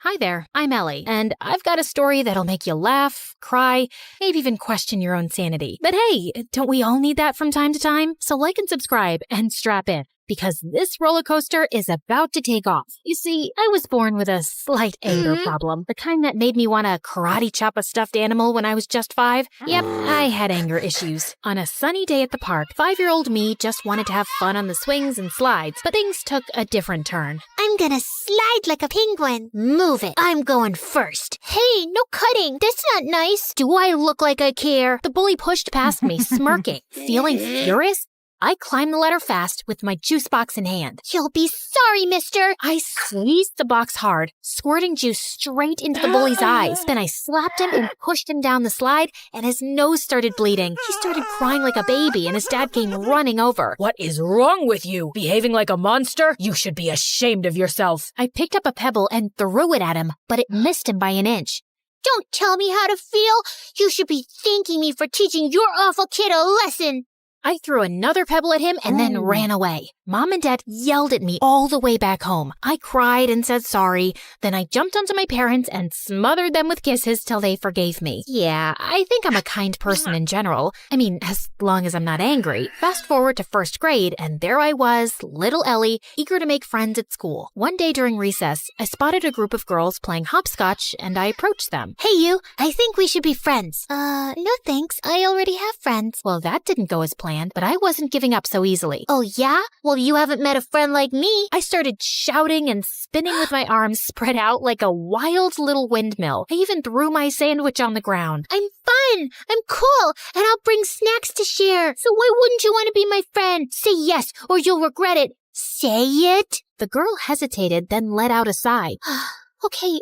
Hi there, I'm Ellie, and I've got a story that'll make you laugh, cry, maybe even question your own sanity. But hey, don't we all need that from time to time? So like and subscribe and strap in, because this roller coaster is about to take off. You see, I was born with a slight anger problem, the kind that made me want to karate chop a stuffed animal when I was just 5. Yep, I had anger issues. On a sunny day at the park, 5-year-old me just wanted to have fun on the swings and slides, but things took a different turn. I'm gonna slide like a penguin. Move it. I'm going first. Hey, no cutting. That's not nice. Do I look like I care? The bully pushed past me, smirking. Feeling furious, I climbed the ladder fast with my juice box in hand. You'll be sorry, mister. I squeezed the box hard, squirting juice straight into the bully's eyes. Then I slapped him and pushed him down the slide, and his nose started bleeding. He started crying like a baby, and his dad came running over. What is wrong with you? Behaving like a monster? You should be ashamed of yourself. I picked up a pebble and threw it at him, but it missed him by an inch. Don't tell me how to feel. You should be thanking me for teaching your awful kid a lesson. I threw another pebble at him and then ran away. Mom and Dad yelled at me all the way back home. I cried and said sorry. Then I jumped onto my parents and smothered them with kisses till they forgave me. Yeah, I think I'm a kind person in general. I mean, as long as I'm not angry. Fast forward to 1st grade, and there I was, little Ellie, eager to make friends at school. One day during recess, I spotted a group of girls playing hopscotch, and I approached them. Hey, you. I think we should be friends. No thanks. I already have friends. Well, that didn't go as planned. But I wasn't giving up so easily. Oh, yeah? Well, you haven't met a friend like me. I started shouting and spinning with my arms spread out like a wild little windmill. I even threw my sandwich on the ground. I'm fun. I'm cool. And I'll bring snacks to share. So why wouldn't you want to be my friend? Say yes, or you'll regret it. Say it. The girl hesitated, then let out a sigh. Okay,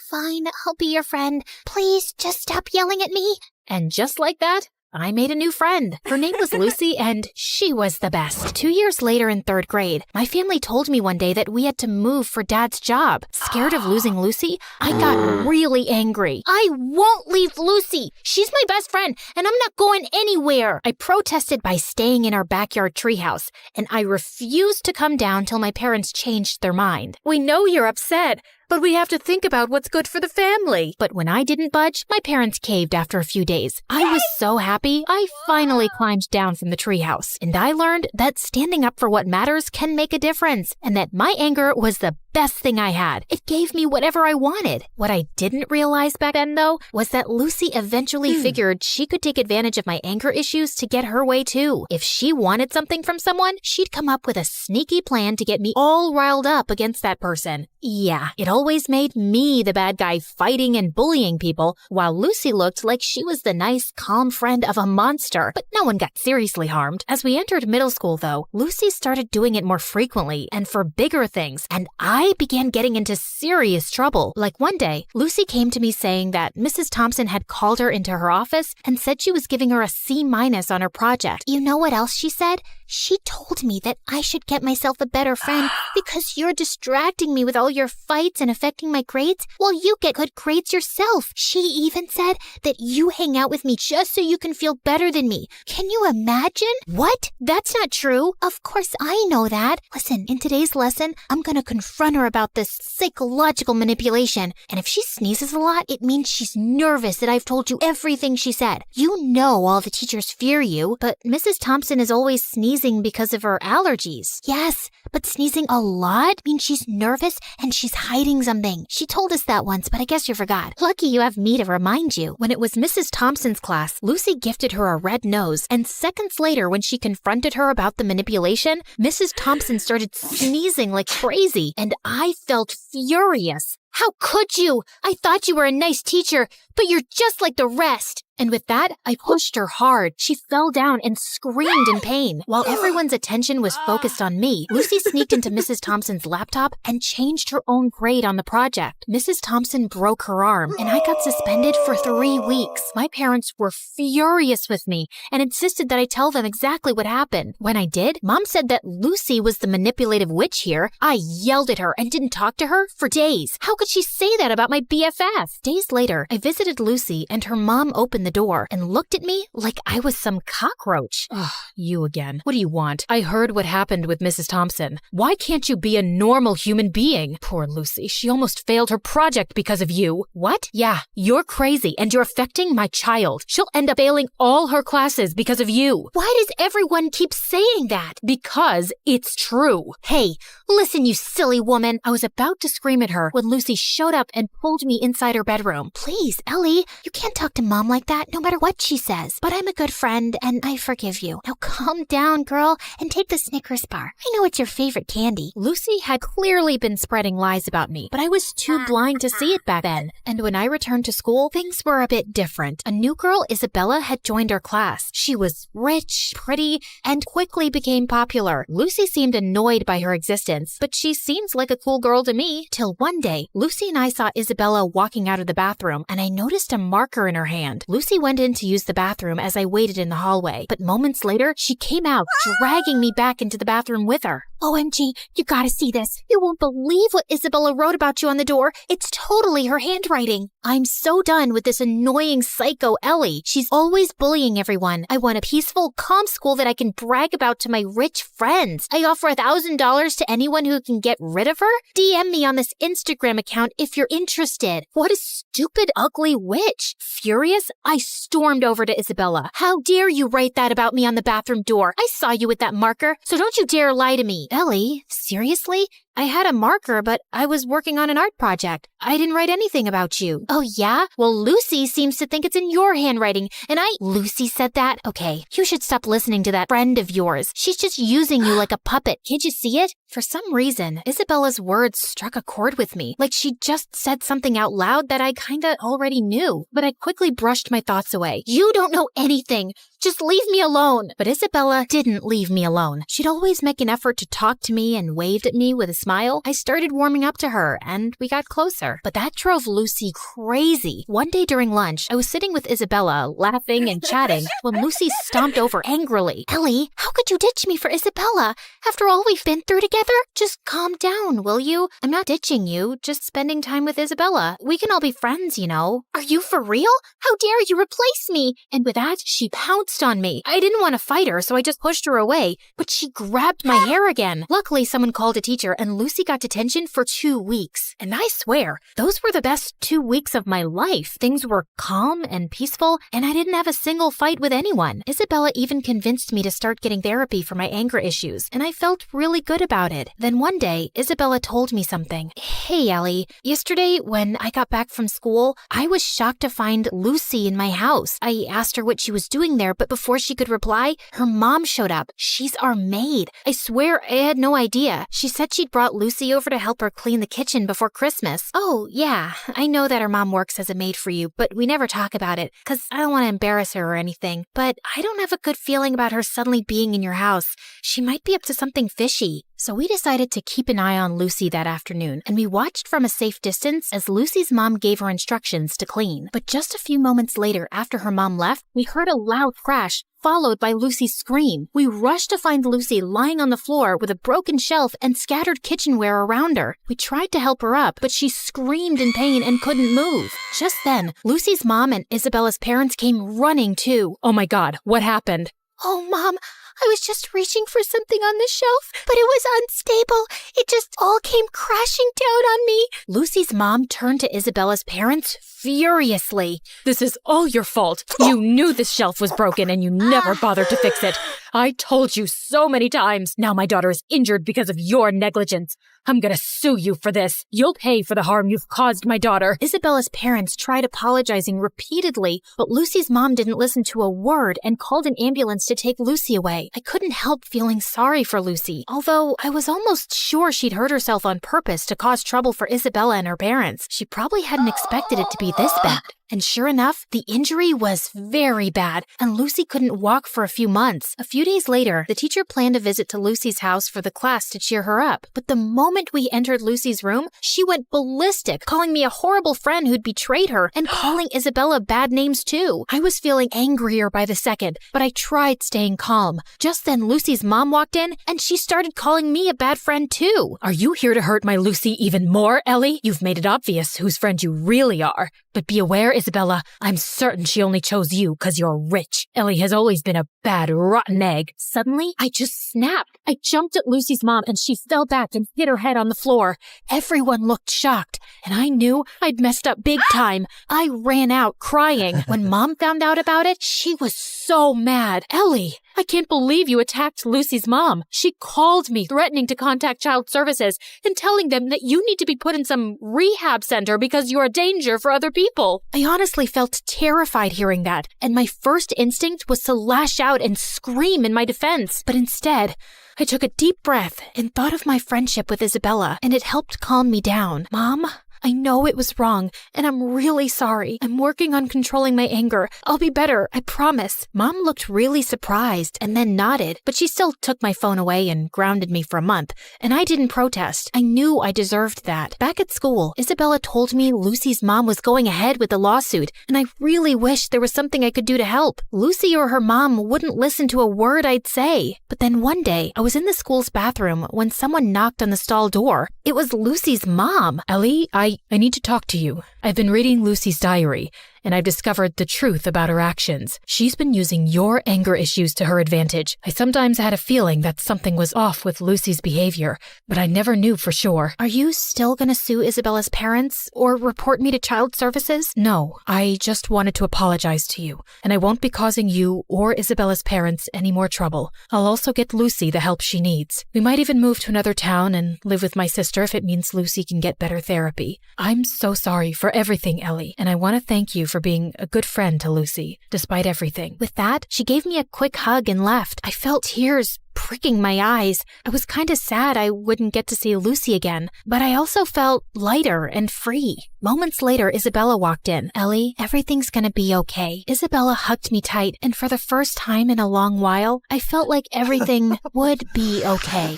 fine. I'll be your friend. Please, just stop yelling at me. And just like that, I made a new friend. Her name was Lucy, and she was the best. 2 years later in 3rd grade, my family told me one day that we had to move for Dad's job. Scared of losing Lucy, I got really angry. I won't leave Lucy. She's my best friend, and I'm not going anywhere. I protested by staying in our backyard treehouse, and I refused to come down till my parents changed their mind. We know you're upset, but we have to think about what's good for the family. But when I didn't budge, my parents caved after a few days. I was so happy, I finally climbed down from the treehouse. And I learned that standing up for what matters can make a difference, and that my anger was the best thing I had. It gave me whatever I wanted. What I didn't realize back then, though, was that Lucy eventually figured she could take advantage of my anger issues to get her way, too. If she wanted something from someone, she'd come up with a sneaky plan to get me all riled up against that person. Yeah, it always made me the bad guy fighting and bullying people, while Lucy looked like she was the nice, calm friend of a monster. But no one got seriously harmed. As we entered middle school, though, Lucy started doing it more frequently and for bigger things, and I began getting into serious trouble. Like one day, Lucy came to me saying that Mrs. Thompson had called her into her office and said she was giving her a C- on her project. You know what else she said? She told me that I should get myself a better friend because you're distracting me with all your fights and affecting my grades while you get good grades yourself. She even said that you hang out with me just so you can feel better than me. Can you imagine? What? That's not true. Of course I know that. Listen, in today's lesson, I'm gonna confront her about this psychological manipulation. And if she sneezes a lot, it means she's nervous that I've told you everything she said. You know all the teachers fear you, but Mrs. Thompson is always sneezing because of her allergies. Yes, but sneezing a lot means she's nervous and she's hiding something. She told us that once, but I guess you forgot. Lucky you have me to remind you. When it was Mrs. Thompson's class, Lucy gifted her a red nose, and seconds later, when she confronted her about the manipulation, Mrs. Thompson started sneezing like crazy, and I felt furious. How could you? I thought you were a nice teacher, but you're just like the rest. And with that, I pushed her hard. She fell down and screamed in pain. While everyone's attention was focused on me, Lucy sneaked into Mrs. Thompson's laptop and changed her own grade on the project. Mrs. Thompson broke her arm, and I got suspended for 3 weeks. My parents were furious with me and insisted that I tell them exactly what happened. When I did, Mom said that Lucy was the manipulative witch here. I yelled at her and didn't talk to her for days. How could would she say that about my BFF? Days later, I visited Lucy and her mom opened the door and looked at me like I was some cockroach. Ugh, you again. What do you want? I heard what happened with Mrs. Thompson. Why can't you be a normal human being? Poor Lucy, she almost failed her project because of you. What? Yeah, you're crazy and you're affecting my child. She'll end up failing all her classes because of you. Why does everyone keep saying that? Because it's true. Hey, listen, you silly woman. I was about to scream at her when Lucy showed up and pulled me inside her bedroom. Please, Ellie, you can't talk to Mom like that no matter what she says. But I'm a good friend and I forgive you. Now calm down, girl, and take the Snickers bar. I know it's your favorite candy. Lucy had clearly been spreading lies about me, but I was too blind to see it back then. And when I returned to school, things were a bit different. A new girl, Isabella, had joined our class. She was rich, pretty, and quickly became popular. Lucy seemed annoyed by her existence, but she seems like a cool girl to me. Till one day, Lucy and I saw Isabella walking out of the bathroom, and I noticed a marker in her hand. Lucy went in to use the bathroom as I waited in the hallway, but moments later, she came out, dragging me back into the bathroom with her. OMG, you gotta see this. You won't believe what Isabella wrote about you on the door. It's totally her handwriting. I'm so done with this annoying psycho Ellie. She's always bullying everyone. I want a peaceful, calm school that I can brag about to my rich friends. I offer $1,000 to anyone who can get rid of her. DM me on this Instagram account if you're interested. What a stupid, ugly witch. Furious, I stormed over to Isabella. How dare you write that about me on the bathroom door? I saw you with that marker, so don't you dare lie to me. Ellie, seriously? I had a marker, but I was working on an art project. I didn't write anything about you. Oh, yeah? Well, Lucy seems to think it's in your handwriting, and Lucy said that? Okay, you should stop listening to that friend of yours. She's just using you like a puppet. Can't you see it? For some reason, Isabella's words struck a chord with me, like she just said something out loud that I kinda already knew. But I quickly brushed my thoughts away. You don't know anything. Just leave me alone. But Isabella didn't leave me alone. She'd always make an effort to talk to me and waved at me with a smile. I started warming up to her and we got closer. But that drove Lucy crazy. One day during lunch, I was sitting with Isabella, laughing and chatting, when Lucy stomped over angrily. Ellie, how could you ditch me for Isabella? After all we've been through together? Just calm down, will you? I'm not ditching you, just spending time with Isabella. We can all be friends, you know. Are you for real? How dare you replace me? And with that, she pounced on me. I didn't want to fight her, so I just pushed her away, but she grabbed my hair again. Luckily, someone called a teacher and Lucy got detention for 2 weeks. And I swear, those were the best 2 weeks of my life. Things were calm and peaceful, and I didn't have a single fight with anyone. Isabella even convinced me to start getting therapy for my anger issues, and I felt really good about it. Then one day, Isabella told me something. Hey, Ellie, yesterday when I got back from school, I was shocked to find Lucy in my house. I asked her what she was doing there, but before she could reply, her mom showed up. She's our maid. I swear I had no idea. She said she'd brought Lucy over to help her clean the kitchen before Christmas. Oh, yeah, I know that her mom works as a maid for you, but we never talk about it, because I don't want to embarrass her or anything. But I don't have a good feeling about her suddenly being in your house. She might be up to something fishy. So we decided to keep an eye on Lucy that afternoon, and we watched from a safe distance as Lucy's mom gave her instructions to clean. But just a few moments later, after her mom left, we heard a loud crash, followed by Lucy's scream. We rushed to find Lucy lying on the floor with a broken shelf and scattered kitchenware around her. We tried to help her up, but she screamed in pain and couldn't move. Just then, Lucy's mom and Isabella's parents came running too. Oh my God, what happened? Oh, Mom, I was just reaching for something on the shelf, but it was unstable. It just all came crashing down on me. Lucy's mom turned to Isabella's parents furiously. This is all your fault. You knew this shelf was broken and you never bothered to fix it. I told you so many times. Now my daughter is injured because of your negligence. I'm gonna sue you for this. You'll pay for the harm you've caused my daughter. Isabella's parents tried apologizing repeatedly, but Lucy's mom didn't listen to a word and called an ambulance to take Lucy away. I couldn't help feeling sorry for Lucy, although I was almost sure she'd hurt herself on purpose to cause trouble for Isabella and her parents. She probably hadn't expected it to be this bad. And sure enough, the injury was very bad, and Lucy couldn't walk for a few months. A few days later, the teacher planned a visit to Lucy's house for the class to cheer her up. But the moment we entered Lucy's room, she went ballistic, calling me a horrible friend who'd betrayed her and calling Isabella bad names too. I was feeling angrier by the second, but I tried staying calm. Just then, Lucy's mom walked in, and she started calling me a bad friend too. Are you here to hurt my Lucy even more, Ellie? You've made it obvious whose friend you really are. But be aware, Isabella, I'm certain she only chose you because you're rich. Ellie has always been a bad, rotten egg. Suddenly, I just snapped. I jumped at Lucy's mom, and she fell back and hit her head on the floor. Everyone looked shocked, and I knew I'd messed up big time. I ran out crying. When Mom found out about it, she was so mad. Ellie, I can't believe you attacked Lucy's mom. She called me, threatening to contact Child Services and telling them that you need to be put in some rehab center because you're a danger for other people. I honestly felt terrified hearing that, and my first instinct was to lash out and scream in my defense. But instead, I took a deep breath and thought of my friendship with Isabella, and it helped calm me down. Mom, I know it was wrong, and I'm really sorry. I'm working on controlling my anger. I'll be better, I promise. Mom looked really surprised and then nodded, but she still took my phone away and grounded me for a month, and I didn't protest. I knew I deserved that. Back at school, Isabella told me Lucy's mom was going ahead with the lawsuit, and I really wished there was something I could do to help. Lucy or her mom wouldn't listen to a word I'd say. But then one day, I was in the school's bathroom when someone knocked on the stall door. It was Lucy's mom. Ellie, I need to talk to you. I've been reading Lucy's diary, and I've discovered the truth about her actions. She's been using your anger issues to her advantage. I sometimes had a feeling that something was off with Lucy's behavior, but I never knew for sure. Are you still gonna sue Isabella's parents or report me to Child Services? No, I just wanted to apologize to you, and I won't be causing you or Isabella's parents any more trouble. I'll also get Lucy the help she needs. We might even move to another town and live with my sister if it means Lucy can get better therapy. I'm so sorry for everything, Ellie, and I want to thank you for being a good friend to Lucy, despite everything. With that, she gave me a quick hug and left. I felt tears pricking my eyes. I was kind of sad I wouldn't get to see Lucy again, but I also felt lighter and free. Moments later, Isabella walked in. Ellie, everything's gonna be okay. Isabella hugged me tight, and for the first time in a long while, I felt like everything would be okay.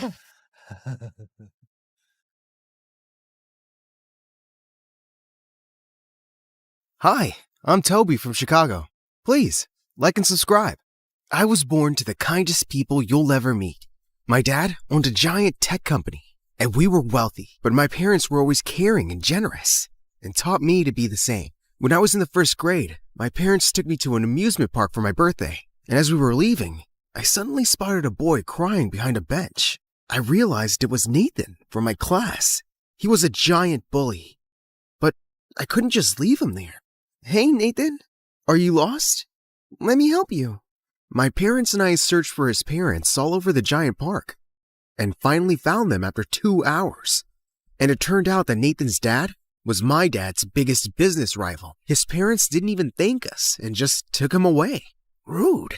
Hi, I'm Toby from Chicago. Please, like and subscribe. I was born to the kindest people you'll ever meet. My dad owned a giant tech company, and we were wealthy, but my parents were always caring and generous, and taught me to be the same. When I was in the first grade, my parents took me to an amusement park for my birthday, and as we were leaving, I suddenly spotted a boy crying behind a bench. I realized it was Nathan from my class. He was a giant bully, but I couldn't just leave him there. Hey, Nathan, are you lost? Let me help you. My parents and I searched for his parents all over the giant park and finally found them after 2 hours. And it turned out that Nathan's dad was my dad's biggest business rival. His parents didn't even thank us and just took him away. Rude.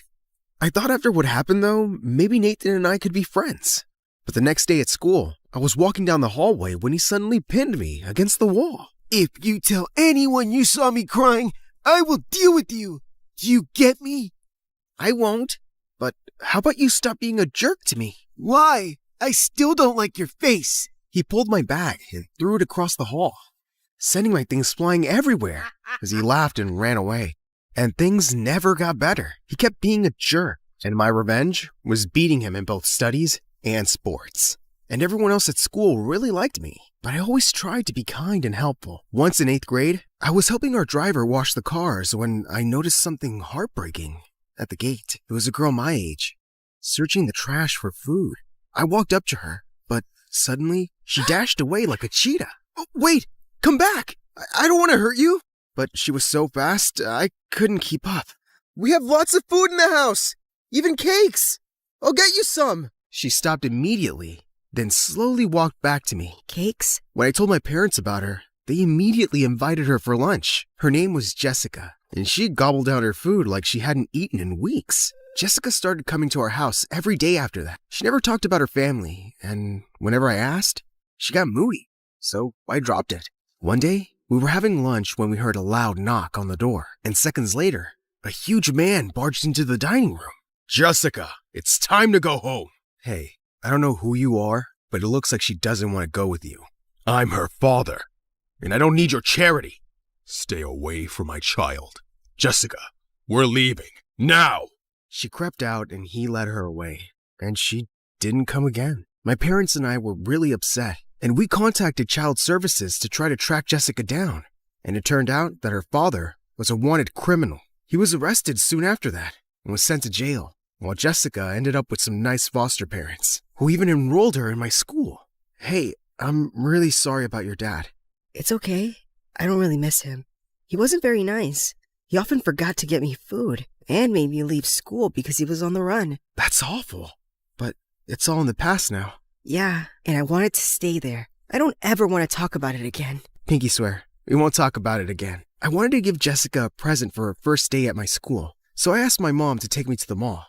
I thought after what happened though, maybe Nathan and I could be friends. But the next day at school, I was walking down the hallway when he suddenly pinned me against the wall. If you tell anyone you saw me crying, I will deal with you. Do you get me? I won't. But how about you stop being a jerk to me? Why? I still don't like your face. He pulled my bag and threw it across the hall, sending my things flying everywhere as he laughed and ran away. And things never got better. He kept being a jerk, and my revenge was beating him in both studies and sports. And everyone else at school really liked me, but I always tried to be kind and helpful. Once in 8th grade, I was helping our driver wash the cars when I noticed something heartbreaking at the gate. It was a girl my age, searching the trash for food. I walked up to her, but suddenly she dashed away like a cheetah. Oh, wait, come back! I don't want to hurt you! But she was so fast, I couldn't keep up. We have lots of food in the house, even cakes. I'll get you some. She stopped immediately, then slowly walked back to me. Cakes? When I told my parents about her, they immediately invited her for lunch. Her name was Jessica, and she gobbled down her food like she hadn't eaten in weeks. Jessica started coming to our house every day after that. She never talked about her family, and whenever I asked, she got moody, so I dropped it. One day, We were having lunch when we heard a loud knock on the door, and seconds later, a huge man barged into the dining room. Jessica, it's time to go home. Hey, I don't know who you are, but it looks like she doesn't want to go with you. I'm her father, and I don't need your charity. Stay away from my child. Jessica, we're leaving. Now! She crept out and he led her away, and she didn't come again. My parents and I were really upset, and we contacted Child Services to try to track Jessica down. And it turned out that her father was a wanted criminal. He was arrested soon after that and was sent to jail, while Jessica ended up with some nice foster parents, who even enrolled her in my school. Hey, I'm really sorry about your dad. It's okay. I don't really miss him. He wasn't very nice. He often forgot to get me food and made me leave school because he was on the run. That's awful, but it's all in the past now. Yeah, and I wanted to stay there. I don't ever want to talk about it again. Pinky swear, we won't talk about it again. I wanted to give Jessica a present for her first day at my school, so I asked my mom to take me to the mall.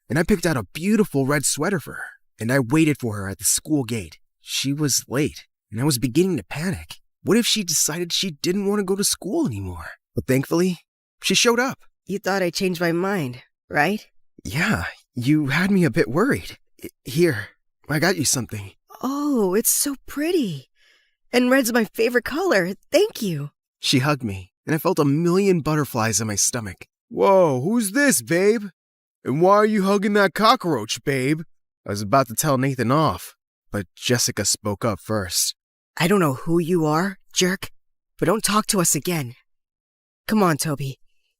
And I picked out a beautiful red sweater for her, and I waited for her at the school gate. She was late, and I was beginning to panic. What if she decided she didn't want to go to school anymore? But thankfully, she showed up. You thought I changed my mind, right? Yeah, you had me a bit worried. Here, I got you something. Oh, it's so pretty. And red's my favorite color. Thank you. She hugged me, and I felt a million butterflies in my stomach. Whoa, who's this, babe? And why are you hugging that cockroach, babe? I was about to tell Nathan off, but Jessica spoke up first. I don't know who you are, jerk, but don't talk to us again. Come on, Toby.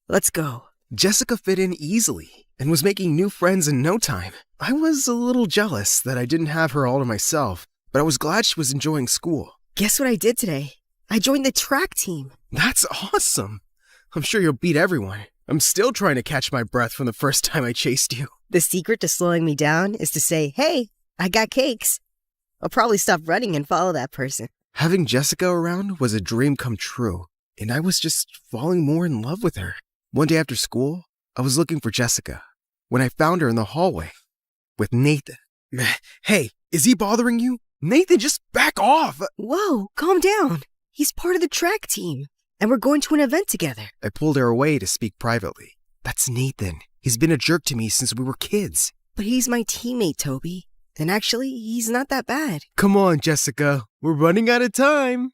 Let's go. Jessica fit in easily and was making new friends in no time. I was a little jealous that I didn't have her all to myself, but I was glad she was enjoying school. Guess what I did today? I joined the track team. That's awesome. I'm sure you'll beat everyone. I'm still trying to catch my breath from the first time I chased you. The secret to slowing me down is to say, hey, I got cakes. I'll probably stop running and follow that person. Having Jessica around was a dream come true, and I was just falling more in love with her. One day after school, I was looking for Jessica when I found her in the hallway with Nathan. Hey, is he bothering you? Nathan, just back off! Whoa, calm down. He's part of the track team, and we're going to an event together. I pulled her away to speak privately. That's Nathan. He's been a jerk to me since we were kids. But he's my teammate, Toby. And actually, he's not that bad. Come on, Jessica. We're running out of time.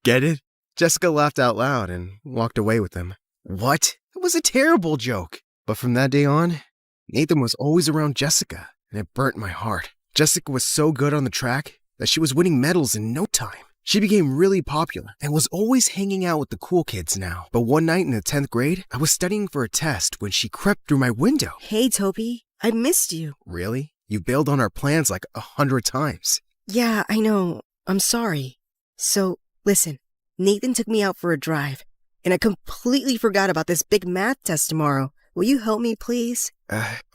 Get it? Jessica laughed out loud and walked away with him. What? It was a terrible joke. But from that day on, Nathan was always around Jessica, and it burnt my heart. Jessica was so good on the track that she was winning medals in no time. She became really popular and was always hanging out with the cool kids now. But one night in the 10th grade, I was studying for a test when she crept through my window. Hey, Toby, I missed you. Really? You bailed on our plans like 100 times. Yeah, I know. I'm sorry. So, listen, Nathan took me out for a drive, and I completely forgot about this big math test tomorrow. Will you help me, please?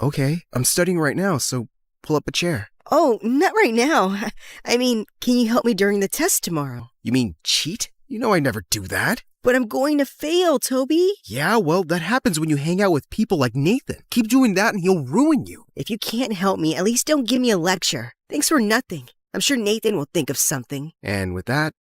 Okay. I'm studying right now, so pull up a chair. Oh, not right now. I mean, can you help me during the test tomorrow? You mean cheat? You know I never do that. But I'm going to fail, Toby. Yeah, well, that happens when you hang out with people like Nathan. Keep doing that and he'll ruin you. If you can't help me, at least don't give me a lecture. Thanks for nothing. I'm sure Nathan will think of something. And with that,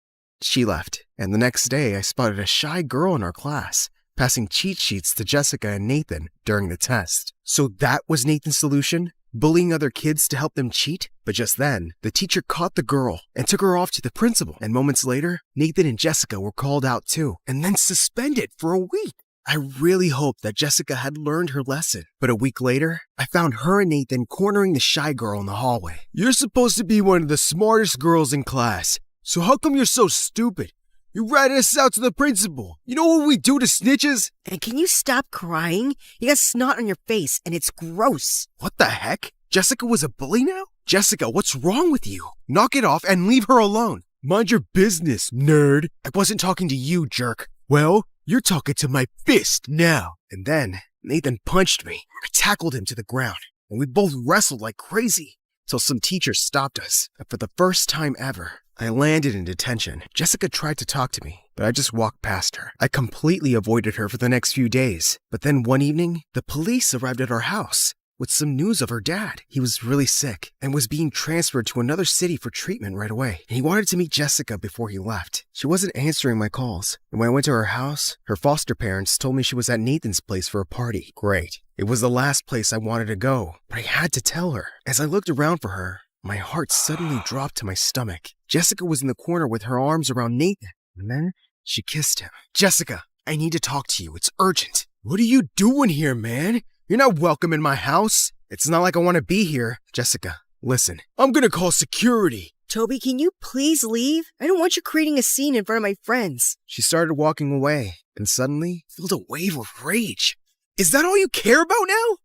she left. And the next day, I spotted a shy girl in our class, passing cheat sheets to Jessica and Nathan during the test. So that was Nathan's solution? Bullying other kids to help them cheat? But just then, the teacher caught the girl and took her off to the principal. And moments later, Nathan and Jessica were called out too, and then suspended for a week. I really hoped that Jessica had learned her lesson. But a week later, I found her and Nathan cornering the shy girl in the hallway. You're supposed to be one of the smartest girls in class. So how come you're so stupid? You ratted us out to the principal. You know what we do to snitches? And can you stop crying? You got snot on your face, and it's gross. What the heck? Jessica was a bully now? Jessica, what's wrong with you? Knock it off and leave her alone. Mind your business, nerd. I wasn't talking to you, jerk. Well, you're talking to my fist now. And then Nathan punched me. I tackled him to the ground, and we both wrestled like crazy till some teachers stopped us. And for the first time ever, I landed in detention. Jessica tried to talk to me, but I just walked past her. I completely avoided her for the next few days. But then one evening, the police arrived at our house. with some news of her dad. He was really sick and was being transferred to another city for treatment right away. And he wanted to meet Jessica before he left. She wasn't answering my calls. And when I went to her house, her foster parents told me she was at Nathan's place for a party. Great. It was the last place I wanted to go, but I had to tell her. As I looked around for her, my heart suddenly dropped to my stomach. Jessica was in the corner with her arms around Nathan, and then she kissed him. Jessica, I need to talk to you. It's urgent. What are you doing here, man? You're not welcome in my house. It's not like I want to be here. Jessica, listen. I'm gonna call security. Toby, can you please leave? I don't want you creating a scene in front of my friends. She started walking away, and suddenly felt a wave of rage. Is that all you care about now?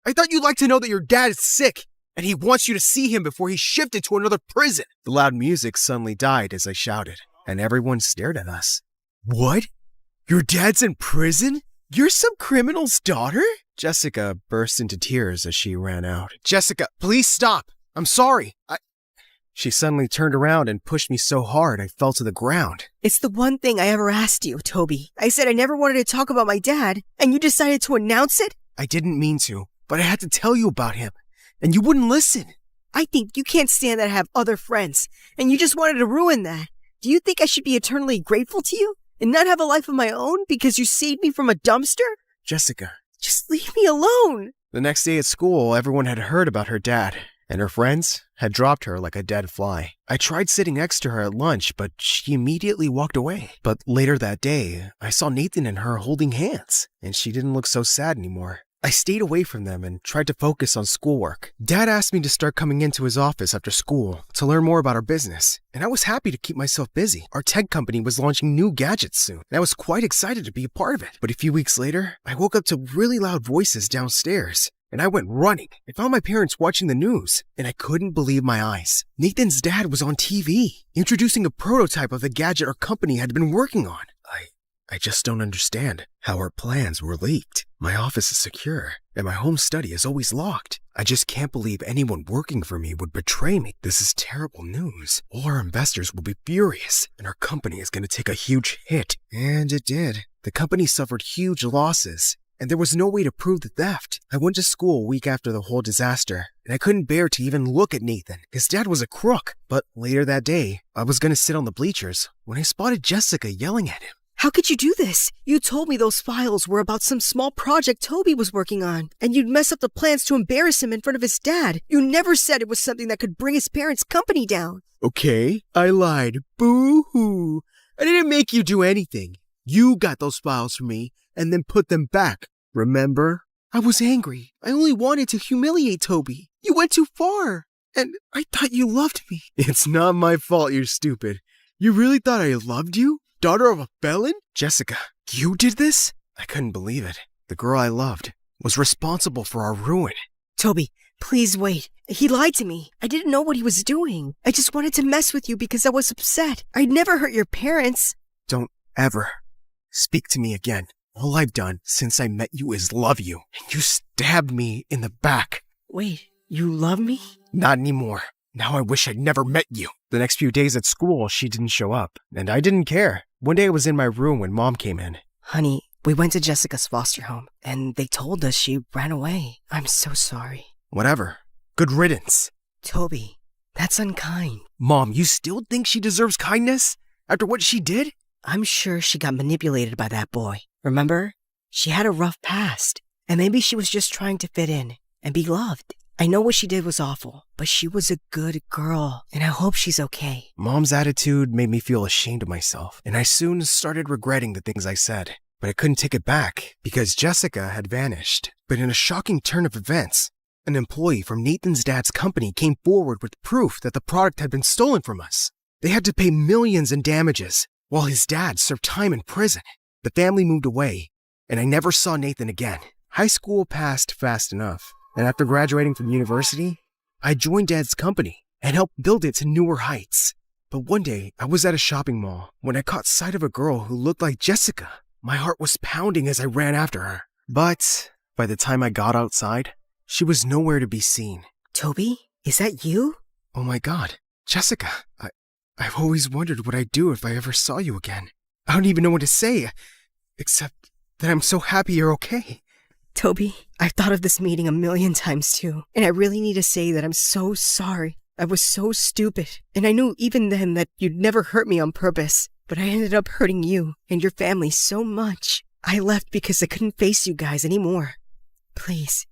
I thought you'd like to know that your dad is sick, and he wants you to see him before he's shifted to another prison. The loud music suddenly died as I shouted, and everyone stared at us. What? Your dad's in prison? You're some criminal's daughter? Jessica burst into tears as she ran out. Jessica, please stop. I'm sorry. She suddenly turned around and pushed me so hard I fell to the ground. It's the one thing I ever asked you, Toby. I said I never wanted to talk about my dad, and you decided to announce it? I didn't mean to, but I had to tell you about him, and you wouldn't listen. I think you can't stand that I have other friends, and you just wanted to ruin that. Do you think I should be eternally grateful to you and not have a life of my own because you saved me from a dumpster? Jessica. Just leave me alone. The next day at school, everyone had heard about her dad, and her friends had dropped her like a dead fly. I tried sitting next to her at lunch, but she immediately walked away. But later that day, I saw Nathan and her holding hands, and she didn't look so sad anymore. I stayed away from them and tried to focus on schoolwork. Dad asked me to start coming into his office after school to learn more about our business, and I was happy to keep myself busy. Our tech company was launching new gadgets soon, and I was quite excited to be a part of it. But a few weeks later, I woke up to really loud voices downstairs, and I went running. I found my parents watching the news, and I couldn't believe my eyes. Nathan's dad was on TV, introducing a prototype of the gadget our company had been working on. I just don't understand how our plans were leaked. My office is secure, and my home study is always locked. I just can't believe anyone working for me would betray me. This is terrible news. All our investors will be furious, and our company is going to take a huge hit. And it did. The company suffered huge losses, and there was no way to prove the theft. I went to school a week after the whole disaster, and I couldn't bear to even look at Nathan. His dad was a crook. But later that day, I was going to sit on the bleachers when I spotted Jessica yelling at him. How could you do this? You told me those files were about some small project Toby was working on, and you'd mess up the plans to embarrass him in front of his dad. You never said it was something that could bring his parents' company down. Okay, I lied. Boo-hoo. I didn't make you do anything. You got those files from me and then put them back. Remember? I was angry. I only wanted to humiliate Toby. You went too far. And I thought you loved me. It's not my fault you're stupid. You really thought I loved you? Daughter of a felon? Jessica, you did this? I couldn't believe it. The girl I loved was responsible for our ruin. Toby, please wait. He lied to me. I didn't know what he was doing. I just wanted to mess with you because I was upset. I'd never hurt your parents. Don't ever speak to me again. All I've done since I met you is love you, and you stabbed me in the back. Wait, you love me? Not anymore. Now I wish I'd never met you. The next few days at school, she didn't show up, and I didn't care. One day I was in my room when Mom came in. Honey, we went to Jessica's foster home, and they told us she ran away. I'm so sorry. Whatever. Good riddance. Toby, that's unkind. Mom, you still think she deserves kindness? After what she did? I'm sure she got manipulated by that boy. Remember? She had a rough past, and maybe she was just trying to fit in and be loved. I know what she did was awful, but she was a good girl, and I hope she's okay. Mom's attitude made me feel ashamed of myself, and I soon started regretting the things I said. But I couldn't take it back because Jessica had vanished. But in a shocking turn of events, an employee from Nathan's dad's company came forward with proof that the product had been stolen from us. They had to pay millions in damages, while his dad served time in prison. The family moved away, and I never saw Nathan again. High school passed fast enough. And after graduating from university, I joined Dad's company and helped build it to newer heights. But one day, I was at a shopping mall when I caught sight of a girl who looked like Jessica. My heart was pounding as I ran after her. But by the time I got outside, she was nowhere to be seen. Toby, is that you? Oh my God, Jessica, I've always wondered what I'd do if I ever saw you again. I don't even know what to say, except that I'm so happy you're okay. Toby, I've thought of this meeting a million times too, and I really need to say that I'm so sorry. I was so stupid, and I knew even then that you'd never hurt me on purpose, but I ended up hurting you and your family so much. I left because I couldn't face you guys anymore. Please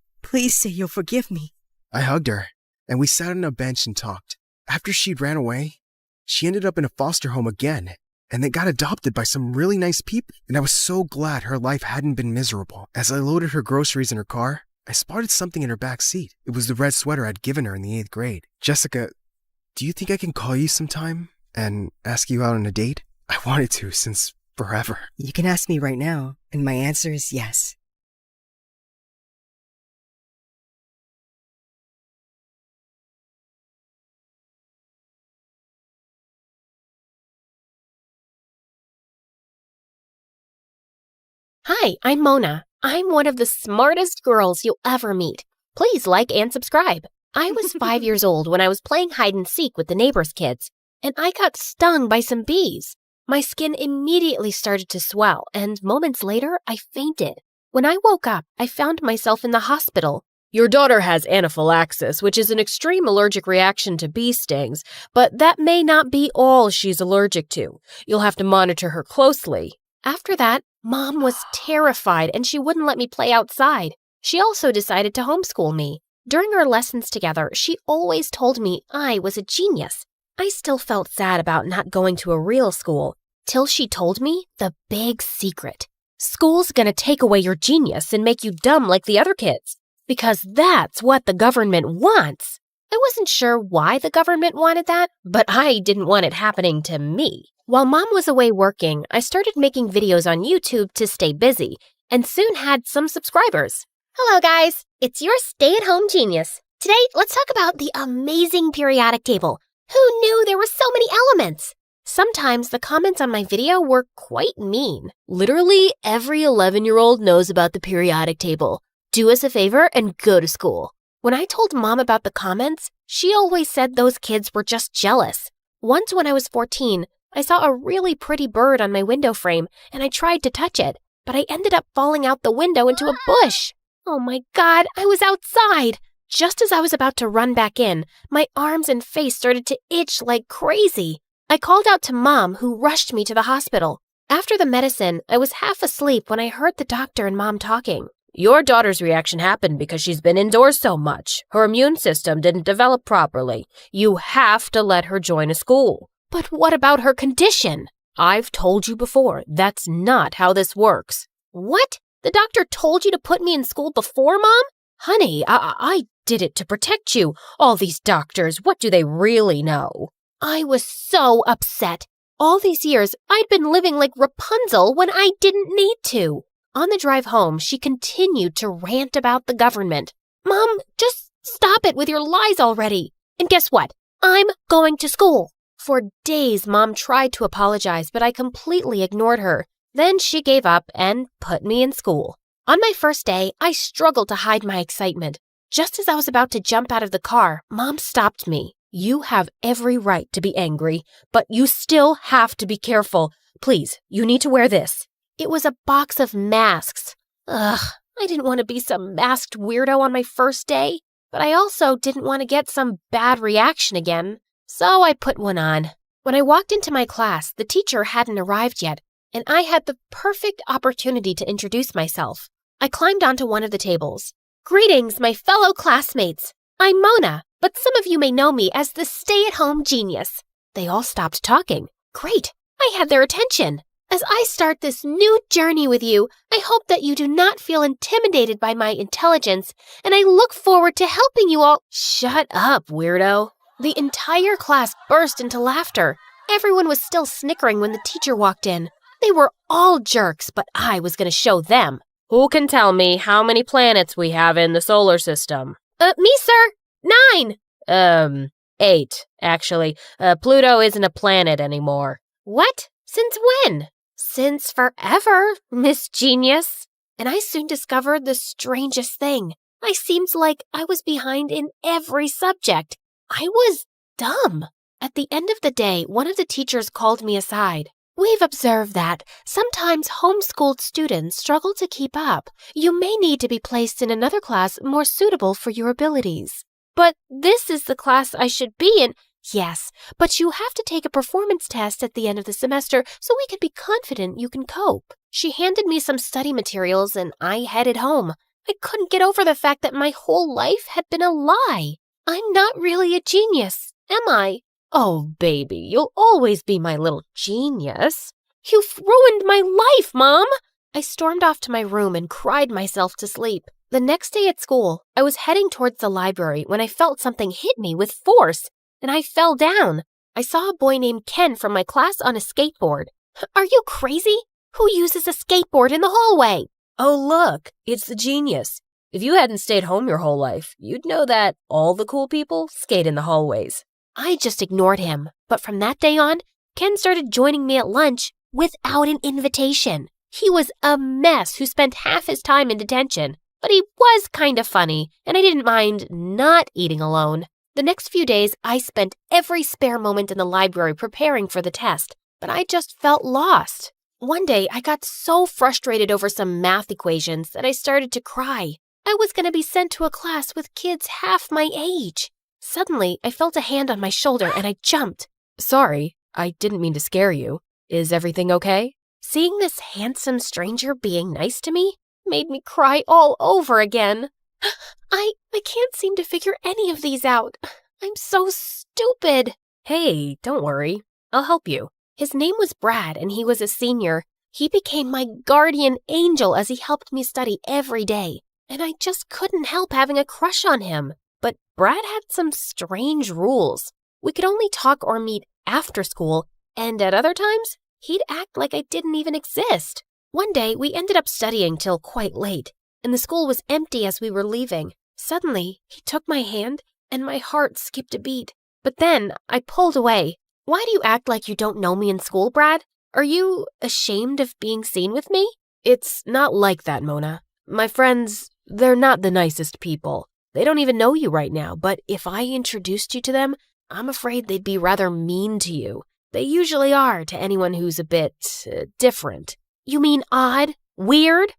say you'll forgive me. I hugged her, and we sat on a bench and talked. After she'd ran away, she ended up in a foster home again, and then got adopted by some really nice people, and I was so glad her life hadn't been miserable. As I loaded her groceries in her car, I spotted something in her back seat. It was the red sweater I'd given her in the 8th grade. Jessica, do you think I can call you sometime and ask you out on a date? I wanted to since forever. You can ask me right now, and my answer is yes. Hi, I'm Mona. I'm one of the smartest girls you'll ever meet. Please like and subscribe. I was 5 years old when I was playing hide and seek with the neighbor's kids, and I got stung by some bees. My skin immediately started to swell, and moments later, I fainted. When I woke up, I found myself in the hospital. Your daughter has anaphylaxis, which is an extreme allergic reaction to bee stings, but that may not be all she's allergic to. You'll have to monitor her closely. After that, Mom was terrified and she wouldn't let me play outside. She also decided to homeschool me. During our lessons together, she always told me I was a genius. I still felt sad about not going to a real school, till she told me the big secret. School's gonna take away your genius and make you dumb like the other kids, because that's what the government wants. I wasn't sure why the government wanted that, but I didn't want it happening to me. While Mom was away working, I started making videos on YouTube to stay busy, and soon had some subscribers. Hello, guys. It's your stay-at-home genius. Today, let's talk about the amazing periodic table. Who knew there were so many elements? Sometimes the comments on my video were quite mean. Literally, every 11-year-old knows about the periodic table. Do us a favor and go to school. When I told Mom about the comments, she always said those kids were just jealous. Once when I was 14, I saw a really pretty bird on my window frame, and I tried to touch it, but I ended up falling out the window into a bush. Oh my God, I was outside! Just as I was about to run back in, my arms and face started to itch like crazy. I called out to Mom, who rushed me to the hospital. After the medicine, I was half asleep when I heard the doctor and Mom talking. Your daughter's reaction happened because she's been indoors so much. Her immune system didn't develop properly. You have to let her join a school. But what about her condition? I've told you before, that's not how this works. What? The doctor told you to put me in school before, Mom? Honey, I did it to protect you. All these doctors, what do they really know? I was so upset. All these years, I'd been living like Rapunzel when I didn't need to. On the drive home, she continued to rant about the government. Mom, just stop it with your lies already. And guess what? I'm going to school. For days, Mom tried to apologize, but I completely ignored her. Then she gave up and put me in school. On my first day, I struggled to hide my excitement. Just as I was about to jump out of the car, Mom stopped me. You have every right to be angry, but you still have to be careful. Please, you need to wear this. It was a box of masks. Ugh, I didn't want to be some masked weirdo on my first day, but I also didn't want to get some bad reaction again. So I put one on. When I walked into my class, the teacher hadn't arrived yet, and I had the perfect opportunity to introduce myself. I climbed onto one of the tables. Greetings, my fellow classmates. I'm Mona, but some of you may know me as the stay-at-home genius. They all stopped talking. Great, I had their attention. As I start this new journey with you, I hope that you do not feel intimidated by my intelligence, and I look forward to helping you all. Shut up, weirdo. The entire class burst into laughter. Everyone was still snickering when the teacher walked in. They were all jerks, but I was going to show them. Who can tell me how many planets we have in the solar system? Me, sir. 9. 8, actually. Pluto isn't a planet anymore. What? Since when? Since forever, Miss Genius. And I soon discovered the strangest thing. I seemed like I was behind in every subject. I was dumb. At the end of the day, one of the teachers called me aside. We've observed that sometimes homeschooled students struggle to keep up. You may need to be placed in another class more suitable for your abilities. But this is the class I should be in. Yes, but you have to take a performance test at the end of the semester so we can be confident you can cope. She handed me some study materials and I headed home. I couldn't get over the fact that my whole life had been a lie. I'm not really a genius, am I? Oh, baby, you'll always be my little genius. You've ruined my life, Mom! I stormed off to my room and cried myself to sleep. The next day at school, I was heading towards the library when I felt something hit me with force, and I fell down. I saw a boy named Ken from my class on a skateboard. Are you crazy? Who uses a skateboard in the hallway? Oh, look, it's the genius. If you hadn't stayed home your whole life, you'd know that all the cool people skate in the hallways. I just ignored him, but from that day on, Ken started joining me at lunch without an invitation. He was a mess who spent half his time in detention, but he was kind of funny, and I didn't mind not eating alone. The next few days, I spent every spare moment in the library preparing for the test, but I just felt lost. One day, I got so frustrated over some math equations that I started to cry. I was going to be sent to a class with kids half my age. Suddenly, I felt a hand on my shoulder and I jumped. Sorry, I didn't mean to scare you. Is everything okay? Seeing this handsome stranger being nice to me made me cry all over again. I can't seem to figure any of these out. I'm so stupid. Hey, don't worry. I'll help you. His name was Brad and he was a senior. He became my guardian angel as he helped me study every day. And I just couldn't help having a crush on him. But Brad had some strange rules. We could only talk or meet after school, and at other times, he'd act like I didn't even exist. One day, we ended up studying till quite late, and the school was empty as we were leaving. Suddenly, he took my hand, and my heart skipped a beat. But then, I pulled away. Why do you act like you don't know me in school, Brad? Are you ashamed of being seen with me? It's not like that, Mona. My friends, they're not the nicest people. They don't even know you right now, but if I introduced you to them, I'm afraid they'd be rather mean to you. They usually are to anyone who's a bit different. You mean odd? Weird?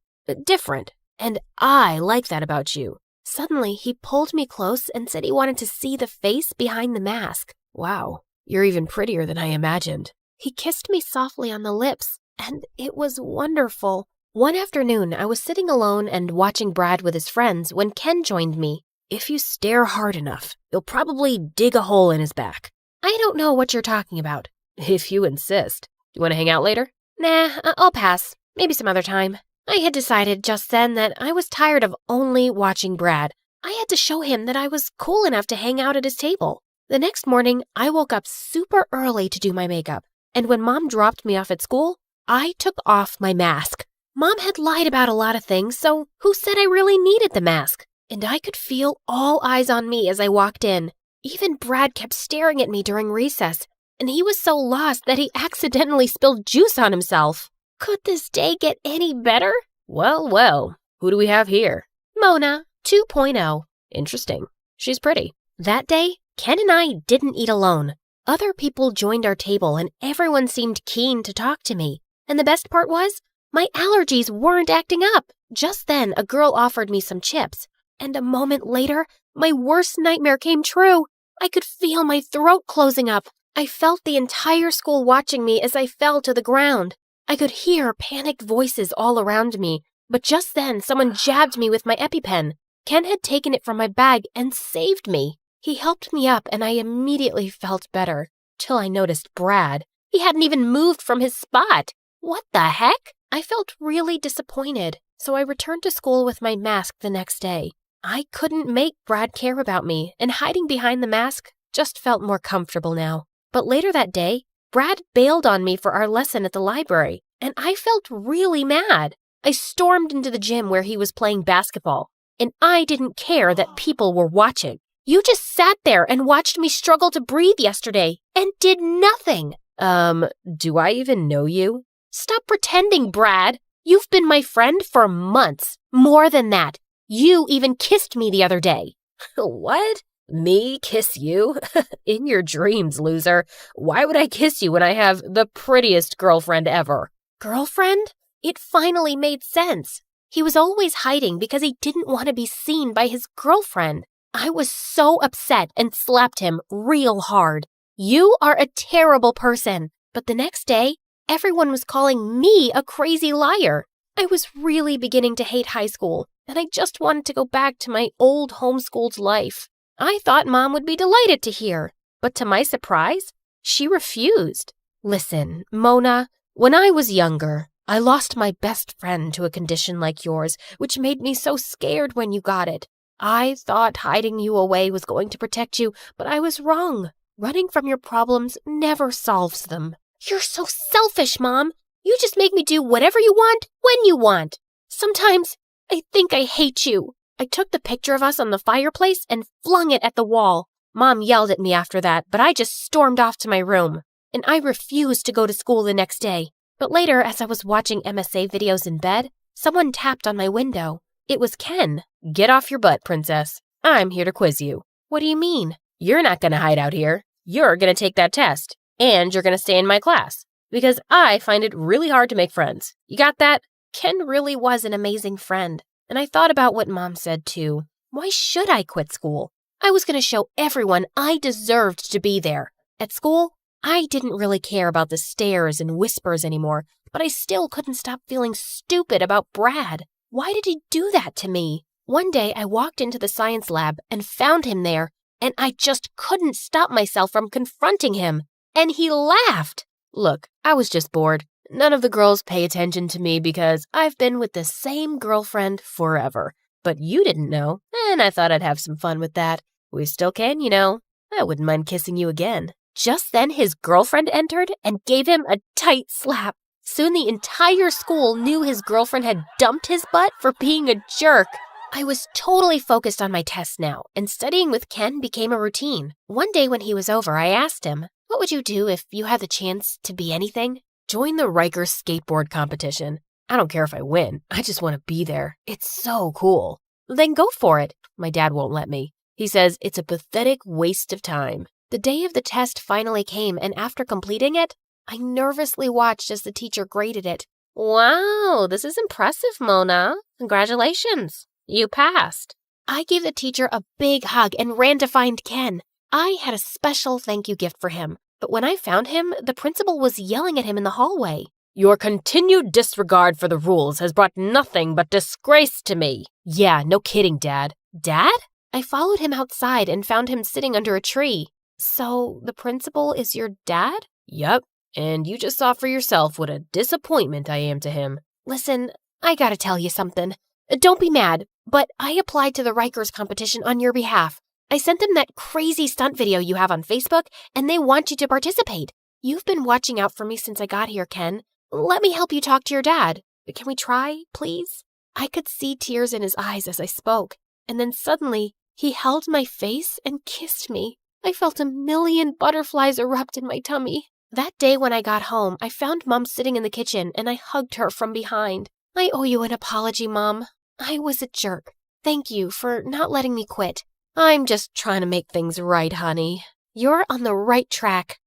Different. And I like that about you. Suddenly, he pulled me close and said he wanted to see the face behind the mask. Wow, you're even prettier than I imagined. He kissed me softly on the lips, and it was wonderful. One afternoon, I was sitting alone and watching Brad with his friends when Ken joined me. If you stare hard enough, you'll probably dig a hole in his back. I don't know what you're talking about. If you insist. You want to hang out later? Nah, I'll pass. Maybe some other time. I had decided just then that I was tired of only watching Brad. I had to show him that I was cool enough to hang out at his table. The next morning, I woke up super early to do my makeup. And when Mom dropped me off at school, I took off my mask. Mom had lied about a lot of things, so who said I really needed the mask? And I could feel all eyes on me as I walked in. Even Brad kept staring at me during recess, and he was so lost that he accidentally spilled juice on himself. Could this day get any better? Well, well, who do we have here? Mona, 2.0. Interesting. She's pretty. That day, Ken and I didn't eat alone. Other people joined our table, and everyone seemed keen to talk to me. And the best part was, my allergies weren't acting up. Just then, a girl offered me some chips. And a moment later, my worst nightmare came true. I could feel my throat closing up. I felt the entire school watching me as I fell to the ground. I could hear panicked voices all around me, but just then someone jabbed me with my EpiPen. Ken had taken it from my bag and saved me. He helped me up and I immediately felt better, till I noticed Brad. He hadn't even moved from his spot. What the heck? I felt really disappointed, so I returned to school with my mask the next day. I couldn't make Brad care about me, and hiding behind the mask just felt more comfortable now. But later that day, Brad bailed on me for our lesson at the library, and I felt really mad. I stormed into the gym where he was playing basketball, and I didn't care that people were watching. You just sat there and watched me struggle to breathe yesterday, and did nothing. Do I even know you? Stop pretending, Brad. You've been my friend for months. More than that. You even kissed me the other day. What? Me kiss you? In your dreams, loser. Why would I kiss you when I have the prettiest girlfriend ever? Girlfriend? It finally made sense. He was always hiding because he didn't want to be seen by his girlfriend. I was so upset and slapped him real hard. You are a terrible person. But the next day, everyone was calling me a crazy liar. I was really beginning to hate high school, and I just wanted to go back to my old homeschooled life. I thought Mom would be delighted to hear, but to my surprise, she refused. Listen, Mona, when I was younger, I lost my best friend to a condition like yours, which made me so scared when you got it. I thought hiding you away was going to protect you, but I was wrong. Running from your problems never solves them. You're so selfish, Mom. You just make me do whatever you want, when you want. Sometimes I think I hate you. I took the picture of us on the fireplace and flung it at the wall. Mom yelled at me after that, but I just stormed off to my room. And I refused to go to school the next day. But later, as I was watching MSA videos in bed, someone tapped on my window. It was Ken. Get off your butt, princess. I'm here to quiz you. What do you mean? You're not going to hide out here. You're going to take that test. And you're going to stay in my class. Because I find it really hard to make friends. You got that? Ken really was an amazing friend. And I thought about what Mom said too. Why should I quit school? I was going to show everyone I deserved to be there. At school, I didn't really care about the stares and whispers anymore, but I still couldn't stop feeling stupid about Brad. Why did he do that to me? One day I walked into the science lab and found him there, and I just couldn't stop myself from confronting him. And he laughed. Look, I was just bored. None of the girls pay attention to me because I've been with the same girlfriend forever. But you didn't know, and I thought I'd have some fun with that. We still can, you know. I wouldn't mind kissing you again. Just then his girlfriend entered and gave him a tight slap. Soon the entire school knew his girlfriend had dumped his butt for being a jerk. I was totally focused on my tests now, and studying with Ken became a routine. One day when he was over, I asked him, "What would you do if you had the chance to be anything?" Join the Rikers skateboard competition. I don't care if I win. I just want to be there. It's so cool. Then go for it. My dad won't let me. He says it's a pathetic waste of time. The day of the test finally came, and after completing it, I nervously watched as the teacher graded it. Wow, this is impressive, Mona. Congratulations. You passed. I gave the teacher a big hug and ran to find Ken. I had a special thank you gift for him, but when I found him, the principal was yelling at him in the hallway. Your continued disregard for the rules has brought nothing but disgrace to me. Yeah, no kidding, Dad. Dad? I followed him outside and found him sitting under a tree. So, the principal is your dad? Yup, and you just saw for yourself what a disappointment I am to him. Listen, I gotta tell you something. Don't be mad, but I applied to the Rikers competition on your behalf. I sent them that crazy stunt video you have on Facebook, and they want you to participate. You've been watching out for me since I got here, Ken. Let me help you talk to your dad. Can we try, please? I could see tears in his eyes as I spoke, and then suddenly he held my face and kissed me. I felt a million butterflies erupt in my tummy. That day when I got home, I found Mom sitting in the kitchen, and I hugged her from behind. I owe you an apology, Mom. I was a jerk. Thank you for not letting me quit. I'm just trying to make things right, honey. You're on the right track.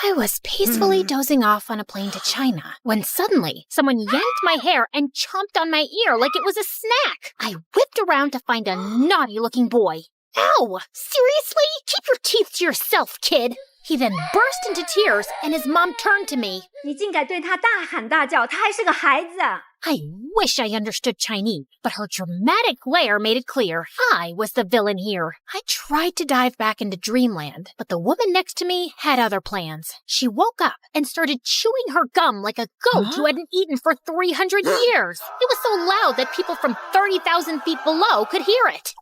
I was peacefully dozing off on a plane to China when suddenly someone yanked my hair and chomped on my ear like it was a snack. I whipped around to find a naughty-looking boy. Ow! Seriously? Keep your teeth to yourself, kid! He then burst into tears and his mom turned to me. 你竟敢对他大喊大叫，他还是个孩子。 I wish I understood Chinese, but her dramatic glare made it clear I was the villain here. I tried to dive back into dreamland, but the woman next to me had other plans. She woke up and started chewing her gum like a goat who hadn't eaten for 300 years. It was so loud that people from 30,000 feet below could hear it.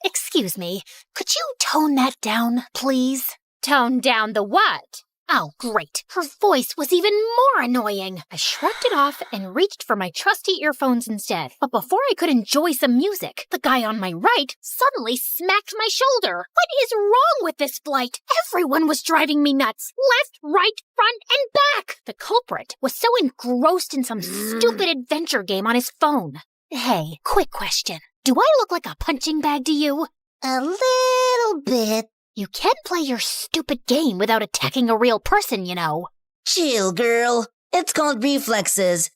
Excuse me, could you tone that down, please? Tone down the what? Oh, great. Her voice was even more annoying. I shrugged it off and reached for my trusty earphones instead. But before I could enjoy some music, the guy on my right suddenly smacked my shoulder. What is wrong with this flight? Everyone was driving me nuts. Left, right, front, and back. The culprit was so engrossed in some stupid adventure game on his phone. Hey, quick question. Do I look like a punching bag to you? A little bit. You can't play your stupid game without attacking a real person, you know. Chill, girl. It's called reflexes.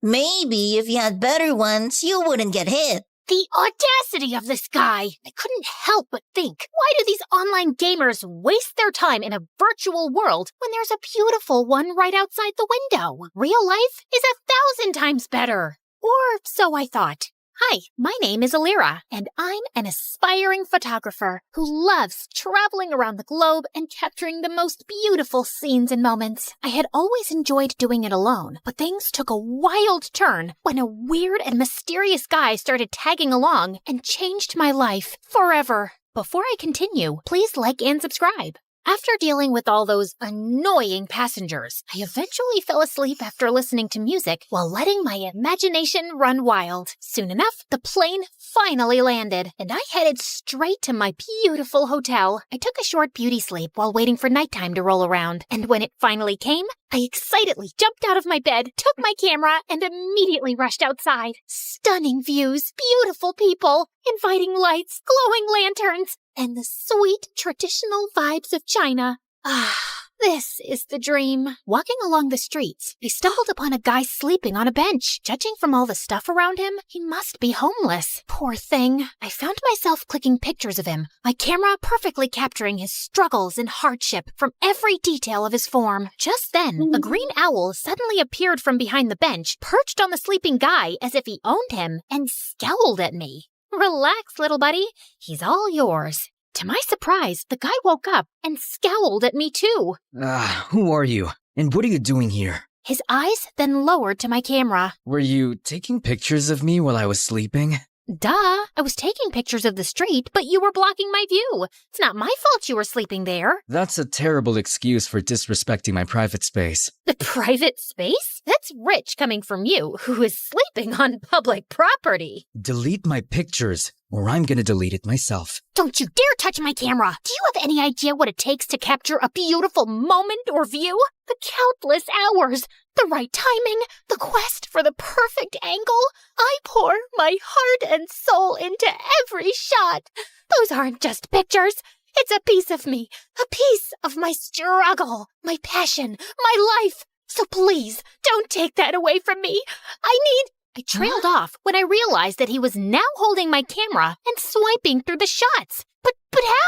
Maybe if you had better ones, you wouldn't get hit. The audacity of this guy! I couldn't help but think, why do these online gamers waste their time in a virtual world when there's a beautiful one right outside the window? Real life is 1,000 times better. Or so I thought. Hi, my name is Alira, and I'm an aspiring photographer who loves traveling around the globe and capturing the most beautiful scenes and moments. I had always enjoyed doing it alone, but things took a wild turn when a weird and mysterious guy started tagging along and changed my life forever. Before I continue, please like and subscribe. After dealing with all those annoying passengers, I eventually fell asleep after listening to music while letting my imagination run wild. Soon enough, the plane finally landed, and I headed straight to my beautiful hotel. I took a short beauty sleep while waiting for nighttime to roll around, and when it finally came, I excitedly jumped out of my bed, took my camera, and immediately rushed outside. Stunning views, beautiful people, inviting lights, glowing lanterns, and the sweet traditional vibes of China. Ah, this is the dream. Walking along the streets, I stumbled upon a guy sleeping on a bench. Judging from all the stuff around him, he must be homeless. Poor thing. I found myself clicking pictures of him, my camera perfectly capturing his struggles and hardship from every detail of his form. Just then, a green owl suddenly appeared from behind the bench, perched on the sleeping guy as if he owned him, and scowled at me. Relax, little buddy. He's all yours. To my surprise, the guy woke up and scowled at me too. Who are you? And what are you doing here? His eyes then lowered to my camera. Were you taking pictures of me while I was sleeping? Duh, I was taking pictures of the street, but you were blocking my view. It's not my fault you were sleeping there. That's a terrible excuse for disrespecting my private space. The private space? That's rich coming from you, who is sleeping on public property. Delete my pictures, or I'm gonna delete it myself. Don't you dare touch my camera! Do you have any idea what it takes to capture a beautiful moment or view? The countless hours, the right timing, the quest for the perfect angle. I pour my heart and soul into every shot. Those aren't just pictures. It's a piece of me, a piece of my struggle, my passion, my life. So please, don't take that away from me. I trailed off when I realized that he was now holding my camera and swiping through the shots. But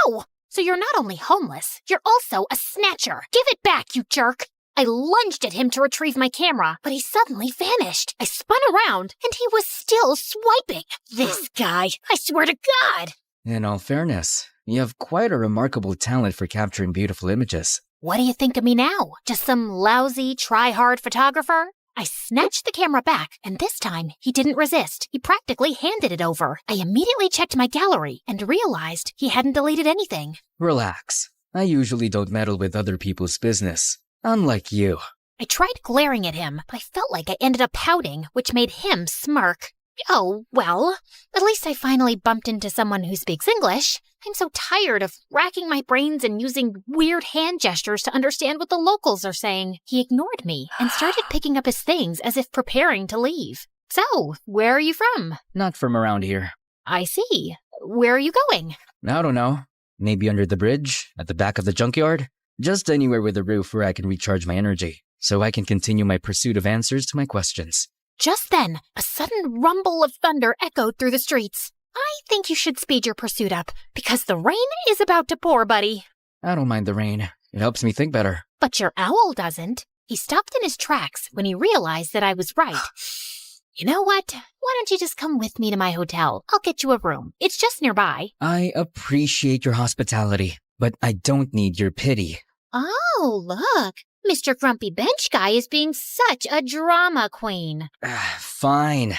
how? So you're not only homeless, you're also a snatcher. Give it back, you jerk. I lunged at him to retrieve my camera, but he suddenly vanished. I spun around, and he was still swiping. This guy, I swear to God. In all fairness, you have quite a remarkable talent for capturing beautiful images. What do you think of me now? Just some lousy, try-hard photographer? I snatched the camera back, and this time he didn't resist. He practically handed it over. I immediately checked my gallery and realized he hadn't deleted anything. Relax. I usually don't meddle with other people's business. Unlike you. I tried glaring at him, but I felt like I ended up pouting, which made him smirk. Oh, well, at least I finally bumped into someone who speaks English. I'm so tired of racking my brains and using weird hand gestures to understand what the locals are saying. He ignored me and started picking up his things as if preparing to leave. So, where are you from? Not from around here. I see. Where are you going? I don't know. Maybe under the bridge? At the back of the junkyard? Just anywhere with a roof where I can recharge my energy, so I can continue my pursuit of answers to my questions. Just then, a sudden rumble of thunder echoed through the streets. I think you should speed your pursuit up, because the rain is about to pour, buddy. I don't mind the rain. It helps me think better. But your owl doesn't. He stopped in his tracks when he realized that I was right. You know what? Why don't you just come with me to my hotel? I'll get you a room. It's just nearby. I appreciate your hospitality, but I don't need your pity. Oh, look. Mr. Grumpy Bench Guy is being such a drama queen. Fine.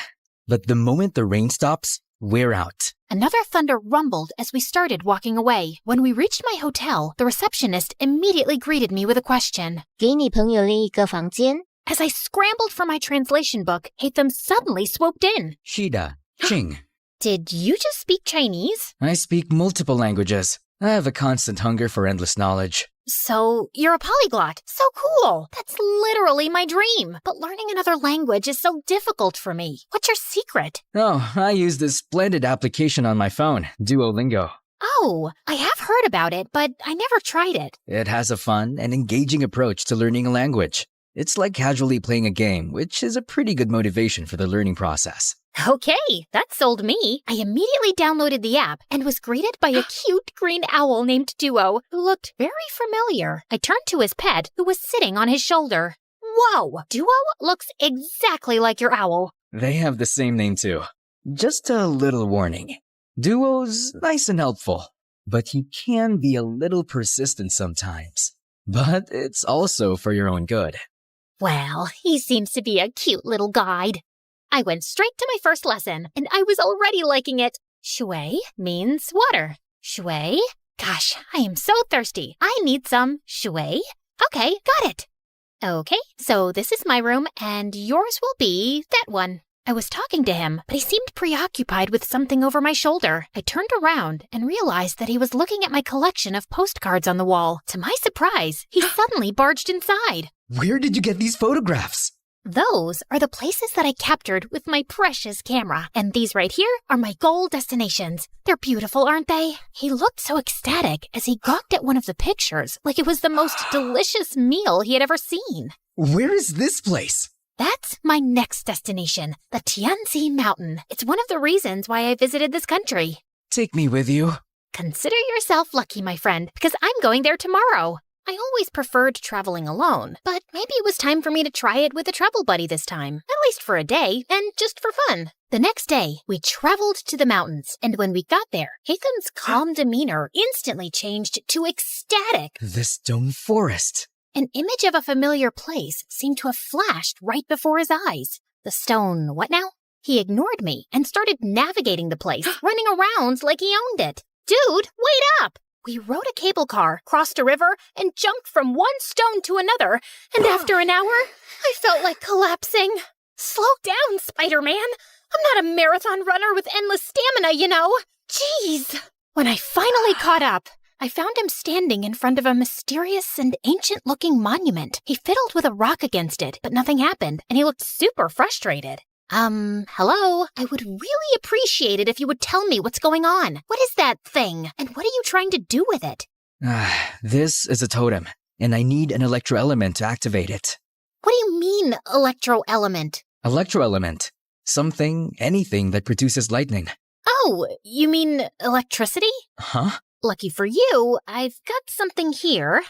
But the moment the rain stops, We're out. Another thunder rumbled as we started walking away. When we reached my hotel, the receptionist immediately greeted me with a question. 给你朋友另一个房间。 As I scrambled for my translation book, Hatham suddenly swooped in. Shida, Ching. Did you just speak Chinese? I speak multiple languages. I have a constant hunger for endless knowledge. So, you're a polyglot. So cool. That's literally my dream. But learning another language is so difficult for me. What's your secret? Oh, I use this splendid application on my phone, Duolingo. Oh, I have heard about it, but I never tried it. It has a fun and engaging approach to learning a language. It's like casually playing a game, which is a pretty good motivation for the learning process. Okay, that sold me. I immediately downloaded the app and was greeted by a cute green owl named Duo, who looked very familiar. I turned to his pet, who was sitting on his shoulder. Whoa, Duo looks exactly like your owl. They have the same name too. Just a little warning. Duo's nice and helpful, but he can be a little persistent sometimes. But it's also for your own good. Well, he seems to be a cute little guide. I went straight to my first lesson, and I was already liking it. Shui means water. Shui? Gosh, I am so thirsty. I need some shui. Okay, got it. Okay, so this is my room, and yours will be that one. I was talking to him, but he seemed preoccupied with something over my shoulder. I turned around and realized that he was looking at my collection of postcards on the wall. To my surprise, he suddenly barged inside. Where did you get these photographs? Those are the places that I captured with my precious camera. And these right here are my goal destinations. They're beautiful, aren't they? He looked so ecstatic as he gawked at one of the pictures, like it was the most delicious meal he had ever seen. Where is this place? That's my next destination, the Tianzi Mountain. It's one of the reasons why I visited this country. Take me with you. Consider yourself lucky, my friend, because I'm going there tomorrow. I always preferred traveling alone, but maybe it was time for me to try it with a travel buddy this time, at least for a day, and just for fun. The next day, we traveled to the mountains, and when we got there, Hatham's calm demeanor instantly changed to ecstatic. The stone forest. An image of a familiar place seemed to have flashed right before his eyes. The stone, what now? He ignored me and started navigating the place, running around like he owned it. Dude, wait up! We rode a cable car, crossed a river, and jumped from one stone to another, and after an hour, I felt like collapsing. Slow down, Spider-Man. I'm not a marathon runner with endless stamina, you know. Jeez. When I finally caught up, I found him standing in front of a mysterious and ancient-looking monument. He fiddled with a rock against it, but nothing happened, and he looked super frustrated. Hello? I would really appreciate it if you would tell me what's going on. What is that thing? And what are you trying to do with it? This is a totem, and I need an electroelement to activate it. What do you mean, electroelement? Electroelement. Something, anything that produces lightning. Oh, you mean electricity? Huh? Lucky for you, I've got something here.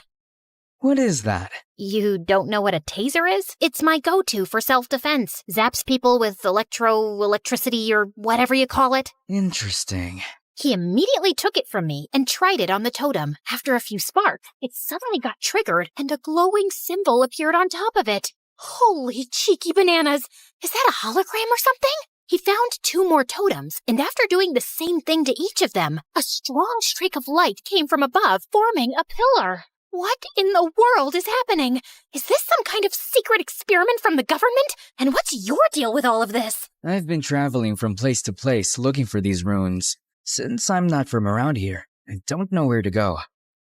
What is that? You don't know what a taser is? It's my go-to for self-defense. Zaps people with electricity or whatever you call it. Interesting. He immediately took it from me and tried it on the totem. After a few sparks, it suddenly got triggered and a glowing symbol appeared on top of it. Holy cheeky bananas! Is that a hologram or something? He found 2 more totems, and after doing the same thing to each of them, a strong streak of light came from above, forming a pillar. What in the world is happening? Is this some kind of secret experiment from the government? And what's your deal with all of this? I've been traveling from place to place looking for these runes. Since I'm not from around here, I don't know where to go.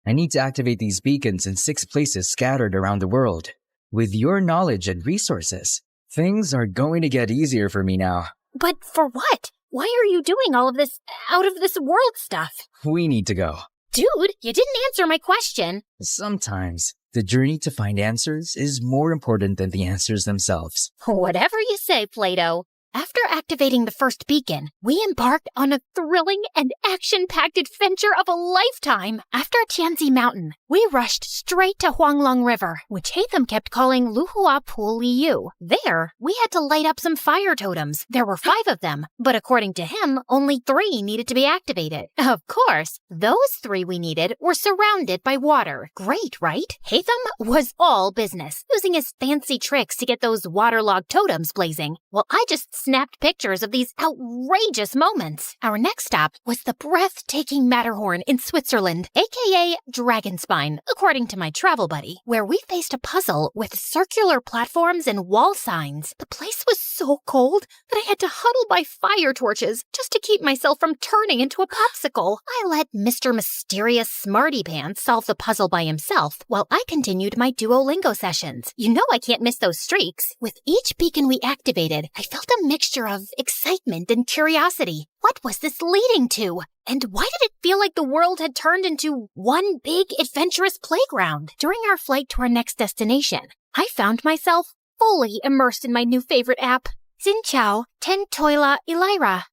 I need to activate these beacons in 6 places scattered around the world. With your knowledge and resources, things are going to get easier for me now. But for what? Why are you doing all of this out-of-this-world stuff? We need to go. Dude, you didn't answer my question. Sometimes, the journey to find answers is more important than the answers themselves. Whatever you say, Plato. After activating the first beacon, we embarked on a thrilling and action-packed adventure of a lifetime. After Tianzi Mountain, we rushed straight to Huanglong River, which Hatham kept calling Luhua Pool Liu. There, we had to light up some fire totems. There were 5 of them, but according to him, only 3 needed to be activated. Of course, those 3 we needed were surrounded by water. Great, right? Hatham was all business, using his fancy tricks to get those waterlogged totems blazing, while I just snapped pictures of these outrageous moments. Our next stop was the breathtaking Matterhorn in Switzerland, aka Dragonspine, according to my travel buddy, where we faced a puzzle with circular platforms and wall signs. The place was so cold that I had to huddle by fire torches just to keep myself from turning into a popsicle. I let Mr. Mysterious Smarty Pants solve the puzzle by himself while I continued my Duolingo sessions. You know I can't miss those streaks. With each beacon we activated, I felt a mixture of excitement and curiosity. What was this leading to? And why did it feel like the world had turned into one big adventurous playground? During our flight to our next destination, I found myself fully immersed in my new favorite app, Xin Chao Ten Toila Elira.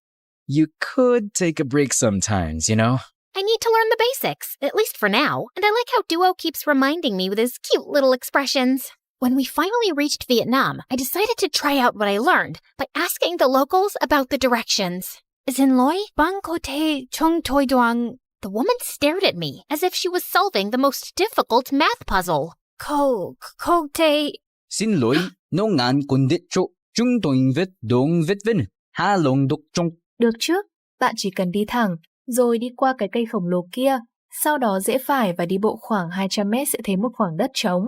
You could take a break sometimes, you know? I need to learn the basics, at least for now, and I like how Duo keeps reminding me with his cute little expressions. When we finally reached Vietnam, I decided to try out what I learned by asking the locals about the directions. Xin lỗi, bang có thể trong tôi doang. The woman stared at me as if she was solving the most difficult math puzzle. Có thể... Xin lỗi, no ngàn con đít chỗ, chúng tôi viết đông viết vinh, ha lông đục trong. Được chứ, bạn chỉ cần đi thẳng, rồi đi qua cái cây khổng lồ kia, sau đó rẽ phải và đi bộ khoảng 200 mét sẽ thấy một khoảng đất trống.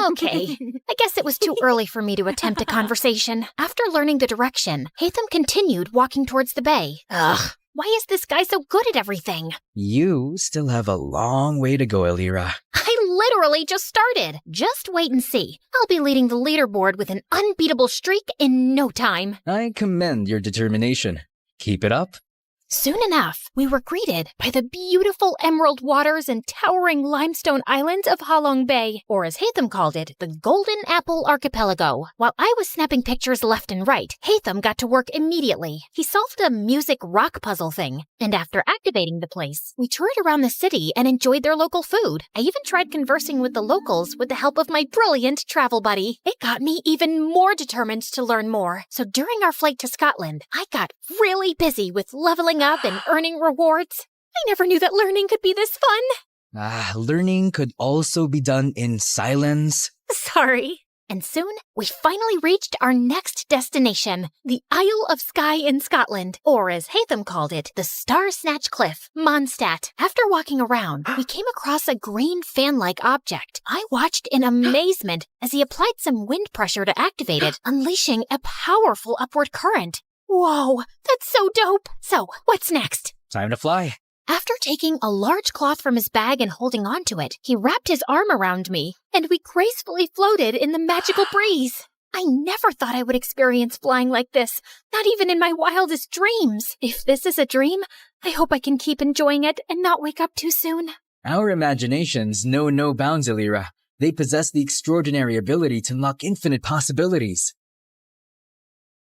Okay, I guess it was too early for me to attempt a conversation. After learning the direction, Hatham continued walking towards the bay. Ugh, why is this guy so good at everything? You still have a long way to go, Elira. I literally just started. Just wait and see. I'll be leading the leaderboard with an unbeatable streak in no time. I commend your determination. Keep it up. Soon enough, we were greeted by the beautiful emerald waters and towering limestone islands of Halong Bay, or as Hatham called it, the Golden Apple Archipelago. While I was snapping pictures left and right, Hatham got to work immediately. He solved a music rock puzzle thing, and after activating the place, we toured around the city and enjoyed their local food. I even tried conversing with the locals with the help of my brilliant travel buddy. It got me even more determined to learn more. So during our flight to Scotland, I got really busy with leveling up and earning rewards. I never knew that learning could be this fun. Learning could also be done in silence. Sorry. And soon, we finally reached our next destination, the Isle of Skye in Scotland, or as Hatham called it, the Star Snatch Cliff, Mondstadt. After walking around, we came across a green fan-like object. I watched in amazement as he applied some wind pressure to activate it, unleashing a powerful upward current. Whoa, that's so dope. So, what's next? Time to fly. After taking a large cloth from his bag and holding onto it, he wrapped his arm around me, and we gracefully floated in the magical breeze. I never thought I would experience flying like this, not even in my wildest dreams. If this is a dream, I hope I can keep enjoying it and not wake up too soon. Our imaginations know no bounds, Elira. They possess the extraordinary ability to unlock infinite possibilities.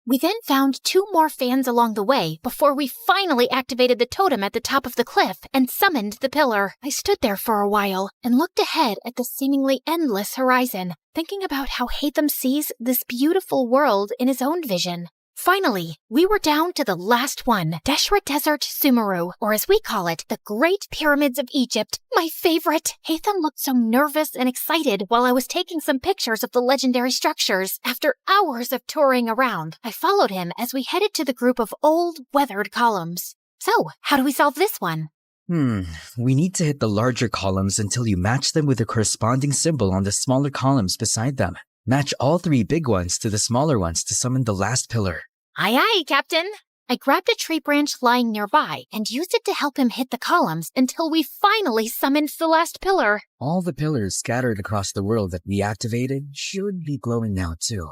We then found 2 more fans along the way before we finally activated the totem at the top of the cliff and summoned the pillar. I stood there for a while and looked ahead at the seemingly endless horizon, thinking about how Hatham sees this beautiful world in his own vision. Finally, we were down to the last one, Deshra Desert Sumeru, or as we call it, the Great Pyramids of Egypt, my favorite. Hatham looked so nervous and excited while I was taking some pictures of the legendary structures. After hours of touring around, I followed him as we headed to the group of old, weathered columns. So, how do we solve this one? We need to hit the larger columns until you match them with the corresponding symbol on the smaller columns beside them. Match all 3 big ones to the smaller ones to summon the last pillar. Aye, aye, Captain. I grabbed a tree branch lying nearby and used it to help him hit the columns until we finally summoned the last pillar. All the pillars scattered across the world that we activated should be glowing now too.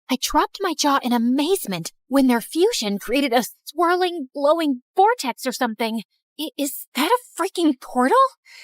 I dropped my jaw in amazement when their fusion created a swirling, glowing vortex or something. Is that a freaking portal?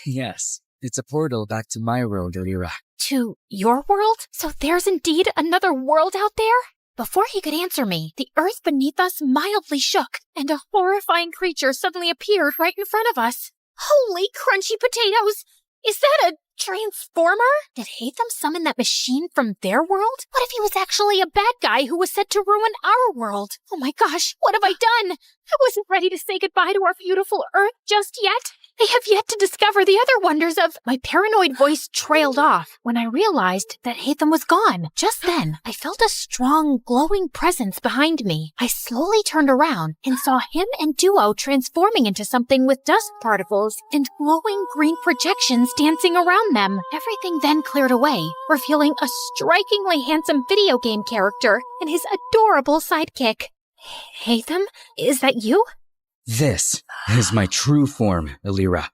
Yes, it's a portal back to my world, Elira. To your world? So there's indeed another world out there? Before he could answer me, the earth beneath us mildly shook, and a horrifying creature suddenly appeared right in front of us. Holy crunchy potatoes! Is that a transformer? Did Hatham summon that machine from their world? What if he was actually a bad guy who was set to ruin our world? Oh my gosh, what have I done? I wasn't ready to say goodbye to our beautiful Earth just yet. I have yet to discover the other wonders of... My paranoid voice trailed off when I realized that Hatham was gone. Just then, I felt a strong, glowing presence behind me. I slowly turned around and saw him and Duo transforming into something with dust particles and glowing green projections dancing around them. Everything then cleared away, revealing a strikingly handsome video game character and his adorable sidekick. Hatham, is that you? This is my true form, Elira.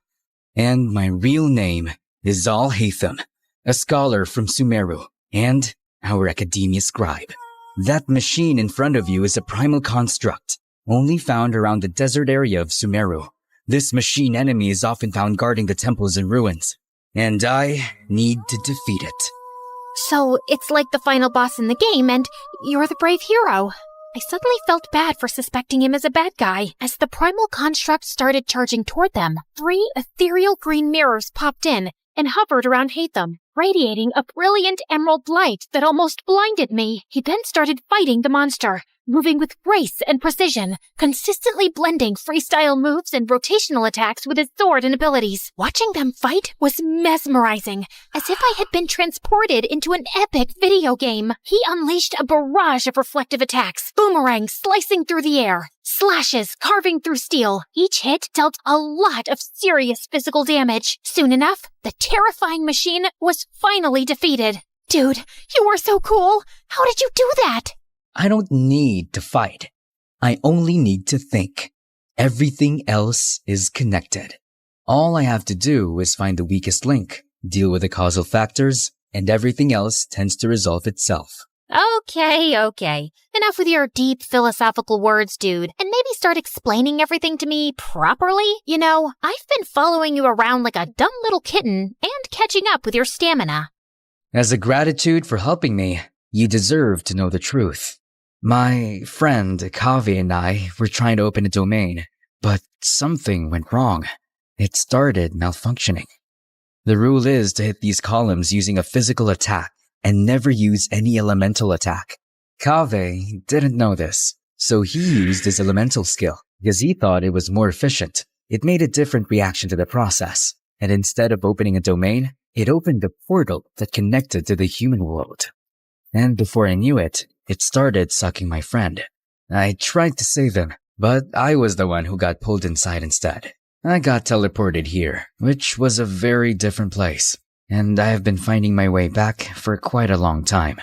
And my real name is Zal Hatham, a scholar from Sumeru, and our academia scribe. That machine in front of you is a primal construct, only found around the desert area of Sumeru. This machine enemy is often found guarding the temples and ruins, and I need to defeat it. So it's like the final boss in the game, and you're the brave hero. I suddenly felt bad for suspecting him as a bad guy. As the primal construct started charging toward them, 3 ethereal green mirrors popped in and hovered around Hatham, radiating a brilliant emerald light that almost blinded me. He then started fighting the monster, moving with grace and precision, consistently blending freestyle moves and rotational attacks with his sword and abilities. Watching them fight was mesmerizing, as if I had been transported into an epic video game. He unleashed a barrage of reflective attacks, boomerangs slicing through the air, slashes carving through steel. Each hit dealt a lot of serious physical damage. Soon enough, the terrifying machine was finally defeated. Dude, you were so cool! How did you do that? I don't need to fight. I only need to think. Everything else is connected. All I have to do is find the weakest link, deal with the causal factors, and everything else tends to resolve itself. Okay. Enough with your deep philosophical words, dude, and maybe start explaining everything to me properly. You know, I've been following you around like a dumb little kitten and catching up with your stamina. As a gratitude for helping me, you deserve to know the truth. My friend Kavi and I were trying to open a domain, but something went wrong. It started malfunctioning. The rule is to hit these columns using a physical attack and never use any elemental attack. Kave didn't know this, so he used his elemental skill because he thought it was more efficient. It made a different reaction to the process, and instead of opening a domain, it opened a portal that connected to the human world. And before I knew it, it started sucking my friend. I tried to save him, but I was the one who got pulled inside instead. I got teleported here, which was a very different place, and I have been finding my way back for quite a long time.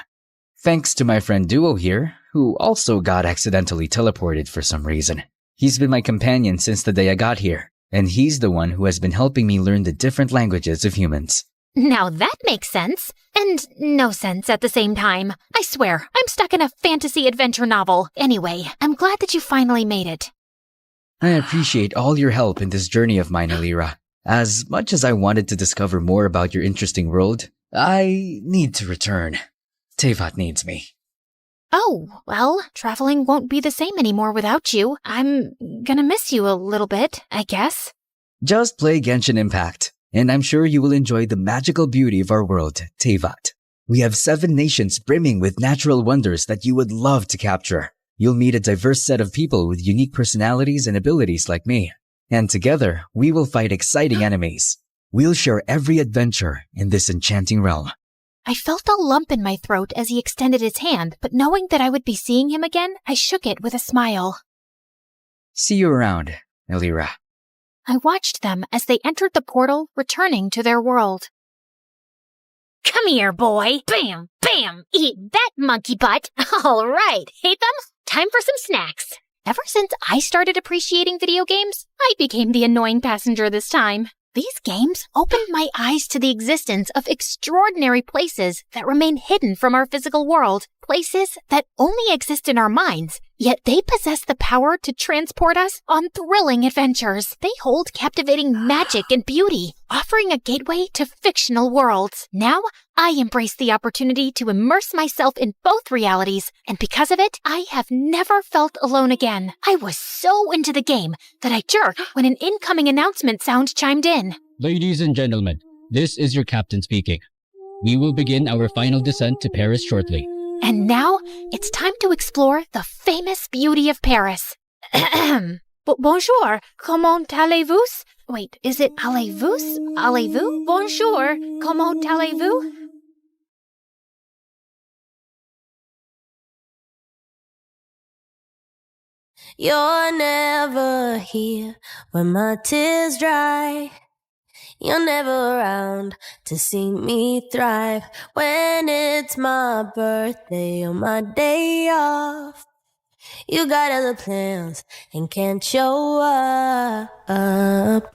Thanks to my friend Duo here, who also got accidentally teleported for some reason. He's been my companion since the day I got here, and he's the one who has been helping me learn the different languages of humans. Now that makes sense. And no sense at the same time. I swear, I'm stuck in a fantasy adventure novel. Anyway, I'm glad that you finally made it. I appreciate all your help in this journey of mine, Elira. As much as I wanted to discover more about your interesting world, I need to return. Tevat needs me. Oh, well, traveling won't be the same anymore without you. I'm gonna miss you a little bit, I guess. Just play Genshin Impact, and I'm sure you will enjoy the magical beauty of our world, Tevat. We have 7 nations brimming with natural wonders that you would love to capture. You'll meet a diverse set of people with unique personalities and abilities like me. And together, we will fight exciting enemies. We'll share every adventure in this enchanting realm. I felt a lump in my throat as he extended his hand, but knowing that I would be seeing him again, I shook it with a smile. See you around, Elira. I watched them as they entered the portal, returning to their world. Come here, boy. Bam, bam. Eat that, monkey butt. All right, Hatham, time for some snacks. Ever since I started appreciating video games, I became the annoying passenger this time. These games opened my eyes to the existence of extraordinary places that remain hidden from our physical world, places that only exist in our minds, yet they possess the power to transport us on thrilling adventures. They hold captivating magic and beauty, offering a gateway to fictional worlds. Now, I embrace the opportunity to immerse myself in both realities, and because of it, I have never felt alone again. I was so into the game that I jerked when an incoming announcement sound chimed in. Ladies and gentlemen, this is your captain speaking. We will begin our final descent to Paris shortly. And now, it's time to explore the famous beauty of Paris. Bonjour, comment allez-vous? Wait, is it allez-vous? Allez-vous? Bonjour. Comment allez-vous? You're never here when my tears dry. You're never around to see me thrive. When it's my birthday or my day off, you got other plans and can't show up.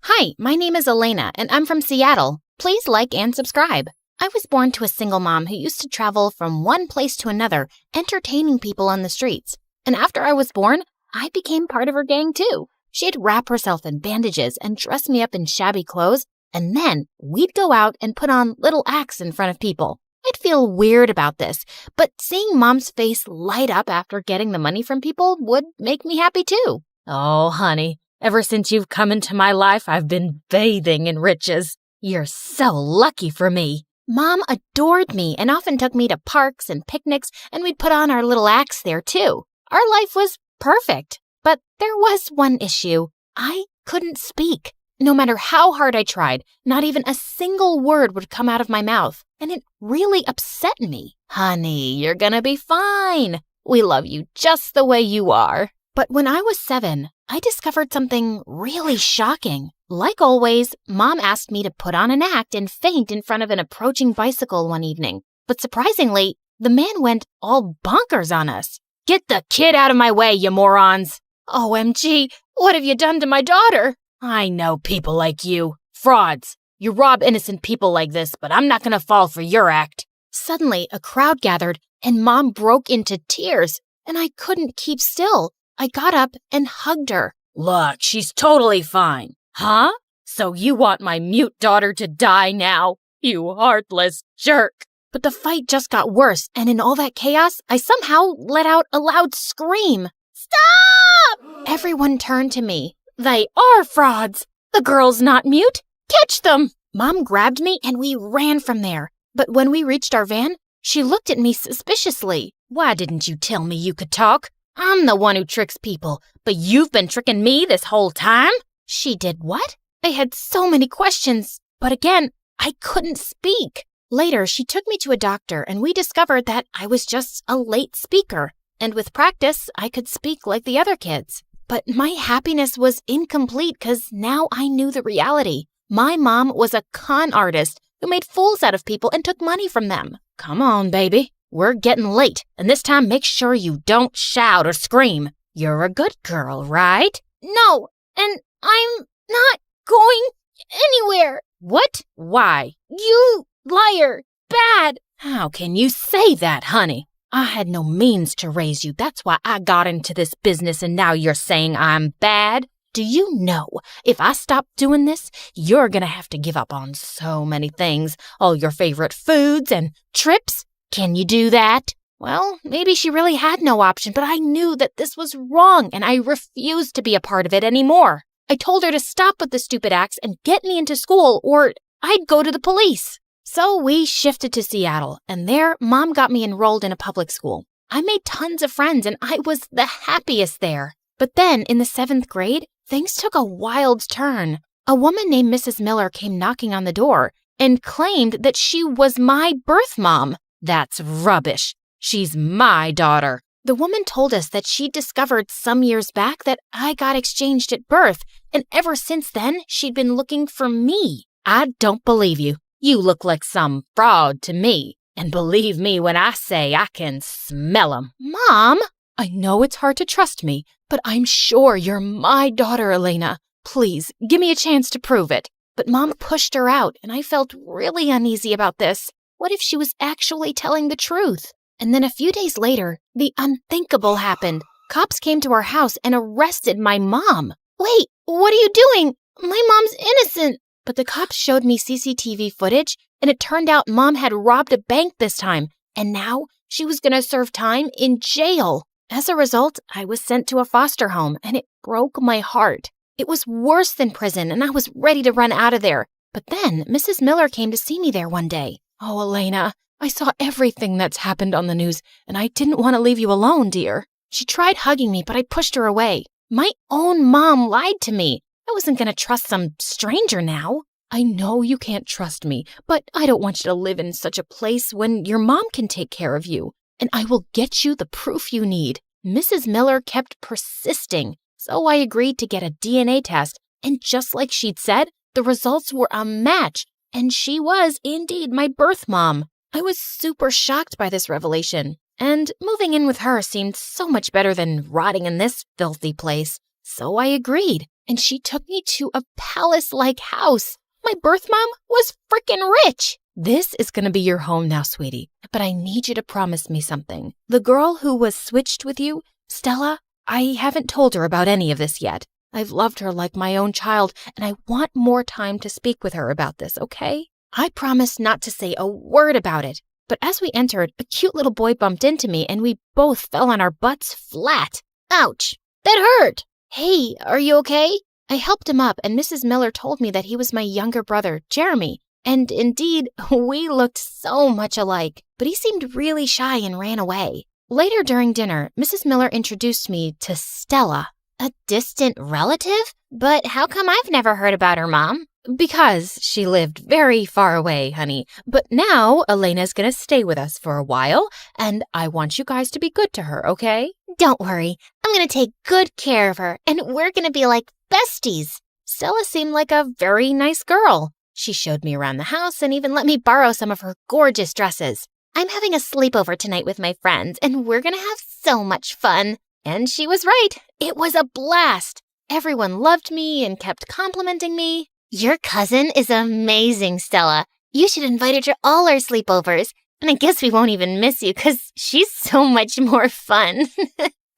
Hi, my name is Elena, and I'm from Seattle. Please like and subscribe. I was born to a single mom who used to travel from one place to another, entertaining people on the streets. And after I was born, I became part of her gang too. She'd wrap herself in bandages and dress me up in shabby clothes, and then we'd go out and put on little acts in front of people. I'd feel weird about this, but seeing Mom's face light up after getting the money from people would make me happy too. Oh, honey, ever since you've come into my life, I've been bathing in riches. You're so lucky for me. Mom adored me and often took me to parks and picnics, and we'd put on our little acts there too. Our life was perfect, but there was one issue. I couldn't speak. No matter how hard I tried, not even a single word would come out of my mouth, and it really upset me. Honey, you're gonna be fine. We love you just the way you are. But when I was 7, I discovered something really shocking. Like always, Mom asked me to put on an act and faint in front of an approaching bicycle one evening. But surprisingly, the man went all bonkers on us. Get the kid out of my way, you morons! OMG, what have you done to my daughter? I know people like you. Frauds. You rob innocent people like this, but I'm not gonna fall for your act. Suddenly, a crowd gathered, and Mom broke into tears, and I couldn't keep still. I got up and hugged her. Look, she's totally fine. Huh? So you want my mute daughter to die now? You heartless jerk. But the fight just got worse, and in all that chaos, I somehow let out a loud scream. Stop! Everyone turned to me. They are frauds. The girl's not mute. Catch them. Mom grabbed me, and we ran from there. But when we reached our van, she looked at me suspiciously. Why didn't you tell me you could talk? I'm the one who tricks people, but you've been tricking me this whole time? She did what? I had so many questions, but again, I couldn't speak. Later, she took me to a doctor, and we discovered that I was just a late speaker. And with practice, I could speak like the other kids. But my happiness was incomplete because now I knew the reality. My mom was a con artist who made fools out of people and took money from them. Come on, baby. We're getting late, and this time make sure you don't shout or scream. You're a good girl, right? No, and I'm not going anywhere. What? Why? You liar. Bad. How can you say that, honey? I had no means to raise you. That's why I got into this business, and now you're saying I'm bad? Do you know, if I stop doing this, you're gonna have to give up on so many things. All your favorite foods and trips. Can you do that? Well, maybe she really had no option, but I knew that this was wrong, and I refused to be a part of it anymore. I told her to stop with the stupid acts and get me into school, or I'd go to the police. So we shifted to Seattle, and there, Mom got me enrolled in a public school. I made tons of friends, and I was the happiest there. But then, in the 7th grade, things took a wild turn. A woman named Mrs. Miller came knocking on the door and claimed that she was my birth mom. That's rubbish. She's my daughter. The woman told us that she'd discovered some years back that I got exchanged at birth, and ever since then, she'd been looking for me. I don't believe you. You look like some fraud to me. And believe me when I say I can smell 'em. Mom! I know it's hard to trust me, but I'm sure you're my daughter, Elena. Please, give me a chance to prove it. But Mom pushed her out, and I felt really uneasy about this. What if she was actually telling the truth? And then a few days later, the unthinkable happened. Cops came to our house and arrested my mom. Wait, what are you doing? My mom's innocent. But the cops showed me CCTV footage, and it turned out Mom had robbed a bank this time, and now she was going to serve time in jail. As a result, I was sent to a foster home, and it broke my heart. It was worse than prison, and I was ready to run out of there. But then Mrs. Miller came to see me there one day. Oh, Elena, I saw everything that's happened on the news, and I didn't want to leave you alone, dear. She tried hugging me, but I pushed her away. My own mom lied to me. I wasn't going to trust some stranger now. I know you can't trust me, but I don't want you to live in such a place when your mom can take care of you. And I will get you the proof you need. Mrs. Miller kept persisting, so I agreed to get a DNA test. And just like she'd said, the results were a match. And she was indeed my birth mom. I was super shocked by this revelation. And moving in with her seemed so much better than rotting in this filthy place. So I agreed, and she took me to a palace-like house. My birth mom was frickin' rich. This is going to be your home now, sweetie. But I need you to promise me something. The girl who was switched with you, Stella, I haven't told her about any of this yet. I've loved her like my own child, and I want more time to speak with her about this, okay? I promised not to say a word about it. But as we entered, a cute little boy bumped into me, and we both fell on our butts flat. Ouch! That hurt! Hey, are you okay? I helped him up, and Mrs. Miller told me that he was my younger brother, Jeremy. And indeed, we looked so much alike. But he seemed really shy and ran away. Later during dinner, Mrs. Miller introduced me to Stella. A distant relative? But how come I've never heard about her, Mom? Because she lived very far away, honey. But now Elena's going to stay with us for a while, and I want you guys to be good to her, okay? Don't worry. I'm going to take good care of her, and we're going to be like besties. Stella seemed like a very nice girl. She showed me around the house and even let me borrow some of her gorgeous dresses. I'm having a sleepover tonight with my friends, and we're going to have so much fun. And she was right. It was a blast. Everyone loved me and kept complimenting me. Your cousin is amazing, Stella. You should invite her to all our sleepovers. And I guess we won't even miss you because she's so much more fun.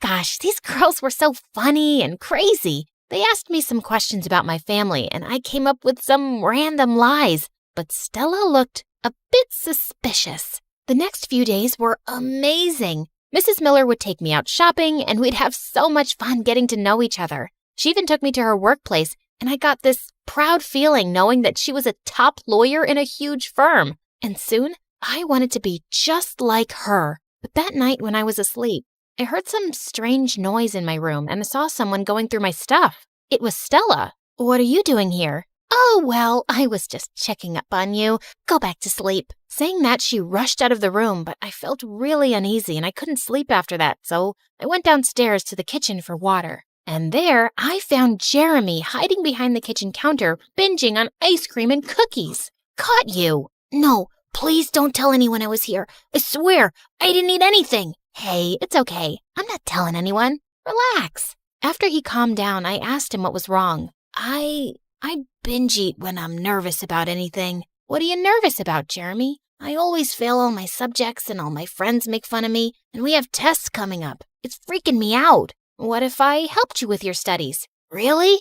Gosh, these girls were so funny and crazy. They asked me some questions about my family, and I came up with some random lies. But Stella looked a bit suspicious. The next few days were amazing. Mrs. Miller would take me out shopping, and we'd have so much fun getting to know each other. She even took me to her workplace, and I got this proud feeling knowing that she was a top lawyer in a huge firm. And soon, I wanted to be just like her. But that night when I was asleep, I heard some strange noise in my room, and I saw someone going through my stuff. It was Stella. What are you doing here? Oh, well, I was just checking up on you. Go back to sleep. Saying that, she rushed out of the room, but I felt really uneasy and I couldn't sleep after that, so I went downstairs to the kitchen for water. And there, I found Jeremy hiding behind the kitchen counter, binging on ice cream and cookies. Caught you! No, please don't tell anyone I was here. I swear, I didn't eat anything. Hey, it's okay. I'm not telling anyone. Relax. After he calmed down, I asked him what was wrong. I binge eat when I'm nervous about anything. What are you nervous about, Jeremy? I always fail all my subjects and all my friends make fun of me, and we have tests coming up. It's freaking me out. What if I helped you with your studies? Really?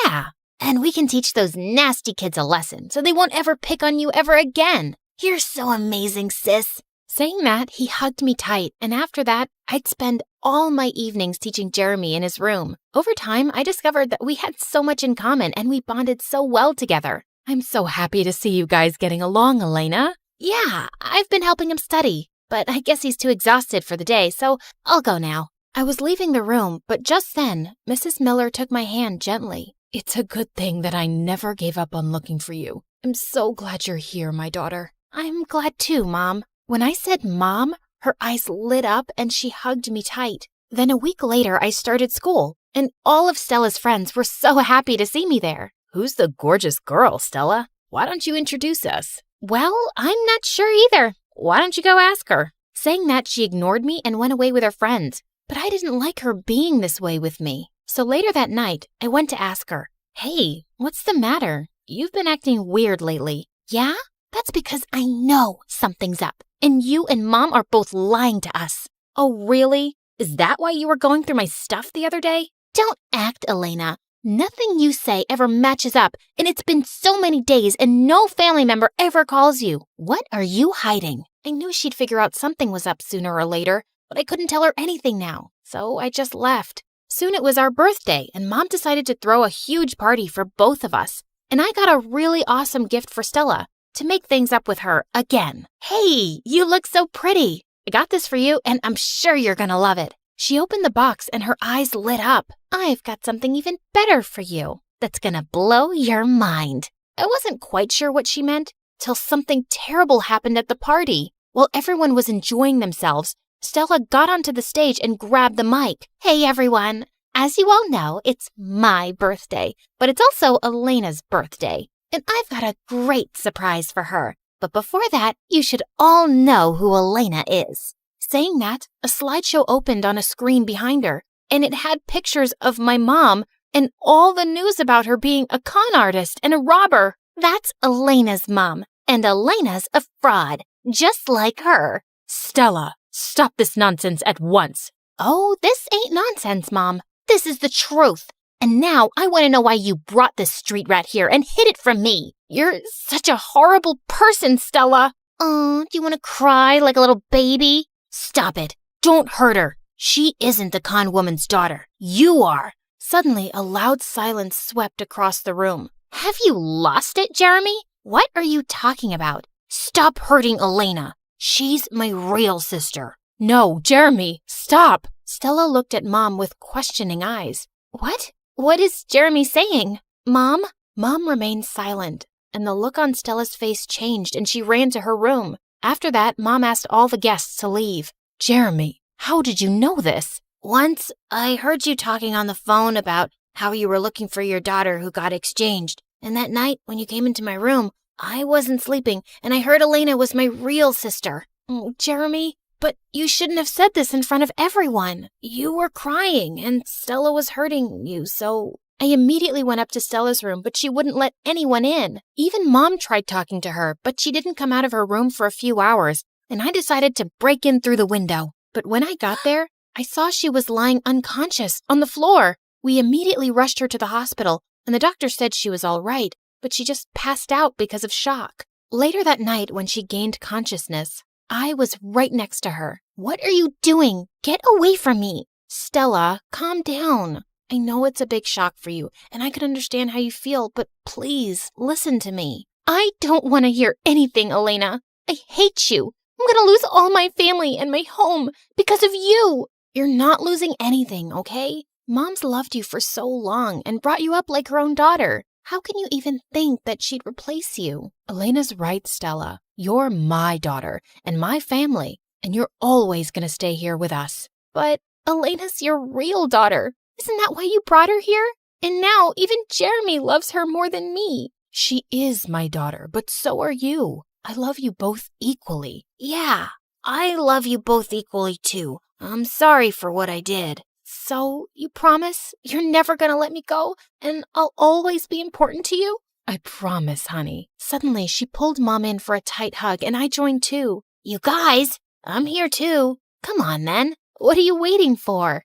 Yeah. And we can teach those nasty kids a lesson so they won't ever pick on you ever again. You're so amazing, sis. Saying that, he hugged me tight, and after that, I'd spend all my evenings teaching Jeremy in his room. Over time, I discovered that we had so much in common and we bonded so well together. I'm so happy to see you guys getting along, Elena. Yeah, I've been helping him study, but I guess he's too exhausted for the day, so I'll go now. I was leaving the room, but just then, Mrs. Miller took my hand gently. It's a good thing that I never gave up on looking for you. I'm so glad you're here, my daughter. I'm glad too, Mom. When I said Mom, her eyes lit up and she hugged me tight. Then a week later, I started school, and all of Stella's friends were so happy to see me there. Who's the gorgeous girl, Stella? Why don't you introduce us? Well, I'm not sure either. Why don't you go ask her? Saying that, she ignored me and went away with her friends. But I didn't like her being this way with me. So later that night, I went to ask her, Hey, what's the matter? You've been acting weird lately. Yeah? That's because I know something's up. And you and Mom are both lying to us. Oh, really? Is that why you were going through my stuff the other day? Don't act, Elena. Nothing you say ever matches up, and it's been so many days and no family member ever calls you. What are you hiding? I knew she'd figure out something was up sooner or later, but I couldn't tell her anything now, so I just left. Soon it was our birthday, and Mom decided to throw a huge party for both of us. And I got a really awesome gift for Stella, to make things up with her again. Hey, you look so pretty. I got this for you, and I'm sure you're gonna love it. She opened the box and her eyes lit up. I've got something even better for you that's gonna blow your mind. I wasn't quite sure what she meant till something terrible happened at the party. While everyone was enjoying themselves, Stella got onto the stage and grabbed the mic. Hey everyone! As you all know, it's my birthday, but it's also Elena's birthday. And I've got a great surprise for her. But before that, you should all know who Elena is. Saying that, a slideshow opened on a screen behind her, and it had pictures of my mom and all the news about her being a con artist and a robber. That's Elena's mom, and Elena's a fraud, just like her. Stella, stop this nonsense at once. Oh, this ain't nonsense, Mom. This is the truth. And now I want to know why you brought this street rat here and hid it from me. You're such a horrible person, Stella. Oh, do you want to cry like a little baby? Stop it. Don't hurt her. She isn't the con woman's daughter. You are. Suddenly, a loud silence swept across the room. Have you lost it, Jeremy? What are you talking about? Stop hurting Elena. She's my real sister. No, Jeremy, stop. Stella looked at Mom with questioning eyes. What? What is Jeremy saying? Mom? Mom remained silent, and the look on Stella's face changed and she ran to her room. After that, Mom asked all the guests to leave. Jeremy, how did you know this? Once, I heard you talking on the phone about how you were looking for your daughter who got exchanged. And that night, when you came into my room, I wasn't sleeping, and I heard Elena was my real sister. Oh, Jeremy, but you shouldn't have said this in front of everyone. You were crying, and Stella was hurting you, so I immediately went up to Stella's room, but she wouldn't let anyone in. Even Mom tried talking to her, but she didn't come out of her room for a few hours, and I decided to break in through the window. But when I got there, I saw she was lying unconscious on the floor. We immediately rushed her to the hospital, and the doctor said she was all right, but she just passed out because of shock. Later that night, when she gained consciousness, I was right next to her. What are you doing? Get away from me. Stella, calm down. I know it's a big shock for you, and I can understand how you feel, but please, listen to me. I don't want to hear anything, Elena. I hate you. I'm going to lose all my family and my home because of you. You're not losing anything, okay? Mom's loved you for so long and brought you up like her own daughter. How can you even think that she'd replace you? Elena's right, Stella. You're my daughter and my family, and you're always going to stay here with us. But Elena's your real daughter. Isn't that why you brought her here? And now even Jeremy loves her more than me. She is my daughter, but so are you. I love you both equally. Yeah, I love you both equally too. I'm sorry for what I did. So, you promise you're never gonna let me go, and I'll always be important to you? I promise, honey. Suddenly, she pulled Mom in for a tight hug, and I joined too. You guys, I'm here too. Come on then. What are you waiting for?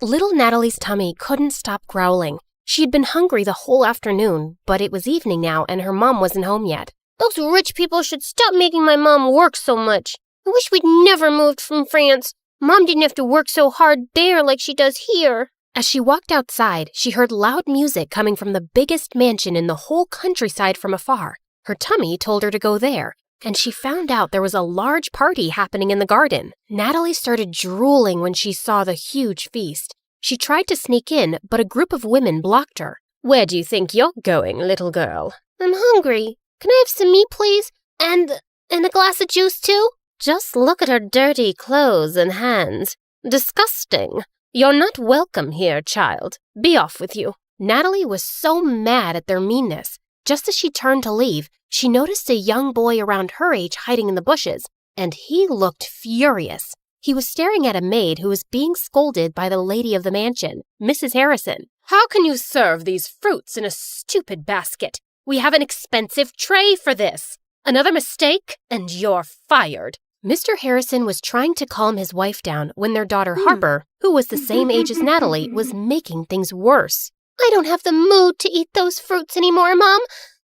Little Natalie's tummy couldn't stop growling. She had been hungry the whole afternoon, but it was evening now and her mom wasn't home yet. Those rich people should stop making my mom work so much. I wish we'd never moved from France. Mom didn't have to work so hard there like she does here. As she walked outside, she heard loud music coming from the biggest mansion in the whole countryside from afar. Her tummy told her to go there, and she found out there was a large party happening in the garden. Natalie started drooling when she saw the huge feast. She tried to sneak in, but a group of women blocked her. Where do you think you're going, little girl? I'm hungry. Can I have some meat, please? And a glass of juice, too? Just look at her dirty clothes and hands. Disgusting. You're not welcome here, child. Be off with you. Natalie was so mad at their meanness. Just as she turned to leave, she noticed a young boy around her age hiding in the bushes, and he looked furious. He was staring at a maid who was being scolded by the lady of the mansion, Mrs. Harrison. How can you serve these fruits in a stupid basket? We have an expensive tray for this. Another mistake, and you're fired. Mr. Harrison was trying to calm his wife down when their daughter Harper, who was the same age as Natalie, was making things worse. I don't have the mood to eat those fruits anymore, Mom.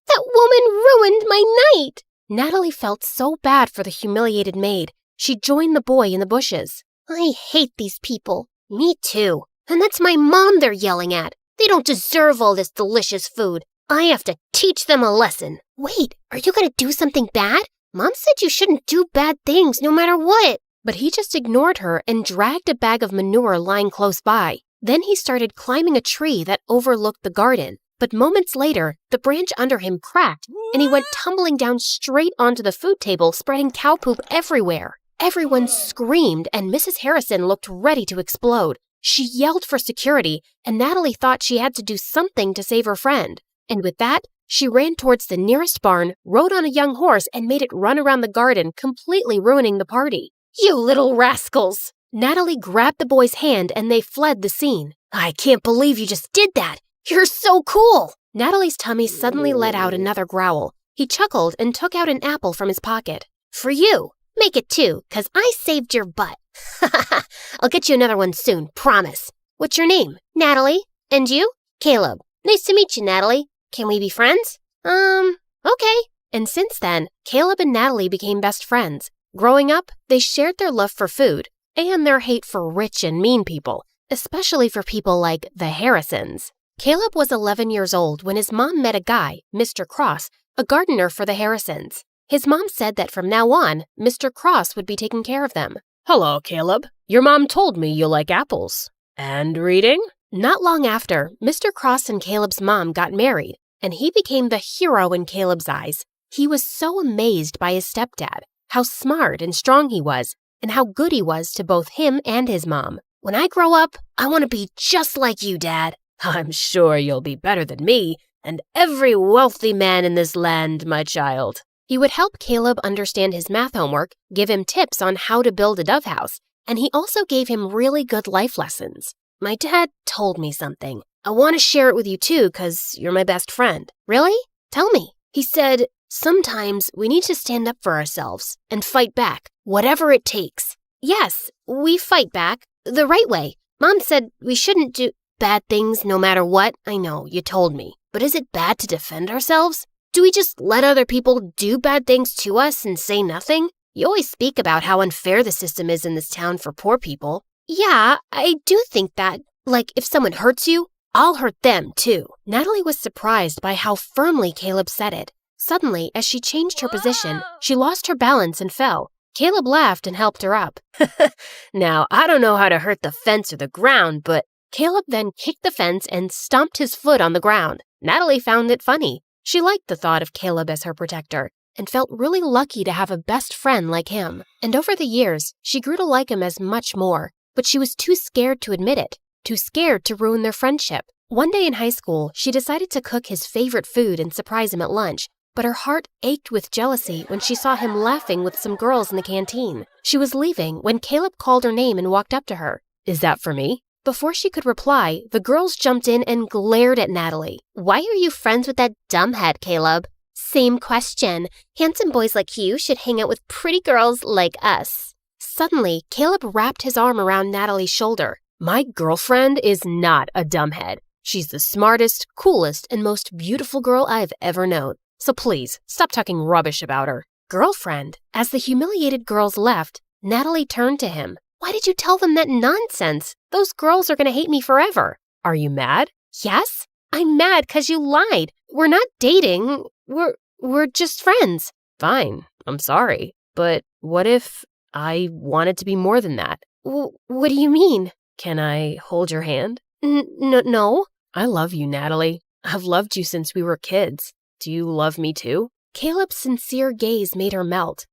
That woman ruined my night. Natalie felt so bad for the humiliated maid. She joined the boy in the bushes. I hate these people. Me too. And that's my mom they're yelling at. They don't deserve all this delicious food. I have to teach them a lesson. Wait, are you gonna do something bad? Mom said you shouldn't do bad things no matter what. But he just ignored her and dragged a bag of manure lying close by. Then he started climbing a tree that overlooked the garden. But moments later, the branch under him cracked, and he went tumbling down straight onto the food table, spreading cow poop everywhere. Everyone screamed, and Mrs. Harrison looked ready to explode. She yelled for security, and Natalie thought she had to do something to save her friend. And with that, she ran towards the nearest barn, rode on a young horse, and made it run around the garden, completely ruining the party. You little rascals! Natalie grabbed the boy's hand, and they fled the scene. I can't believe you just did that! You're so cool! Natalie's tummy suddenly let out another growl. He chuckled and took out an apple from his pocket. For you! Make it 2, 'cause I saved your butt. I'll get you another one soon, promise. What's your name? Natalie. And you? Caleb. Nice to meet you, Natalie. Can we be friends? Okay. And since then, Caleb and Natalie became best friends. Growing up, they shared their love for food and their hate for rich and mean people, especially for people like the Harrisons. Caleb was 11 years old when his mom met a guy, Mr. Cross, a gardener for the Harrisons. His mom said that from now on, Mr. Cross would be taking care of them. Hello, Caleb. Your mom told me you like apples. And reading? Not long after, Mr. Cross and Caleb's mom got married, and he became the hero in Caleb's eyes. He was so amazed by his stepdad, how smart and strong he was, and how good he was to both him and his mom. When I grow up, I want to be just like you, Dad. I'm sure you'll be better than me and every wealthy man in this land, my child. He would help Caleb understand his math homework, give him tips on how to build a dove house, and he also gave him really good life lessons. My dad told me something. I want to share it with you too, 'cause you're my best friend. Really? Tell me. He said, sometimes we need to stand up for ourselves and fight back, whatever it takes. Yes, we fight back the right way. Mom said we shouldn't do bad things no matter what. I know, you told me. But is it bad to defend ourselves? Do we just let other people do bad things to us and say nothing? You always speak about how unfair the system is in this town for poor people. Yeah, I do think that. Like, if someone hurts you, I'll hurt them too. Natalie was surprised by how firmly Caleb said it. Suddenly, as she changed her position, she lost her balance and fell. Caleb laughed and helped her up. Now, I don't know how to hurt the fence or the ground, but Caleb then kicked the fence and stomped his foot on the ground. Natalie found it funny. She liked the thought of Caleb as her protector and felt really lucky to have a best friend like him. And over the years, she grew to like him as much more, but she was too scared to admit it, too scared to ruin their friendship. One day in high school, she decided to cook his favorite food and surprise him at lunch, but her heart ached with jealousy when she saw him laughing with some girls in the canteen. She was leaving when Caleb called her name and walked up to her. Is that for me? Before she could reply, the girls jumped in and glared at Natalie. Why are you friends with that dumbhead, Caleb? Same question. Handsome boys like you should hang out with pretty girls like us. Suddenly, Caleb wrapped his arm around Natalie's shoulder. My girlfriend is not a dumbhead. She's the smartest, coolest, and most beautiful girl I've ever known. So please, stop talking rubbish about her. Girlfriend. As the humiliated girls left, Natalie turned to him. Why did you tell them that nonsense? Those girls are going to hate me forever. Are you mad? Yes, I'm mad because you lied. We're not dating. We're just friends. Fine, I'm sorry. But what if I wanted to be more than that? What do you mean? Can I hold your hand? No. I love you, Natalie. I've loved you since we were kids. Do you love me too? Caleb's sincere gaze made her melt.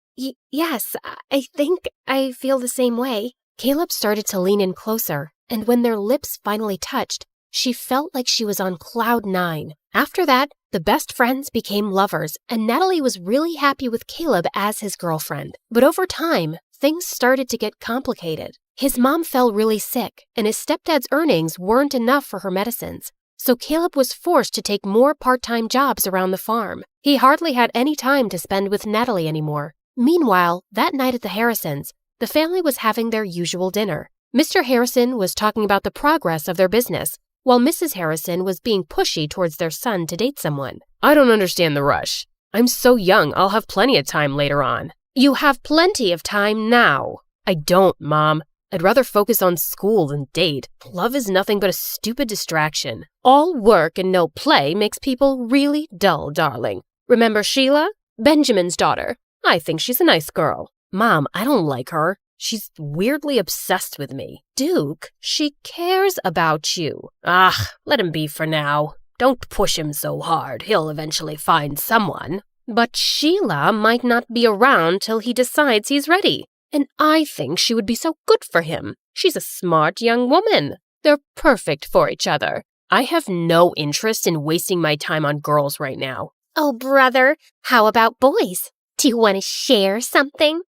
Yes, I think I feel the same way. Caleb started to lean in closer, and when their lips finally touched, she felt like she was on cloud 9. After that, the best friends became lovers, and Natalie was really happy with Caleb as his girlfriend. But over time, things started to get complicated. His mom fell really sick, and his stepdad's earnings weren't enough for her medicines. So Caleb was forced to take more part-time jobs around the farm. He hardly had any time to spend with Natalie anymore. Meanwhile, that night at the Harrisons, the family was having their usual dinner. Mr. Harrison was talking about the progress of their business, while Mrs. Harrison was being pushy towards their son to date someone. I don't understand the rush. I'm so young, I'll have plenty of time later on. You have plenty of time now. I don't, Mom. I'd rather focus on school than date. Love is nothing but a stupid distraction. All work and no play makes people really dull, darling. Remember Sheila? Benjamin's daughter. I think she's a nice girl. Mom, I don't like her. She's weirdly obsessed with me. Duke, she cares about you. Let him be for now. Don't push him so hard. He'll eventually find someone. But Sheila might not be around till he decides he's ready. And I think she would be so good for him. She's a smart young woman. They're perfect for each other. I have no interest in wasting my time on girls right now. Oh, brother, how about boys? Do you want to share something?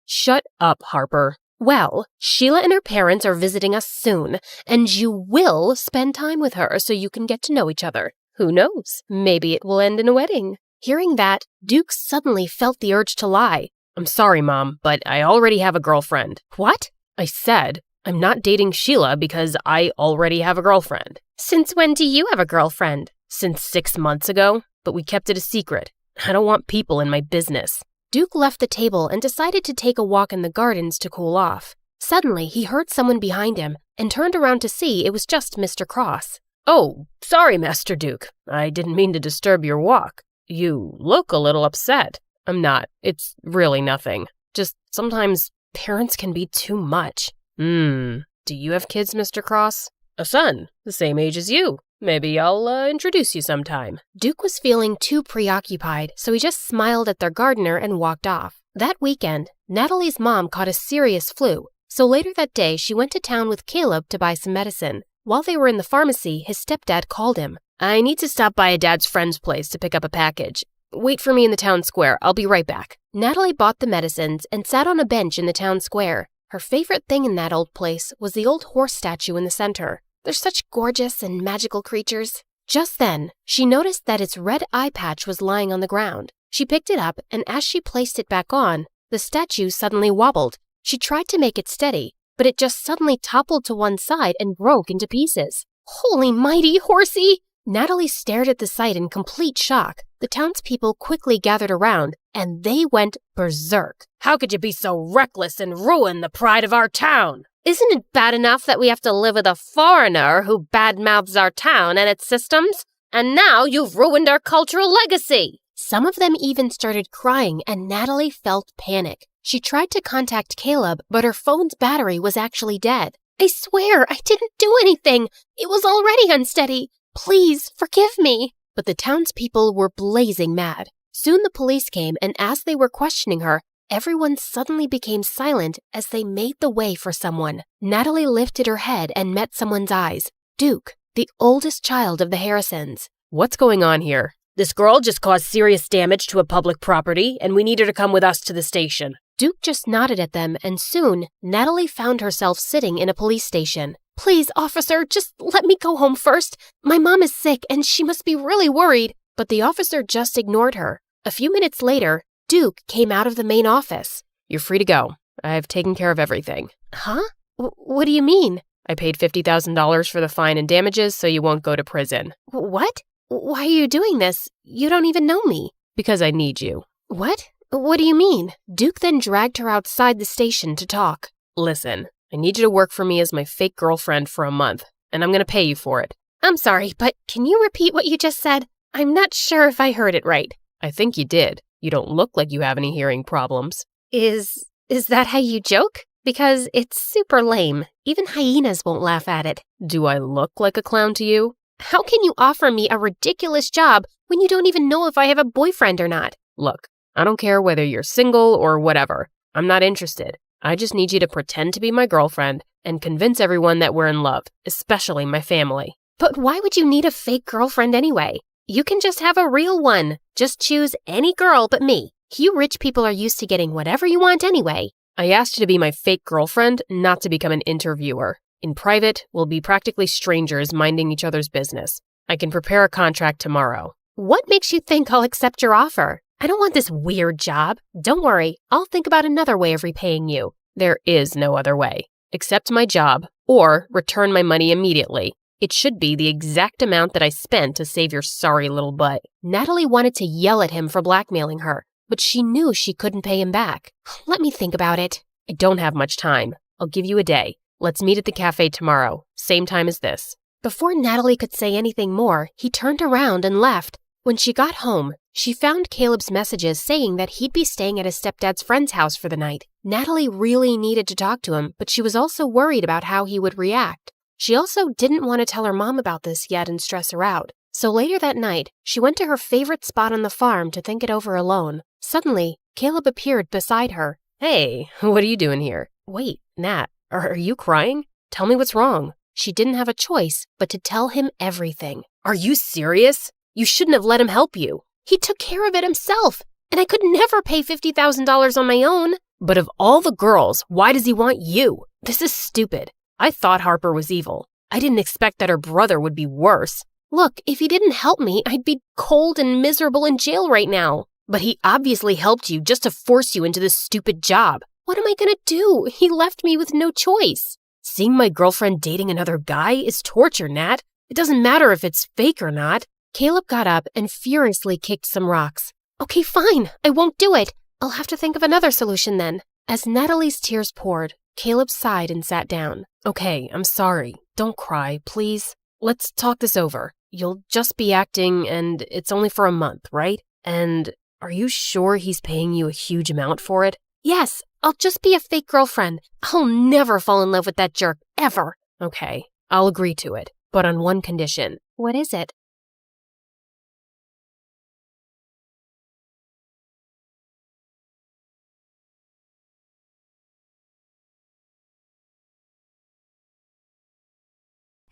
Shut up, Harper. Well, Sheila and her parents are visiting us soon, and you will spend time with her so you can get to know each other. Who knows? Maybe it will end in a wedding. Hearing that, Duke suddenly felt the urge to lie. I'm sorry, Mom, but I already have a girlfriend. What? I said, I'm not dating Sheila because I already have a girlfriend. Since when do you have a girlfriend? Since 6 months ago, but we kept it a secret. I don't want people in my business. Duke left the table and decided to take a walk in the gardens to cool off. Suddenly, he heard someone behind him and turned around to see it was just Mr. Cross. Oh, sorry, Master Duke. I didn't mean to disturb your walk. You look a little upset. I'm not. It's really nothing. Just sometimes parents can be too much. Do you have kids, Mr. Cross? A son, the same age as you. Maybe I'll introduce you sometime. Duke was feeling too preoccupied, so he just smiled at their gardener and walked off. That weekend, Natalie's mom caught a serious flu, so later that day she went to town with Caleb to buy some medicine. While they were in the pharmacy, his stepdad called him. I need to stop by a dad's friend's place to pick up a package. Wait for me in the town square. I'll be right back. Natalie bought the medicines and sat on a bench in the town square. Her favorite thing in that old place was the old horse statue in the center. They're such gorgeous and magical creatures. Just then, she noticed that its red eye patch was lying on the ground. She picked it up, and as she placed it back on, the statue suddenly wobbled. She tried to make it steady, but it just suddenly toppled to one side and broke into pieces. Holy mighty horsey! Natalie stared at the sight in complete shock. The townspeople quickly gathered around, and they went berserk. How could you be so reckless and ruin the pride of our town? Isn't it bad enough that we have to live with a foreigner who badmouths our town and its systems? And now you've ruined our cultural legacy. Some of them even started crying, and Natalie felt panic. She tried to contact Caleb, but her phone's battery was actually dead. I swear, I didn't do anything. It was already unsteady. Please, forgive me. But the townspeople were blazing mad. Soon the police came, and as they were questioning her, everyone suddenly became silent as they made the way for someone. Natalie lifted her head and met someone's eyes. Duke, the oldest child of the Harrisons. What's going on here? This girl just caused serious damage to a public property, and we need her to come with us to the station. Duke just nodded at them, and soon, Natalie found herself sitting in a police station. Please, officer, just let me go home first. My mom is sick, and she must be really worried. But the officer just ignored her. A few minutes later, Duke came out of the main office. You're free to go. I've taken care of everything. Huh? What do you mean? I paid $50,000 for the fine and damages so you won't go to prison. What? Why are you doing this? You don't even know me. Because I need you. What? What do you mean? Duke then dragged her outside the station to talk. Listen, I need you to work for me as my fake girlfriend for a month, and I'm going to pay you for it. I'm sorry, but can you repeat what you just said? I'm not sure if I heard it right. I think you did. You don't look like you have any hearing problems. Is that how you joke? Because it's super lame. Even hyenas won't laugh at it. Do I look like a clown to you? How can you offer me a ridiculous job when you don't even know if I have a boyfriend or not? Look, I don't care whether you're single or whatever. I'm not interested. I just need you to pretend to be my girlfriend and convince everyone that we're in love, especially my family. But why would you need a fake girlfriend anyway? You can just have a real one. Just choose any girl but me. You rich people are used to getting whatever you want anyway. I asked you to be my fake girlfriend, not to become an interviewer. In private, we'll be practically strangers minding each other's business. I can prepare a contract tomorrow. What makes you think I'll accept your offer? I don't want this weird job. Don't worry, I'll think about another way of repaying you. There is no other way. Accept my job, or return my money immediately. It should be the exact amount that I spent to save your sorry little butt. Natalie wanted to yell at him for blackmailing her, but she knew she couldn't pay him back. Let me think about it. I don't have much time. I'll give you a day. Let's meet at the cafe tomorrow, same time as this. Before Natalie could say anything more, he turned around and left. When she got home, she found Caleb's messages saying that he'd be staying at his stepdad's friend's house for the night. Natalie really needed to talk to him, but she was also worried about how he would react. She also didn't want to tell her mom about this yet and stress her out. So later that night, she went to her favorite spot on the farm to think it over alone. Suddenly, Caleb appeared beside her. Hey, what are you doing here? Wait, Nat, are you crying? Tell me what's wrong. She didn't have a choice but to tell him everything. Are you serious? You shouldn't have let him help you. He took care of it himself, and I could never pay $50,000 on my own. But of all the girls, why does he want you? This is stupid. I thought Harper was evil. I didn't expect that her brother would be worse. Look, if he didn't help me, I'd be cold and miserable in jail right now. But he obviously helped you just to force you into this stupid job. What am I gonna do? He left me with no choice. Seeing my girlfriend dating another guy is torture, Nat. It doesn't matter if it's fake or not. Caleb got up and furiously kicked some rocks. Okay, fine. I won't do it. I'll have to think of another solution then. As Natalie's tears poured, Caleb sighed and sat down. Okay, I'm sorry. Don't cry, please. Let's talk this over. You'll just be acting, and it's only for a month, right? And are you sure he's paying you a huge amount for it? Yes, I'll just be a fake girlfriend. I'll never fall in love with that jerk, ever. Okay, I'll agree to it, but on one condition. What is it?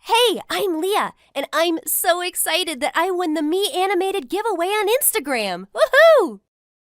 Hey, I'm Leah, and I'm so excited that I won the Me Animated giveaway on Instagram. Woohoo!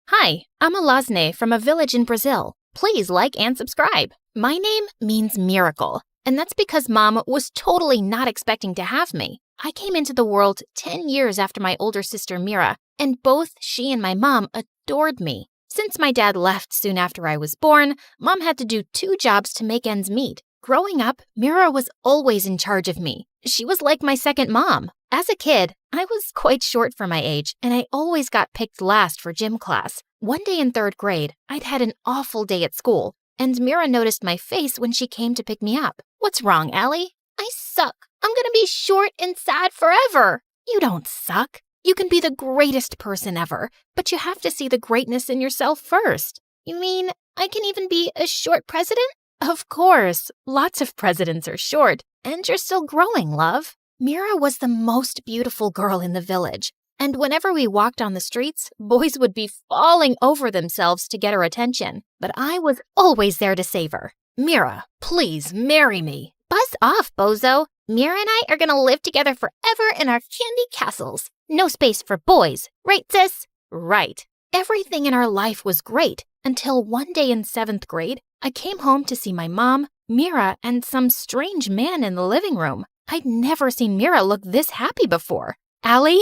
Hi, I'm Alasne from a village in Brazil. Please like and subscribe. My name means miracle, and that's because Mom was totally not expecting to have me. I came into the world 10 years after my older sister Mira, and both she and my mom adored me. Since my dad left soon after I was born, Mom had to do 2 jobs to make ends meet. Growing up, Mira was always in charge of me. She was like my second mom. As a kid, I was quite short for my age, and I always got picked last for gym class. One day in 3rd grade, I'd had an awful day at school, and Mira noticed my face when she came to pick me up. What's wrong, Allie? I suck. I'm gonna be short and sad forever. You don't suck. You can be the greatest person ever, but you have to see the greatness in yourself first. You mean I can even be a short president? Of course, lots of presidents are short, and you're still growing, love. Mira was the most beautiful girl in the village, and whenever we walked on the streets, boys would be falling over themselves to get her attention, but I was always there to save her. Mira, please marry me. Buzz off, bozo. Mira and I are gonna live together forever in our candy castles. No space for boys, right, sis? Right. Everything in our life was great until one day in 7th grade, I came home to see my mom, Mira, and some strange man in the living room. I'd never seen Mira look this happy before. Allie,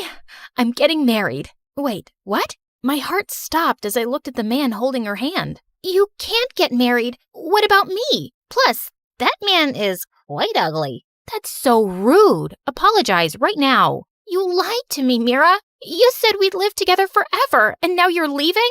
I'm getting married. Wait, what? My heart stopped as I looked at the man holding her hand. You can't get married. What about me? Plus, that man is quite ugly. That's so rude. Apologize right now. You lied to me, Mira. You said we'd live together forever, and now you're leaving?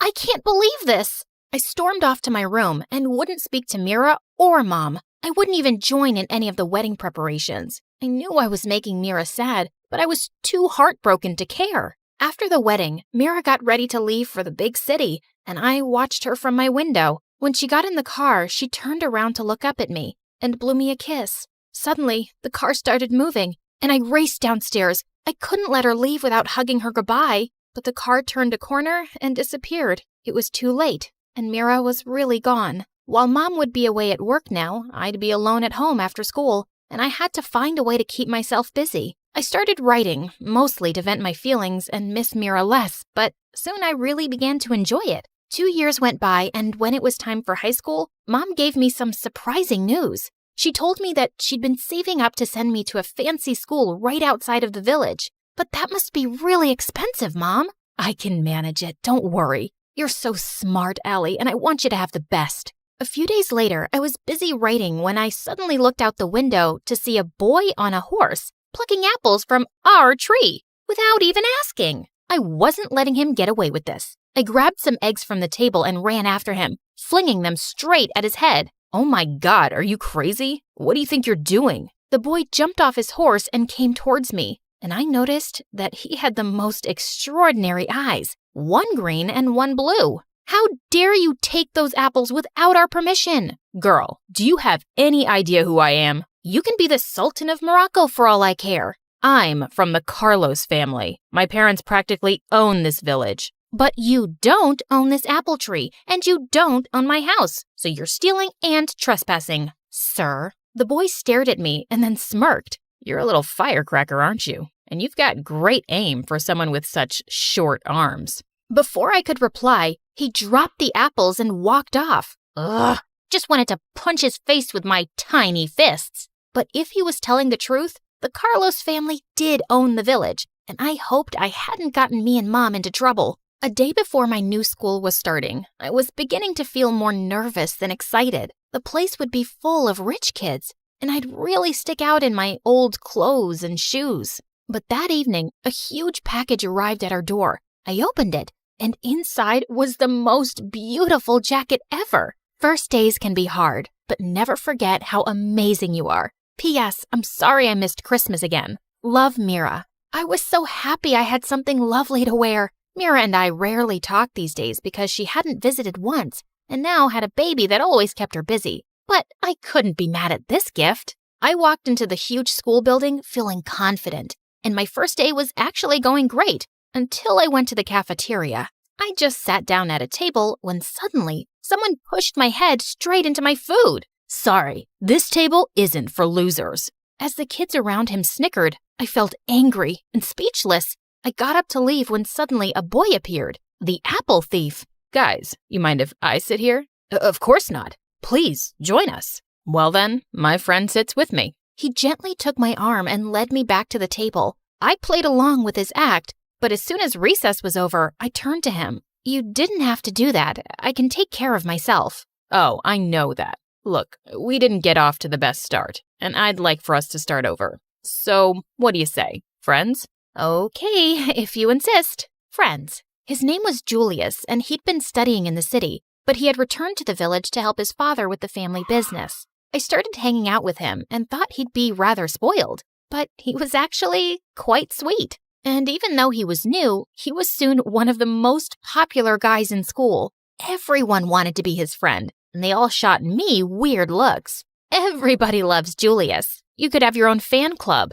I can't believe this. I stormed off to my room and wouldn't speak to Mira or Mom. I wouldn't even join in any of the wedding preparations. I knew I was making Mira sad, but I was too heartbroken to care. After the wedding, Mira got ready to leave for the big city, and I watched her from my window. When she got in the car, she turned around to look up at me and blew me a kiss. Suddenly, the car started moving, and I raced downstairs. I couldn't let her leave without hugging her goodbye, but the car turned a corner and disappeared. It was too late, and Mira was really gone. While Mom would be away at work now, I'd be alone at home after school, and I had to find a way to keep myself busy. I started writing, mostly to vent my feelings and miss Mira less, but soon I really began to enjoy it. 2 years went by, and when it was time for high school, Mom gave me some surprising news. She told me that she'd been saving up to send me to a fancy school right outside of the village. But that must be really expensive, Mom. I can manage it, don't worry. You're so smart, Allie, and I want you to have the best. A few days later, I was busy writing when I suddenly looked out the window to see a boy on a horse plucking apples from our tree without even asking. I wasn't letting him get away with this. I grabbed some eggs from the table and ran after him, flinging them straight at his head. Oh my God, are you crazy? What do you think you're doing? The boy jumped off his horse and came towards me, and I noticed that he had the most extraordinary eyes, one green and one blue. How dare you take those apples without our permission? Girl, do you have any idea who I am? You can be the Sultan of Morocco for all I care. I'm from the Carlos family. My parents practically own this village. But you don't own this apple tree, and you don't own my house, so you're stealing and trespassing, sir. The boy stared at me and then smirked. You're a little firecracker, aren't you? And you've got great aim for someone with such short arms. Before I could reply, he dropped the apples and walked off. Ugh, just wanted to punch his face with my tiny fists. But if he was telling the truth, the Carlos family did own the village, and I hoped I hadn't gotten me and Mom into trouble. A day before my new school was starting, I was beginning to feel more nervous than excited. The place would be full of rich kids, and I'd really stick out in my old clothes and shoes. But that evening, a huge package arrived at our door. I opened it, and inside was the most beautiful jacket ever. First days can be hard, but never forget how amazing you are. P.S. I'm sorry I missed Christmas again. Love, Mira. I was so happy I had something lovely to wear. Mira and I rarely talk these days because she hadn't visited once and now had a baby that always kept her busy. But I couldn't be mad at this gift. I walked into the huge school building feeling confident, and my first day was actually going great until I went to the cafeteria. I just sat down at a table when suddenly someone pushed my head straight into my food. Sorry, this table isn't for losers. As the kids around him snickered, I felt angry and speechless. I got up to leave when suddenly a boy appeared, the apple thief. Guys, you mind if I sit here? Of course not. Please, join us. Well then, my friend sits with me. He gently took my arm and led me back to the table. I played along with his act, but as soon as recess was over, I turned to him. You didn't have to do that. I can take care of myself. Oh, I know that. Look, we didn't get off to the best start, and I'd like for us to start over. So, what do you say? Friends? Okay, if you insist. Friends. His name was Julius, and he'd been studying in the city, but he had returned to the village to help his father with the family business. I started hanging out with him and thought he'd be rather spoiled, but he was actually quite sweet. And even though he was new, he was soon one of the most popular guys in school. Everyone wanted to be his friend, and they all shot me weird looks. Everybody loves Julius. You could have your own fan club.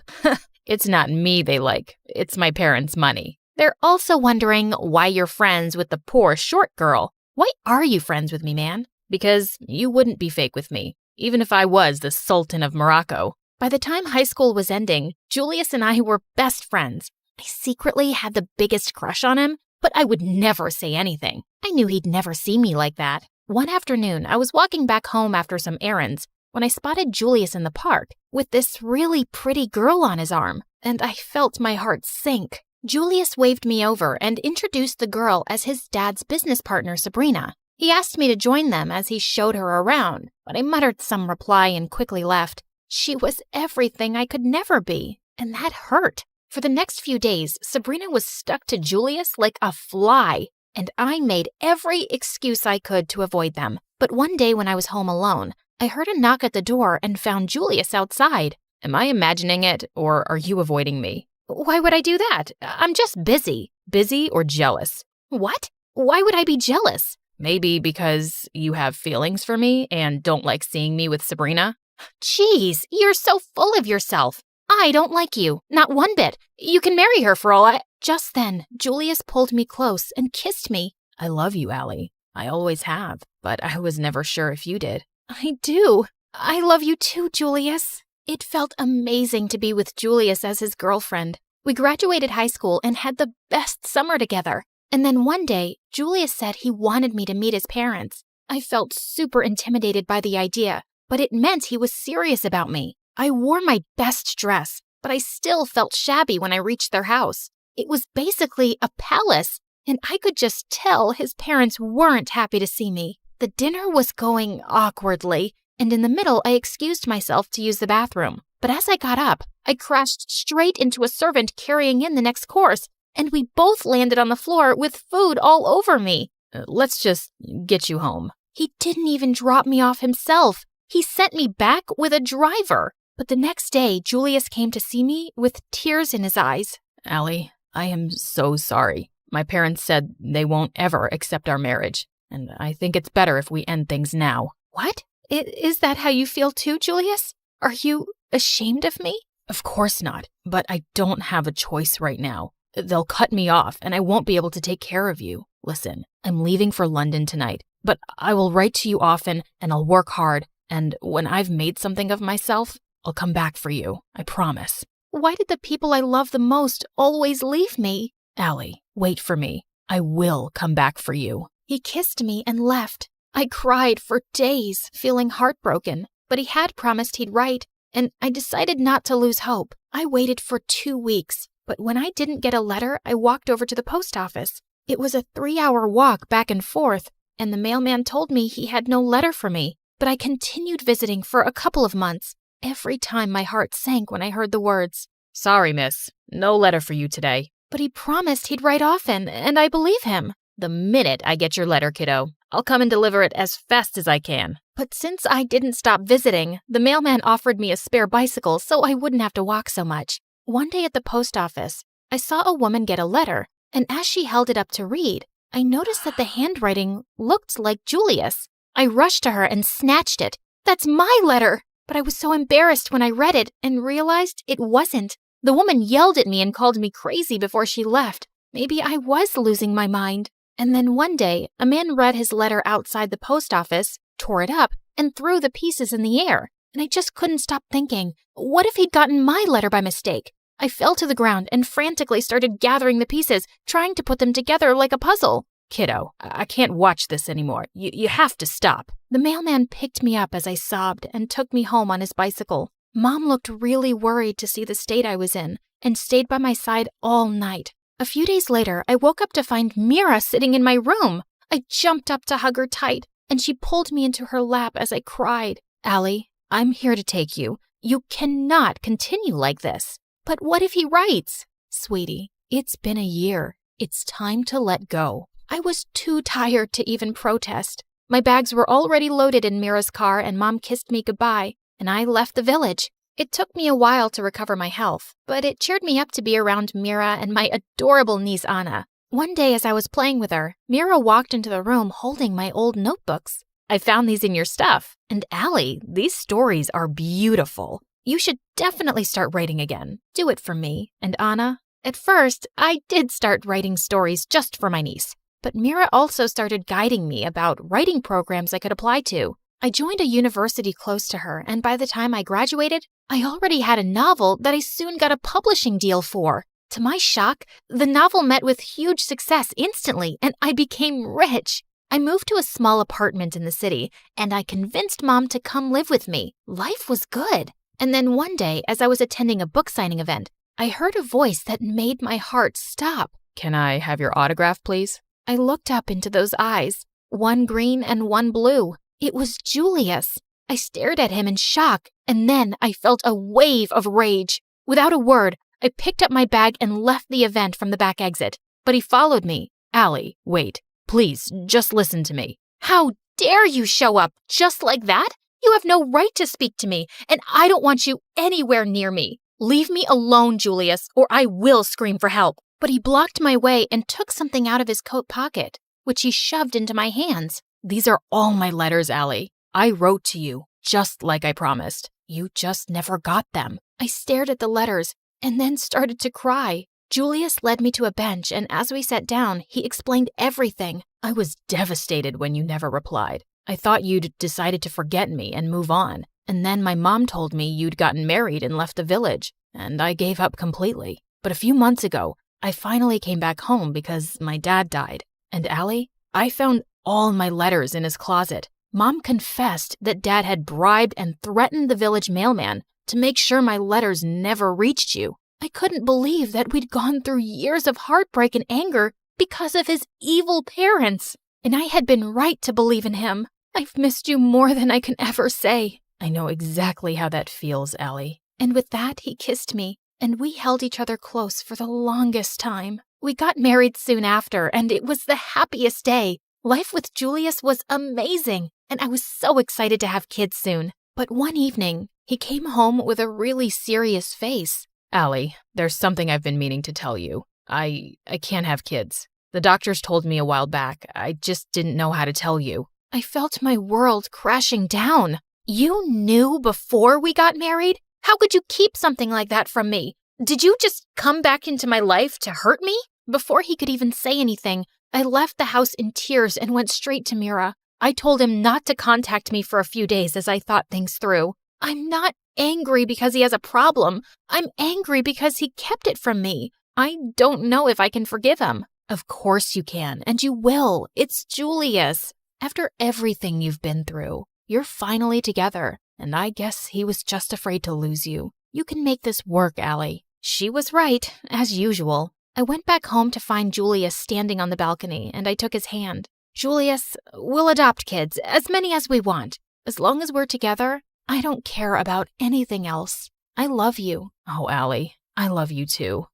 It's not me they like, it's my parents' money. They're also wondering why you're friends with the poor short girl. Why are you friends with me, man? Because you wouldn't be fake with me, even if I was the Sultan of Morocco. By the time high school was ending, Julius and I were best friends. I secretly had the biggest crush on him, but I would never say anything. I knew he'd never see me like that. One afternoon, I was walking back home after some errands when I spotted Julius in the park with this really pretty girl on his arm, and I felt my heart sink. Julius waved me over and introduced the girl as his dad's business partner, Sabrina. He asked me to join them as he showed her around, but I muttered some reply and quickly left. She was everything I could never be, and that hurt. For the next few days, Sabrina was stuck to Julius like a fly, and I made every excuse I could to avoid them. But one day when I was home alone, I heard a knock at the door and found Julius outside. Am I imagining it, or are you avoiding me? Why would I do that? I'm just busy. Busy or jealous? What? Why would I be jealous? Maybe because you have feelings for me and don't like seeing me with Sabrina? Jeez, you're so full of yourself. I don't like you, not one bit. You can marry her for all I... Just then, Julius pulled me close and kissed me. I love you, Allie. I always have, but I was never sure if you did. I do. I love you too, Julius. It felt amazing to be with Julius as his girlfriend. We graduated high school and had the best summer together. And then one day, Julius said he wanted me to meet his parents. I felt super intimidated by the idea, but it meant he was serious about me. I wore my best dress, but I still felt shabby when I reached their house. It was basically a palace, and I could just tell his parents weren't happy to see me. The dinner was going awkwardly, and in the middle I excused myself to use the bathroom. But as I got up, I crashed straight into a servant carrying in the next course, and we both landed on the floor with food all over me. Let's just get you home, He didn't even drop me off himself. He sent me back with a driver. But the next day, Julius came to see me with tears in his eyes. Allie, I am so sorry. My parents said they won't ever accept our marriage, and I think it's better if we end things now. What? Is that how you feel too, Julius? Are you ashamed of me? Of course not, but I don't have a choice right now. They'll cut me off, and I won't be able to take care of you. Listen, I'm leaving for London tonight, but I will write to you often, and I'll work hard, and when I've made something of myself, I'll come back for you. I promise. Why did the people I love the most always leave me? Allie, wait for me. I will come back for you. He kissed me and left. I cried for days, feeling heartbroken, but he had promised he'd write, and I decided not to lose hope. I waited for 2 weeks, but when I didn't get a letter, I walked over to the post office. It was a 3-hour walk back and forth, and the mailman told me he had no letter for me, but I continued visiting for a couple of months. Every time my heart sank when I heard the words, "Sorry, miss. No letter for you today." But he promised he'd write often, and I believe him. The minute I get your letter, kiddo, I'll come and deliver it as fast as I can. But since I didn't stop visiting, the mailman offered me a spare bicycle so I wouldn't have to walk so much. One day at the post office, I saw a woman get a letter, and as she held it up to read, I noticed that the handwriting looked like Julius. I rushed to her and snatched it. That's my letter! But I was so embarrassed when I read it and realized it wasn't. The woman yelled at me and called me crazy before she left. Maybe I was losing my mind. And then one day, a man read his letter outside the post office, tore it up, and threw the pieces in the air. And I just couldn't stop thinking, what if he'd gotten my letter by mistake? I fell to the ground and frantically started gathering the pieces, trying to put them together like a puzzle. Kiddo, I can't watch this anymore. You have to stop. The mailman picked me up as I sobbed and took me home on his bicycle. Mom looked really worried to see the state I was in and stayed by my side all night. A few days later, I woke up to find Mira sitting in my room. I jumped up to hug her tight, and she pulled me into her lap as I cried. Allie, I'm here to take you. You cannot continue like this. But what if he writes? Sweetie, it's been a year. It's time to let go. I was too tired to even protest. My bags were already loaded in Mira's car, and Mom kissed me goodbye, and I left the village. It took me a while to recover my health, but it cheered me up to be around Mira and my adorable niece Anna. One day as I was playing with her, Mira walked into the room holding my old notebooks. I found these in your stuff. And Allie, these stories are beautiful. You should definitely start writing again. Do it for me. And Anna? At first, I did start writing stories just for my niece. But Mira also started guiding me about writing programs I could apply to. I joined a university close to her, and by the time I graduated, I already had a novel that I soon got a publishing deal for. To my shock, the novel met with huge success instantly, and I became rich. I moved to a small apartment in the city, and I convinced Mom to come live with me. Life was good. And then one day, as I was attending a book signing event, I heard a voice that made my heart stop. Can I have your autograph, please? I looked up into those eyes, one green and one blue. It was Julius. I stared at him in shock, and then I felt a wave of rage. Without a word, I picked up my bag and left the event from the back exit. But he followed me. Allie, wait. Please, just listen to me. How dare you show up just like that? You have no right to speak to me, and I don't want you anywhere near me. Leave me alone, Julius, or I will scream for help. But he blocked my way and took something out of his coat pocket, which he shoved into my hands. These are all my letters, Allie. I wrote to you, just like I promised. You just never got them. I stared at the letters and then started to cry. Julius led me to a bench, and as we sat down, he explained everything. I was devastated when you never replied. I thought you'd decided to forget me and move on. And then my mom told me you'd gotten married and left the village, and I gave up completely. But a few months ago, I finally came back home because my dad died. And Allie, I found all my letters in his closet. Mom confessed that Dad had bribed and threatened the village mailman to make sure my letters never reached you. I couldn't believe that we'd gone through years of heartbreak and anger because of his evil parents. And I had been right to believe in him. I've missed you more than I can ever say. I know exactly how that feels, Allie. And with that, he kissed me, and we held each other close for the longest time. We got married soon after, and it was the happiest day. Life with Julius was amazing, and I was so excited to have kids soon. But one evening, he came home with a really serious face. Allie, there's something I've been meaning to tell you. I can't have kids. The doctors told me a while back. I just didn't know how to tell you. I felt my world crashing down. You knew before we got married? How could you keep something like that from me? Did you just come back into my life to hurt me? Before he could even say anything, I left the house in tears and went straight to Mira. I told him not to contact me for a few days as I thought things through. I'm not angry because he has a problem. I'm angry because he kept it from me. I don't know if I can forgive him. Of course you can, and you will. It's Julius. After everything you've been through, you're finally together, and I guess he was just afraid to lose you. You can make this work, Allie. She was right, as usual. I went back home to find Julius standing on the balcony, and I took his hand. Julius, we'll adopt kids, as many as we want. As long as we're together, I don't care about anything else. I love you. Oh, Allie, I love you too.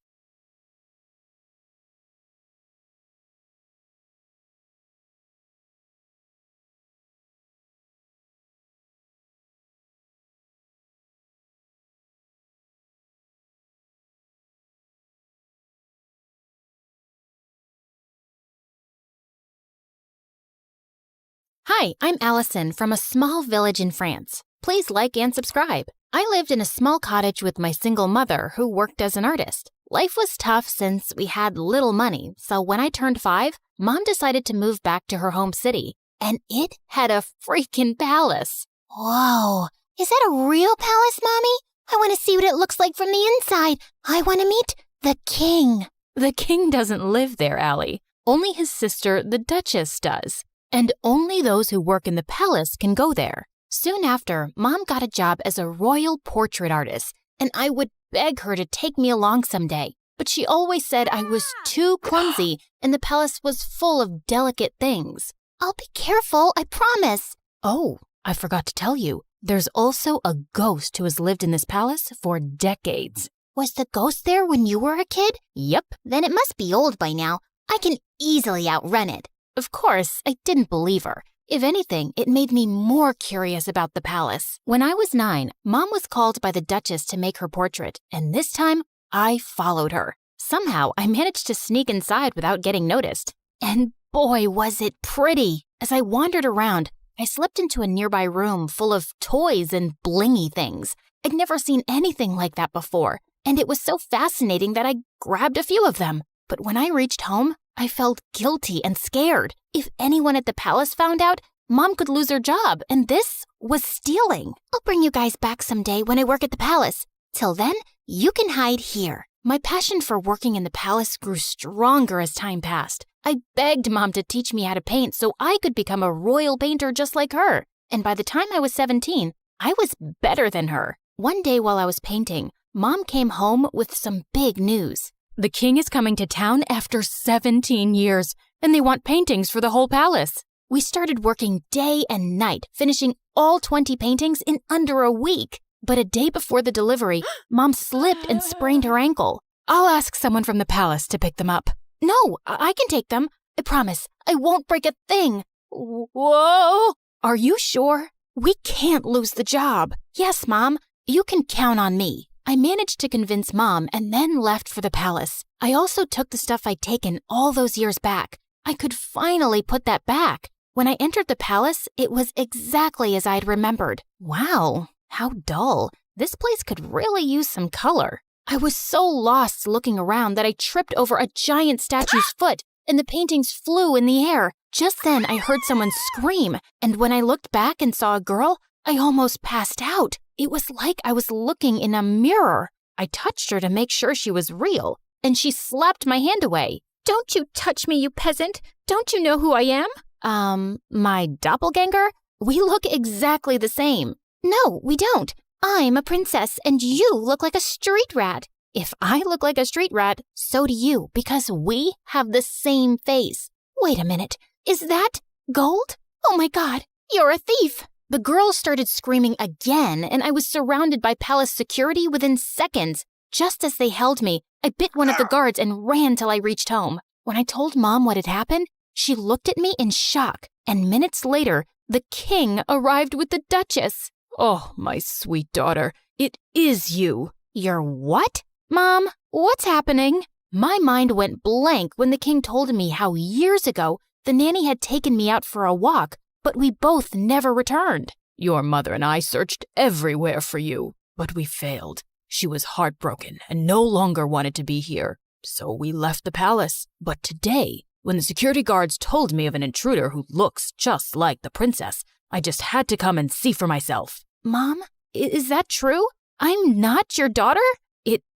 Hi, I'm Allison from a small village in France. Please like and subscribe. I lived in a small cottage with my single mother who worked as an artist. Life was tough since we had little money, so when I turned 5, Mom decided to move back to her home city, and it had a freaking palace. Whoa, is that a real palace, Mommy? I want to see what it looks like from the inside. I want to meet the king. The king doesn't live there, Allie. Only his sister, the Duchess, does. And only those who work in the palace can go there. Soon after, Mom got a job as a royal portrait artist, and I would beg her to take me along someday. But she always said I was too clumsy, and the palace was full of delicate things. I'll be careful, I promise. Oh, I forgot to tell you. There's also a ghost who has lived in this palace for decades. Was the ghost there when you were a kid? Yep. Then it must be old by now. I can easily outrun it. Of course, I didn't believe her. If anything, it made me more curious about the palace. When I was 9, Mom was called by the Duchess to make her portrait, and this time, I followed her. Somehow, I managed to sneak inside without getting noticed. And boy, was it pretty! As I wandered around, I slipped into a nearby room full of toys and blingy things. I'd never seen anything like that before, and it was so fascinating that I grabbed a few of them. But when I reached home, I felt guilty and scared. If anyone at the palace found out, Mom could lose her job, and this was stealing. I'll bring you guys back someday when I work at the palace. Till then, you can hide here. My passion for working in the palace grew stronger as time passed. I begged Mom to teach me how to paint so I could become a royal painter just like her. And by the time I was 17, I was better than her. One day while I was painting, Mom came home with some big news. The king is coming to town after 17 years, and they want paintings for the whole palace. We started working day and night, finishing all 20 paintings in under a week. But a day before the delivery, Mom slipped and sprained her ankle. I'll ask someone from the palace to pick them up. No, I can take them. I promise. I won't break a thing. Whoa! Are you sure? We can't lose the job. Yes, Mom. You can count on me. I managed to convince Mom and then left for the palace. I also took the stuff I'd taken all those years back. I could finally put that back. When I entered the palace, it was exactly as I'd remembered. Wow, how dull. This place could really use some color. I was so lost looking around that I tripped over a giant statue's foot, and the paintings flew in the air. Just then, I heard someone scream, and when I looked back and saw a girl, I almost passed out. It was like I was looking in a mirror. I touched her to make sure she was real, and she slapped my hand away. Don't you touch me, you peasant. Don't you know who I am? My doppelganger? We look exactly the same. No, we don't. I'm a princess, and you look like a street rat. If I look like a street rat, so do you, because we have the same face. Wait a minute. Is that gold? Oh my God, you're a thief. The girl started screaming again, and I was surrounded by palace security within seconds. Just as they held me, I bit one of the guards and ran till I reached home. When I told Mom what had happened, She looked at me in shock, and minutes later, the king arrived with the Duchess. Oh, my sweet daughter, it is you. You're what? Mom, what's happening? My mind went blank when the king told me how years ago the nanny had taken me out for a walk, but we both never returned. Your mother and I searched everywhere for you, but we failed. She was heartbroken and no longer wanted to be here, so we left the palace. But today, when the security guards told me of an intruder who looks just like the princess, I just had to come and see for myself. Mom, is that true? I'm not your daughter?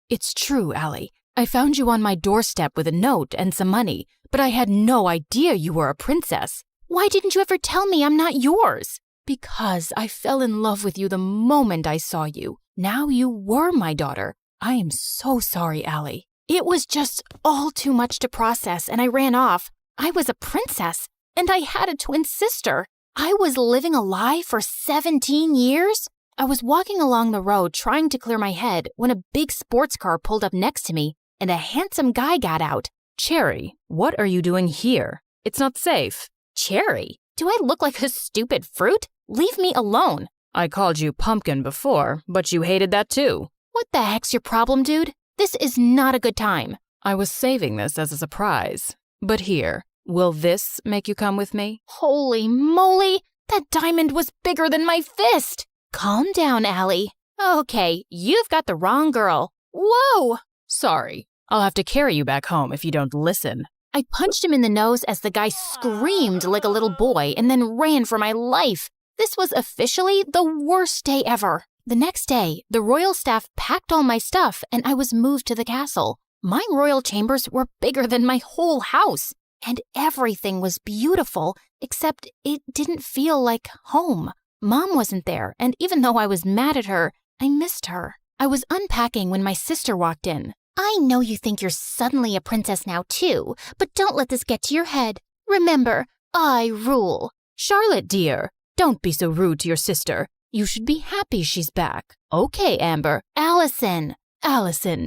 It's true, Allie. I found you on my doorstep with a note and some money, but I had no idea you were a princess. Why didn't you ever tell me I'm not yours? Because I fell in love with you the moment I saw you. Now you were my daughter. I am so sorry, Allie. It was just all too much to process, and I ran off. I was a princess, and I had a twin sister. I was living a lie for 17 years? I was walking along the road trying to clear my head when a big sports car pulled up next to me, and a handsome guy got out. Cherry, what are you doing here? It's not safe. Cherry? Do I look like a stupid fruit? Leave me alone. I called you pumpkin before, but you hated that too. What the heck's your problem, dude? This is not a good time. I was saving this as a surprise. But here, will this make you come with me? Holy moly! That diamond was bigger than my fist! Calm down, Allie. Okay, you've got the wrong girl. Whoa! Sorry, I'll have to carry you back home if you don't listen. I punched him in the nose as the guy screamed like a little boy and then ran for my life. This was officially the worst day ever. The next day, the royal staff packed all my stuff and I was moved to the castle. My royal chambers were bigger than my whole house, and everything was beautiful, except it didn't feel like home. Mom wasn't there, and even though I was mad at her, I missed her. I was unpacking when my sister walked in. I know you think you're suddenly a princess now too, but don't let this get to your head. Remember, I rule. Charlotte, dear, don't be so rude to your sister. You should be happy she's back. Okay, Amber. Allison,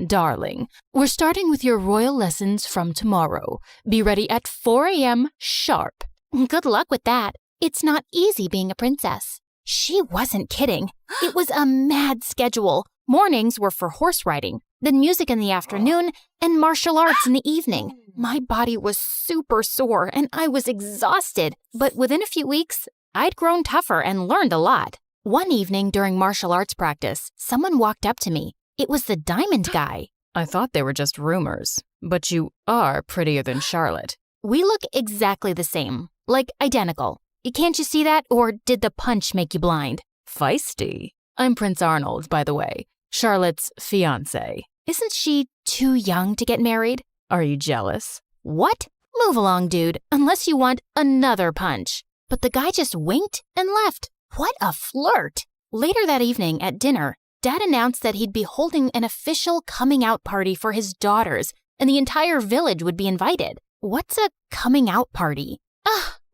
darling, we're starting with your royal lessons from tomorrow. Be ready at 4 a.m. sharp. Good luck with that. It's not easy being a princess. She wasn't kidding. It was a mad schedule. Mornings were for horse riding, then music in the afternoon, and martial arts in the evening. My body was super sore and I was exhausted, but within a few weeks, I'd grown tougher and learned a lot. One evening during martial arts practice, someone walked up to me. It was the diamond guy. I thought they were just rumors, but you are prettier than Charlotte. We look exactly the same, like identical. Can't you see that, or did the punch make you blind? Feisty. I'm Prince Arnold, by the way, Charlotte's fiancé. Isn't she too young to get married? Are you jealous? What? Move along, dude, unless you want another punch. But the guy just winked and left. What a flirt! Later that evening at dinner, Dad announced that he'd be holding an official coming out party for his daughters, and the entire village would be invited. What's a coming out party?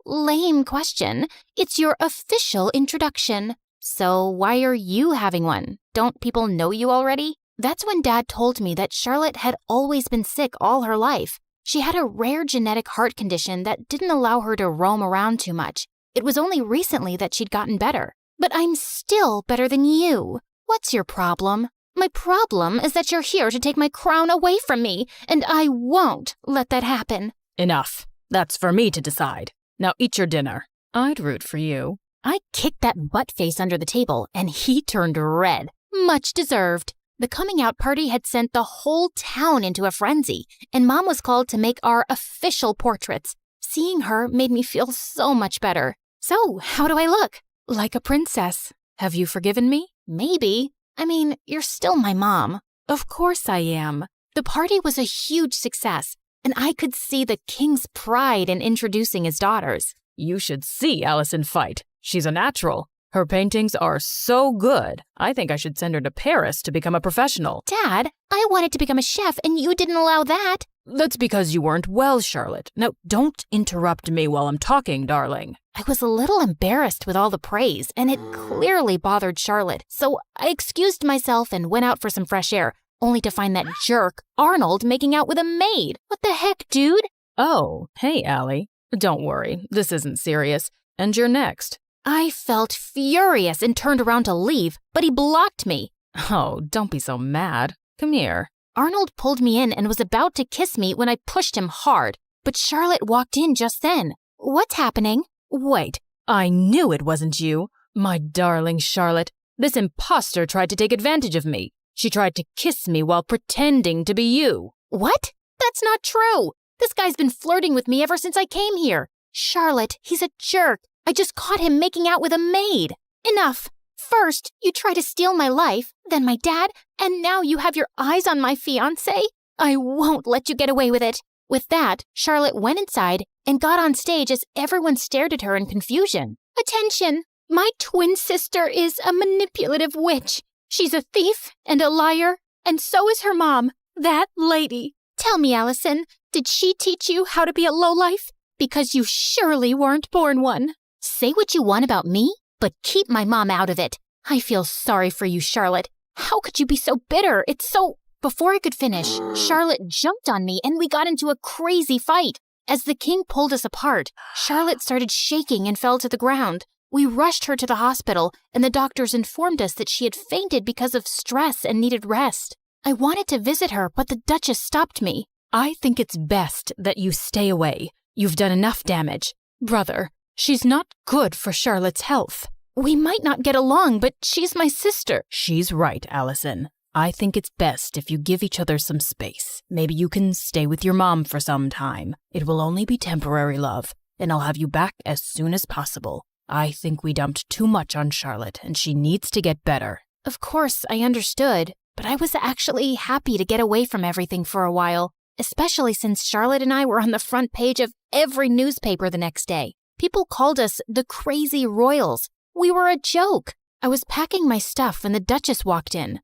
Lame question. It's your official introduction. So why are you having one? Don't people know you already? That's when Dad told me that Charlotte had always been sick all her life. She had a rare genetic heart condition that didn't allow her to roam around too much. It was only recently that she'd gotten better. But I'm still better than you. What's your problem? My problem is that you're here to take my crown away from me, and I won't let that happen. Enough. That's for me to decide. Now eat your dinner. I'd root for you. I kicked that butt face under the table, and he turned red. Much deserved. The coming out party had sent the whole town into a frenzy, and Mom was called to make our official portraits. Seeing her made me feel so much better. So, how do I look? Like a princess. Have you forgiven me? Maybe. I mean, you're still my mom. Of course I am. The party was a huge success, and I could see the king's pride in introducing his daughters. You should see Allison fight. She's a natural. Her paintings are so good. I think I should send her to Paris to become a professional. Dad, I wanted to become a chef, and you didn't allow that. That's because you weren't well, Charlotte. Now, don't interrupt me while I'm talking, darling. I was a little embarrassed with all the praise, and it clearly bothered Charlotte. So I excused myself and went out for some fresh air, only to find that jerk, Arnold, making out with a maid. What the heck, dude? Oh, hey, Allie. Don't worry, this isn't serious. And you're next. I felt furious and turned around to leave, but he blocked me. Oh, don't be so mad. Come here. Arnold pulled me in and was about to kiss me when I pushed him hard, but Charlotte walked in just then. What's happening? Wait, I knew it wasn't you. My darling Charlotte, this imposter tried to take advantage of me. She tried to kiss me while pretending to be you. What? That's not true. This guy's been flirting with me ever since I came here. Charlotte, he's a jerk. I just caught him making out with a maid. Enough. First, you try to steal my life, then my dad, and now you have your eyes on my fiancé? I won't let you get away with it. With that, Charlotte went inside and got on stage as everyone stared at her in confusion. Attention! My twin sister is a manipulative witch. She's a thief and a liar, and so is her mom, that lady. Tell me, Allison, did she teach you how to be a lowlife? Because you surely weren't born one. Say what you want about me, but keep my mom out of it. I feel sorry for you, Charlotte. How could you be so bitter? It's so... Before I could finish, Charlotte jumped on me and we got into a crazy fight. As the king pulled us apart, Charlotte started shaking and fell to the ground. We rushed her to the hospital, and the doctors informed us that she had fainted because of stress and needed rest. I wanted to visit her, but the Duchess stopped me. I think it's best that you stay away. You've done enough damage. Brother, she's not good for Charlotte's health. We might not get along, but she's my sister. She's right, Allison. I think it's best if you give each other some space. Maybe you can stay with your mom for some time. It will only be temporary, love, and I'll have you back as soon as possible. I think we dumped too much on Charlotte, and she needs to get better. Of course, I understood, but I was actually happy to get away from everything for a while, especially since Charlotte and I were on the front page of every newspaper the next day. People called us the Crazy Royals. We were a joke. I was packing my stuff when the Duchess walked in.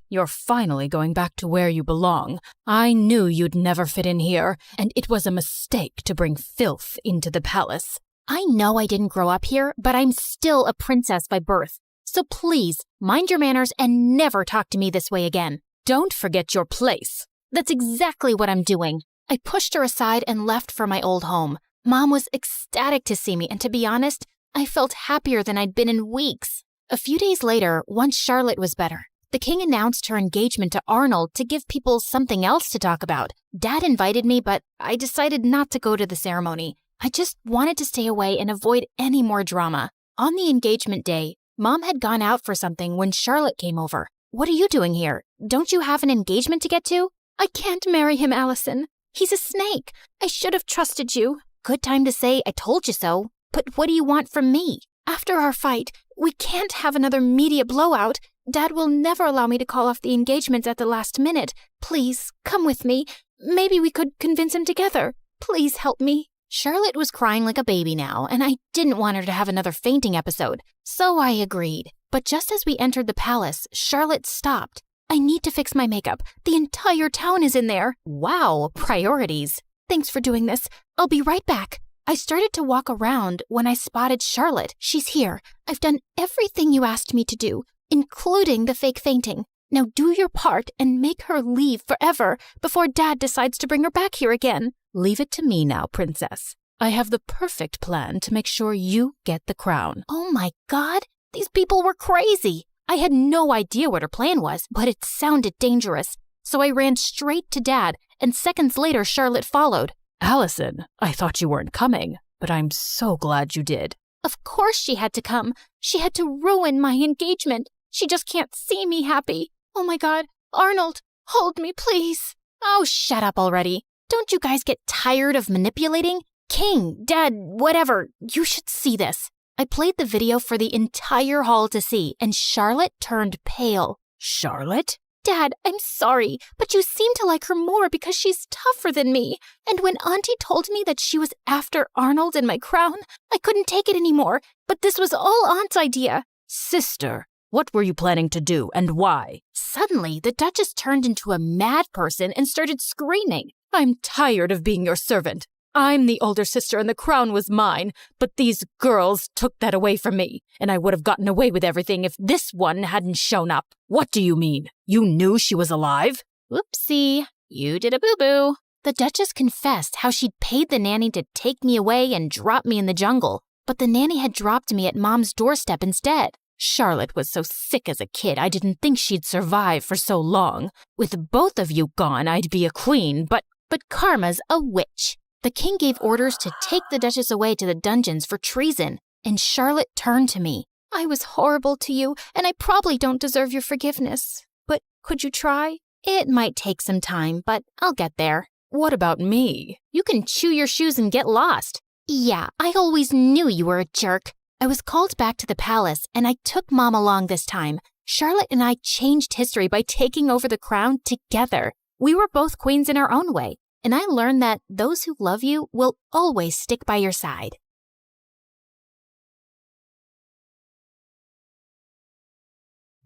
You're finally going back to where you belong. I knew you'd never fit in here, and it was a mistake to bring filth into the palace. I know I didn't grow up here, but I'm still a princess by birth. So please, mind your manners and never talk to me this way again. Don't forget your place. That's exactly what I'm doing. I pushed her aside and left for my old home. Mom was ecstatic to see me, and to be honest, I felt happier than I'd been in weeks. A few days later, once Charlotte was better, the king announced her engagement to Arnold to give people something else to talk about. Dad invited me, but I decided not to go to the ceremony. I just wanted to stay away and avoid any more drama. On the engagement day, Mom had gone out for something when Charlotte came over. What are you doing here? Don't you have an engagement to get to? I can't marry him, Allison. He's a snake. I should have trusted you. Good time to say I told you so. But what do you want from me? After our fight, we can't have another media blowout. Dad will never allow me to call off the engagement at the last minute. Please, come with me. Maybe we could convince him together. Please help me. Charlotte was crying like a baby now, and I didn't want her to have another fainting episode, so I agreed. But just as we entered the palace, Charlotte stopped. I need to fix my makeup. The entire town is in there. Wow, priorities. Thanks for doing this. I'll be right back. I started to walk around when I spotted Charlotte. She's here. I've done everything you asked me to do, including the fake fainting. Now do your part and make her leave forever before Dad decides to bring her back here again. Leave it to me now, princess. I have the perfect plan to make sure you get the crown. Oh my God, these people were crazy. I had no idea what her plan was, but it sounded dangerous. So I ran straight to Dad, and seconds later Charlotte followed. Allison, I thought you weren't coming, but I'm so glad you did. Of course she had to come. She had to ruin my engagement. She just can't see me happy. Oh my God, Arnold, hold me, please. Oh, shut up already. Don't you guys get tired of manipulating? King, Dad, whatever, you should see this. I played the video for the entire hall to see, and Charlotte turned pale. Charlotte? Dad, I'm sorry, but you seem to like her more because she's tougher than me. And when Auntie told me that she was after Arnold and my crown, I couldn't take it anymore. But this was all Aunt's idea. Sister, what were you planning to do and why? Suddenly, the Duchess turned into a mad person and started screaming. I'm tired of being your servant. I'm the older sister and the crown was mine, but these girls took that away from me, and I would have gotten away with everything if this one hadn't shown up. What do you mean? You knew she was alive? Whoopsie, you did a boo-boo. The Duchess confessed how she'd paid the nanny to take me away and drop me in the jungle, but the nanny had dropped me at Mom's doorstep instead. Charlotte was so sick as a kid, I didn't think she'd survive for so long. With both of you gone, I'd be a queen, but Karma's a witch. The king gave orders to take the Duchess away to the dungeons for treason, and Charlotte turned to me. I was horrible to you, and I probably don't deserve your forgiveness. But could you try? It might take some time, but I'll get there. What about me? You can chew your shoes and get lost. Yeah, I always knew you were a jerk. I was called back to the palace, and I took Mom along this time. Charlotte and I changed history by taking over the crown together. We were both queens in our own way, and I learned that those who love you will always stick by your side.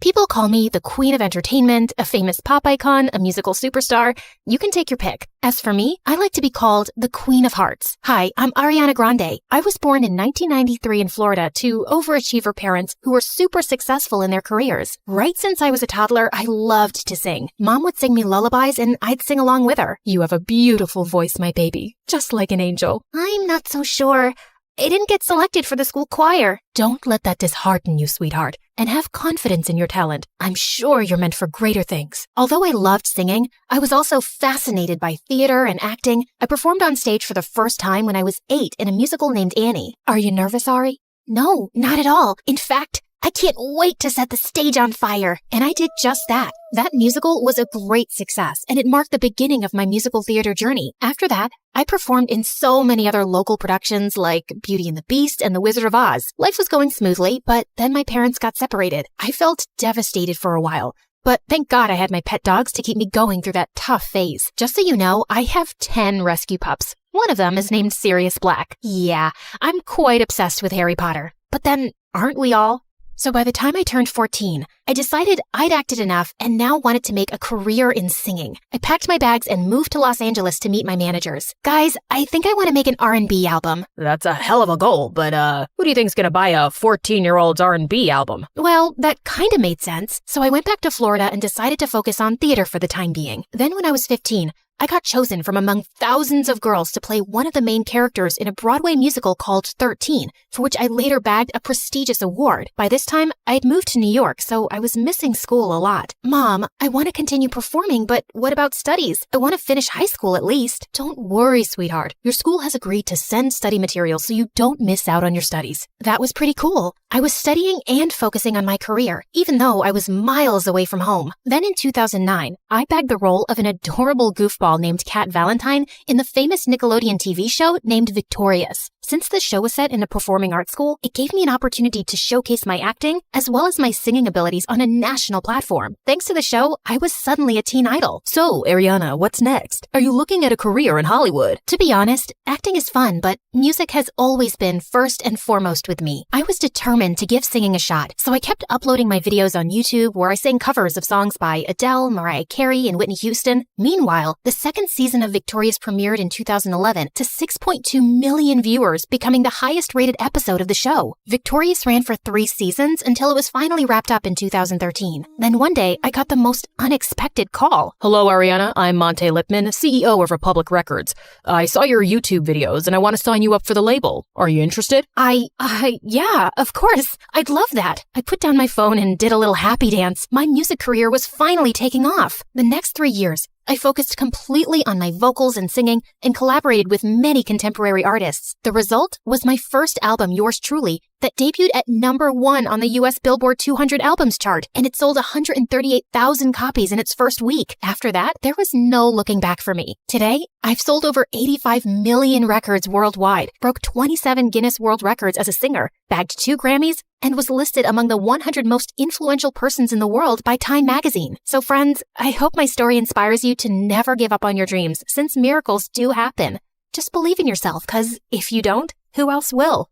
People call me the Queen of Entertainment, a famous pop icon, a musical superstar. You can take your pick. As for me, I like to be called the Queen of Hearts. Hi, I'm Ariana Grande. I was born in 1993 in Florida to overachiever parents who were super successful in their careers. Right since I was a toddler, I loved to sing. Mom would sing me lullabies and I'd sing along with her. You have a beautiful voice, my baby, just like an angel. I'm not so sure. I didn't get selected for the school choir. Don't let that dishearten you, sweetheart, and have confidence in your talent. I'm sure you're meant for greater things. Although I loved singing, I was also fascinated by theater and acting. I performed on stage for the first time when I was 8 in a musical named Annie. Are you nervous, Ari? No, not at all. In fact, I can't wait to set the stage on fire. And I did just that. That musical was a great success, and it marked the beginning of my musical theater journey. After that, I performed in so many other local productions like Beauty and the Beast and The Wizard of Oz. Life was going smoothly, but then my parents got separated. I felt devastated for a while. But thank God I had my pet dogs to keep me going through that tough phase. Just so you know, I have 10 rescue pups. One of them is named Sirius Black. Yeah, I'm quite obsessed with Harry Potter. But then, aren't we all? So by the time I turned 14, I decided I'd acted enough and now wanted to make a career in singing. I packed my bags and moved to Los Angeles to meet my managers. Guys, I think I want to make an R&B album. That's a hell of a goal, but who do you think's gonna buy a 14-year-old's R&B album? Well, that kind of made sense. So I went back to Florida and decided to focus on theater for the time being. Then when I was 15, I got chosen from among thousands of girls to play one of the main characters in a Broadway musical called 13, for which I later bagged a prestigious award. By this time, I had moved to New York, so I was missing school a lot. Mom, I want to continue performing, but what about studies? I want to finish high school at least. Don't worry, sweetheart. Your school has agreed to send study materials so you don't miss out on your studies. That was pretty cool. I was studying and focusing on my career, even though I was miles away from home. Then in 2009, I bagged the role of an adorable goofball named Kat Valentine in the famous Nickelodeon TV show named Victorious. Since the show was set in a performing arts school, it gave me an opportunity to showcase my acting as well as my singing abilities on a national platform. Thanks to the show, I was suddenly a teen idol. So, Ariana, what's next? Are you looking at a career in Hollywood? To be honest, acting is fun, but music has always been first and foremost with me. I was determined to give singing a shot, so I kept uploading my videos on YouTube where I sang covers of songs by Adele, Mariah Carey, and Whitney Houston. Meanwhile, the second season of Victorious premiered in 2011 to 6.2 million viewers, becoming the highest rated episode of the show. Victorious ran for 3 seasons until it was finally wrapped up in 2013. Then one day, I got the most unexpected call. Hello, Ariana. I'm Monte Lipman, CEO of Republic Records. I saw your YouTube videos and I want to sign you up for the label. Are you interested? Yeah, of course. I'd love that. I put down my phone and did a little happy dance. My music career was finally taking off. The next 3 years, I focused completely on my vocals and singing and collaborated with many contemporary artists. The result was my first album, Yours Truly, that debuted at #1 on the US Billboard 200 albums chart, and it sold 138,000 copies in its first week. After that, there was no looking back for me. Today, I've sold over 85 million records worldwide, broke 27 Guinness World Records as a singer, bagged 2 Grammys, and was listed among the 100 most influential persons in the world by Time magazine. So friends, I hope my story inspires you to never give up on your dreams, since miracles do happen. Just believe in yourself, because if you don't, who else will?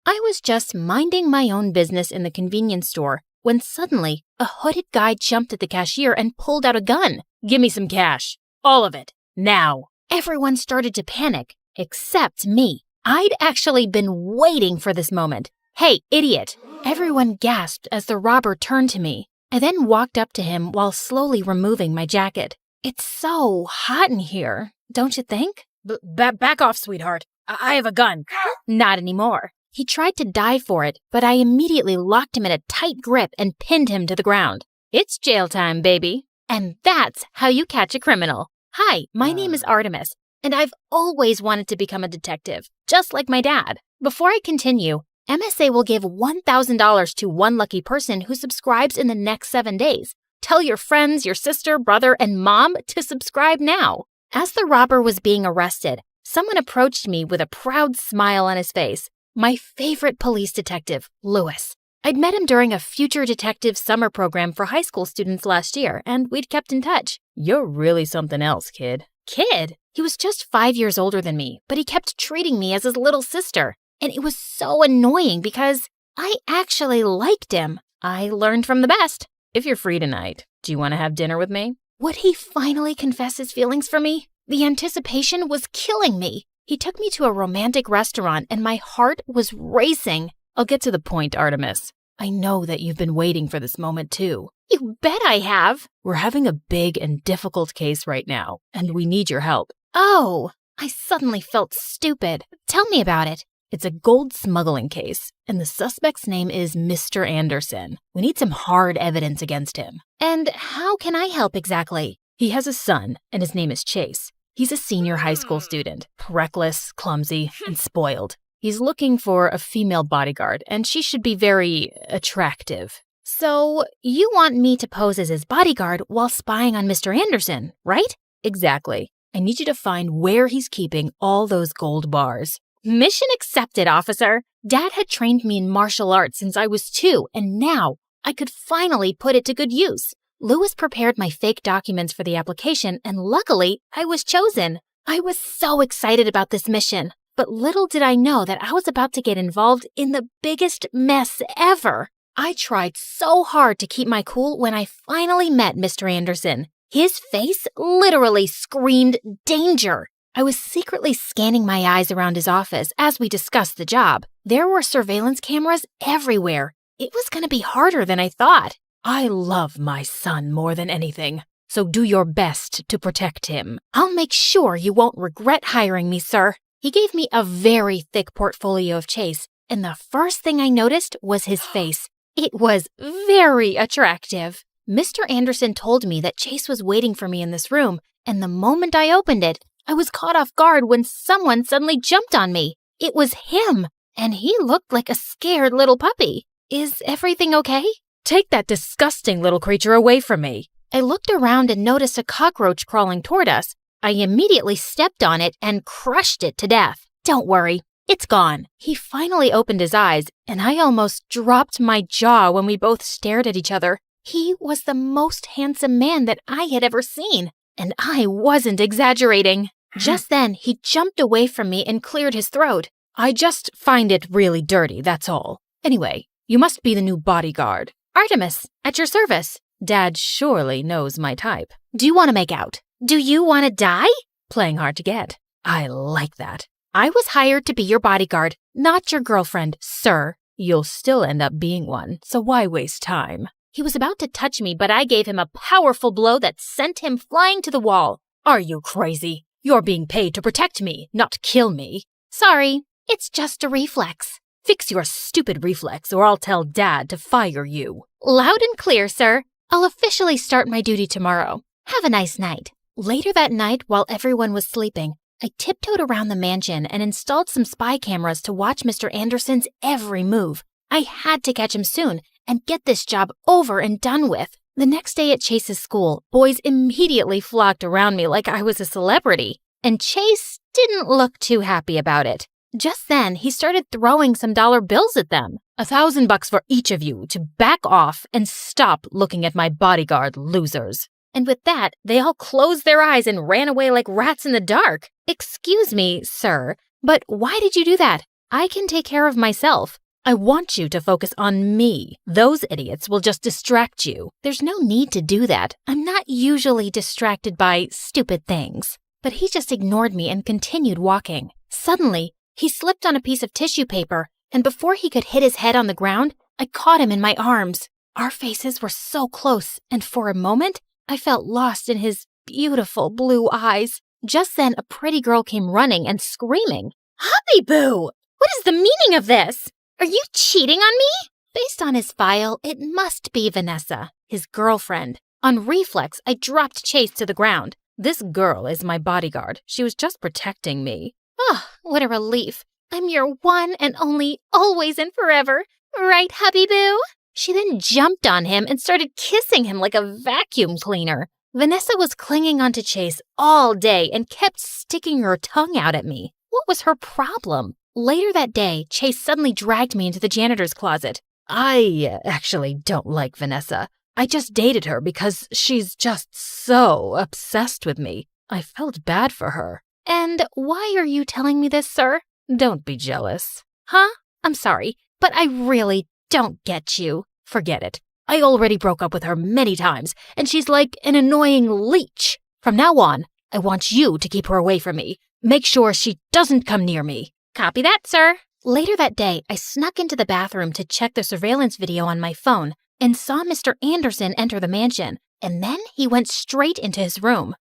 I was just minding my own business in the convenience store when suddenly a hooded guy jumped at the cashier and pulled out a gun. Give me some cash. All of it. Now. Everyone started to panic, except me. I'd actually been waiting for this moment. Hey, idiot! Everyone gasped as the robber turned to me. I then walked up to him while slowly removing my jacket. It's so hot in here, don't you think? Back off, sweetheart. I have a gun. Not anymore. He tried to dive for it, but I immediately locked him in a tight grip and pinned him to the ground. It's jail time, baby. And that's how you catch a criminal. Hi, my name is Artemis, and I've always wanted to become a detective, just like my dad. Before I continue, MSA will give $1,000 to one lucky person who subscribes in the next 7 days. Tell your friends, your sister, brother, and mom to subscribe now. As the robber was being arrested, someone approached me with a proud smile on his face. My favorite police detective, Lewis. I'd met him during a Future Detective summer program for high school students last year, and we'd kept in touch. You're really something else, kid. Kid? He was just 5 years older than me, but he kept treating me as his little sister. And it was so annoying because I actually liked him. I learned from the best. If you're free tonight, do you want to have dinner with me? Would he finally confess his feelings for me? The anticipation was killing me. He took me to a romantic restaurant and my heart was racing. I'll get to the point, Artemis. I know that you've been waiting for this moment too. You bet I have. We're having a big and difficult case right now, and we need your help. Oh, I suddenly felt stupid. Tell me about it. It's a gold smuggling case, and the suspect's name is Mr. Anderson. We need some hard evidence against him. And how can I help exactly? He has a son, and his name is Chase. He's a senior high school student, reckless, clumsy, and spoiled. He's looking for a female bodyguard, and she should be very attractive. So, you want me to pose as his bodyguard while spying on Mr. Anderson, right? Exactly. I need you to find where he's keeping all those gold bars. Mission accepted, officer. Dad had trained me in martial arts since I was 2, and now I could finally put it to good use. Lewis prepared my fake documents for the application, and luckily, I was chosen. I was so excited about this mission, but little did I know that I was about to get involved in the biggest mess ever. I tried so hard to keep my cool when I finally met Mr. Anderson. His face literally screamed danger. I was secretly scanning my eyes around his office as we discussed the job. There were surveillance cameras everywhere. It was going to be harder than I thought. I love my son more than anything, so do your best to protect him. I'll make sure you won't regret hiring me, sir. He gave me a very thick portfolio of Chase, and the first thing I noticed was his face. It was very attractive. Mr. Anderson told me that Chase was waiting for me in this room, and the moment I opened it, I was caught off guard when someone suddenly jumped on me. It was him, and he looked like a scared little puppy. Is everything okay? Take that disgusting little creature away from me. I looked around and noticed a cockroach crawling toward us. I immediately stepped on it and crushed it to death. Don't worry, it's gone. He finally opened his eyes, and I almost dropped my jaw when we both stared at each other. He was the most handsome man that I had ever seen, and I wasn't exaggerating. Just then, he jumped away from me and cleared his throat. I just find it really dirty, that's all. Anyway, you must be the new bodyguard. Artemis, at your service. Dad surely knows my type. Do you want to make out? Do you want to die? Playing hard to get. I like that. I was hired to be your bodyguard, not your girlfriend, sir. You'll still end up being one, so why waste time? He was about to touch me, but I gave him a powerful blow that sent him flying to the wall. Are you crazy? You're being paid to protect me, not kill me. Sorry, it's just a reflex. Fix your stupid reflex or I'll tell Dad to fire you. Loud and clear, sir. I'll officially start my duty tomorrow. Have a nice night. Later that night, while everyone was sleeping, I tiptoed around the mansion and installed some spy cameras to watch Mr. Anderson's every move. I had to catch him soon and get this job over and done with. The next day at Chase's school, boys immediately flocked around me like I was a celebrity, and Chase didn't look too happy about it. Just then, he started throwing some dollar bills at them. $1,000 for each of you to back off and stop looking at my bodyguard, losers. And with that, they all closed their eyes and ran away like rats in the dark. Excuse me, sir, but why did you do that? I can take care of myself. I want you to focus on me. Those idiots will just distract you. There's no need to do that. I'm not usually distracted by stupid things. But he just ignored me and continued walking. Suddenly, he slipped on a piece of tissue paper, and before he could hit his head on the ground, I caught him in my arms. Our faces were so close, and for a moment, I felt lost in his beautiful blue eyes. Just then, a pretty girl came running and screaming, "Hubby Boo! What is the meaning of this? Are you cheating on me?" Based on his file, it must be Vanessa, his girlfriend. On reflex, I dropped Chase to the ground. This girl is my bodyguard. She was just protecting me. Oh, what a relief. I'm your one and only, always and forever. Right, hubby boo? She then jumped on him and started kissing him like a vacuum cleaner. Vanessa was clinging onto Chase all day and kept sticking her tongue out at me. What was her problem? Later that day, Chase suddenly dragged me into the janitor's closet. I actually don't like Vanessa. I just dated her because she's just so obsessed with me. I felt bad for her. And why are you telling me this, sir? Don't be jealous. Huh? I'm sorry, but I really don't get you. Forget it. I already broke up with her many times, and she's like an annoying leech. From now on, I want you to keep her away from me. Make sure she doesn't come near me. Copy that, sir. Later that day, I snuck into the bathroom to check the surveillance video on my phone and saw Mr. Anderson enter the mansion, and then he went straight into his room.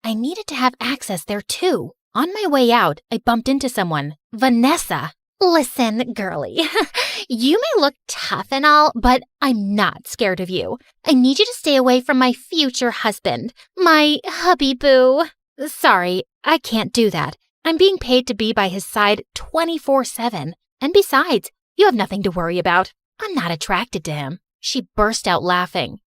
I needed to have access there too. On my way out, I bumped into someone, Vanessa. Listen, girlie, you may look tough and all, but I'm not scared of you. I need you to stay away from my future husband, my hubby boo. Sorry, I can't do that. I'm being paid to be by his side 24/7. And besides, you have nothing to worry about. I'm not attracted to him. She burst out laughing.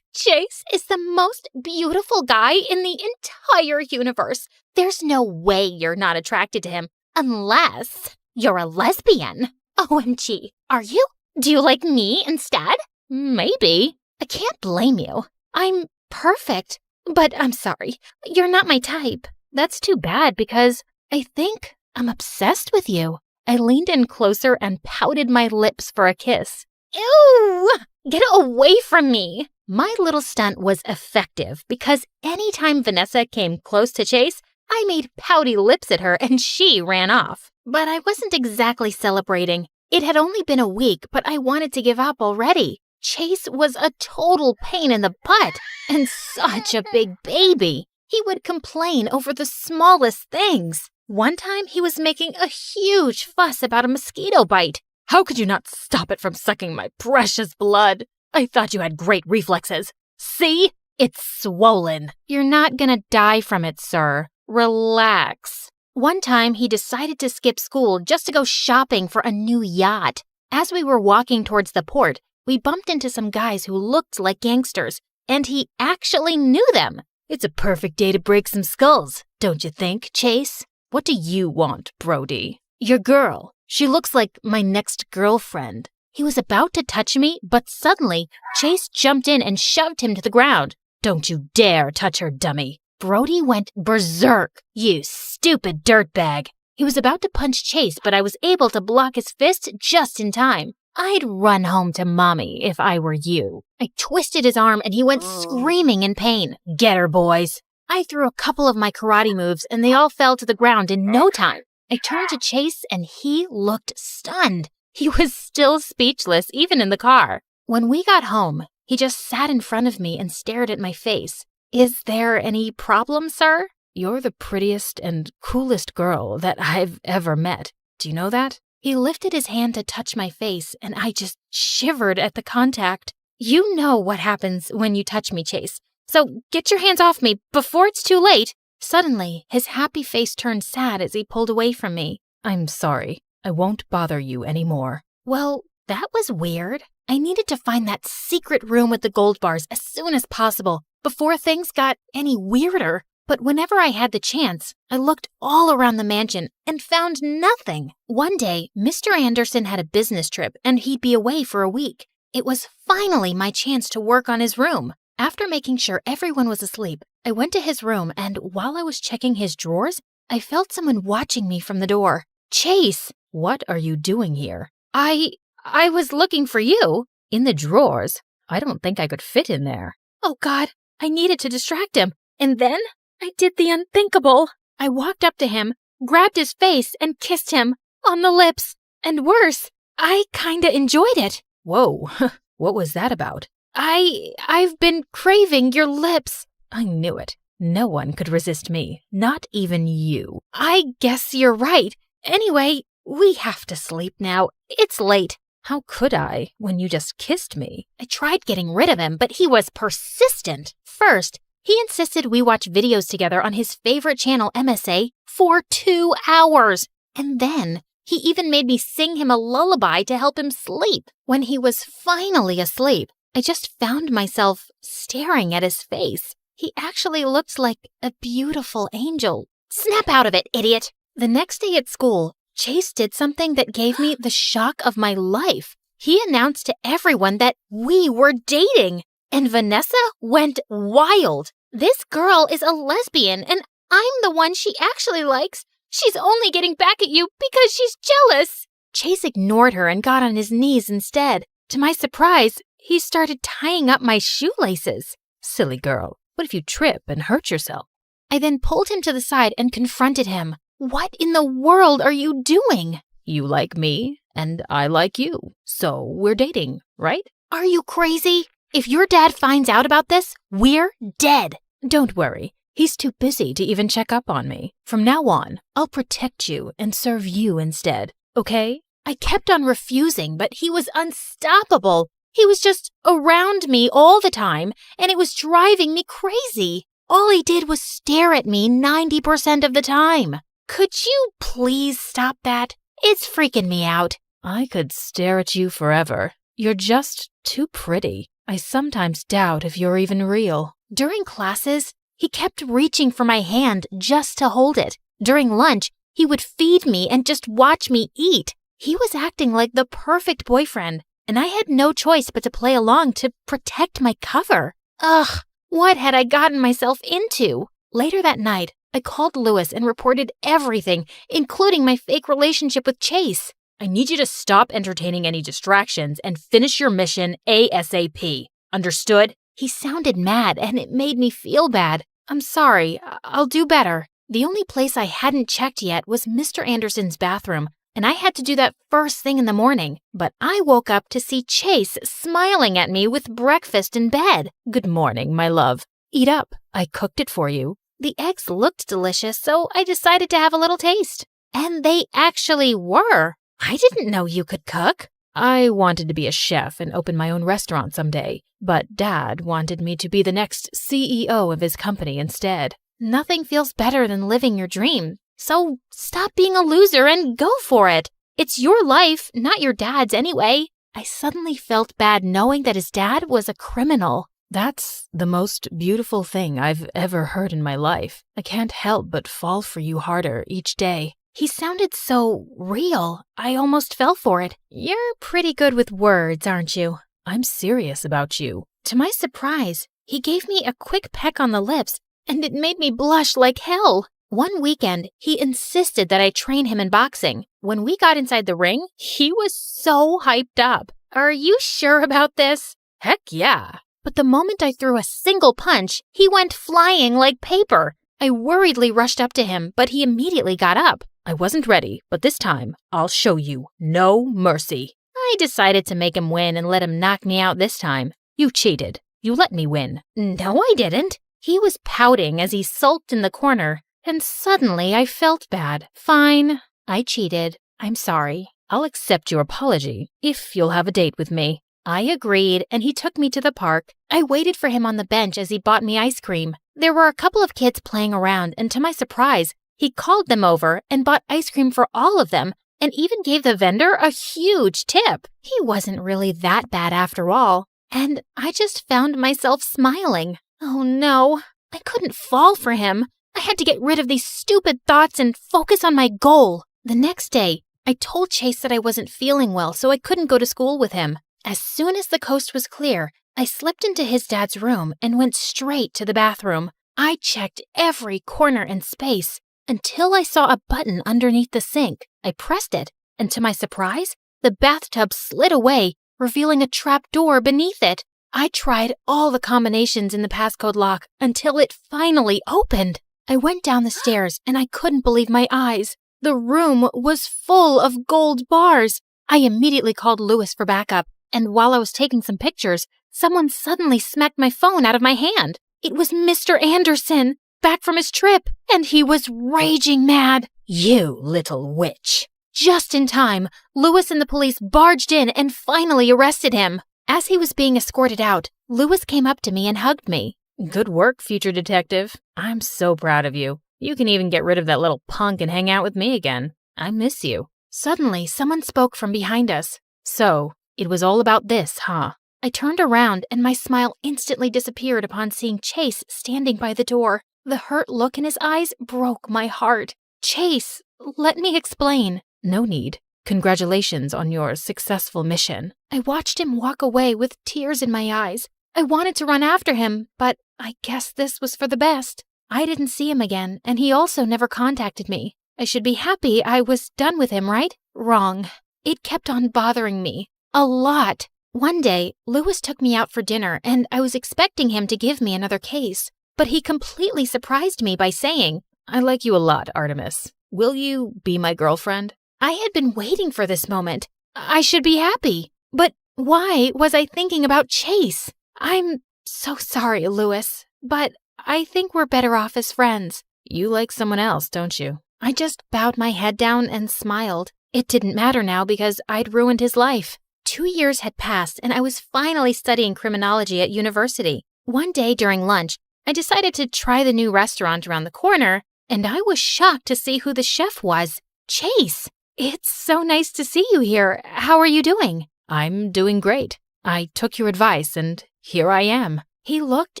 Chase is the most beautiful guy in the entire universe. There's no way you're not attracted to him unless you're a lesbian. OMG, are you? Do you like me instead? Maybe. I can't blame you. I'm perfect, but I'm sorry. You're not my type. That's too bad because I think I'm obsessed with you. I leaned in closer and pouted my lips for a kiss. Ew! Get away from me! My little stunt was effective because anytime Vanessa came close to Chase, I made pouty lips at her and she ran off. But I wasn't exactly celebrating. It had only been a week, but I wanted to give up already. Chase was a total pain in the butt and such a big baby. He would complain over the smallest things. One time, he was making a huge fuss about a mosquito bite. How could you not stop it from sucking my precious blood? I thought you had great reflexes. See? It's swollen. You're not gonna die from it, sir. Relax. One time, he decided to skip school just to go shopping for a new yacht. As we were walking towards the port, we bumped into some guys who looked like gangsters, and he actually knew them. It's a perfect day to break some skulls, don't you think, Chase? What do you want, Brody? Your girl. She looks like my next girlfriend. He was about to touch me, but suddenly, Chase jumped in and shoved him to the ground. Don't you dare touch her, dummy. Brody went berserk. You stupid dirtbag. He was about to punch Chase, but I was able to block his fist just in time. I'd run home to mommy if I were you. I twisted his arm and he went screaming in pain. Get her, boys. I threw a couple of my karate moves and they all fell to the ground in no time. I turned to Chase and he looked stunned. He was still speechless, even in the car. When we got home, he just sat in front of me and stared at my face. Is there any problem, sir? You're the prettiest and coolest girl that I've ever met. Do you know that? He lifted his hand to touch my face, and I just shivered at the contact. You know what happens when you touch me, Chase. So get your hands off me before it's too late. Suddenly, his happy face turned sad as he pulled away from me. I'm sorry. I won't bother you anymore. Well, that was weird. I needed to find that secret room with the gold bars as soon as possible, before things got any weirder. But whenever I had the chance, I looked all around the mansion and found nothing. One day, Mr. Anderson had a business trip and he'd be away for a week. It was finally my chance to work on his room. After making sure everyone was asleep, I went to his room and while I was checking his drawers, I felt someone watching me from the door. Chase, what are you doing here? I was looking for you. In the drawers? I don't think I could fit in there. Oh God, I needed to distract him. And then I did the unthinkable. I walked up to him, grabbed his face, and kissed him on the lips. And worse, I kinda enjoyed it. Whoa, what was that about? I've been craving your lips. I knew it. No one could resist me, not even you. I guess you're right. Anyway, we have to sleep now. It's late. How could I when you just kissed me? I tried getting rid of him, but he was persistent. First, he insisted we watch videos together on his favorite channel, MSA, for 2 hours. And then he even made me sing him a lullaby to help him sleep. When he was finally asleep, I just found myself staring at his face. He actually looked like a beautiful angel. Snap out of it, idiot! The next day at school, Chase did something that gave me the shock of my life. He announced to everyone that we were dating, and Vanessa went wild. This girl is a lesbian, and I'm the one she actually likes. She's only getting back at you because she's jealous. Chase ignored her and got on his knees instead. To my surprise, he started tying up my shoelaces. Silly girl, what if you trip and hurt yourself? I then pulled him to the side and confronted him. What in the world are you doing? You like me, and I like you. So we're dating, right? Are you crazy? If your dad finds out about this, we're dead. Don't worry. He's too busy to even check up on me. From now on, I'll protect you and serve you instead, okay? I kept on refusing, but he was unstoppable. He was just around me all the time, and it was driving me crazy. All he did was stare at me 90% of the time. Could you please stop that? It's freaking me out. I could stare at you forever. You're just too pretty. I sometimes doubt if you're even real. During classes, he kept reaching for my hand just to hold it. During lunch, he would feed me and just watch me eat. He was acting like the perfect boyfriend, and I had no choice but to play along to protect my cover. Ugh, what had I gotten myself into? Later that night, I called Lewis and reported everything, including my fake relationship with Chase. I need you to stop entertaining any distractions and finish your mission ASAP. Understood? He sounded mad, and it made me feel bad. I'm sorry. I'll do better. The only place I hadn't checked yet was Mr. Anderson's bathroom, and I had to do that first thing in the morning. But I woke up to see Chase smiling at me with breakfast in bed. Good morning, my love. Eat up. I cooked it for you. The eggs looked delicious, so I decided to have a little taste. And they actually were. I didn't know you could cook. I wanted to be a chef and open my own restaurant someday, but Dad wanted me to be the next CEO of his company instead. Nothing feels better than living your dream, so stop being a loser and go for it. It's your life, not your dad's anyway. I suddenly felt bad knowing that his dad was a criminal. That's the most beautiful thing I've ever heard in my life. I can't help but fall for you harder each day. He sounded so real, I almost fell for it. You're pretty good with words, aren't you? I'm serious about you. To my surprise, he gave me a quick peck on the lips, and it made me blush like hell. One weekend, he insisted that I train him in boxing. When we got inside the ring, he was so hyped up. Are you sure about this? Heck yeah. But the moment I threw a single punch, he went flying like paper. I worriedly rushed up to him, but he immediately got up. I wasn't ready, but this time, I'll show you no mercy. I decided to make him win and let him knock me out this time. You cheated. You let me win. No, I didn't. He was pouting as he sulked in the corner, and suddenly I felt bad. Fine, I cheated. I'm sorry. I'll accept your apology if you'll have a date with me. I agreed, and he took me to the park. I waited for him on the bench as he bought me ice cream. There were a couple of kids playing around, and to my surprise, he called them over and bought ice cream for all of them, and even gave the vendor a huge tip. He wasn't really that bad after all, and I just found myself smiling. Oh no, I couldn't fall for him. I had to get rid of these stupid thoughts and focus on my goal. The next day, I told Chase that I wasn't feeling well, so I couldn't go to school with him. As soon as the coast was clear, I slipped into his dad's room and went straight to the bathroom. I checked every corner and space until I saw a button underneath the sink. I pressed it, and to my surprise, the bathtub slid away, revealing a trap door beneath it. I tried all the combinations in the passcode lock until it finally opened. I went down the stairs, and I couldn't believe my eyes. The room was full of gold bars. I immediately called Lewis for backup, and while I was taking some pictures, someone suddenly smacked my phone out of my hand. It was Mr. Anderson, back from his trip, and he was raging mad. "You little witch." Just in time, Lewis and the police barged in and finally arrested him. As he was being escorted out, Lewis came up to me and hugged me. Good work, future detective. I'm so proud of you. You can even get rid of that little punk and hang out with me again. I miss you. Suddenly, someone spoke from behind us. So, it was all about this, huh? I turned around and my smile instantly disappeared upon seeing Chase standing by the door. The hurt look in his eyes broke my heart. "Chase, let me explain." No need. Congratulations on your successful mission. I watched him walk away with tears in my eyes. I wanted to run after him, but I guess this was for the best. I didn't see him again, and he also never contacted me. I should be happy I was done with him, right? Wrong. It kept on bothering me. A lot. One day, Lewis took me out for dinner, and I was expecting him to give me another case. But he completely surprised me by saying, "I like you a lot, Artemis. Will you be my girlfriend?" I had been waiting for this moment. I should be happy. But why was I thinking about Chase? I'm so sorry, Lewis, but I think we're better off as friends. You like someone else, don't you? I just bowed my head down and smiled. It didn't matter now because I'd ruined his life. 2 years had passed and I was finally studying criminology at university. One day during lunch, I decided to try the new restaurant around the corner, and I was shocked to see who the chef was. Chase! It's so nice to see you here. How are you doing? I'm doing great. I took your advice, and here I am. He looked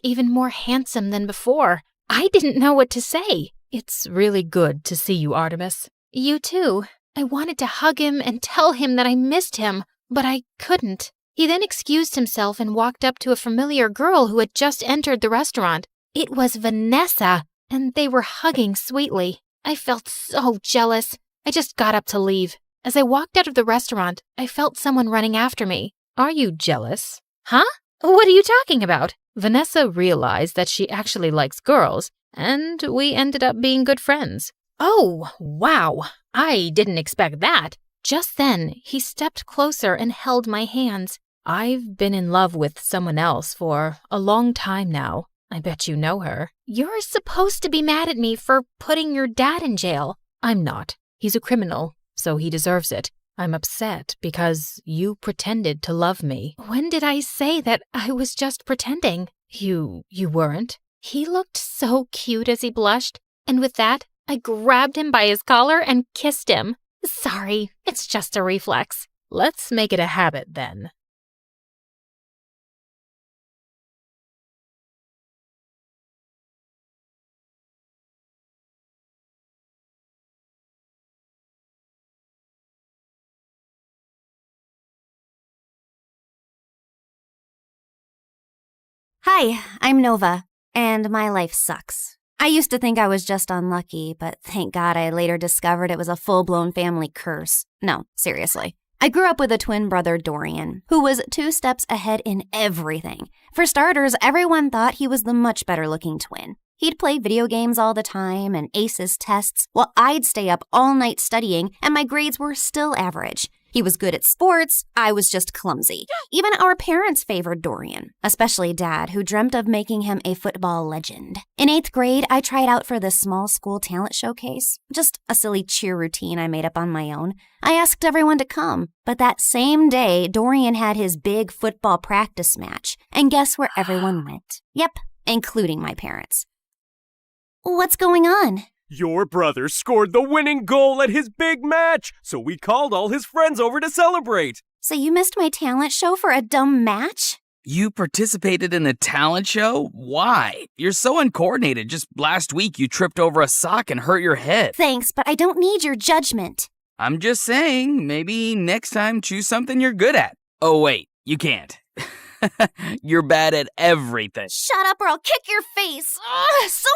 even more handsome than before. I didn't know what to say. It's really good to see you, Artemis. You too. I wanted to hug him and tell him that I missed him, but I couldn't. He then excused himself and walked up to a familiar girl who had just entered the restaurant. It was Vanessa, and they were hugging sweetly. I felt so jealous. I just got up to leave. As I walked out of the restaurant, I felt someone running after me. Are you jealous? Huh? What are you talking about? Vanessa realized that she actually likes girls, and we ended up being good friends. Oh, wow. I didn't expect that. Just then, he stepped closer and held my hands. I've been in love with someone else for a long time now. I bet you know her. You're supposed to be mad at me for putting your dad in jail. I'm not. He's a criminal, so he deserves it. I'm upset because you pretended to love me. When did I say that I was just pretending? You weren't? He looked so cute as he blushed, and with that, I grabbed him by his collar and kissed him. Sorry, it's just a reflex. Let's make it a habit then. Hi, I'm Nova, and my life sucks. I used to think I was just unlucky, but thank God I later discovered it was a full-blown family curse. No, seriously. I grew up with a twin brother, Dorian, who was 2 steps ahead in everything. For starters, everyone thought he was the much better-looking twin. He'd play video games all the time and ace his tests, while I'd stay up all night studying, and my grades were still average. He was good at sports, I was just clumsy. Even our parents favored Dorian, especially Dad, who dreamt of making him a football legend. In 8th grade, I tried out for the small school talent showcase, just a silly cheer routine I made up on my own. I asked everyone to come, but that same day, Dorian had his big football practice match, and guess where everyone went? Yep, including my parents. What's going on? Your brother scored the winning goal at his big match, so we called all his friends over to celebrate. So you missed my talent show for a dumb match? You participated in a talent show? Why? You're so uncoordinated. Just last week you tripped over a sock and hurt your head. Thanks, but I don't need your judgment. I'm just saying, maybe next time choose something you're good at. Oh wait, you can't. You're bad at everything. Shut up or I'll kick your face. Ugh, so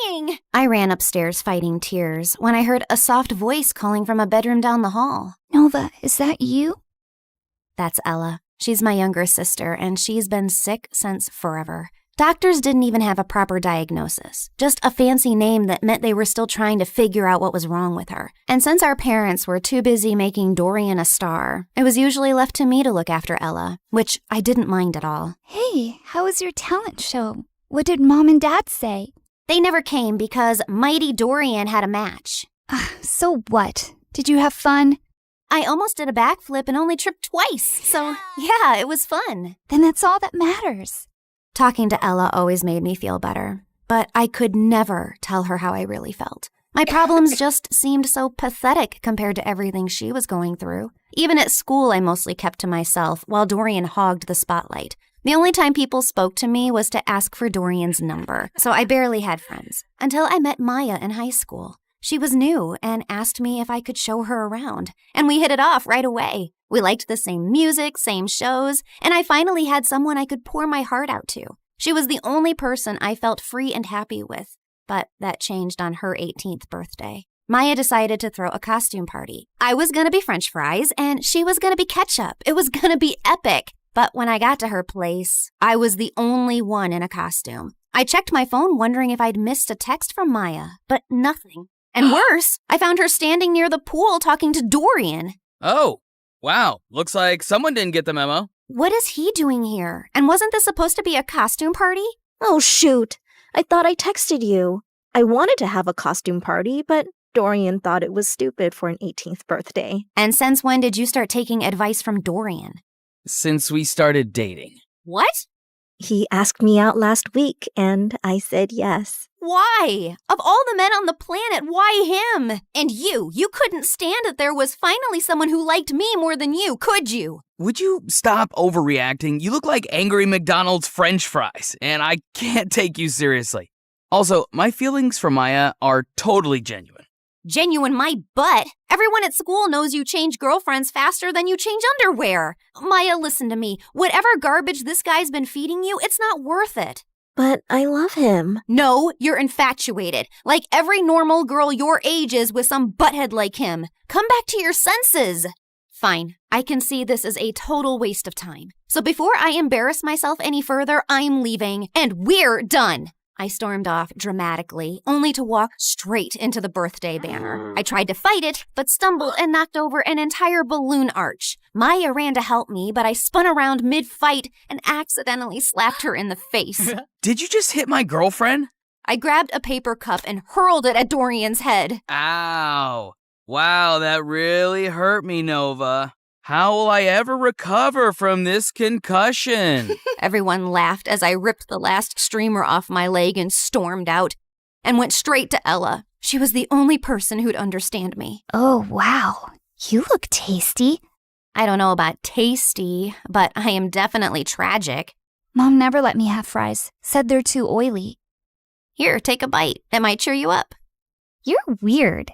annoying. I ran upstairs fighting tears when I heard a soft voice calling from a bedroom down the hall. Nova, is that you? That's Ella. She's my younger sister, and she's been sick since forever. Doctors didn't even have a proper diagnosis, just a fancy name that meant they were still trying to figure out what was wrong with her. And since our parents were too busy making Dorian a star, it was usually left to me to look after Ella, which I didn't mind at all. Hey, how was your talent show? What did Mom and Dad say? They never came because Mighty Dorian had a match. So what? Did you have fun? I almost did a backflip and only tripped twice, so yeah, it was fun. Then that's all that matters. Talking to Ella always made me feel better, but I could never tell her how I really felt. My problems just seemed so pathetic compared to everything she was going through. Even at school, I mostly kept to myself while Dorian hogged the spotlight. The only time people spoke to me was to ask for Dorian's number, so I barely had friends. Until I met Maya in high school. She was new and asked me if I could show her around, and we hit it off right away. We liked the same music, same shows, and I finally had someone I could pour my heart out to. She was the only person I felt free and happy with, but that changed on her 18th birthday. Maya decided to throw a costume party. I was gonna be French fries, and she was gonna be ketchup. It was gonna be epic. But when I got to her place, I was the only one in a costume. I checked my phone wondering if I'd missed a text from Maya, but nothing. And worse, I found her standing near the pool talking to Dorian. Oh, wow. Looks like someone didn't get the memo. What is he doing here? And wasn't this supposed to be a costume party? Oh, shoot. I thought I texted you. I wanted to have a costume party, but Dorian thought it was stupid for an 18th birthday. And since when did you start taking advice from Dorian? Since we started dating. What? He asked me out last week, and I said yes. Why? Of all the men on the planet, why him? And you couldn't stand that there was finally someone who liked me more than you, could you? Would you stop overreacting? You look like angry McDonald's French fries, and I can't take you seriously. Also, my feelings for Maya are totally genuine. Genuine my butt. Everyone at school knows you change girlfriends faster than you change underwear. Maya, listen to me. Whatever garbage this guy's been feeding you, it's not worth it. But I love him. No, you're infatuated. Like every normal girl your age is with some butthead like him. Come back to your senses. Fine, I can see this is a total waste of time. So before I embarrass myself any further, I'm leaving, and we're done. I stormed off dramatically, only to walk straight into the birthday banner. I tried to fight it, but stumbled and knocked over an entire balloon arch. Maya ran to help me, but I spun around mid-fight and accidentally slapped her in the face. Did you just hit my girlfriend? I grabbed a paper cup and hurled it at Dorian's head. Ow. Wow, that really hurt me, Nova. How will I ever recover from this concussion? Everyone laughed as I ripped the last streamer off my leg and stormed out, and went straight to Ella. She was the only person who'd understand me. Oh, wow. You look tasty. I don't know about tasty, but I am definitely tragic. Mom never let me have fries. Said they're too oily. Here, take a bite. It might cheer you up. You're weird.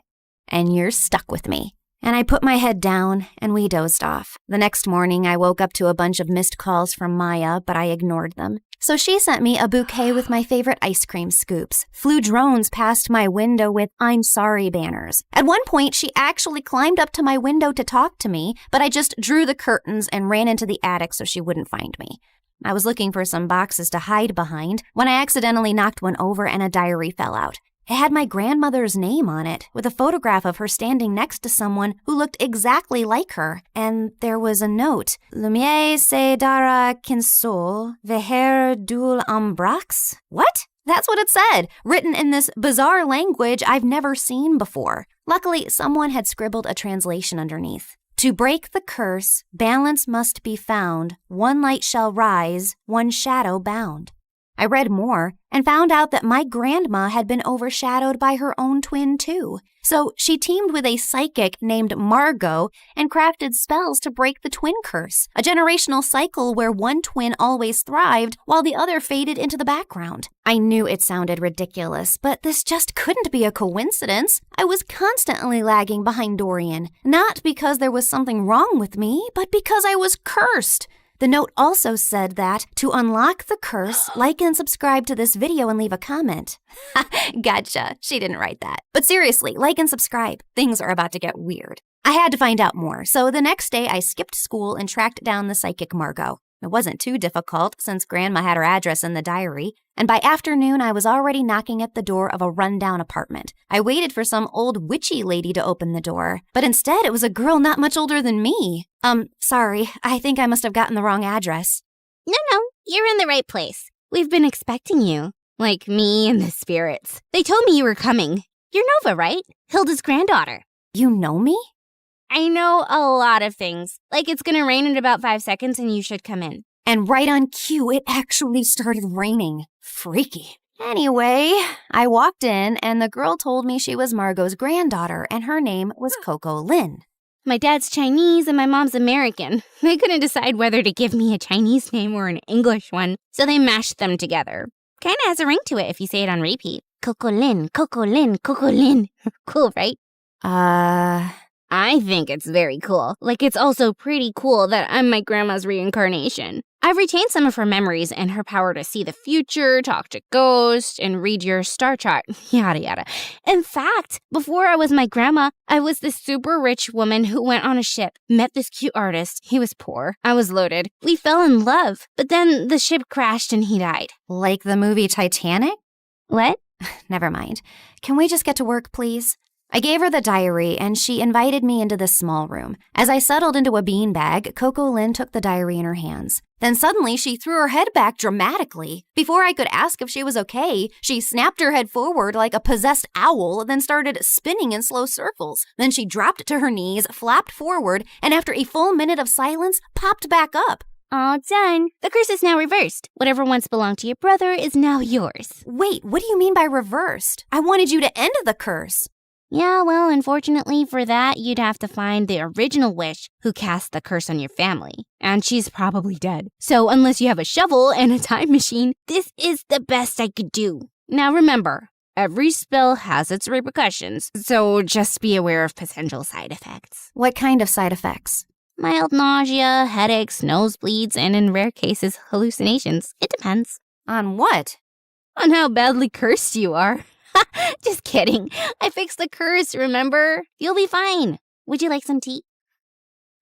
And you're stuck with me. And I put my head down, and we dozed off. The next morning, I woke up to a bunch of missed calls from Maya, but I ignored them. So she sent me a bouquet with my favorite ice cream scoops, flew drones past my window with I'm sorry banners. At one point, she actually climbed up to my window to talk to me, but I just drew the curtains and ran into the attic so she wouldn't find me. I was looking for some boxes to hide behind when I accidentally knocked one over and a diary fell out. It had my grandmother's name on it, with a photograph of her standing next to someone who looked exactly like her. And there was a note. Lumiere se dara kinsol veher dul ambrax? What? That's what it said, written in this bizarre language I've never seen before. Luckily, someone had scribbled a translation underneath. To break the curse, balance must be found. One light shall rise, one shadow bound. I read more and found out that my grandma had been overshadowed by her own twin, too. So she teamed with a psychic named Margot and crafted spells to break the twin curse, a generational cycle where one twin always thrived while the other faded into the background. I knew it sounded ridiculous, but this just couldn't be a coincidence. I was constantly lagging behind Dorian, not because there was something wrong with me, but because I was cursed. The note also said that to unlock the curse, like and subscribe to this video and leave a comment. Gotcha. She didn't write that. But seriously, like and subscribe. Things are about to get weird. I had to find out more, so the next day I skipped school and tracked down the psychic Margot. It wasn't too difficult since Grandma had her address in the diary, and by afternoon I was already knocking at the door of a rundown apartment. I waited for some old witchy lady to open the door, but instead it was a girl not much older than me. Sorry, I think I must have gotten the wrong address. No, you're in the right place. We've been expecting you. Like me and the spirits. They told me you were coming. You're Nova, right? Hilda's granddaughter. You know me? I know a lot of things. Like it's gonna rain in about 5 seconds and you should come in. And right on cue, it actually started raining. Freaky. Anyway, I walked in and the girl told me she was Margot's granddaughter and her name was Coco Lin. My dad's Chinese and my mom's American. They couldn't decide whether to give me a Chinese name or an English one, so they mashed them together. Kinda has a ring to it if you say it on repeat. Coco Lin, Coco Lin, Coco Lin. Cool, right? I think it's very cool. Like, it's also pretty cool that I'm my grandma's reincarnation. I've retained some of her memories and her power to see the future, talk to ghosts, and read your star chart, yada yada. In fact, before I was my grandma, I was this super rich woman who went on a ship, met this cute artist. He was poor. I was loaded. We fell in love, but then the ship crashed and he died. Like the movie Titanic? What? Never mind. Can we just get to work, please? I gave her the diary, and she invited me into this small room. As I settled into a beanbag, Coco Lin took the diary in her hands. Then suddenly, she threw her head back dramatically. Before I could ask if she was okay, she snapped her head forward like a possessed owl, then started spinning in slow circles. Then she dropped to her knees, flapped forward, and after a full minute of silence, popped back up. All done. The curse is now reversed. Whatever once belonged to your brother is now yours. Wait, what do you mean by reversed? I wanted you to end the curse. Yeah, well, unfortunately for that, you'd have to find the original witch who cast the curse on your family. And she's probably dead. So unless you have a shovel and a time machine, this is the best I could do. Now remember, every spell has its repercussions, so just be aware of potential side effects. What kind of side effects? Mild nausea, headaches, nosebleeds, and in rare cases, hallucinations. It depends. On what? On how badly cursed you are. Just kidding. I fixed the curse, remember? You'll be fine. Would you like some tea?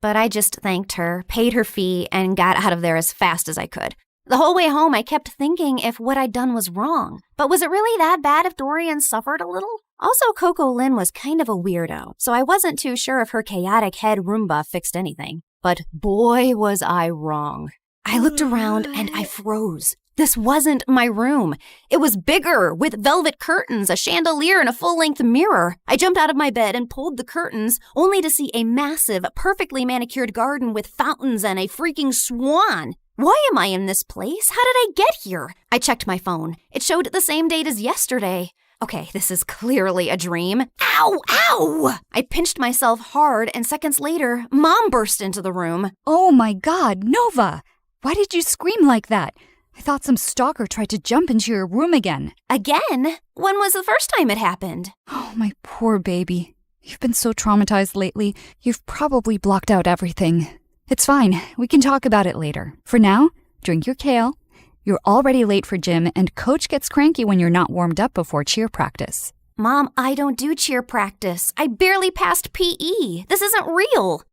But I just thanked her, paid her fee, and got out of there as fast as I could. The whole way home, I kept thinking if what I'd done was wrong. But was it really that bad if Dorian suffered a little? Also, Coco Lin was kind of a weirdo, so I wasn't too sure if her chaotic head Roomba fixed anything. But boy, was I wrong. I looked around and I froze. This wasn't my room. It was bigger, with velvet curtains, a chandelier, and a full-length mirror. I jumped out of my bed and pulled the curtains, only to see a massive, perfectly manicured garden with fountains and a freaking swan. Why am I in this place? How did I get here? I checked my phone. It showed the same date as yesterday. Okay, this is clearly a dream. Ow! Ow! I pinched myself hard, and seconds later, Mom burst into the room. Oh my God, Nova! Why did you scream like that? I thought some stalker tried to jump into your room again. Again? When was the first time it happened? Oh, my poor baby. You've been so traumatized lately, you've probably blocked out everything. It's fine. We can talk about it later. For now, drink your kale. You're already late for gym, and Coach gets cranky when you're not warmed up before cheer practice. Mom, I don't do cheer practice. I barely passed PE. This isn't real.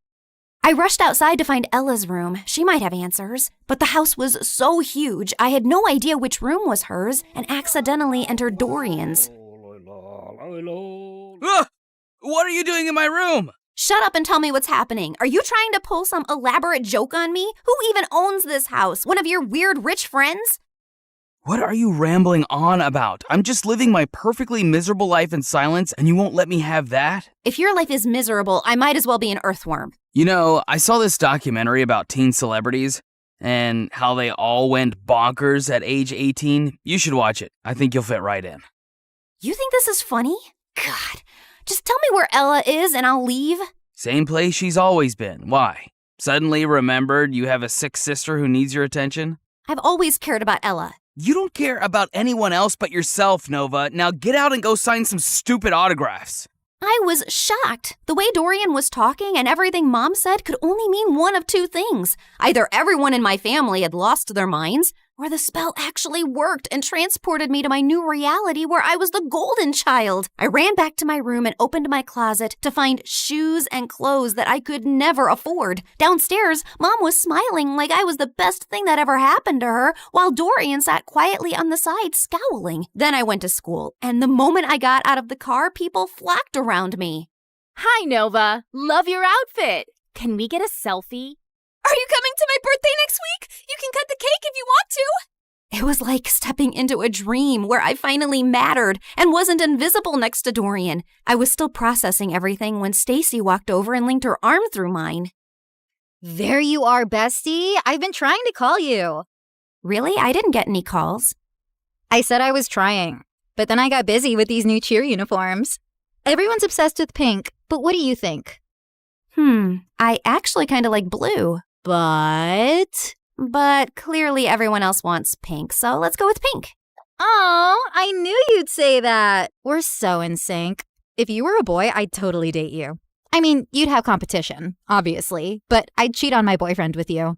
I rushed outside to find Ella's room. She might have answers. But the house was so huge, I had no idea which room was hers and accidentally entered Dorian's. What are you doing in my room? Shut up and tell me what's happening. Are you trying to pull some elaborate joke on me? Who even owns this house? One of your weird rich friends? What are you rambling on about? I'm just living my perfectly miserable life in silence, and you won't let me have that? If your life is miserable, I might as well be an earthworm. You know, I saw this documentary about teen celebrities and how they all went bonkers at age 18. You should watch it. I think you'll fit right in. You think this is funny? God, just tell me where Ella is and I'll leave. Same place she's always been. Why? Suddenly remembered you have a sick sister who needs your attention? I've always cared about Ella. You don't care about anyone else but yourself, Nova. Now get out and go sign some stupid autographs. I was shocked. The way Dorian was talking and everything Mom said could only mean one of two things. Either everyone in my family had lost their minds, or the spell actually worked and transported me to my new reality where I was the golden child. I ran back to my room and opened my closet to find shoes and clothes that I could never afford. Downstairs, Mom was smiling like I was the best thing that ever happened to her, while Dorian sat quietly on the side scowling. Then I went to school, and the moment I got out of the car, people flocked around me. Hi, Nova. Love your outfit. Can we get a selfie? Are you coming to my birthday next week? You can cut the cake if you want to. It was like stepping into a dream where I finally mattered and wasn't invisible next to Dorian. I was still processing everything when Stacy walked over and linked her arm through mine. There you are, bestie. I've been trying to call you. Really? I didn't get any calls. I said I was trying, but then I got busy with these new cheer uniforms. Everyone's obsessed with pink, but what do you think? I actually kind of like blue. But clearly everyone else wants pink, so let's go with pink. Oh, I knew you'd say that. We're so in sync. If you were a boy, I'd totally date you. I mean, you'd have competition, obviously, but I'd cheat on my boyfriend with you.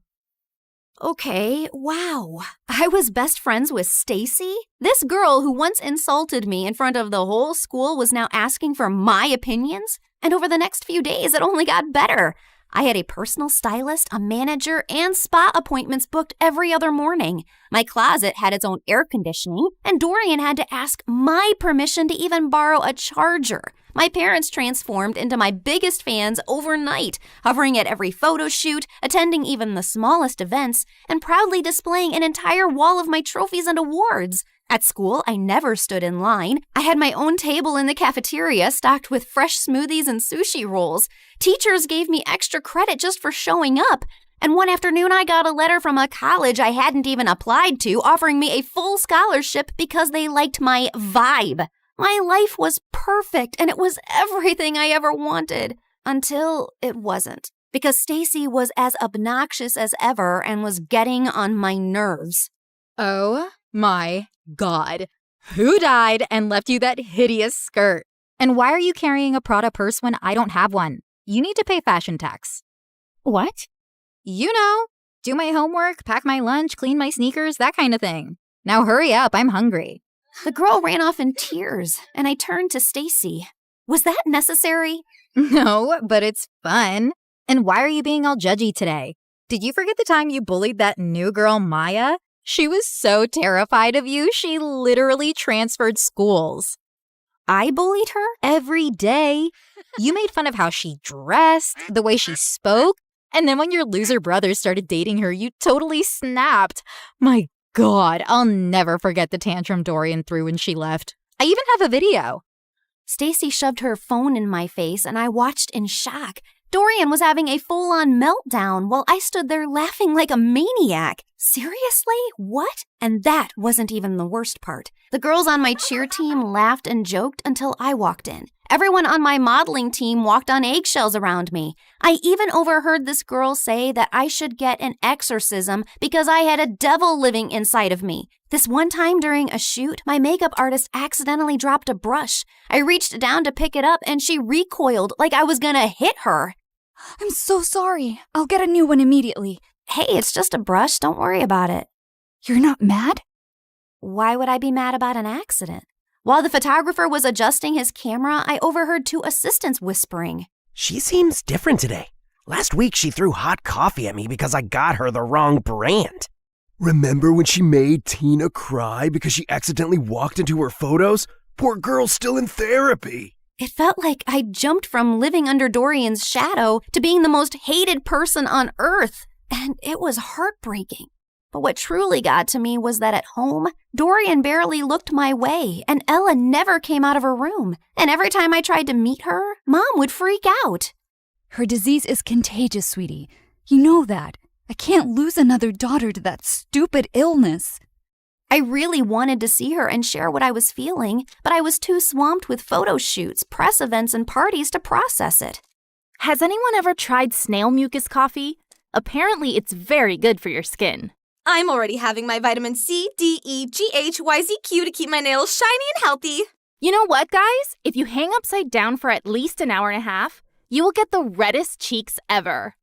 Okay, wow. I was best friends with Stacy? This girl who once insulted me in front of the whole school was now asking for my opinions? And over the next few days, it only got better. I had a personal stylist, a manager, and spa appointments booked every other morning. My closet had its own air conditioning, and Dorian had to ask my permission to even borrow a charger. My parents transformed into my biggest fans overnight, hovering at every photo shoot, attending even the smallest events, and proudly displaying an entire wall of my trophies and awards. At school, I never stood in line. I had my own table in the cafeteria stocked with fresh smoothies and sushi rolls. Teachers gave me extra credit just for showing up. And one afternoon, I got a letter from a college I hadn't even applied to offering me a full scholarship because they liked my vibe. My life was perfect, and it was everything I ever wanted. Until it wasn't. Because Stacy was as obnoxious as ever and was getting on my nerves. Oh my God. Who died and left you that hideous skirt? And why are you carrying a Prada purse when I don't have one? You need to pay fashion tax. What? You know, do my homework, pack my lunch, clean my sneakers, that kind of thing. Now hurry up, I'm hungry. The girl ran off in tears, and I turned to Stacy. Was that necessary? No, but it's fun. And why are you being all judgy today? Did you forget the time you bullied that new girl, Maya? She was so terrified of you, she literally transferred schools. I bullied her? Every day. You made fun of how she dressed, the way she spoke, and then when your loser brother started dating her, you totally snapped. My God, I'll never forget the tantrum Dorian threw when she left. I even have a video. Stacy shoved her phone in my face, and I watched in shock. Dorian was having a full-on meltdown while I stood there laughing like a maniac. Seriously? What? And that wasn't even the worst part. The girls on my cheer team laughed and joked until I walked in. Everyone on my modeling team walked on eggshells around me. I even overheard this girl say that I should get an exorcism because I had a devil living inside of me. This one time during a shoot, my makeup artist accidentally dropped a brush. I reached down to pick it up and she recoiled like I was gonna hit her. I'm so sorry. I'll get a new one immediately. Hey, it's just a brush. Don't worry about it. You're not mad? Why would I be mad about an accident? While the photographer was adjusting his camera, I overheard two assistants whispering. She seems different today. Last week she threw hot coffee at me because I got her the wrong brand. Remember when she made Tina cry because she accidentally walked into her photos? Poor girl's still in therapy. It felt like I jumped from living under Dorian's shadow to being the most hated person on earth. And it was heartbreaking. But what truly got to me was that at home, Dorian barely looked my way, and Ella never came out of her room. And every time I tried to meet her, Mom would freak out. Her disease is contagious, sweetie. You know that. I can't lose another daughter to that stupid illness. I really wanted to see her and share what I was feeling, but I was too swamped with photo shoots, press events, and parties to process it. Has anyone ever tried snail mucus coffee? Apparently, it's very good for your skin. I'm already having my vitamin C, D, E, G, H, Y, Z, Q to keep my nails shiny and healthy. You know what, guys? If you hang upside down for at least an hour and a half, you will get the reddest cheeks ever.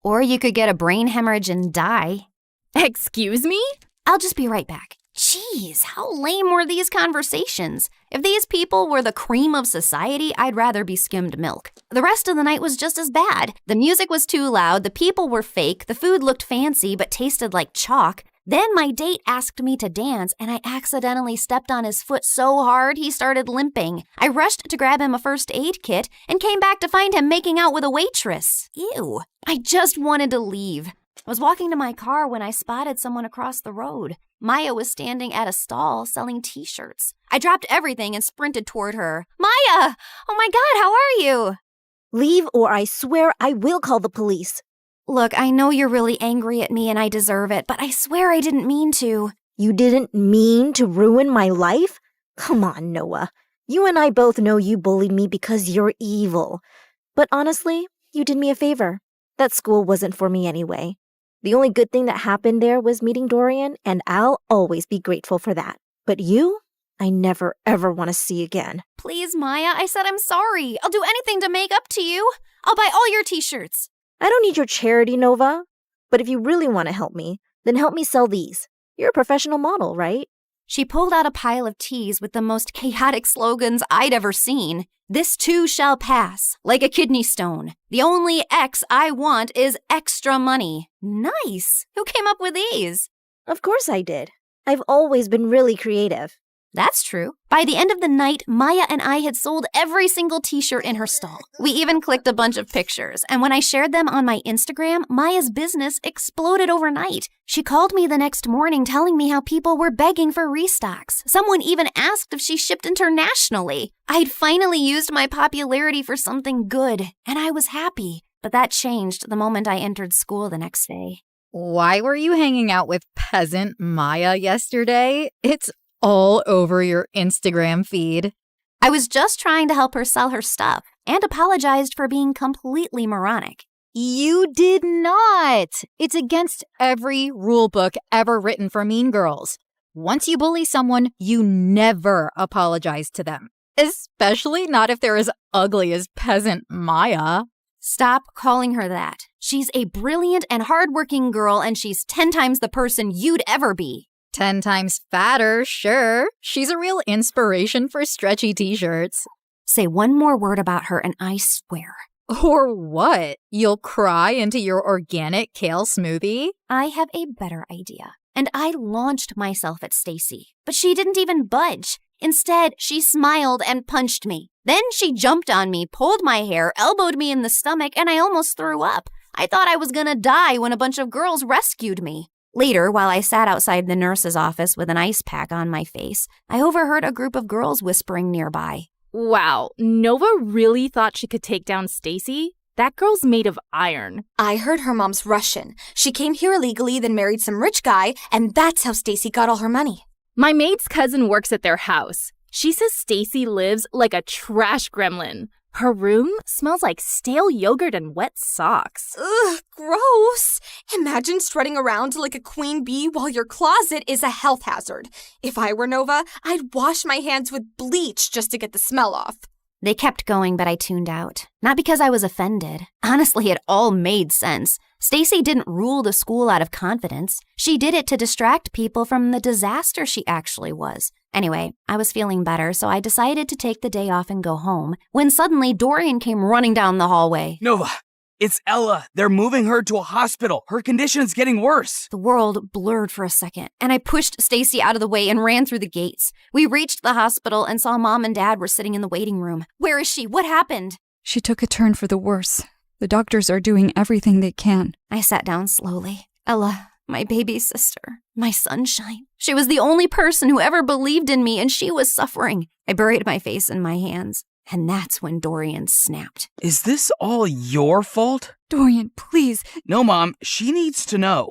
Or you could get a brain hemorrhage and die. Excuse me? I'll just be right back. Jeez, how lame were these conversations? If these people were the cream of society, I'd rather be skimmed milk. The rest of the night was just as bad. The music was too loud, the people were fake, the food looked fancy but tasted like chalk. Then my date asked me to dance, and I accidentally stepped on his foot so hard he started limping. I rushed to grab him a first aid kit and came back to find him making out with a waitress. Ew. I just wanted to leave. I was walking to my car when I spotted someone across the road. Maya was standing at a stall selling t-shirts. I dropped everything and sprinted toward her. Maya! Oh my God, how are you? Leave or I swear I will call the police. Look, I know you're really angry at me and I deserve it, but I swear I didn't mean to. You didn't mean to ruin my life? Come on, Noah. You and I both know you bullied me because you're evil. But honestly, you did me a favor. That school wasn't for me anyway. The only good thing that happened there was meeting Dorian, and I'll always be grateful for that. But you, I never ever want to see again. Please, Maya, I said I'm sorry. I'll do anything to make up to you. I'll buy all your t-shirts. I don't need your charity, Nova. But if you really want to help me, then help me sell these. You're a professional model, right? She pulled out a pile of tees with the most chaotic slogans I'd ever seen. This too shall pass, like a kidney stone. The only X I want is extra money. Nice. Who came up with these? Of course I did. I've always been really creative. That's true. By the end of the night, Maya and I had sold every single t-shirt in her stall. We even clicked a bunch of pictures, and when I shared them on my Instagram, Maya's business exploded overnight. She called me the next morning telling me how people were begging for restocks. Someone even asked if she shipped internationally. I'd finally used my popularity for something good, and I was happy. But that changed the moment I entered school the next day. Why were you hanging out with peasant Maya yesterday? It's all over your Instagram feed. I was just trying to help her sell her stuff and apologized for being completely moronic. You did not. It's against every rule book ever written for mean girls. Once you bully someone, you never apologize to them, especially not if they're as ugly as peasant Maya. Stop calling her that. She's a brilliant and hardworking girl, and she's 10 times the person you'd ever be. 10 times fatter, sure. She's a real inspiration for stretchy t-shirts. Say one more word about her and I swear. Or what? You'll cry into your organic kale smoothie? I have a better idea. And I launched myself at Stacy, but she didn't even budge. Instead, she smiled and punched me. Then she jumped on me, pulled my hair, elbowed me in the stomach, and I almost threw up. I thought I was gonna die when a bunch of girls rescued me. Later, while I sat outside the nurse's office with an ice pack on my face, I overheard a group of girls whispering nearby. Wow, Nova really thought she could take down Stacy? That girl's made of iron. I heard her mom's Russian. She came here illegally, then married some rich guy, and that's how Stacy got all her money. My maid's cousin works at their house. She says Stacy lives like a trash gremlin. Her room smells like stale yogurt and wet socks. Ugh, gross. Imagine strutting around like a queen bee while your closet is a health hazard. If I were Nova, I'd wash my hands with bleach just to get the smell off. They kept going, but I tuned out. Not because I was offended. Honestly, it all made sense. Stacy didn't rule the school out of confidence. She did it to distract people from the disaster she actually was. Anyway, I was feeling better, so I decided to take the day off and go home, when suddenly Dorian came running down the hallway. Nova, it's Ella. They're moving her to a hospital. Her condition's getting worse. The world blurred for a second, and I pushed Stacy out of the way and ran through the gates. We reached the hospital and saw Mom and Dad were sitting in the waiting room. Where is she? What happened? She took a turn for the worse. The doctors are doing everything they can. I sat down slowly. Ella, my baby sister, my sunshine. She was the only person who ever believed in me, and she was suffering. I buried my face in my hands, and that's when Dorian snapped. Is this all your fault? Dorian, please. No, Mom, she needs to know.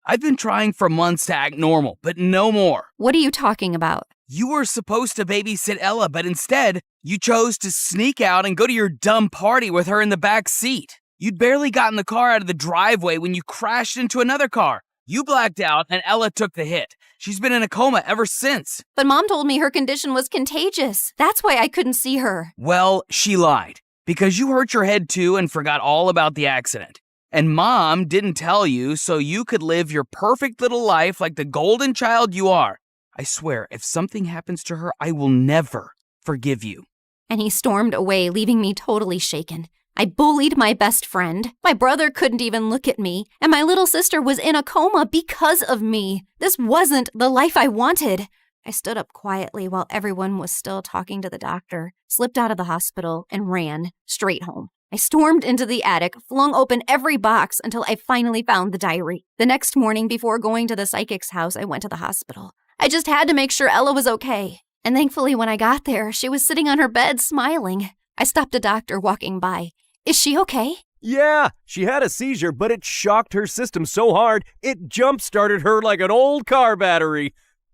I've been trying for months to act normal, but no more. What are you talking about? You were supposed to babysit Ella, but instead, you chose to sneak out and go to your dumb party with her in the back seat. You'd barely gotten the car out of the driveway when you crashed into another car. You blacked out, and Ella took the hit. She's been in a coma ever since. But Mom told me her condition was contagious. That's why I couldn't see her. Well, she lied. Because you hurt your head too and forgot all about the accident. And Mom didn't tell you so you could live your perfect little life like the golden child you are. I swear, if something happens to her, I will never forgive you. And he stormed away, leaving me totally shaken. I bullied my best friend. My brother couldn't even look at me. And my little sister was in a coma because of me. This wasn't the life I wanted. I stood up quietly while everyone was still talking to the doctor, slipped out of the hospital, and ran straight home. I stormed into the attic, flung open every box until I finally found the diary. The next morning, before going to the psychic's house, I went to the hospital. I just had to make sure Ella was okay. And thankfully, when I got there, she was sitting on her bed smiling. I stopped a doctor walking by. Is she okay? Yeah, she had a seizure, but it shocked her system so hard, it jump-started her like an old car battery.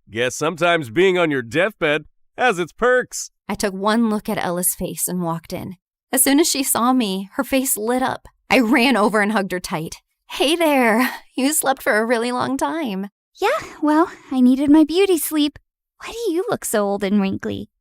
Guess sometimes being on your deathbed has its perks. I took one look at Ella's face and walked in. As soon as she saw me, her face lit up. I ran over and hugged her tight. Hey there, you slept for a really long time. Yeah, well, I needed my beauty sleep. Why do you look so old and wrinkly?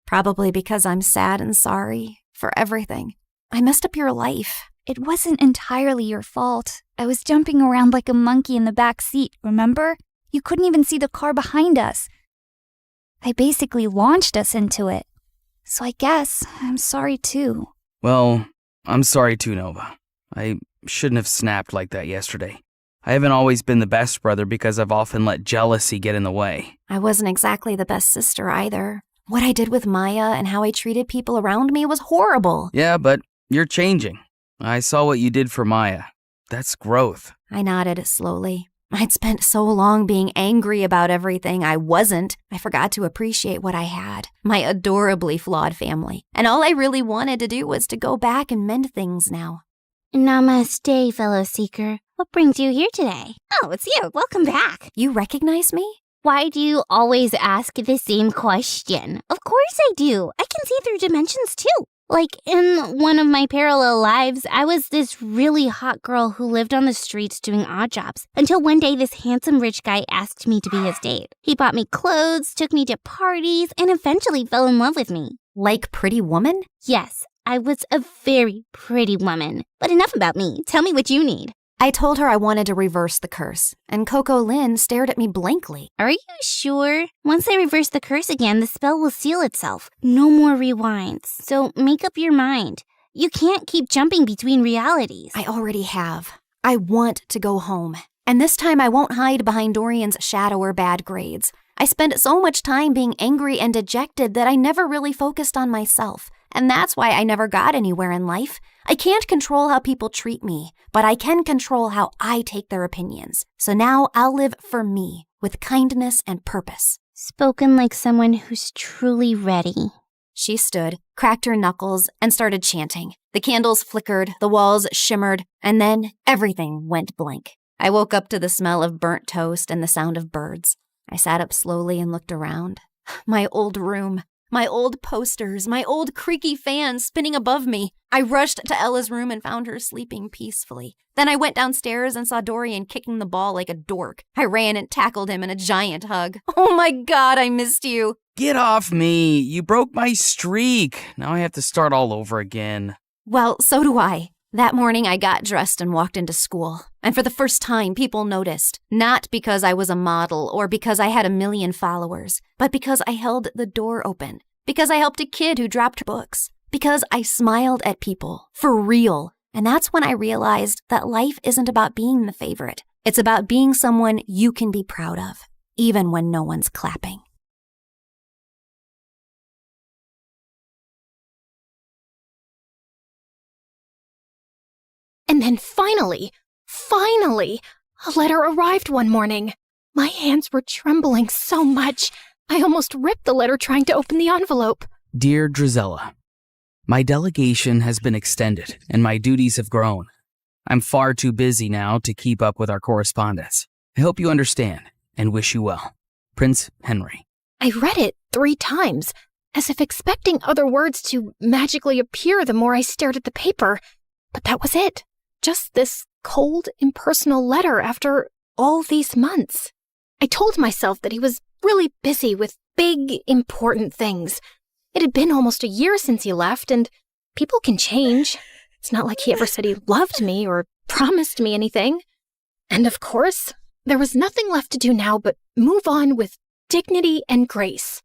Probably because I'm sad and sorry for everything. I messed up your life. It wasn't entirely your fault. I was jumping around like a monkey in the back seat, remember? You couldn't even see the car behind us. I basically launched us into it. So I guess I'm sorry too. Well, I'm sorry too, Nova. I shouldn't have snapped like that yesterday. I haven't always been the best brother because I've often let jealousy get in the way. I wasn't exactly the best sister either. What I did with Maya and how I treated people around me was horrible. Yeah, but you're changing. I saw what you did for Maya. That's growth. I nodded slowly. I'd spent so long being angry about everything I wasn't. I forgot to appreciate what I had, my adorably flawed family. And all I really wanted to do was to go back and mend things now. Namaste, fellow seeker. What brings you here today? Oh, it's you. Welcome back. You recognize me? Why do you always ask the same question? Of course I do. I can see through dimensions too. Like, in one of my parallel lives, I was this really hot girl who lived on the streets doing odd jobs. Until one day, this handsome rich guy asked me to be his date. He bought me clothes, took me to parties, and eventually fell in love with me. Like Pretty Woman? Yes, I was a very pretty woman. But enough about me. Tell me what you need. I told her I wanted to reverse the curse, and Coco Lynn stared at me blankly. Are you sure? Once I reverse the curse again, the spell will seal itself. No more rewinds. So make up your mind. You can't keep jumping between realities. I already have. I want to go home. And this time I won't hide behind Dorian's shadow or bad grades. I spent so much time being angry and dejected that I never really focused on myself. And that's why I never got anywhere in life. I can't control how people treat me, but I can control how I take their opinions. So now I'll live for me, with kindness and purpose. Spoken like someone who's truly ready. She stood, cracked her knuckles, and started chanting. The candles flickered, the walls shimmered, and then everything went blank. I woke up to the smell of burnt toast and the sound of birds. I sat up slowly and looked around. My old room. My old posters, my old creaky fan spinning above me. I rushed to Ella's room and found her sleeping peacefully. Then I went downstairs and saw Dorian kicking the ball like a dork. I ran and tackled him in a giant hug. Oh my God, I missed you. Get off me. You broke my streak. Now I have to start all over again. Well, so do I. That morning, I got dressed and walked into school. And for the first time, people noticed. Not because I was a model or because I had 1 million followers, but because I held the door open. Because I helped a kid who dropped books. Because I smiled at people. For real. And that's when I realized that life isn't about being the favorite. It's about being someone you can be proud of, even when no one's clapping. And then finally, a letter arrived one morning. My hands were trembling so much, I almost ripped the letter trying to open the envelope. Dear Drizella, my delegation has been extended and my duties have grown. I'm far too busy now to keep up with our correspondence. I hope you understand and wish you well. Prince Henry. I read it 3 times, as if expecting other words to magically appear the more I stared at the paper. But that was it. Just this cold, impersonal letter after all these months. I told myself that he was really busy with big, important things. It had been almost a year since he left, and people can change. It's not like he ever said he loved me or promised me anything. And of course, there was nothing left to do now but move on with dignity and grace.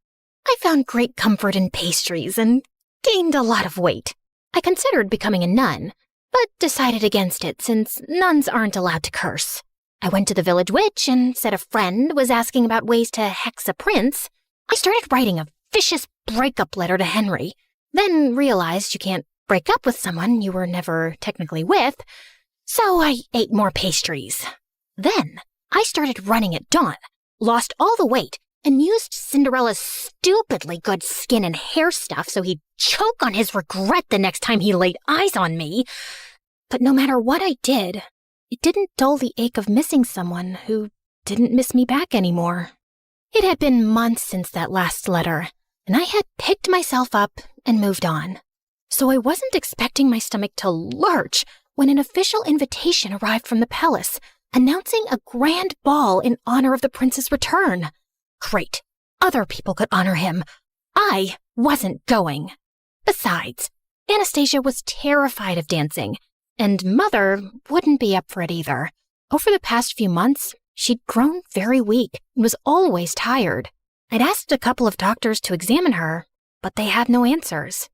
I found great comfort in pastries and gained a lot of weight. I considered becoming a nun, but decided against it since nuns aren't allowed to curse. I went to the village witch and said a friend was asking about ways to hex a prince. I started writing a vicious breakup letter to Henry, then realized you can't break up with someone you were never technically with, so I ate more pastries. Then I started running at dawn, lost all the weight, and used Cinderella's stupidly good skin and hair stuff so he'd choke on his regret the next time he laid eyes on me. But no matter what I did, it didn't dull the ache of missing someone who didn't miss me back anymore. It had been months since that last letter, and I had picked myself up and moved on. So I wasn't expecting my stomach to lurch when an official invitation arrived from the palace, announcing a grand ball in honor of the prince's return. Great. Other people could honor him. I wasn't going. Besides, Anastasia was terrified of dancing, and Mother wouldn't be up for it either. Over the past few months, she'd grown very weak and was always tired. I'd asked a couple of doctors to examine her, but they had no answers.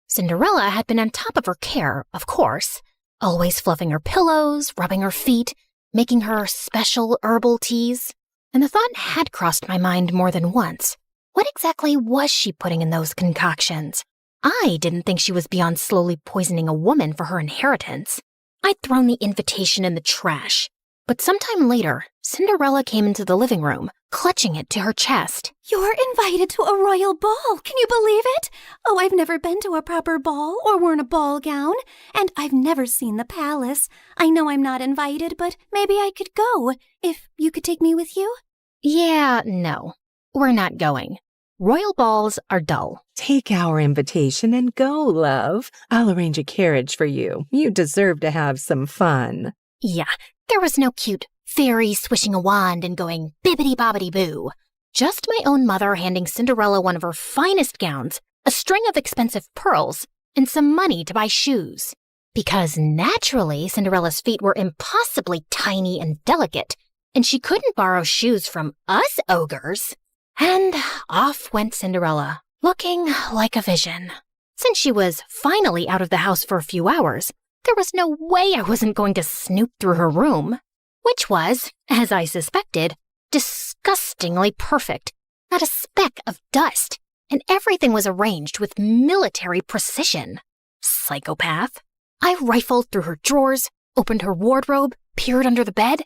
Cinderella had been on top of her care, of course, always fluffing her pillows, rubbing her feet, making her special herbal teas. And the thought had crossed my mind more than once. What exactly was she putting in those concoctions? I didn't think she was beyond slowly poisoning a woman for her inheritance. I'd thrown the invitation in the trash. But sometime later, Cinderella came into the living room, clutching it to her chest. You're invited to a royal ball. Can you believe it? Oh, I've never been to a proper ball or worn a ball gown, and I've never seen the palace. I know I'm not invited, but maybe I could go, if you could take me with you. Yeah, no. We're not going. Royal balls are dull. Take our invitation and go, love. I'll arrange a carriage for you. You deserve to have some fun. Yeah, there was no cute fairy swishing a wand and going bibbidi-bobbidi-boo. Just my own mother handing Cinderella one of her finest gowns, a string of expensive pearls, and some money to buy shoes. Because naturally, Cinderella's feet were impossibly tiny and delicate, and she couldn't borrow shoes from us ogres. And off went Cinderella, looking like a vision. Since she was finally out of the house for a few hours, there was no way I wasn't going to snoop through her room, which was, as I suspected, disgustingly perfect. Not a speck of dust, and everything was arranged with military precision. Psychopath. I rifled through her drawers, opened her wardrobe, peered under the bed.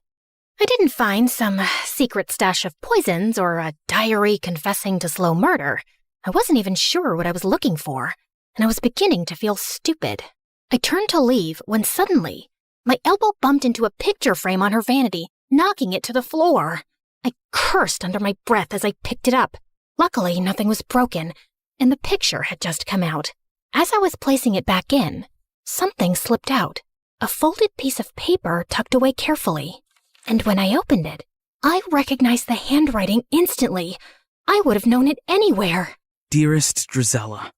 I didn't find some secret stash of poisons or a diary confessing to slow murder. I wasn't even sure what I was looking for, and I was beginning to feel stupid. I turned to leave when suddenly, my elbow bumped into a picture frame on her vanity, knocking it to the floor. I cursed under my breath as I picked it up. Luckily, nothing was broken, and the picture had just come out. As I was placing it back in, something slipped out, a folded piece of paper tucked away carefully. And when I opened it, I recognized the handwriting instantly. I would have known it anywhere. Dearest Drizella,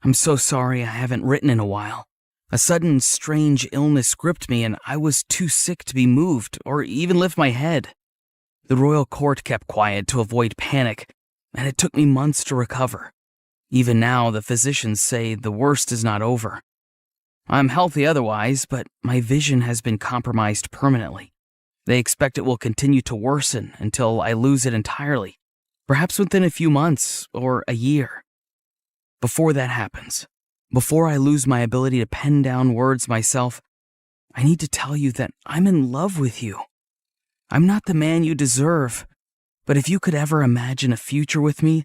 I'm so sorry I haven't written in a while. A sudden, strange illness gripped me and I was too sick to be moved or even lift my head. The royal court kept quiet to avoid panic, and it took me months to recover. Even now, the physicians say the worst is not over. I'm healthy otherwise, but my vision has been compromised permanently. They expect it will continue to worsen until I lose it entirely, perhaps within a few months or a year. Before that happens, before I lose my ability to pen down words myself, I need to tell you that I'm in love with you. I'm not the man you deserve, but if you could ever imagine a future with me,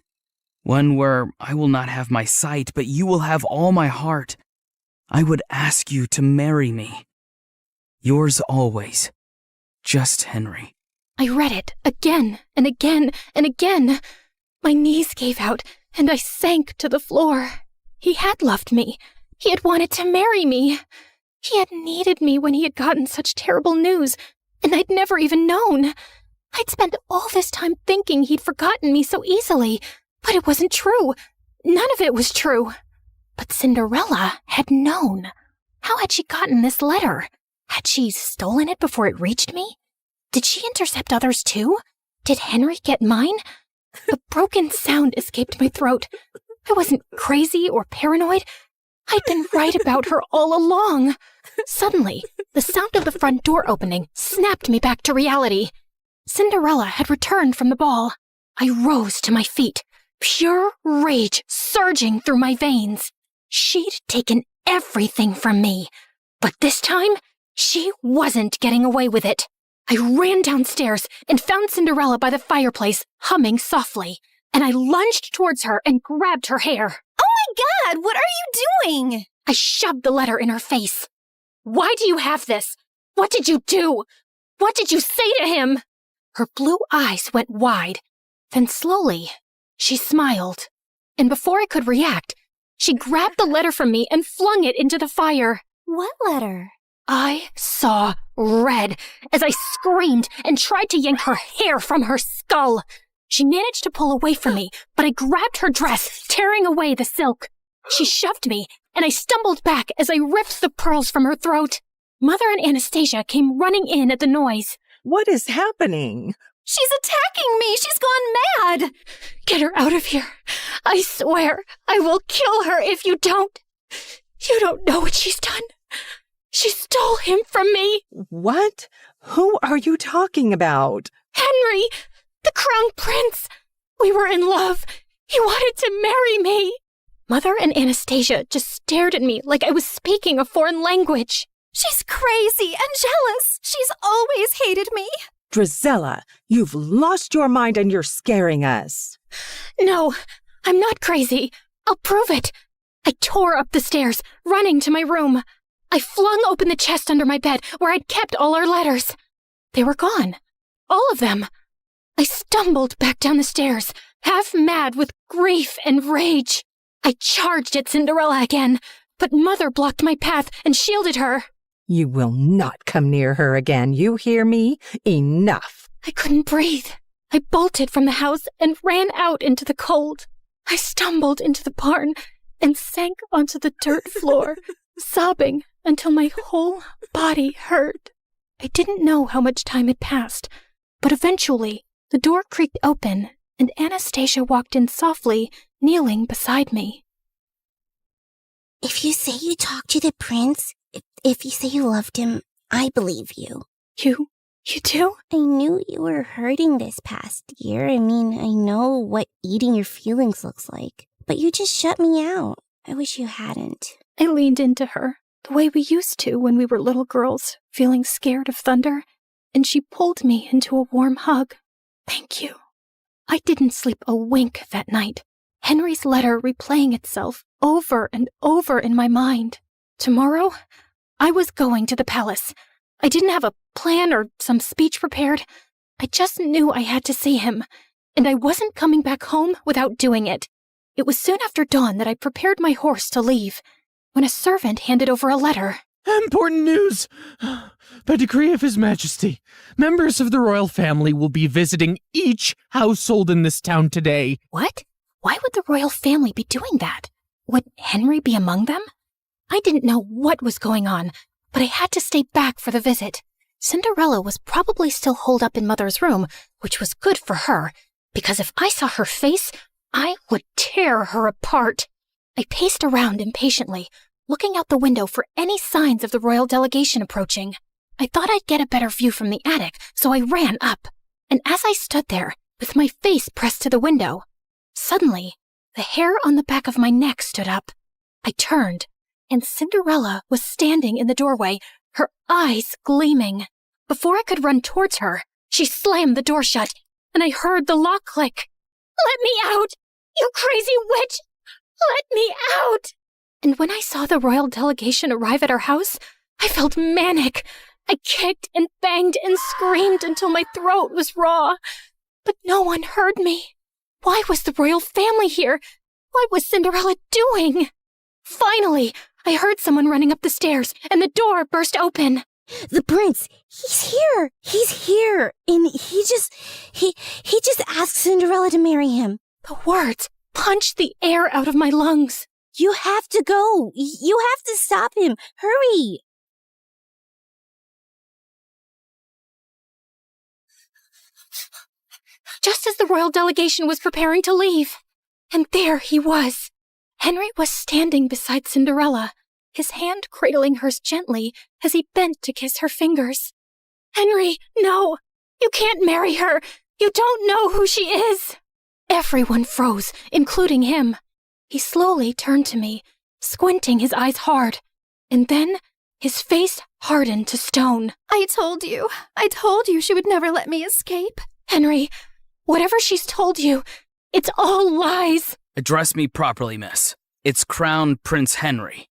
one where I will not have my sight, but you will have all my heart, I would ask you to marry me. Yours always, Just Henry. I read it again and again and again. My knees gave out and I sank to the floor. He had loved me. He had wanted to marry me. He had needed me when he had gotten such terrible news, and I'd never even known. I'd spent all this time thinking he'd forgotten me so easily, but it wasn't true. None of it was true. But Cinderella had known. How had she gotten this letter? Had she stolen it before it reached me? Did she intercept others too? Did Henry get mine? The broken sound escaped my throat. I wasn't crazy or paranoid. I'd been right about her all along. Suddenly, the sound of the front door opening snapped me back to reality. Cinderella had returned from the ball. I rose to my feet, pure rage surging through my veins. She'd taken everything from me, but this time, she wasn't getting away with it. I ran downstairs and found Cinderella by the fireplace, humming softly, and I lunged towards her and grabbed her hair. Oh my God, what are you doing? I shoved the letter in her face. Why do you have this? What did you do? What did you say to him? Her blue eyes went wide. Then slowly, she smiled. And before I could react, she grabbed the letter from me and flung it into the fire. What letter? I saw red as I screamed and tried to yank her hair from her skull. She managed to pull away from me, but I grabbed her dress, tearing away the silk. She shoved me, and I stumbled back as I ripped the pearls from her throat. Mother and Anastasia came running in at the noise. What is happening? She's attacking me! She's gone mad! Get her out of here. I swear I will kill her if you don't. You don't know what she's done. She stole him from me. What? Who are you talking about? Henry, the crown prince. We were in love. He wanted to marry me. Mother and Anastasia just stared at me like I was speaking a foreign language. She's crazy and jealous. She's always hated me. Drizella, you've lost your mind and you're scaring us. No, I'm not crazy. I'll prove it. I tore up the stairs, running to my room. I flung open the chest under my bed where I'd kept all our letters. They were gone. All of them. I stumbled back down the stairs, half mad with grief and rage. I charged at Cinderella again, but Mother blocked my path and shielded her. You will not come near her again, you hear me? Enough. I couldn't breathe. I bolted from the house and ran out into the cold. I stumbled into the barn and sank onto the dirt floor, sobbing until my whole body hurt. I didn't know how much time had passed, but eventually the door creaked open and Anastasia walked in softly, kneeling beside me. If you say you talked to the prince, if you say you loved him, I believe you. You do? I knew you were hurting this past year. I mean, I know what eating your feelings looks like. But you just shut me out. I wish you hadn't. I leaned into her, the way we used to when we were little girls, feeling scared of thunder, and she pulled me into a warm hug. Thank you. I didn't sleep a wink that night. Henry's letter replaying itself over and over in my mind. Tomorrow, I was going to the palace. I didn't have a plan or some speech prepared. I just knew I had to see him, and I wasn't coming back home without doing it. It was soon after dawn that I prepared my horse to leave, when a servant handed over a letter. Important news! By decree of His Majesty, members of the royal family will be visiting each household in this town today. What? Why would the royal family be doing that? Would Henry be among them? I didn't know what was going on, but I had to stay back for the visit. Cinderella was probably still holed up in Mother's room, which was good for her, because if I saw her face, I would tear her apart. I paced around impatiently, looking out the window for any signs of the royal delegation approaching. I thought I'd get a better view from the attic, so I ran up. And as I stood there, with my face pressed to the window, suddenly, the hair on the back of my neck stood up. I turned, and Cinderella was standing in the doorway, her eyes gleaming. Before I could run towards her, she slammed the door shut, and I heard the lock click. "Let me out! You crazy witch! Let me out!" And when I saw the royal delegation arrive at our house, I felt manic. I kicked and banged and screamed until my throat was raw. But no one heard me. Why was the royal family here? What was Cinderella doing? Finally, I heard someone running up the stairs, and the door burst open. The prince, he's here. He's here. And he just asked Cinderella to marry him. The words punched the air out of my lungs. You have to go. You have to stop him. Hurry. Just as the royal delegation was preparing to leave. And there he was. Henry was standing beside Cinderella, his hand cradling hers gently as he bent to kiss her fingers. Henry, no! You can't marry her! You don't know who she is! Everyone froze, including him. He slowly turned to me, squinting his eyes hard, and then his face hardened to stone. I told you she would never let me escape. Henry, whatever she's told you, it's all lies. Address me properly, miss. It's Crown Prince Henry.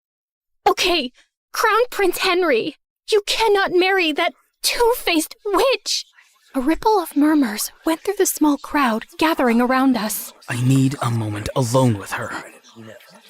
Okay, Crown Prince Henry. You cannot marry that two-faced witch. A ripple of murmurs went through the small crowd gathering around us. I need a moment alone with her.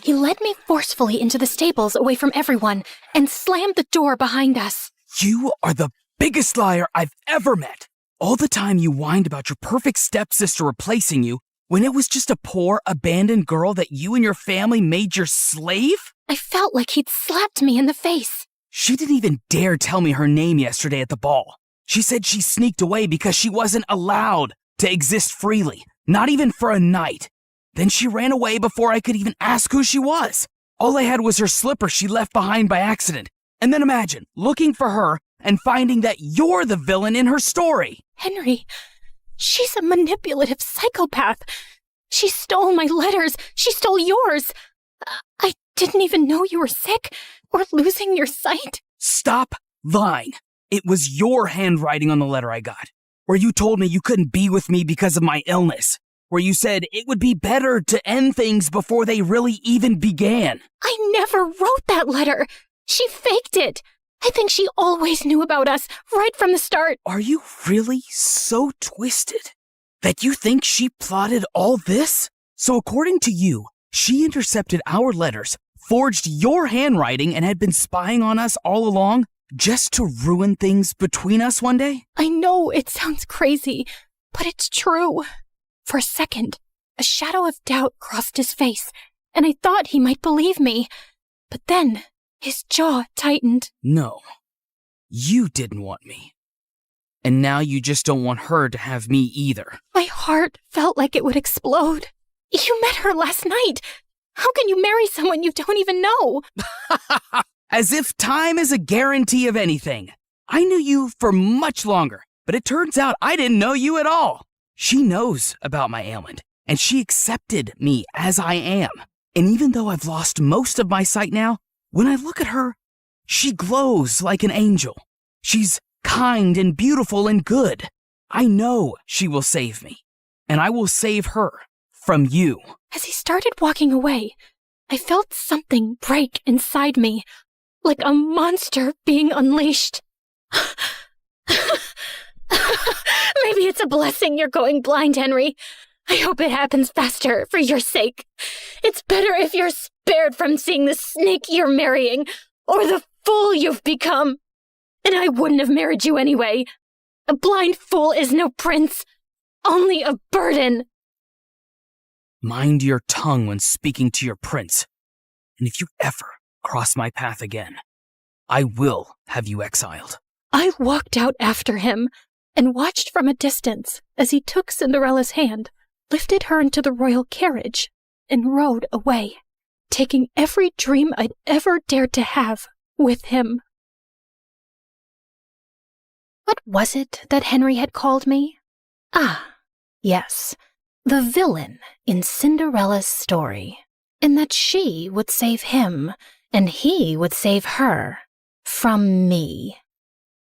He led me forcefully into the stables away from everyone and slammed the door behind us. You are the biggest liar I've ever met. All the time you whined about your perfect stepsister replacing you when it was just a poor, abandoned girl that you and your family made your slave? I felt like he'd slapped me in the face. She didn't even dare tell me her name yesterday at the ball. She said she sneaked away because she wasn't allowed to exist freely, not even for a night. Then she ran away before I could even ask who she was. All I had was her slipper she left behind by accident. And then imagine looking for her and finding that you're the villain in her story. Henry, she's a manipulative psychopath. She stole my letters. She stole yours. I didn't even know you were sick or losing your sight. Stop lying. It was your handwriting on the letter I got, where you told me you couldn't be with me because of my illness, where you said it would be better to end things before they really even began. I never wrote that letter. She faked it. I think she always knew about us right from the start. Are you really so twisted that you think she plotted all this? So according to you, she intercepted our letters, forged your handwriting, and had been spying on us all along just to ruin things between us one day? I know it sounds crazy, but it's true. For a second, a shadow of doubt crossed his face, and I thought he might believe me. But then his jaw tightened. No, you didn't want me. And now you just don't want her to have me either. My heart felt like it would explode. You met her last night. How can you marry someone you don't even know? As if time is a guarantee of anything. I knew you for much longer, but it turns out I didn't know you at all. She knows about my ailment, and she accepted me as I am. And even though I've lost most of my sight now, when I look at her, she glows like an angel. She's kind and beautiful and good. I know she will save me, and I will save her from you. As he started walking away, I felt something break inside me, like a monster being unleashed. Maybe it's a blessing you're going blind, Henry. I hope it happens faster for your sake. It's better if you're spared from seeing the snake you're marrying, or the fool you've become. And I wouldn't have married you anyway. A blind fool is no prince, only a burden. Mind your tongue when speaking to your prince. And if you ever cross my path again, I will have you exiled. I walked out after him and watched from a distance as he took Cinderella's hand, lifted her into the royal carriage, and rode away, taking every dream I'd ever dared to have with him. What was it that Henry had called me? Ah, yes, the villain in Cinderella's story, and that she would save him, and he would save her from me.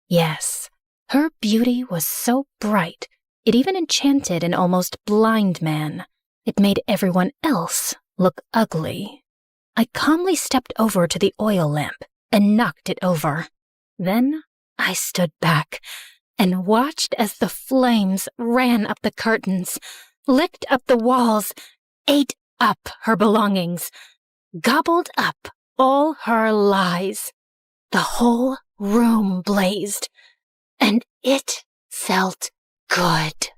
Yes, her beauty was so bright, it even enchanted an almost blind man. It made everyone else look ugly. I calmly stepped over to the oil lamp and knocked it over. Then I stood back and watched as the flames ran up the curtains, licked up the walls, ate up her belongings, gobbled up all her lies. The whole room blazed, and it felt good.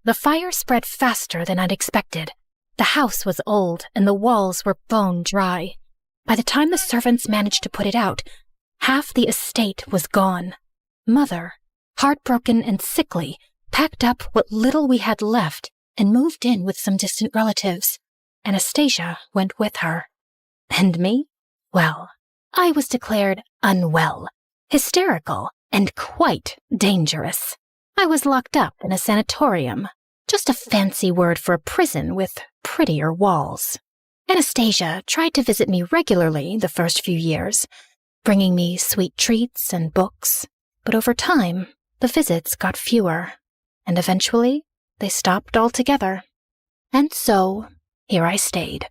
The fire spread faster than I'd expected, The house was old and the walls were bone dry. By the time the servants managed to put it out, half the estate was gone. Mother, heartbroken and sickly, packed up what little we had left and moved in with some distant relatives. Anastasia went with her. And me? Well, I was declared unwell, hysterical, and quite dangerous. I was locked up in a sanatorium, just a fancy word for a prison with prettier walls. Anastasia tried to visit me regularly the first few years, bringing me sweet treats and books, but over time, the visits got fewer, and eventually, they stopped altogether. And so, here I stayed,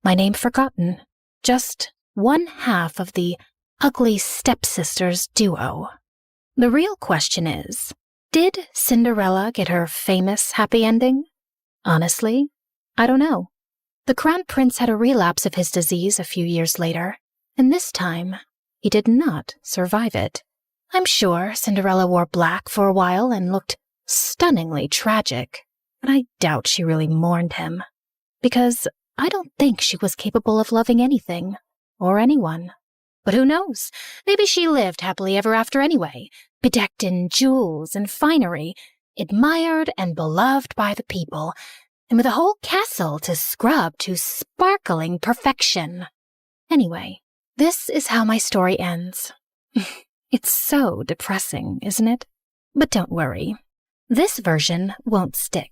my name forgotten, just one half of the ugly stepsisters duo. The real question is, did Cinderella get her famous happy ending? Honestly, I don't know. The Crown Prince had a relapse of his disease a few years later, and this time, he did not survive it. I'm sure Cinderella wore black for a while and looked stunningly tragic, but I doubt she really mourned him, because I don't think she was capable of loving anything or anyone. But who knows? Maybe she lived happily ever after anyway, bedecked in jewels and finery, admired and beloved by the people, and with a whole castle to scrub to sparkling perfection. Anyway, this is how my story ends. It's so depressing, isn't it? But don't worry. This version won't stick,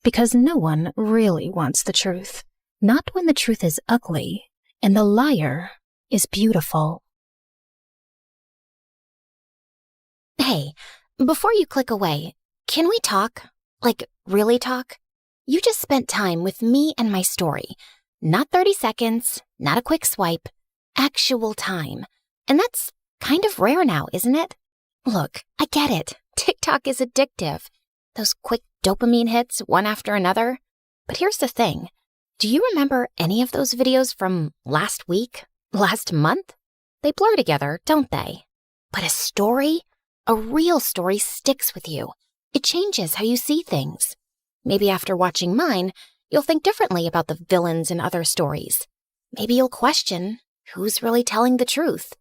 because no one really wants the truth. Not when the truth is ugly and the liar is beautiful. Hey, before you click away, can we talk? Like, really talk? You just spent time with me and my story. Not 30 seconds, not a quick swipe, actual time. And that's kind of rare now, isn't it? Look, I get it. TikTok is addictive. Those quick dopamine hits, one after another. But here's the thing. Do you remember any of those videos from last week? Last month? They blur together, don't they? But a story? A real story sticks with you. It changes how you see things. Maybe after watching mine, you'll think differently about the villains in other stories. Maybe you'll question who's really telling the truth.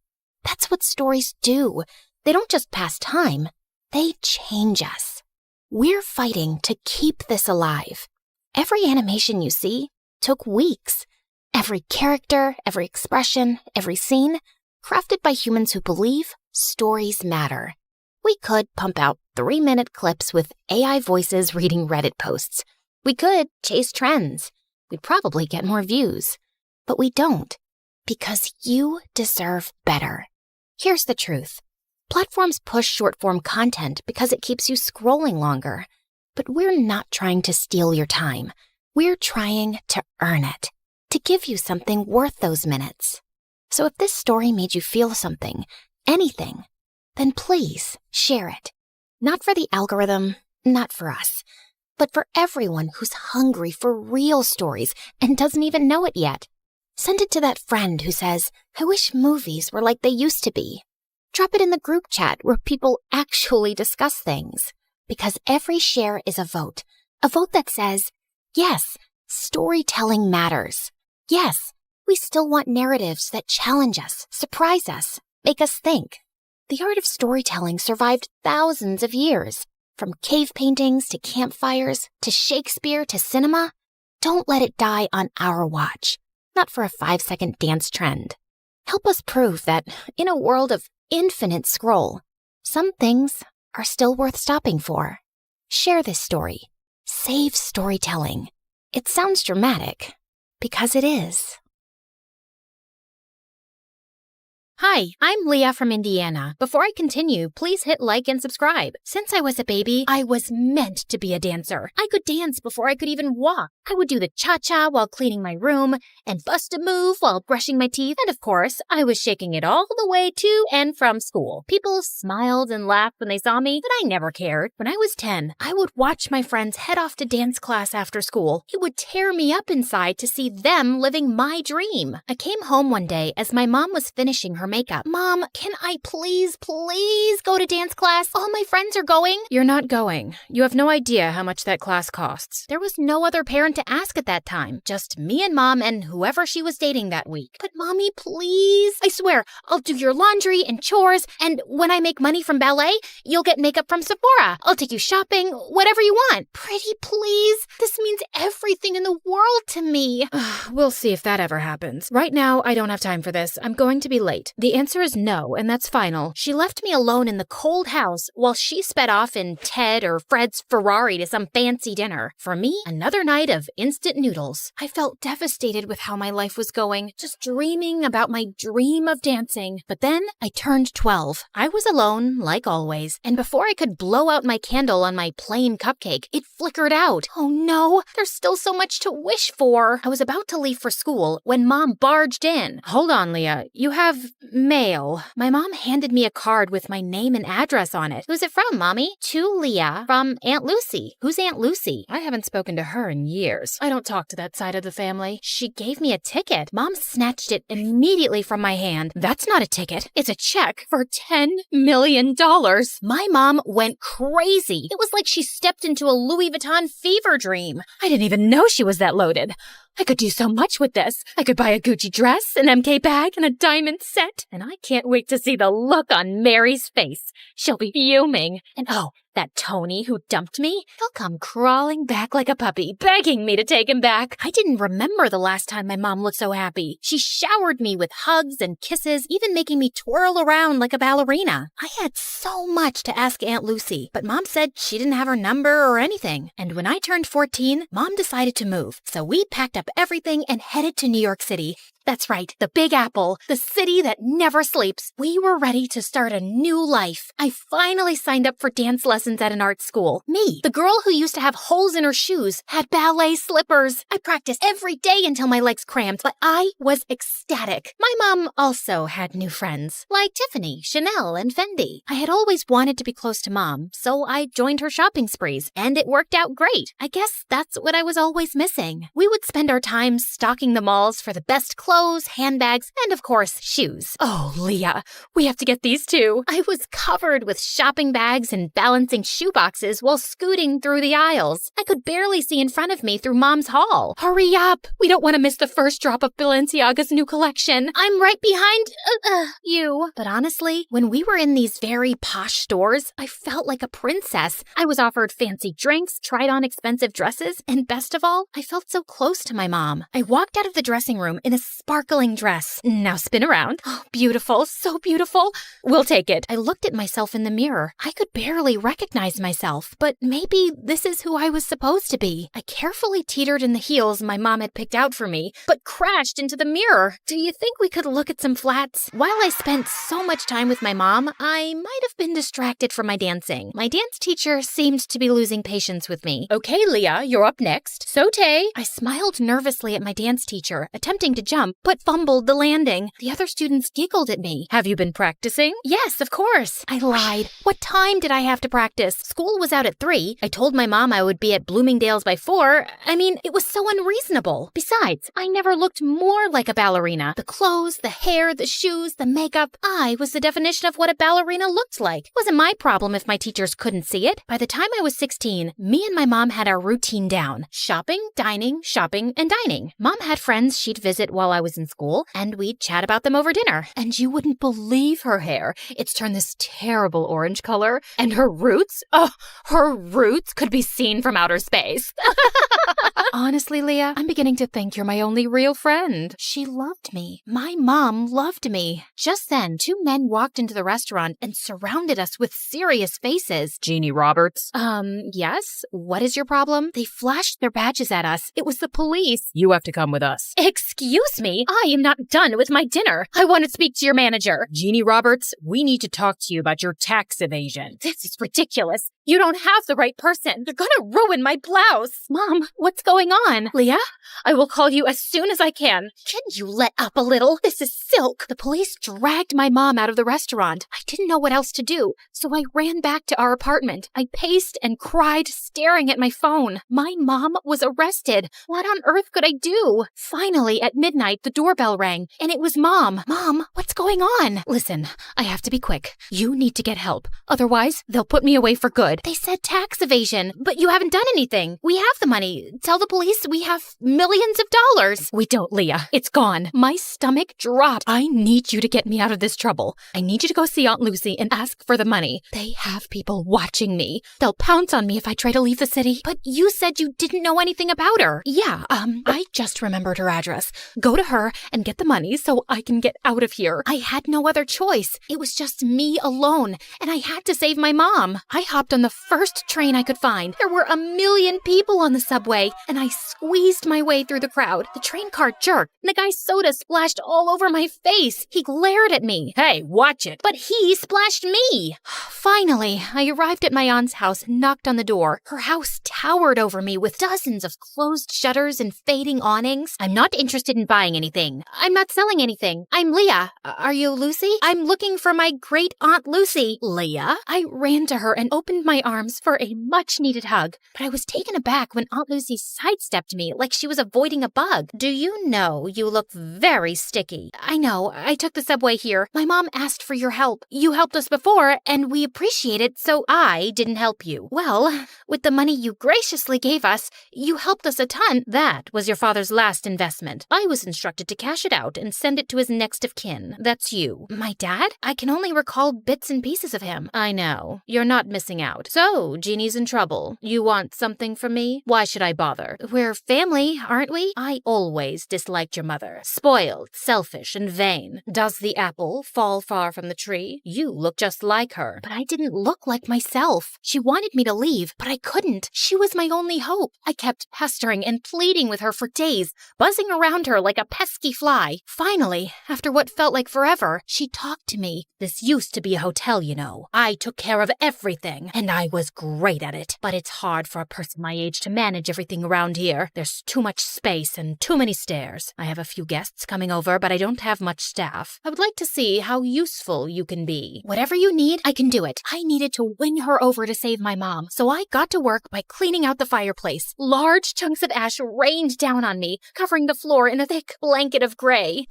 That's what stories do. They don't just pass time. They change us. We're fighting to keep this alive. Every animation you see took weeks. Every character, every expression, every scene, crafted by humans who believe stories matter. We could pump out 3-minute clips with AI voices reading Reddit posts. We could chase trends. We'd probably get more views. But we don't, because you deserve better. Here's the truth. Platforms push short-form content because it keeps you scrolling longer. But we're not trying to steal your time. We're trying to earn it, to give you something worth those minutes. So if this story made you feel something, anything, then please share it. Not for the algorithm, not for us, but for everyone who's hungry for real stories and doesn't even know it yet. Send it to that friend who says, I wish movies were like they used to be. Drop it in the group chat where people actually discuss things. Because every share is a vote that says, yes, storytelling matters. Yes, we still want narratives that challenge us, surprise us, make us think. The art of storytelling survived thousands of years. From cave paintings to campfires to Shakespeare to cinema. Don't let it die on our watch. Not for a 5-second dance trend. Help us prove that in a world of infinite scroll, some things are still worth stopping for. Share this story. Save storytelling. It sounds dramatic, because it is. Hi, I'm Leah from Indiana. Before I continue, please hit like and subscribe. Since I was a baby, I was meant to be a dancer. I could dance before I could even walk. I would do the cha-cha while cleaning my room, and bust a move while brushing my teeth, and of course, I was shaking it all the way to and from school. People smiled and laughed when they saw me, but I never cared. When I was 10, I would watch my friends head off to dance class after school. It would tear me up inside to see them living my dream. I came home one day as my mom was finishing her makeup. Mom, can I please go to dance class? All my friends are going. You're not going. You have no idea how much that class costs. There was no other parent to ask at that time. Just me and Mom and whoever she was dating that week. But Mommy, please. I swear, I'll do your laundry and chores, and when I make money from ballet, you'll get makeup from Sephora. I'll take you shopping, whatever you want. Pretty please. This means everything in the world to me. We'll see if that ever happens. Right now, I don't have time for this. I'm going to be late. The answer is no, and that's final. She left me alone in the cold house while she sped off in Ted or Fred's Ferrari to some fancy dinner. For me, another night of instant noodles. I felt devastated with how my life was going, just dreaming about my dream of dancing. But then I turned 12. I was alone, like always, and before I could blow out my candle on my plain cupcake, it flickered out. Oh no, there's still so much to wish for. I was about to leave for school when Mom barged in. Hold on, Leah. You have mail. My mom handed me a card with my name and address on it. Who's it from, Mommy? To Leah from Aunt Lucy. Who's Aunt Lucy? I haven't spoken to her in years. I don't talk to that side of the family. She gave me a ticket. Mom snatched it immediately from my hand. That's not a ticket. It's a check for $10 million. My mom went crazy. It was like she stepped into a Louis Vuitton fever dream. I didn't even know she was that loaded. I could do so much with this. I could buy a Gucci dress, an MK bag, and a diamond set. And I can't wait to see the look on Mary's face. She'll be fuming. And oh, that Tony who dumped me, he'll come crawling back like a puppy, begging me to take him back. I didn't remember the last time my mom looked so happy. She showered me with hugs and kisses, even making me twirl around like a ballerina. I had so much to ask Aunt Lucy, but Mom said she didn't have her number or anything. And when I turned 14, Mom decided to move. So we packed up everything and headed to New York City. That's right, the Big Apple, the city that never sleeps. We were ready to start a new life. I finally signed up for dance lessons at an art school. Me, the girl who used to have holes in her shoes, had ballet slippers. I practiced every day until my legs cramped, but I was ecstatic. My mom also had new friends, like Tiffany, Chanel, and Fendi. I had always wanted to be close to Mom, so I joined her shopping sprees, and it worked out great. I guess that's what I was always missing. We would spend our time stalking the malls for the best clothes, handbags, and of course, shoes. Oh, Leah, we have to get these too. I was covered with shopping bags and balancing shoe boxes while scooting through the aisles. I could barely see in front of me through Mom's haul. Hurry up! We don't want to miss the first drop of Balenciaga's new collection. I'm right behind you. But honestly, when we were in these very posh stores, I felt like a princess. I was offered fancy drinks, tried on expensive dresses, and best of all, I felt so close to my mom. I walked out of the dressing room in a sparkling dress. Now spin around. Oh, beautiful, so beautiful. We'll take it. I looked at myself in the mirror. I could barely recognize myself, but maybe this is who I was supposed to be. I carefully teetered in the heels my mom had picked out for me, but crashed into the mirror. Do you think we could look at some flats? While I spent so much time with my mom, I might have been distracted from my dancing. My dance teacher seemed to be losing patience with me. Okay, Leah, you're up next. Saute. I smiled nervously at my dance teacher, attempting to jump, but fumbled the landing. The other students giggled at me. Have you been practicing? Yes, of course. I lied. What time did I have to practice? School was out at 3. I told my mom I would be at Bloomingdale's by 4. I mean, it was so unreasonable. Besides, I never looked more like a ballerina. The clothes, the hair, the shoes, the makeup. I was the definition of what a ballerina looked like. It wasn't my problem if my teachers couldn't see it. By the time I was 16, me and my mom had our routine down. Shopping, dining, and dining. Mom had friends she'd visit while I was in school, and we'd chat about them over dinner. And you wouldn't believe her hair. It's turned this terrible orange color. And her roots? Oh, her roots could be seen from outer space. Honestly, Leah, I'm beginning to think you're my only real friend. She loved me. My mom loved me. Just then, 2 men walked into the restaurant and surrounded us with serious faces. Jeannie Roberts? Yes? What is your problem? They flashed their badges at us. It was the police. You have to come with us. Excuse me? I am not done with my dinner. I want to speak to your manager. Jeannie Roberts, we need to talk to you about your tax evasion. This is ridiculous. You don't have the right person. You're gonna ruin my blouse. Mom, what's going on? Leah, I will call you as soon as I can. Can you let up a little? This is silk. The police dragged my mom out of the restaurant. I didn't know what else to do, so I ran back to our apartment. I paced and cried, staring at my phone. My mom was arrested. What on earth could I do? Finally, at midnight, the doorbell rang, and it was Mom. Mom, what's going on? Listen, I have to be quick. You need to get help. Otherwise, they'll put me away for good. They said tax evasion, but you haven't done anything. We have the money. Tell the police we have millions of dollars. We don't, Leah. It's gone. My stomach dropped. I need you to get me out of this trouble. I need you to go see Aunt Lucy and ask for the money. They have people watching me. They'll pounce on me if I try to leave the city. But you said you didn't know anything about her. Yeah, I just remembered her address. Go to her and get the money so I can get out of here. I had no other choice. It was just me alone, and I had to save my mom. I hopped on the first train I could find. There were 1 million people on the subway, and I squeezed my way through the crowd. The train car jerked, and the guy's soda splashed all over my face. He glared at me. Hey, watch it. But he splashed me. Finally, I arrived at my aunt's house and knocked on the door. Her house towered over me with dozens of closed shutters and fading awnings. I'm not interested in buying anything. I'm not selling anything. I'm Leah. Are you Lucy? I'm looking for my great Aunt Lucy. Leah? I ran to her and opened my arms for a much-needed hug, but I was taken aback when Aunt Lucy sidestepped me like she was avoiding a bug. Do you know you look very sticky? I know. I took the subway here. My mom asked for your help. You helped us before, and we appreciate it, so I didn't help you. Well, with the money you graciously gave us, you helped us a ton. That was your father's last investment. I was instructed to cash it out and send it to his next of kin. That's you. My dad? I can only recall bits and pieces of him. I know. You're not missing out. So, Jeannie's in trouble. You want something from me? Why should I bother? We're family, aren't we? I always disliked your mother. Spoiled, selfish, and vain. Does the apple fall far from the tree? You look just like her. But I didn't look like myself. She wanted me to leave, but I couldn't. She was my only hope. I kept pestering and pleading with her for days, buzzing around her like a pesky fly. Finally, after what felt like forever, she talked to me. This used to be a hotel, you know. I took care of everything, and I was great at it. But it's hard for a person my age to manage everything around here. There's too much space and too many stairs. I have a few guests coming over, but I don't have much staff. I would like to see how useful you can be. Whatever you need, I can do it. I needed to win her over to save my mom, so I got to work by cleaning out the fireplace. Large chunks of ash rained down on me, covering the floor in a thick blanket of gray.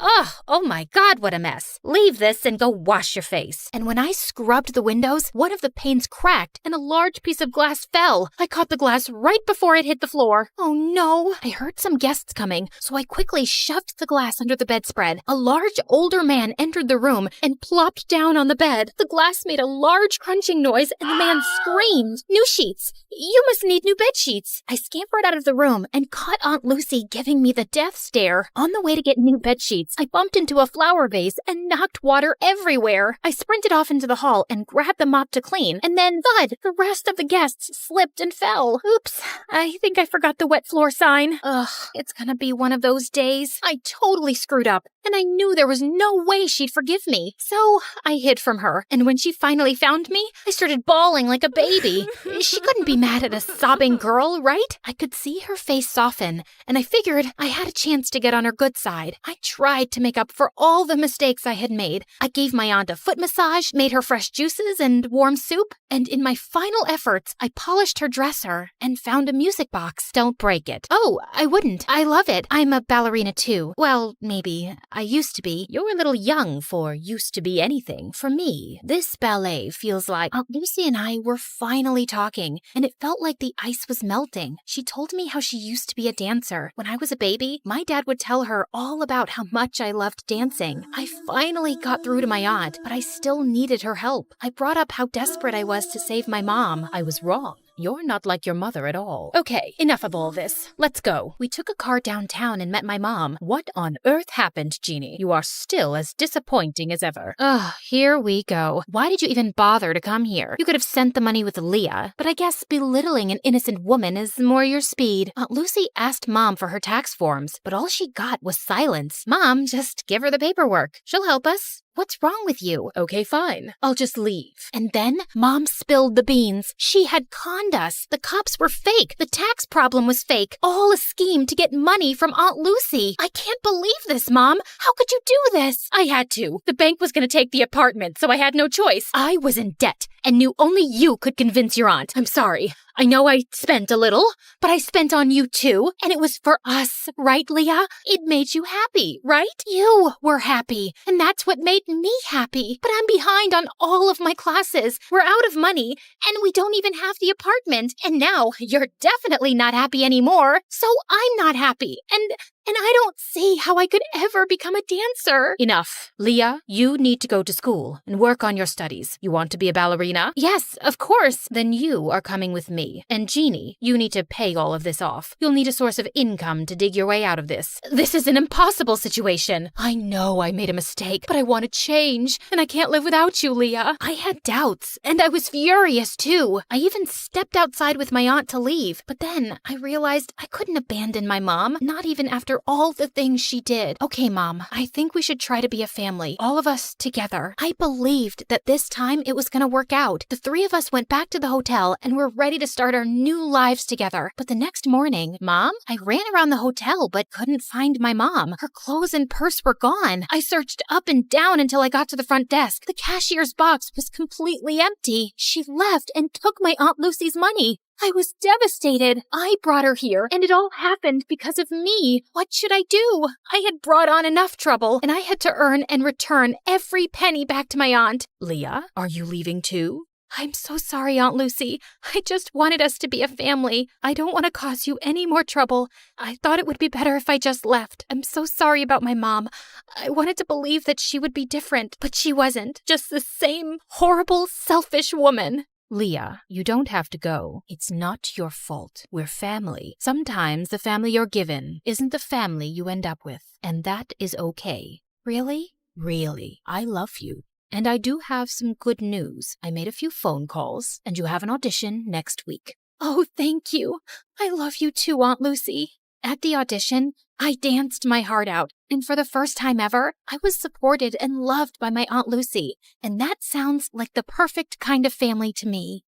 Oh my God, what a mess. Leave this and go wash your face. And when I scrubbed the windows, one of the panes cracked and a large piece of glass fell. I caught the glass right before it hit the floor. Oh no. I heard some guests coming, so I quickly shoved the glass under the bedspread. A large older man entered the room and plopped down on the bed. The glass made a large crunching noise and the man screamed. New sheets. You must need new bed sheets. I scampered out of the room and caught Aunt Lucy giving me the death stare. On the way to get new bed sheets, I bumped into a flower vase and knocked water everywhere. I sprinted off into the hall and grabbed the mop to clean, and then thud, the rest of the guests slipped and fell. Oops, I think I forgot the wet floor sign. Ugh, it's gonna be one of those days. I totally screwed up, and I knew there was no way she'd forgive me. So I hid from her, and when she finally found me, I started bawling like a baby. She couldn't be mad at a sobbing girl, right? I could see her face soften, and I figured I had a chance to get on her good side. I tried to make up for all the mistakes I had made. I gave my aunt a foot massage, made her fresh juices and warm soup, and in my final efforts, I polished her dresser and found a music box. Don't break it. Oh, I wouldn't. I love it. I'm a ballerina too. Well, maybe. I used to be. You're a little young for used to be anything. For me, this ballet feels like Aunt Lucy and I were finally talking, and it felt like the ice was melting. She told me how she used to be a dancer. When I was a baby, my dad would tell her all about how much I loved dancing. I finally got through to my aunt, but I still needed her help. I brought up how desperate I was to save my mom. I was wrong. You're not like your mother at all. Okay, enough of all this. Let's go. We took a car downtown and met my mom. What on earth happened, Jeannie? You are still as disappointing as ever. Ugh, here we go. Why did you even bother to come here? You could have sent the money with Leah, but I guess belittling an innocent woman is more your speed. Aunt Lucy asked Mom for her tax forms, but all she got was silence. Mom, just give her the paperwork. She'll help us. What's wrong with you? Okay, fine. I'll just leave. And then Mom spilled the beans. She had conned us. The cops were fake. The tax problem was fake. All a scheme to get money from Aunt Lucy. I can't believe this, Mom. How could you do this? I had to. The bank was going to take the apartment, so I had no choice. I was in debt, and knew only you could convince your aunt. I'm sorry. I know I spent a little, but I spent on you too, and it was for us, right, Leah? It made you happy, right? You were happy, and that's what made me happy. But I'm behind on all of my classes. We're out of money, and we don't even have the apartment. And now you're definitely not happy anymore, so I'm not happy. And I don't see how I could ever become a dancer. Enough. Leah, you need to go to school and work on your studies. You want to be a ballerina? Yes, of course. Then you are coming with me. And Jeannie, you need to pay all of this off. You'll need a source of income to dig your way out of this. This is an impossible situation. I know I made a mistake, but I want to change, and I can't live without you, Leah. I had doubts, and I was furious too. I even stepped outside with my aunt to leave, but then I realized I couldn't abandon my mom, not even after all the things she did. Okay, Mom, I think we should try to be a family, all of us together. I believed that this time it was going to work out. The three of us went back to the hotel and were ready to start our new lives together. But the next morning, Mom, I ran around the hotel but couldn't find my mom. Her clothes and purse were gone. I searched up and down until I got to the front desk. The cashier's box was completely empty. She left and took my Aunt Lucy's money. I was devastated. I brought her here, and it all happened because of me. What should I do? I had brought on enough trouble, and I had to earn and return every penny back to my aunt. Leah, are you leaving too? I'm so sorry, Aunt Lucy. I just wanted us to be a family. I don't want to cause you any more trouble. I thought it would be better if I just left. I'm so sorry about my mom. I wanted to believe that she would be different, but she wasn't. Just the same horrible, selfish woman. Leah, you don't have to go. It's not your fault. We're family. Sometimes the family you're given isn't the family you end up with, and that is okay. Really? Really. I love you. And I do have some good news. I made a few phone calls, and you have an audition next week. Oh, thank you. I love you too, Aunt Lucy. At the audition, I danced my heart out, and for the first time ever, I was supported and loved by my Aunt Lucy, and that sounds like the perfect kind of family to me.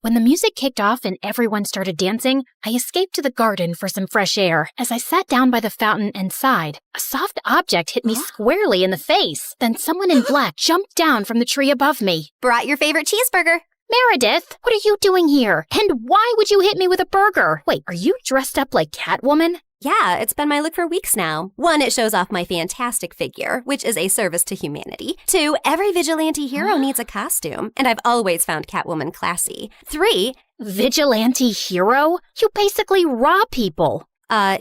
When the music kicked off and everyone started dancing, I escaped to the garden for some fresh air. As I sat down by the fountain and sighed, a soft object hit me squarely in the face. Then someone in black jumped down from the tree above me. Brought your favorite cheeseburger. Meredith, what are you doing here? And why would you hit me with a burger? Wait, are you dressed up like Catwoman? Yeah, it's been my look for weeks now. 1, it shows off my fantastic figure, which is a service to humanity. 2, every vigilante hero needs a costume, and I've always found Catwoman classy. 3, vigilante hero? You basically rob people.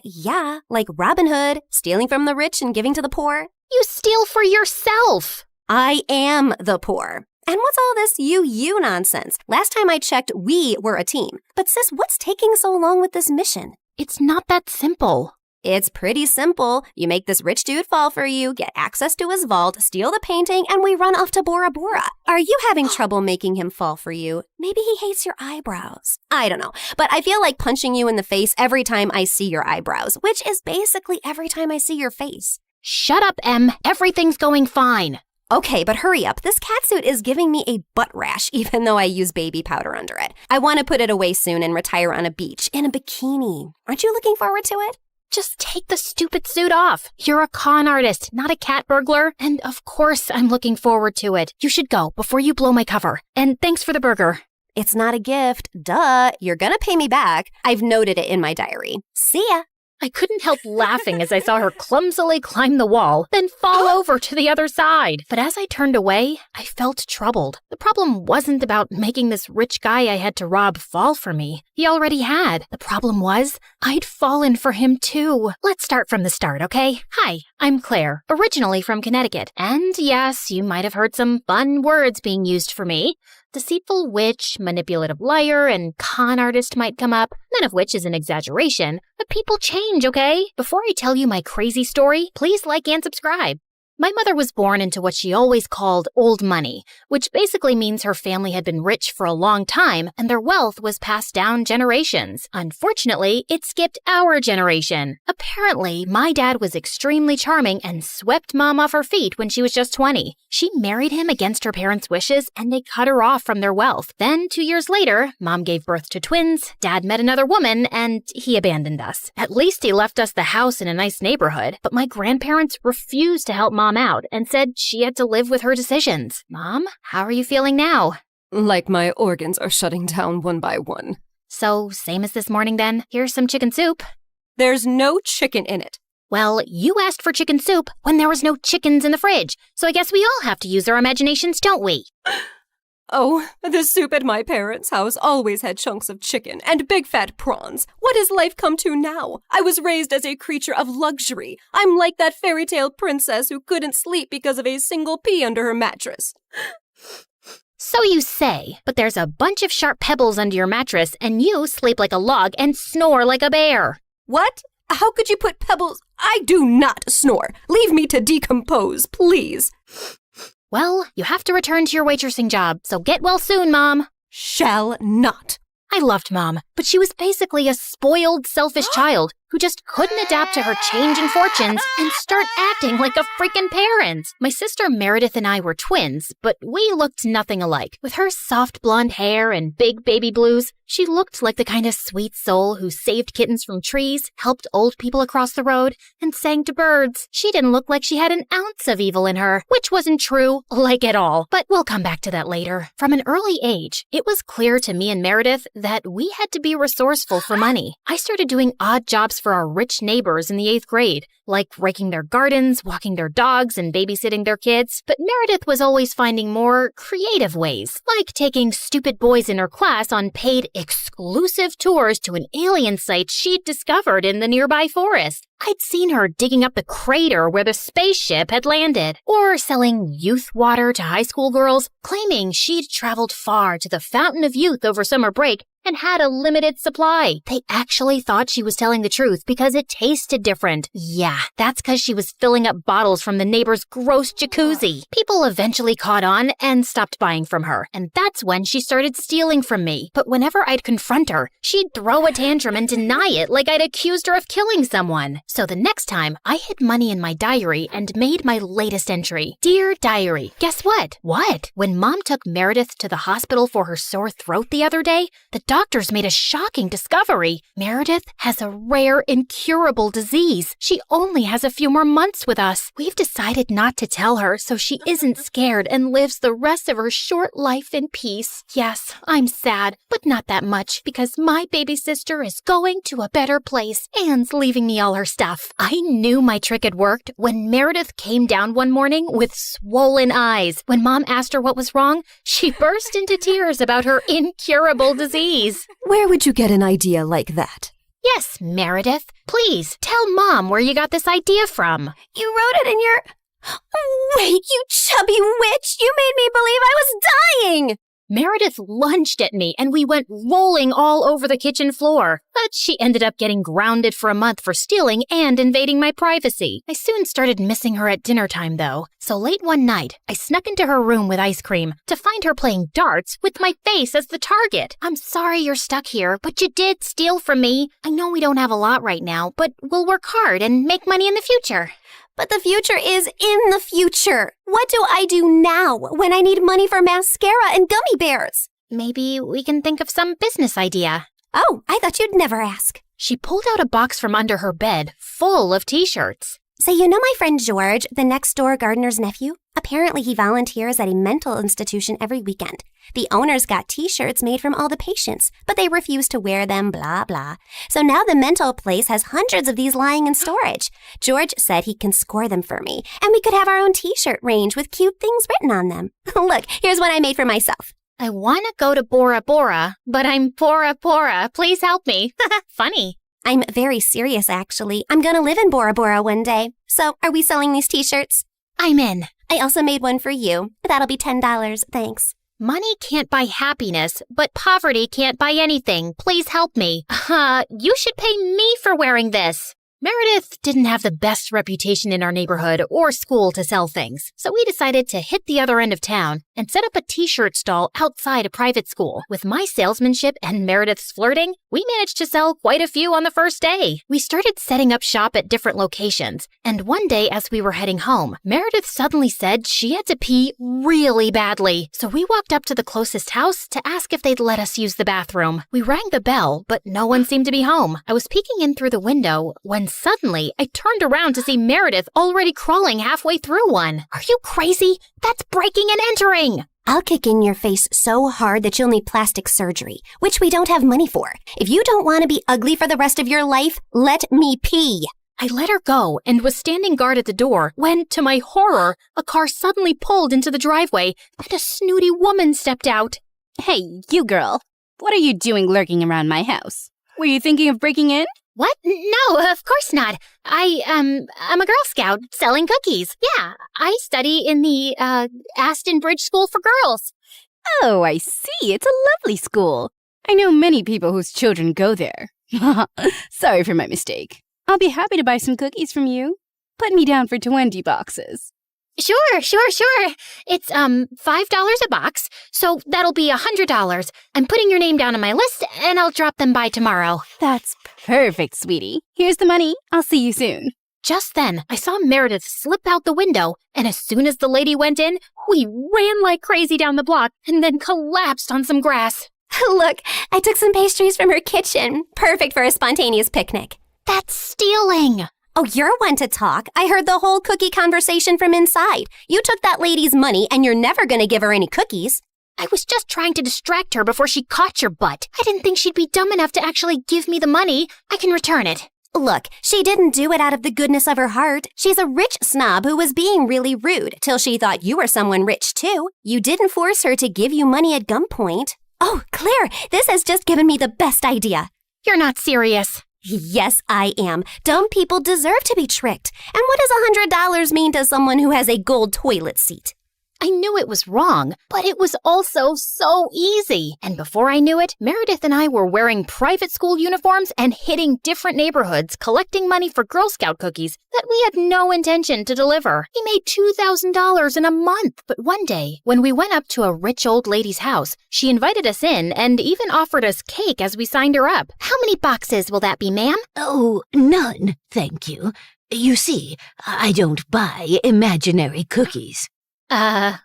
Yeah, like Robin Hood, stealing from the rich and giving to the poor. You steal for yourself. I am the poor. And what's all this you nonsense? Last time I checked, we were a team. But sis, what's taking so long with this mission? It's not that simple. It's pretty simple. You make this rich dude fall for you, get access to his vault, steal the painting, and we run off to Bora Bora. Are you having trouble making him fall for you? Maybe he hates your eyebrows. I don't know, but I feel like punching you in the face every time I see your eyebrows, which is basically every time I see your face. Shut up, Em. Everything's going fine. Okay, but hurry up. This catsuit is giving me a butt rash, even though I use baby powder under it. I want to put it away soon and retire on a beach in a bikini. Aren't you looking forward to it? Just take the stupid suit off. You're a con artist, not a cat burglar. And of course I'm looking forward to it. You should go before you blow my cover. And thanks for the burger. It's not a gift. Duh. You're gonna pay me back. I've noted it in my diary. See ya. I couldn't help laughing as I saw her clumsily climb the wall, then fall over to the other side. But as I turned away, I felt troubled. The problem wasn't about making this rich guy I had to rob fall for me. He already had. The problem was, I'd fallen for him too. Let's start from the start, okay? Hi, I'm Claire, originally from Connecticut. And yes, you might have heard some fun words being used for me. Deceitful witch, manipulative liar, and con artist might come up, none of which is an exaggeration. But people change, okay? Before I tell you my crazy story, please like and subscribe. My mother was born into what she always called old money, which basically means her family had been rich for a long time and their wealth was passed down generations. Unfortunately, it skipped our generation. Apparently, my dad was extremely charming and swept Mom off her feet when she was just 20. She married him against her parents' wishes and they cut her off from their wealth. Then, 2 years later, Mom gave birth to twins, Dad met another woman, and he abandoned us. At least he left us the house in a nice neighborhood, but my grandparents refused to help Mom out and said she had to live with her decisions. Mom, how are you feeling now? Like my organs are shutting down one by one. So, same as this morning then. Here's some chicken soup. There's no chicken in it. Well, you asked for chicken soup when there was no chickens in the fridge, so I guess we all have to use our imaginations, don't we? Oh, the soup at my parents' house always had chunks of chicken and big fat prawns. What has life come to now? I was raised as a creature of luxury. I'm like that fairy tale princess who couldn't sleep because of a single pea under her mattress. So you say, but there's a bunch of sharp pebbles under your mattress and you sleep like a log and snore like a bear. What? How could you put pebbles? I do not snore. Leave me to decompose, please. Well, you have to return to your waitressing job, so get well soon, Mom. Shall not. I loved Mom, but she was basically a spoiled, selfish child who just couldn't adapt to her change in fortunes and start acting like a freaking parent. My sister Meredith and I were twins, but we looked nothing alike. With her soft blonde hair and big baby blues, she looked like the kind of sweet soul who saved kittens from trees, helped old people across the road, and sang to birds. She didn't look like she had an ounce of evil in her, which wasn't true, like at all. But we'll come back to that later. From an early age, it was clear to me and Meredith that we had to be resourceful for money. I started doing odd jobs for our rich neighbors in the 8th grade, like raking their gardens, walking their dogs, and babysitting their kids. But Meredith was always finding more creative ways, like taking stupid boys in her class on paid exclusive tours to an alien site she'd discovered in the nearby forest. I'd seen her digging up the crater where the spaceship had landed, or selling youth water to high school girls, claiming she'd traveled far to the Fountain of Youth over summer break and had a limited supply. They actually thought she was telling the truth because it tasted different. Yeah, that's because she was filling up bottles from the neighbor's gross jacuzzi. People eventually caught on and stopped buying from her, and that's when she started stealing from me. But whenever I'd confront her, she'd throw a tantrum and deny it like I'd accused her of killing someone. So the next time, I hid money in my diary and made my latest entry. Dear Diary, guess what? What? When Mom took Meredith to the hospital for her sore throat the other day, the doctors made a shocking discovery. Meredith has a rare, incurable disease. She only has a few more months with us. We've decided not to tell her so she isn't scared and lives the rest of her short life in peace. Yes, I'm sad, but not that much because my baby sister is going to a better place and leaving me all her stuff. I knew my trick had worked when Meredith came down one morning with swollen eyes. When Mom asked her what was wrong, she burst into tears about her incurable disease. Where would you get an idea like that? Yes, Meredith. Please, tell Mom where you got this idea from. You wrote it in your... Wait, you chubby witch! You made me believe I was dying! Meredith lunged at me and we went rolling all over the kitchen floor. But she ended up getting grounded for a month for stealing and invading my privacy. I soon started missing her at dinner time though. So late one night, I snuck into her room with ice cream to find her playing darts with my face as the target. I'm sorry you're stuck here, but you did steal from me. I know we don't have a lot right now, but we'll work hard and make money in the future. But the future is in the future. What do I do now when I need money for mascara and gummy bears? Maybe we can think of some business idea. Oh, I thought you'd never ask. She pulled out a box from under her bed full of t-shirts. So you know my friend George, the next-door gardener's nephew? Apparently he volunteers at a mental institution every weekend. The owners got t-shirts made from all the patients, but they refuse to wear them, blah, blah. So now the mental place has hundreds of these lying in storage. George said he can score them for me, and we could have our own t-shirt range with cute things written on them. Look, here's one I made for myself. I want to go to Bora Bora, but I'm Bora Bora. Please help me. Funny. I'm very serious, actually. I'm gonna live in Bora Bora one day. So, are we selling these t-shirts? I'm in. I also made one for you. That'll be $10, thanks. Money can't buy happiness, but poverty can't buy anything. Please help me. You should pay me for wearing this. Meredith didn't have the best reputation in our neighborhood or school to sell things, so we decided to hit the other end of town and set up a t-shirt stall outside a private school. With my salesmanship and Meredith's flirting, we managed to sell quite a few on the first day. We started setting up shop at different locations, and one day as we were heading home, Meredith suddenly said she had to pee really badly. So we walked up to the closest house to ask if they'd let us use the bathroom. We rang the bell, but no one seemed to be home. I was peeking in through the window when suddenly I turned around to see Meredith already crawling halfway through one. Are you crazy? That's breaking and entering! I'll kick in your face so hard that you'll need plastic surgery, which we don't have money for. If you don't want to be ugly for the rest of your life, let me pee. I let her go and was standing guard at the door when, to my horror, a car suddenly pulled into the driveway and a snooty woman stepped out. Hey, you girl. What are you doing lurking around my house? Were you thinking of breaking in? What? No, of course not. I'm a Girl Scout selling cookies. Yeah, I study in the, Aston Bridge School for Girls. Oh, I see. It's a lovely school. I know many people whose children go there. Sorry for my mistake. I'll be happy to buy some cookies from you. Put me down for 20 boxes. Sure. It's, $5 a box, so that'll be $100. I'm putting your name down on my list, and I'll drop them by tomorrow. That's perfect, sweetie. Here's the money. I'll see you soon. Just then, I saw Meredith slip out the window, and as soon as the lady went in, we ran like crazy down the block and then collapsed on some grass. Look, I took some pastries from her kitchen. Perfect for a spontaneous picnic. That's stealing. Oh, you're one to talk. I heard the whole cookie conversation from inside. You took that lady's money, and you're never going to give her any cookies. I was just trying to distract her before she caught your butt. I didn't think she'd be dumb enough to actually give me the money. I can return it. Look, she didn't do it out of the goodness of her heart. She's a rich snob who was being really rude till she thought you were someone rich, too. You didn't force her to give you money at gunpoint. Oh, Claire, this has just given me the best idea. You're not serious. Yes, I am. Dumb people deserve to be tricked. And what does $100 mean to someone who has a gold toilet seat? I knew it was wrong, but it was also so easy. And before I knew it, Meredith and I were wearing private school uniforms and hitting different neighborhoods, collecting money for Girl Scout cookies that we had no intention to deliver. We made $2,000 in a month. But one day, when we went up to a rich old lady's house, she invited us in and even offered us cake as we signed her up. How many boxes will that be, ma'am? Oh, none, thank you. You see, I don't buy imaginary cookies.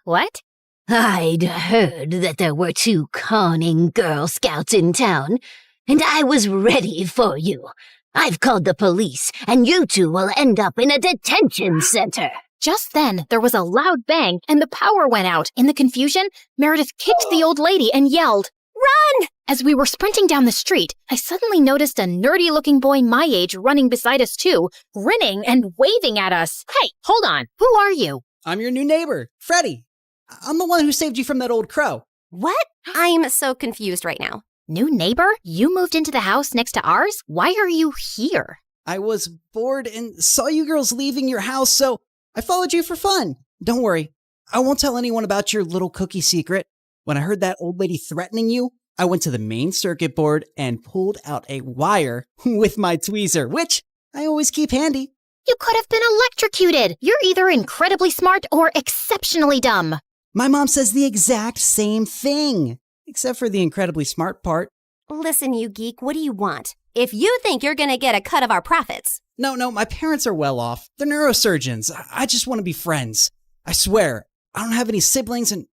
What? I'd heard that there were 2 conning Girl Scouts in town, and I was ready for you. I've called the police, and you 2 will end up in a detention center. Just then, there was a loud bang, and the power went out. In the confusion, Meredith kicked the old lady and yelled, "Run!" As we were sprinting down the street, I suddenly noticed a nerdy-looking boy my age running beside us too, grinning and waving at us. Hey, hold on. Who are you? I'm your new neighbor, Freddie. I'm the one who saved you from that old crow. What? I'm so confused right now. New neighbor? You moved into the house next to ours? Why are you here? I was bored and saw you girls leaving your house, so I followed you for fun. Don't worry, I won't tell anyone about your little cookie secret. When I heard that old lady threatening you, I went to the main circuit board and pulled out a wire with my tweezer, which I always keep handy. You could have been electrocuted. You're either incredibly smart or exceptionally dumb. My mom says the exact same thing, except for the incredibly smart part. Listen, you geek, what do you want? If you think you're going to get a cut of our profits. No, my parents are well off. They're neurosurgeons. I just want to be friends. I swear, I don't have any siblings and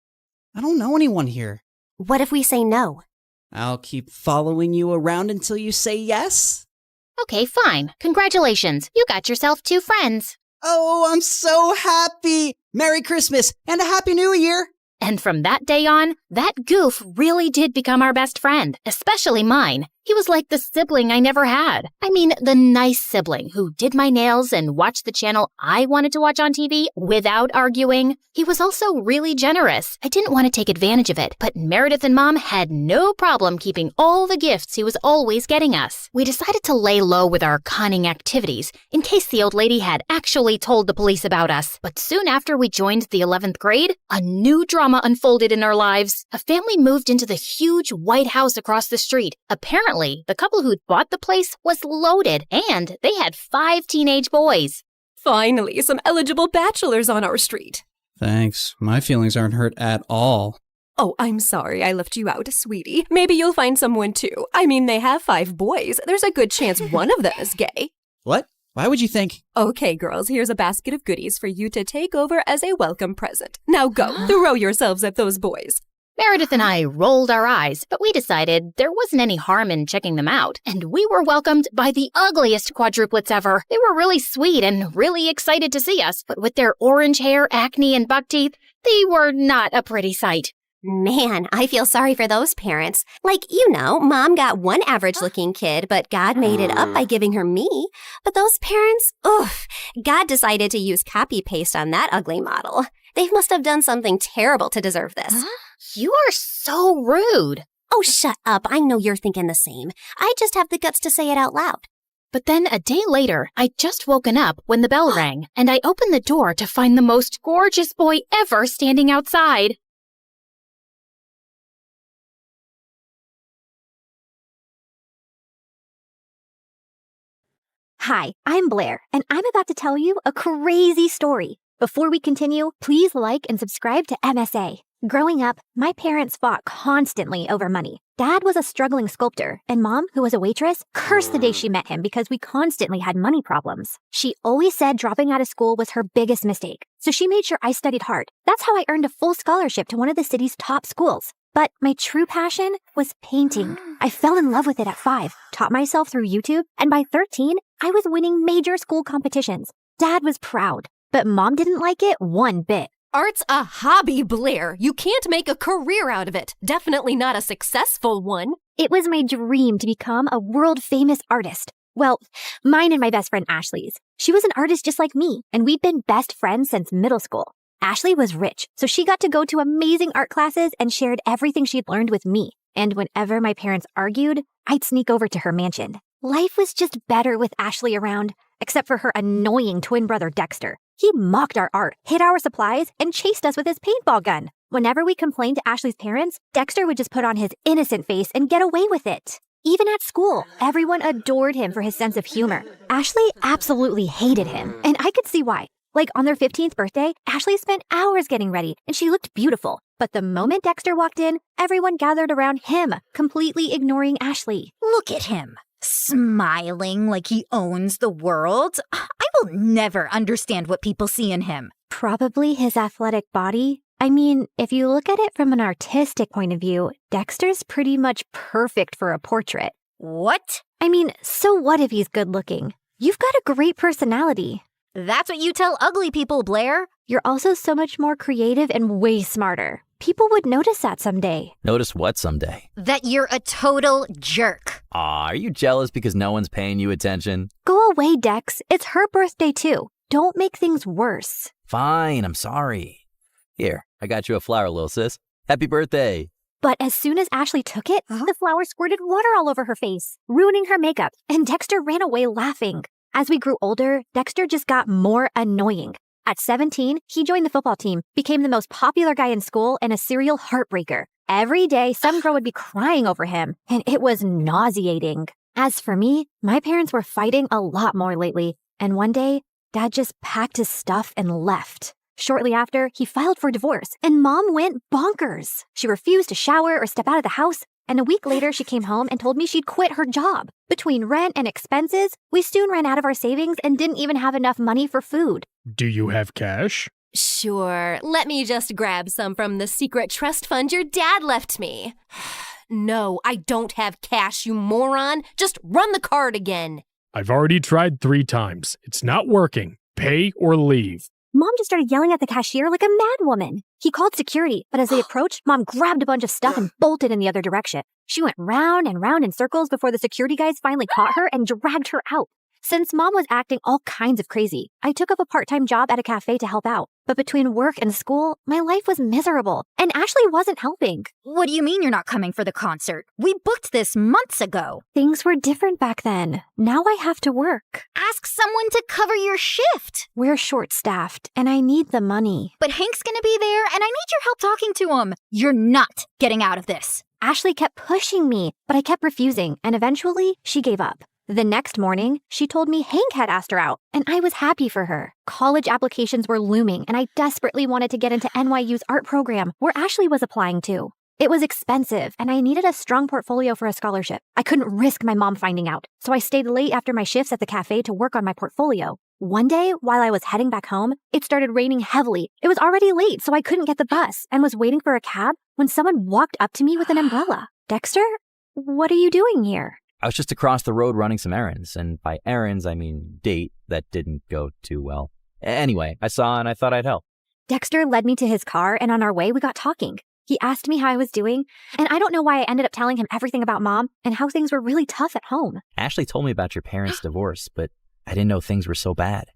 I don't know anyone here. What if we say no? I'll keep following you around until you say yes. Okay, fine. Congratulations. You got yourself 2 friends. Oh, I'm so happy. Merry Christmas and a Happy New Year. And from that day on, that goof really did become our best friend, especially mine. He was like the sibling I never had. I mean, the nice sibling who did my nails and watched the channel I wanted to watch on TV without arguing. He was also really generous. I didn't want to take advantage of it, but Meredith and Mom had no problem keeping all the gifts he was always getting us. We decided to lay low with our conning activities in case the old lady had actually told the police about us. But soon after we joined the 11th grade, a new drama unfolded in our lives. A family moved into the huge white house across the street. Apparently, Apparently, the couple who'd bought the place was loaded, and they had 5 teenage boys. Finally, some eligible bachelors on our street. Thanks. My feelings aren't hurt at all. Oh, I'm sorry I left you out, sweetie. Maybe you'll find someone too. I mean, they have 5 boys. There's a good chance one of them is gay. What? Why would you think? Okay, girls, here's a basket of goodies for you to take over as a welcome present. Now go, throw yourselves at those boys. Meredith and I rolled our eyes, but we decided there wasn't any harm in checking them out, and we were welcomed by the ugliest quadruplets ever. They were really sweet and really excited to see us, but with their orange hair, acne, and buck teeth, they were not a pretty sight. Man, I feel sorry for those parents. Like, you know, Mom got one average-looking kid, but God made it up by giving her me. But those parents, oof, God decided to use copy-paste on that ugly model. They must have done something terrible to deserve this. You are so rude. Oh, shut up. I know you're thinking the same. I just have the guts to say it out loud. But then a day later, I'd just woken up when the bell rang, and I opened the door to find the most gorgeous boy ever standing outside. Hi, I'm Blair, and I'm about to tell you a crazy story. Before we continue, please like and subscribe to MSA. Growing up, my parents fought constantly over money. Dad was a struggling sculptor, and Mom, who was a waitress, cursed the day she met him because we constantly had money problems. She always said dropping out of school was her biggest mistake, so she made sure I studied hard. That's how I earned a full scholarship to one of the city's top schools. But my true passion was painting. I fell in love with it at 5, taught myself through YouTube, and by 13, I was winning major school competitions. Dad was proud, but Mom didn't like it one bit. Art's a hobby, Blair. You can't make a career out of it. Definitely not a successful one. It was my dream to become a world-famous artist. Well, mine and my best friend Ashley's. She was an artist just like me, and we'd been best friends since middle school. Ashley was rich, so she got to go to amazing art classes and shared everything she'd learned with me. And whenever my parents argued, I'd sneak over to her mansion. Life was just better with Ashley around, except for her annoying twin brother Dexter. He mocked our art, hid our supplies, and chased us with his paintball gun. Whenever we complained to Ashley's parents, Dexter would just put on his innocent face and get away with it. Even at school, everyone adored him for his sense of humor. Ashley absolutely hated him, and I could see why. Like on their 15th birthday, Ashley spent hours getting ready, and she looked beautiful. But the moment Dexter walked in, everyone gathered around him, completely ignoring Ashley. Look at him, smiling like he owns the world. I will never understand what people see in him. Probably his athletic body. I mean, if you look at it from an artistic point of view, Dexter's pretty much perfect for a portrait. What? I mean, so what if he's good looking? You've got a great personality. That's what you tell ugly people, Blair. You're also so much more creative and way smarter. People would notice that someday. Notice what someday? That you're a total jerk. Aw, are you jealous because no one's paying you attention? Go away, Dex. It's her birthday too. Don't make things worse. Fine, I'm sorry. Here, I got you a flower, little sis. Happy birthday. But as soon as Ashley took it, the flower squirted water all over her face, ruining her makeup, and Dexter ran away laughing. As we grew older, Dexter just got more annoying. At 17, he joined the football team, became the most popular guy in school, and a serial heartbreaker. Every day, some girl would be crying over him, and it was nauseating. As for me, my parents were fighting a lot more lately, and one day, Dad just packed his stuff and left. Shortly after, he filed for divorce, and Mom went bonkers. She refused to shower or step out of the house, and a week later, she came home and told me she'd quit her job. Between rent and expenses, we soon ran out of our savings and didn't even have enough money for food. Do you have cash? Sure. Let me just grab some from the secret trust fund your dad left me. No, I don't have cash, you moron. Just run the card again. I've already tried 3 times. It's not working. Pay or leave. Mom just started yelling at the cashier like a madwoman. He called security, but as they approached, Mom grabbed a bunch of stuff and bolted in the other direction. She went round and round in circles before the security guys finally caught her and dragged her out. Since Mom was acting all kinds of crazy, I took up a part-time job at a cafe to help out. But between work and school, my life was miserable, and Ashley wasn't helping. What do you mean you're not coming for the concert? We booked this months ago. Things were different back then. Now I have to work. Ask someone to cover your shift. We're short-staffed, and I need the money. But Hank's gonna be there, and I need your help talking to him. You're not getting out of this. Ashley kept pushing me, but I kept refusing, and eventually she gave up. The next morning, she told me Hank had asked her out, and I was happy for her. College applications were looming, and I desperately wanted to get into NYU's art program, where Ashley was applying to. It was expensive, and I needed a strong portfolio for a scholarship. I couldn't risk my mom finding out, so I stayed late after my shifts at the cafe to work on my portfolio. One day, while I was heading back home, it started raining heavily. It was already late, so I couldn't get the bus, and was waiting for a cab when someone walked up to me with an umbrella. Dexter, what are you doing here? I was just across the road running some errands, and by errands, I mean date that didn't go too well. Anyway, I saw and I thought I'd help. Dexter led me to his car, and on our way, we got talking. He asked me how I was doing, and I don't know why I ended up telling him everything about Mom and how things were really tough at home. Ashley told me about your parents' divorce, but I didn't know things were so bad.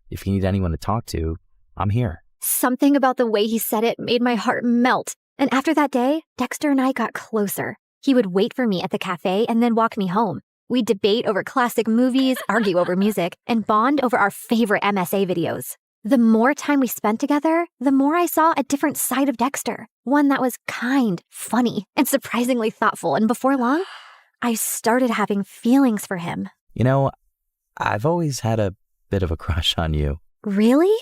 If you need anyone to talk to, I'm here. Something about the way he said it made my heart melt. And after that day, Dexter and I got closer. He would wait for me at the cafe and then walk me home. We'd debate over classic movies, argue over music, and bond over our favorite MSA videos. The more time we spent together, the more I saw a different side of Dexter. One that was kind, funny, and surprisingly thoughtful. And before long, I started having feelings for him. You know, I've always had a bit of a crush on you. Really?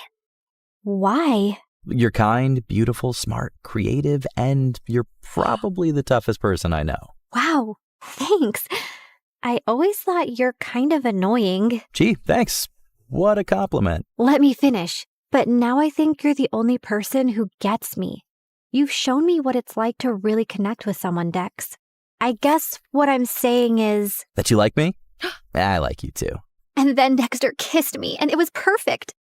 Why? You're kind, beautiful, smart, creative, and you're probably the toughest person I know. Wow, thanks. I always thought you're kind of annoying. Gee, thanks. What a compliment. Let me finish. But now I think you're the only person who gets me. You've shown me what it's like to really connect with someone, Dex. I guess what I'm saying is... That you like me? I like you too. And then Dexter kissed me, and it was perfect.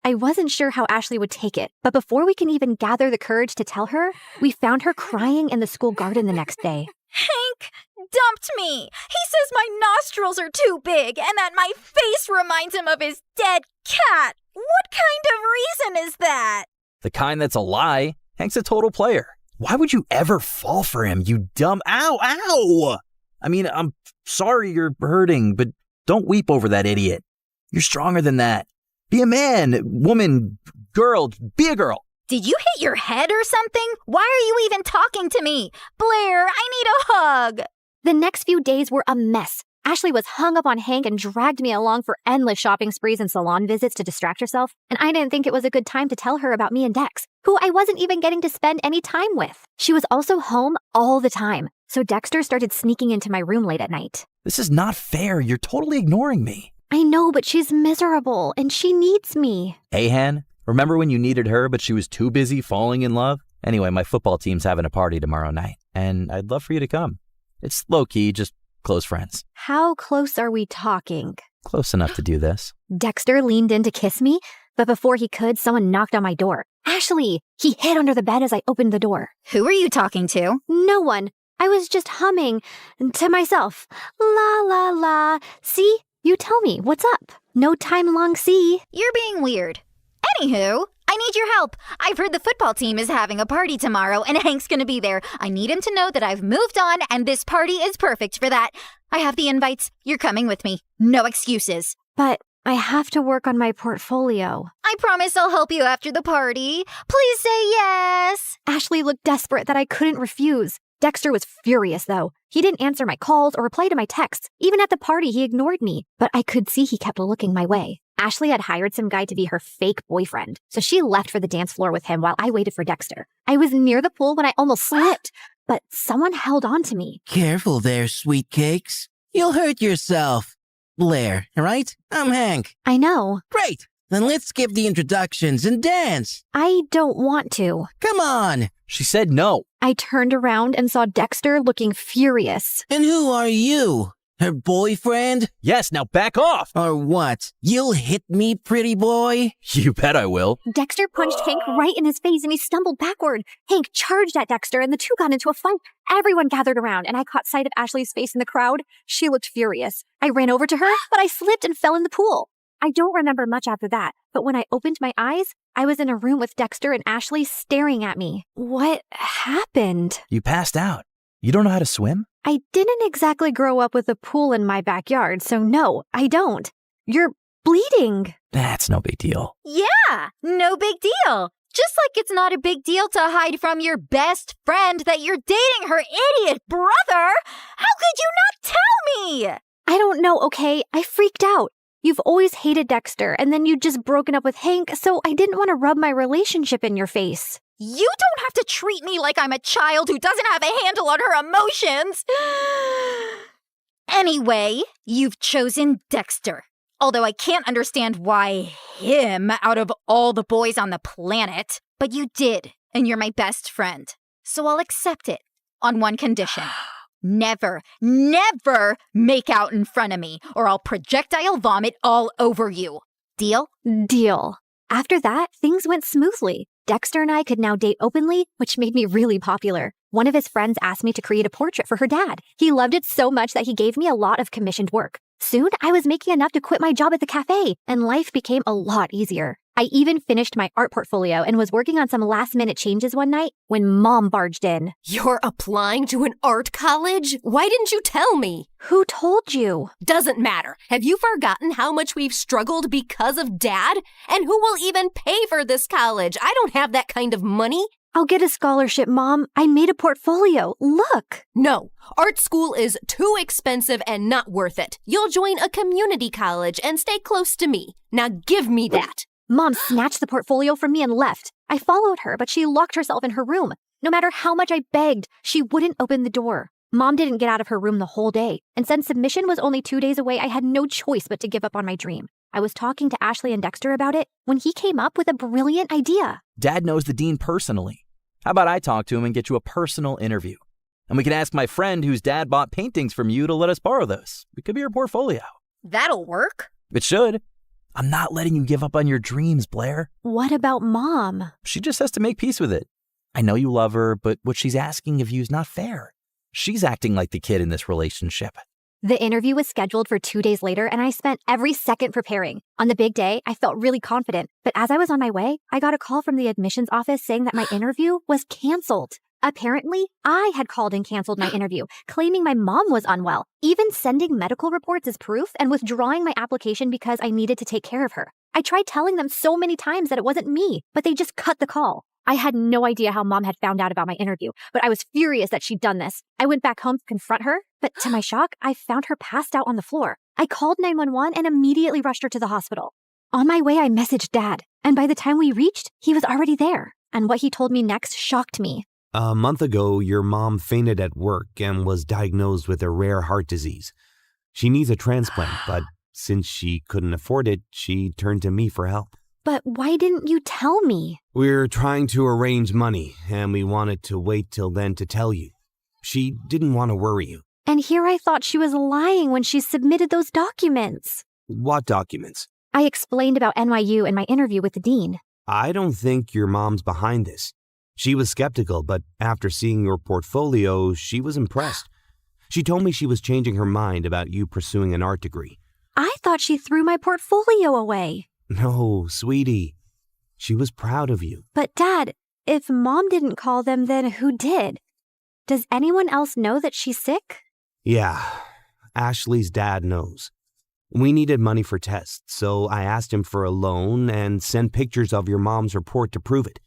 I wasn't sure how Ashley would take it, but before we can even gather the courage to tell her, we found her crying in the school garden the next day. Hank dumped me. He says my nostrils are too big and that my face reminds him of his dead cat. What kind of reason is that? The kind that's a lie. Hank's a total player. Why would you ever fall for him, you dumb... Ow! I mean, I'm sorry you're hurting, but don't weep over that idiot. You're stronger than that. Be a man, woman, girl, be a girl. Did you hit your head or something? Why are you even talking to me? Blair, I need a hug. The next few days were a mess. Ashley was hung up on Hank and dragged me along for endless shopping sprees and salon visits to distract herself, and I didn't think it was a good time to tell her about me and Dex, who I wasn't even getting to spend any time with. She was also home all the time, so Dexter started sneaking into my room late at night. This is not fair. You're totally ignoring me. I know, but she's miserable, and she needs me. Hey, Han, remember when you needed her, but she was too busy falling in love? Anyway, my football team's having a party tomorrow night, and I'd love for you to come. It's low-key, just close friends. How close are we talking? Close enough to do this. Dexter leaned in to kiss me, but before he could, someone knocked on my door. Ashley! He hid under the bed as I opened the door. Who were you talking to? No one. I was just humming to myself. La la la. See? You tell me, what's up? No time long see. You're being weird. Anywho, I need your help. I've heard the football team is having a party tomorrow and Hank's gonna be there. I need him to know that I've moved on and this party is perfect for that. I have the invites. You're coming with me. No excuses. But I have to work on my portfolio. I promise I'll help you after the party. Please say yes. Ashley looked desperate that I couldn't refuse. Dexter was furious, though. He didn't answer my calls or reply to my texts. Even at the party, he ignored me. But I could see he kept looking my way. Ashley had hired some guy to be her fake boyfriend, so she left for the dance floor with him while I waited for Dexter. I was near the pool when I almost slipped, but someone held on to me. Careful there, sweet cakes. You'll hurt yourself. Blair, right? I'm Hank. I know. Great. Then let's skip the introductions and dance. I don't want to. Come on. She said no. I turned around and saw Dexter looking furious. And who are you? Her boyfriend? Yes, now back off! Or what? You'll hit me, pretty boy? You bet I will. Dexter punched Hank right in his face and he stumbled backward. Hank charged at Dexter and the two got into a fight. Everyone gathered around and I caught sight of Ashley's face in the crowd. She looked furious. I ran over to her, but I slipped and fell in the pool. I don't remember much after that, but when I opened my eyes, I was in a room with Dexter and Ashley staring at me. What happened? You passed out. You don't know how to swim? I didn't exactly grow up with a pool in my backyard, so no, I don't. You're bleeding. That's no big deal. Yeah, no big deal. Just like it's not a big deal to hide from your best friend that you're dating her idiot brother. How could you not tell me? I don't know, okay? I freaked out. You've always hated Dexter, and then you'd just broken up with Hank, so I didn't want to rub my relationship in your face. You don't have to treat me like I'm a child who doesn't have a handle on her emotions. Anyway, you've chosen Dexter. Although I can't understand why him out of all the boys on the planet. But you did, and you're my best friend. So I'll accept it on one condition. Never, never make out in front of me, or I'll projectile vomit all over you. Deal? Deal. After that, things went smoothly. Dexter and I could now date openly, which made me really popular. One of his friends asked me to create a portrait for her dad. He loved it so much that he gave me a lot of commissioned work. Soon, I was making enough to quit my job at the cafe, and life became a lot easier. I even finished my art portfolio and was working on some last-minute changes one night when Mom barged in. You're applying to an art college? Why didn't you tell me? Who told you? Doesn't matter. Have you forgotten how much we've struggled because of Dad? And who will even pay for this college? I don't have that kind of money. I'll get a scholarship, Mom. I made a portfolio. Look. No, art school is too expensive and not worth it. You'll join a community college and stay close to me. Now give me that. Mom snatched the portfolio from me and left. I followed her, but she locked herself in her room. No matter how much I begged, she wouldn't open the door. Mom didn't get out of her room the whole day, and since submission was only 2 days away, I had no choice but to give up on my dream. I was talking to Ashley and Dexter about it when he came up with a brilliant idea. Dad knows the dean personally. How about I talk to him and get you a personal interview? And we can ask my friend whose dad bought paintings from you to let us borrow those. It could be your portfolio. That'll work. It should. I'm not letting you give up on your dreams, Blair. What about Mom? She just has to make peace with it. I know you love her, but what she's asking of you is not fair. She's acting like the kid in this relationship. The interview was scheduled for 2 days later, and I spent every second preparing. On the big day, I felt really confident. But as I was on my way, I got a call from the admissions office saying that my interview was canceled. Apparently, I had called and canceled my interview, claiming my mom was unwell, even sending medical reports as proof and withdrawing my application because I needed to take care of her. I tried telling them so many times that it wasn't me, but they just cut the call. I had no idea how Mom had found out about my interview, but I was furious that she'd done this. I went back home to confront her, but to my shock, I found her passed out on the floor. I called 911 and immediately rushed her to the hospital. On my way, I messaged Dad, and by the time we reached, he was already there. And what he told me next shocked me. A month ago, your mom fainted at work and was diagnosed with a rare heart disease. She needs a transplant, but since she couldn't afford it, she turned to me for help. But why didn't you tell me? We're trying to arrange money, and we wanted to wait till then to tell you. She didn't want to worry you. And here I thought she was lying when she submitted those documents. What documents? I explained about NYU and my interview with the dean. I don't think your mom's behind this. She was skeptical, but after seeing your portfolio, she was impressed. She told me she was changing her mind about you pursuing an art degree. I thought she threw my portfolio away. No, sweetie. She was proud of you. But Dad, if Mom didn't call them, then who did? Does anyone else know that she's sick? Yeah, Ashley's dad knows. We needed money for tests, so I asked him for a loan and sent pictures of your mom's report to prove it.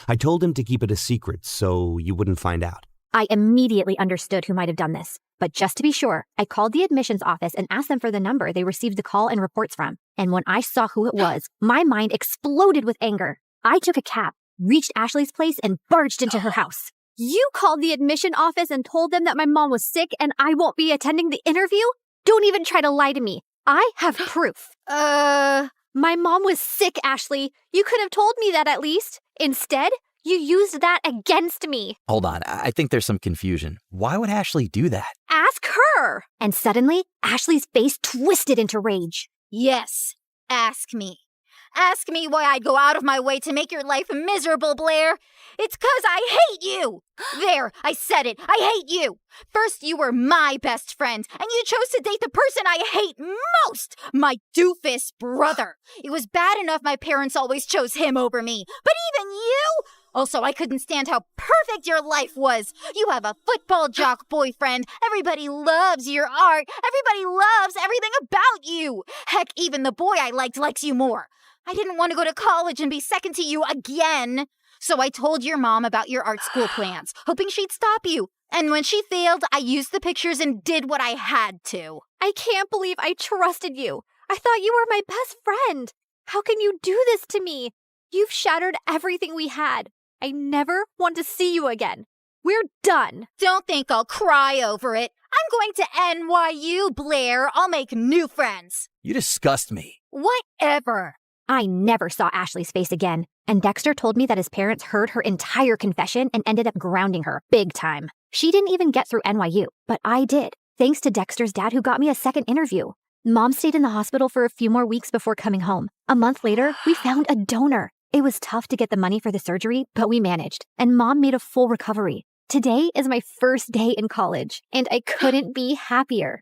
I told him to keep it a secret so you wouldn't find out. I immediately understood who might have done this. But just to be sure, I called the admissions office and asked them for the number they received the call and reports from. And when I saw who it was, my mind exploded with anger. I took a cab, reached Ashley's place, and barged into her house. You called the admission office and told them that my mom was sick and I won't be attending the interview? Don't even try to lie to me. I have proof. My mom was sick, Ashley. You could have told me that at least. Instead, you used that against me. Hold on, I think there's some confusion. Why would Ashley do that? Ask her. And suddenly, Ashley's face twisted into rage. Yes, ask me. Ask me why I'd go out of my way to make your life miserable, Blair. It's 'cause I hate you. There, I said it. I hate you. First, you were my best friend, and you chose to date the person I hate most, my doofus brother. It was bad enough my parents always chose him over me, but even you? Also, I couldn't stand how perfect your life was. You have a football jock boyfriend. Everybody loves your art. Everybody loves everything about you. Heck, even the boy I liked likes you more. I didn't want to go to college and be second to you again. So I told your mom about your art school plans, hoping she'd stop you. And when she failed, I used the pictures and did what I had to. I can't believe I trusted you. I thought you were my best friend. How can you do this to me? You've shattered everything we had. I never want to see you again. We're done. Don't think I'll cry over it. I'm going to NYU, Blair. I'll make new friends. You disgust me. Whatever. I never saw Ashley's face again, and Dexter told me that his parents heard her entire confession and ended up grounding her big time. She didn't even get through NYU, but I did, thanks to Dexter's dad who got me a second interview. Mom stayed in the hospital for a few more weeks before coming home. A month later, we found a donor. It was tough to get the money for the surgery, but we managed, and Mom made a full recovery. Today is my first day in college, and I couldn't be happier.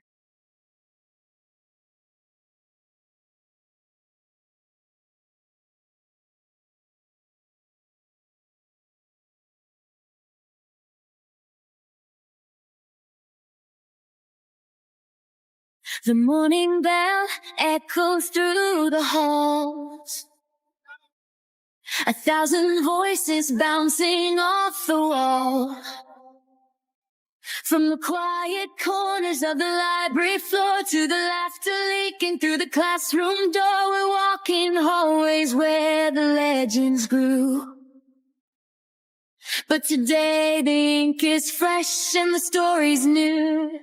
The morning bell echoes through the halls. 1,000 voices bouncing off the wall. From the quiet corners of the library floor to the laughter leaking through the classroom door, we're walking hallways where the legends grew. But today the ink is fresh and the story's new.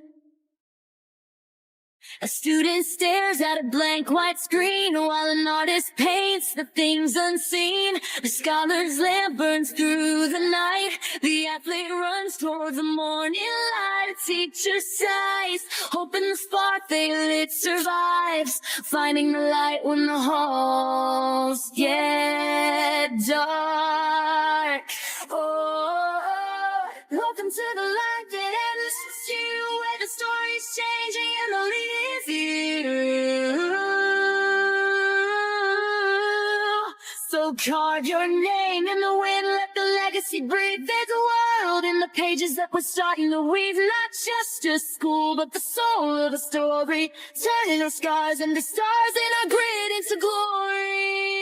A student stares at a blank white screen while an artist paints the things unseen. The scholar's lamp burns through the night. The athlete runs toward the morning light. A teacher sighs, hoping the spark they lit survives. Finding the light when the halls get dark. Oh, welcome to the light that endless you, where the story's changing and the lead is you. So carve your name in the wind, let the legacy breathe. There's a world in the pages that we're starting to weave. Not just a school, but the soul of a story. Turning our scars into stars and our grit into glory.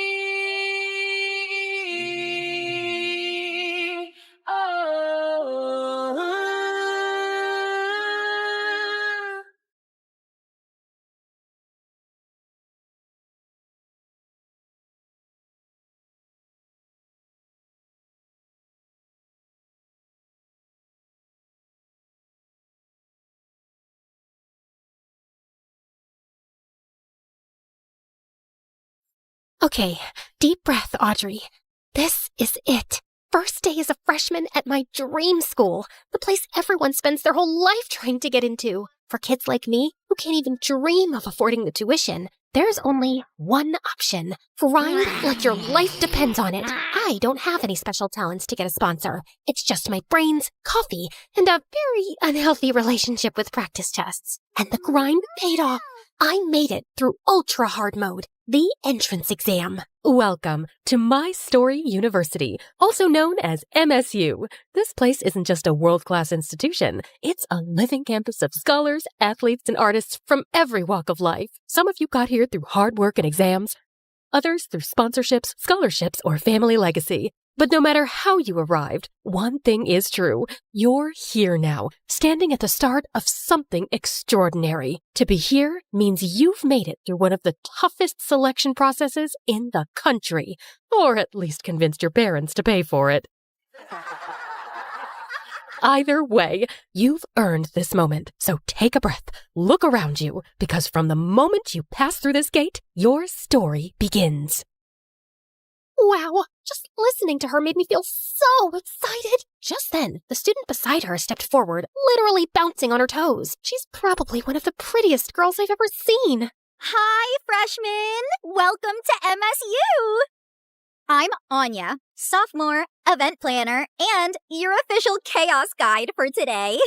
Okay, deep breath, Audrey. This is it. First day as a freshman at my dream school, the place everyone spends their whole life trying to get into. For kids like me, who can't even dream of affording the tuition, there's only one option. Grind like your life depends on it. I don't have any special talents to get a sponsor. It's just my brains, coffee, and a very unhealthy relationship with practice tests. And the grind paid off. I made it through ultra hard mode, the entrance exam. Welcome to My Story University, also known as MSU. This place isn't just a world-class institution. It's a living campus of scholars, athletes, and artists from every walk of life. Some of you got here through hard work and exams, others through sponsorships, scholarships, or family legacy. But no matter how you arrived, one thing is true. You're here now, standing at the start of something extraordinary. To be here means you've made it through one of the toughest selection processes in the country, or at least convinced your parents to pay for it. Either way, you've earned this moment. So take a breath, look around you, because from the moment you pass through this gate, your story begins. Wow, just listening to her made me feel so excited. Just then, the student beside her stepped forward, literally bouncing on her toes. She's probably one of the prettiest girls I've ever seen. Hi, freshmen! Welcome to MSU! I'm Anya, sophomore, event planner, and your official chaos guide for today.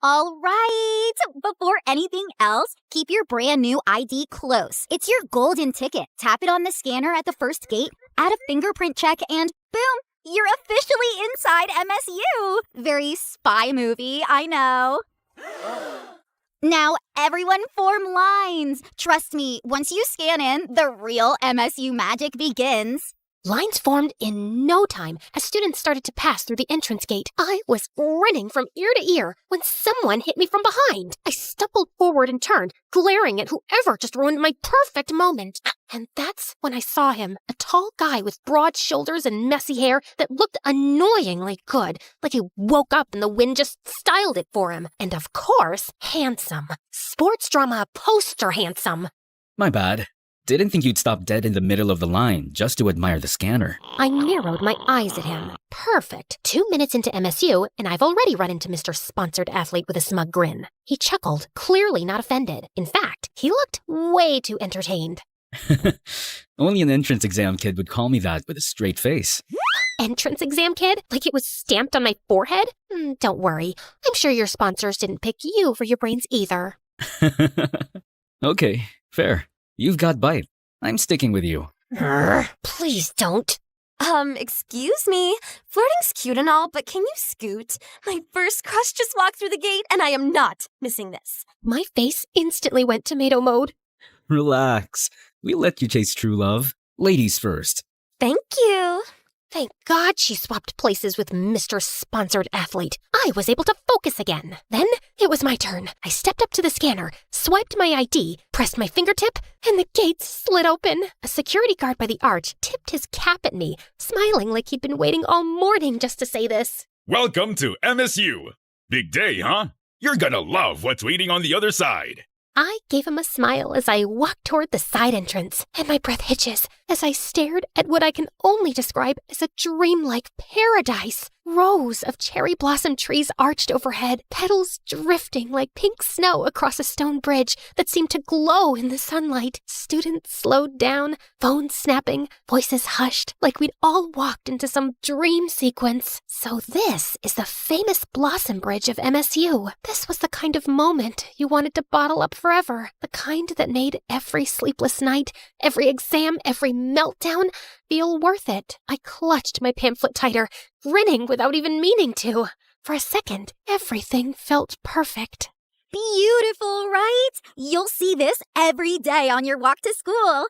All right, before anything else, keep your brand new ID close. It's your golden ticket. Tap it on the scanner at the first gate, add a fingerprint check, and boom, you're officially inside MSU. Very spy movie, I know. Now, everyone form lines. Trust me, once you scan in, the real MSU magic begins. Lines formed in no time as students started to pass through the entrance gate. I was grinning from ear to ear when someone hit me from behind. I stumbled forward and turned, glaring at whoever just ruined my perfect moment. And that's when I saw him, a tall guy with broad shoulders and messy hair that looked annoyingly good, like he woke up and the wind just styled it for him. And of course, handsome. Sports drama poster handsome. My bad. Didn't think you'd stop dead in the middle of the line just to admire the scanner. I narrowed my eyes at him. Perfect. 2 minutes into MSU, and I've already run into Mr. Sponsored Athlete with a smug grin. He chuckled, clearly not offended. In fact, he looked way too entertained. Only an entrance exam kid would call me that with a straight face. Entrance exam kid? Like it was stamped on my forehead? Don't worry. I'm sure your sponsors didn't pick you for your brains either. Okay, fair. You've got bite. I'm sticking with you. Please don't. Excuse me. Flirting's cute and all, but can you scoot? My first crush just walked through the gate, and I am not missing this. My face instantly went tomato mode. Relax. We'll let you chase true love. Ladies first. Thank you. Thank God she swapped places with Mr. Sponsored Athlete. I was able to focus again. Then it was my turn. I stepped up to the scanner, swiped my ID, pressed my fingertip, and the gates slid open. A security guard by the arch tipped his cap at me, smiling like he'd been waiting all morning just to say this. Welcome to MSU. Big day, huh? You're gonna love what's waiting on the other side. I gave him a smile as I walked toward the side entrance, and my breath hitches as I stared at what I can only describe as a dreamlike paradise. Rows of cherry blossom trees arched overhead, petals drifting like pink snow across a stone bridge that seemed to glow in the sunlight. Students slowed down, phones snapping, voices hushed, like we'd all walked into some dream sequence. So this is the famous Blossom Bridge of MSU. This was the kind of moment you wanted to bottle up forever. The kind that made every sleepless night, every exam, every meltdown feel worth it. I clutched my pamphlet tighter, grinning without even meaning to. For a second, everything felt perfect. Beautiful, right? You'll see this every day on your walk to school.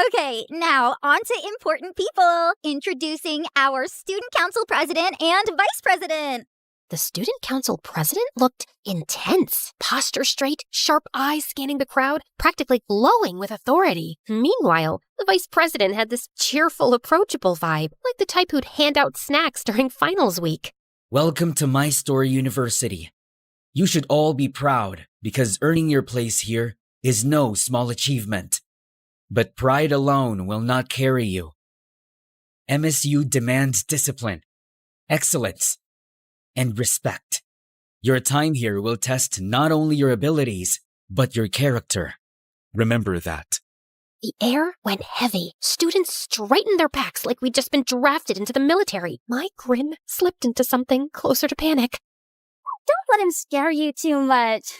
Okay, now on to important people. Introducing our student council president and vice president. The student council president looked intense, posture straight, sharp eyes scanning the crowd, practically glowing with authority. Meanwhile, the vice president had this cheerful, approachable vibe, like the type who'd hand out snacks during finals week. Welcome to My Story University. You should all be proud because earning your place here is no small achievement. But pride alone will not carry you. MSU demands discipline, excellence, and respect. Your time here will test not only your abilities, but your character. Remember that. The air went heavy. Students straightened their backs like we'd just been drafted into the military. My grin slipped into something closer to panic. Don't let him scare you too much.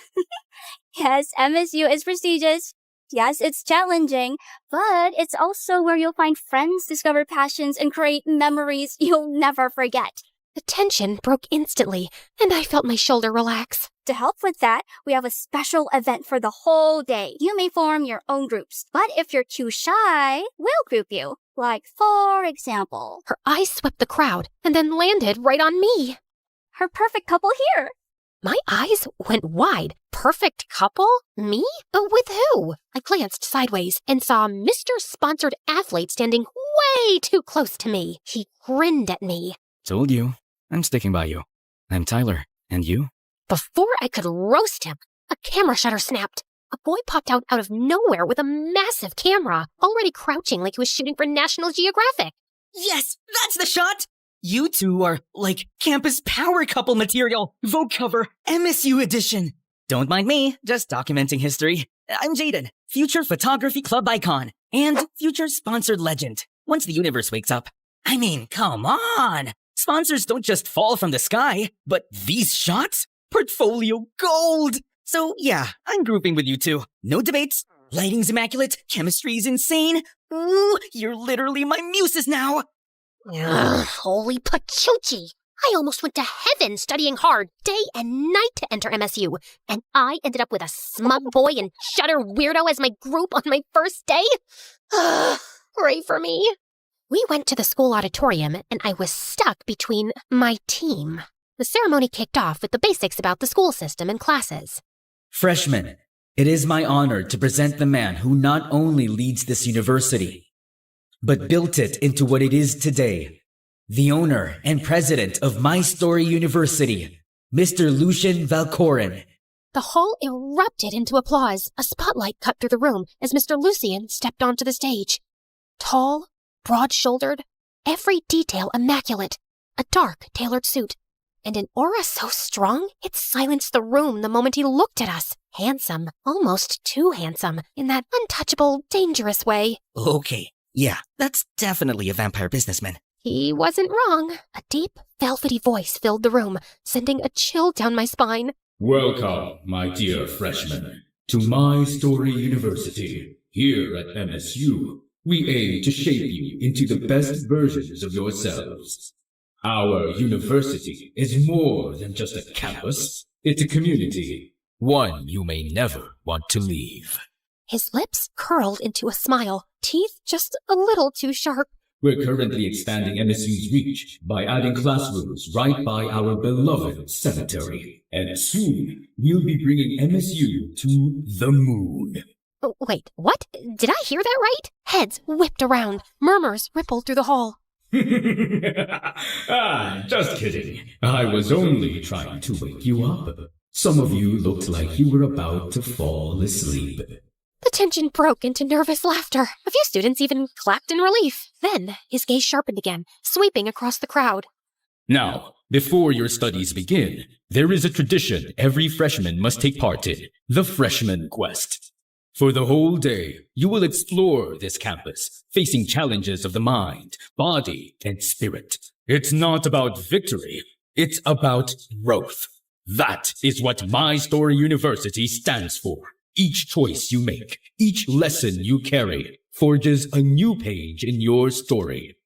Yes, MSU is prestigious. Yes, it's challenging, but it's also where you'll find friends, discover passions, and create memories you'll never forget. The tension broke instantly, and I felt my shoulder relax. To help with that, we have a special event for the whole day. You may form your own groups, but if you're too shy, we'll group you. Like, for example, her eyes swept the crowd and then landed right on me. Her perfect couple here. My eyes went wide. Perfect couple? Me? But with who? I glanced sideways and saw Mr. Sponsored Athlete standing way too close to me. He grinned at me. Told you. I'm sticking by you. I'm Tyler. And you? Before I could roast him, a camera shutter snapped. A boy popped out of nowhere with a massive camera, already crouching like he was shooting for National Geographic. Yes, that's the shot! You two are like campus power couple material. Vogue cover, MSU edition. Don't mind me, just documenting history. I'm Jaden, future photography club icon, and future sponsored legend. Once the universe wakes up. I mean, come on! Sponsors don't just fall from the sky, but these shots? Portfolio gold! So yeah, I'm grouping with you two. No debates. Lighting's immaculate. Chemistry's insane. Ooh, you're literally my muses now. Ugh, holy pachuchi! I almost went to heaven studying hard day and night to enter MSU, and I ended up with a smug boy and shutter weirdo as my group on my first day? Pray for me. We went to the school auditorium, and I was stuck between my team. The ceremony kicked off with the basics about the school system and classes. Freshmen, it is my honor to present the man who not only leads this university, but built it into what it is today. The owner and president of My Story University, Mr. Lucian Valcorin. The hall erupted into applause. A spotlight cut through the room as Mr. Lucian stepped onto the stage. Tall, broad-shouldered, every detail immaculate, a dark, tailored suit, and an aura so strong it silenced the room the moment he looked at us. Handsome, almost too handsome, in that untouchable, dangerous way. Okay, yeah, that's definitely a vampire businessman. He wasn't wrong. A deep, velvety voice filled the room, sending a chill down my spine. Welcome, my dear freshmen, to My Story University. Here at MSU, we aim to shape you into the best versions of yourselves. Our university is more than just a campus. It's a community, one you may never want to leave. His lips curled into a smile, teeth just a little too sharp. We're currently expanding MSU's reach by adding classrooms right by our beloved cemetery. And soon, we'll be bringing MSU to the moon. Wait, what? Did I hear that right? Heads whipped around. Murmurs rippled through the hall. Just kidding. I was only trying to wake you up. Some of you looked like you were about to fall asleep. The tension broke into nervous laughter. A few students even clapped in relief. Then his gaze sharpened again, sweeping across the crowd. Now, before your studies begin, there is a tradition every freshman must take part in, the Freshman Quest. For the whole day, you will explore this campus, facing challenges of the mind, body, and spirit. It's not about victory, it's about growth. That is what My Story University stands for. Each choice you make, each lesson you carry, forges a new page in your story.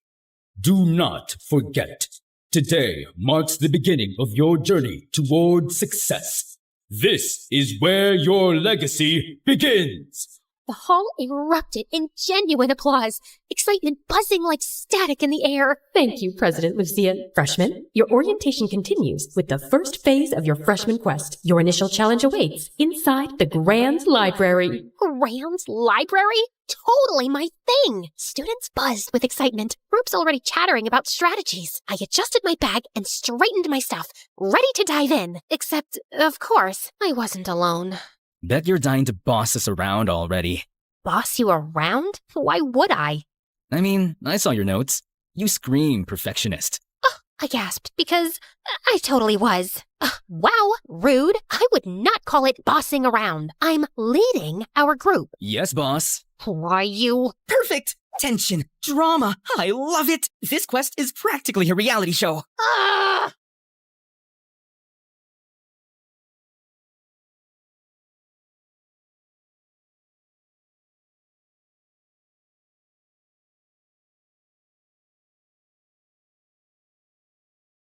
Do not forget, today marks the beginning of your journey toward success. This is where your legacy begins. The hall erupted in genuine applause, excitement buzzing like static in the air. Thank you, President Lucian. Freshmen, your orientation continues with the first phase of your freshman quest. Your initial challenge awaits inside the Grand Library. Grand Library? Totally my thing! Students buzzed with excitement, groups already chattering about strategies. I adjusted my bag and straightened my stuff, ready to dive in. Except, of course, I wasn't alone. Bet you're dying to boss us around already. Boss you around? Why would I? I mean, I saw your notes. You scream perfectionist. I gasped, because I totally was. Wow, rude. I would not call it bossing around. I'm leading our group. Yes, boss. Why, you... Perfect! Tension, drama, I love it! This quest is practically a reality show. Ah!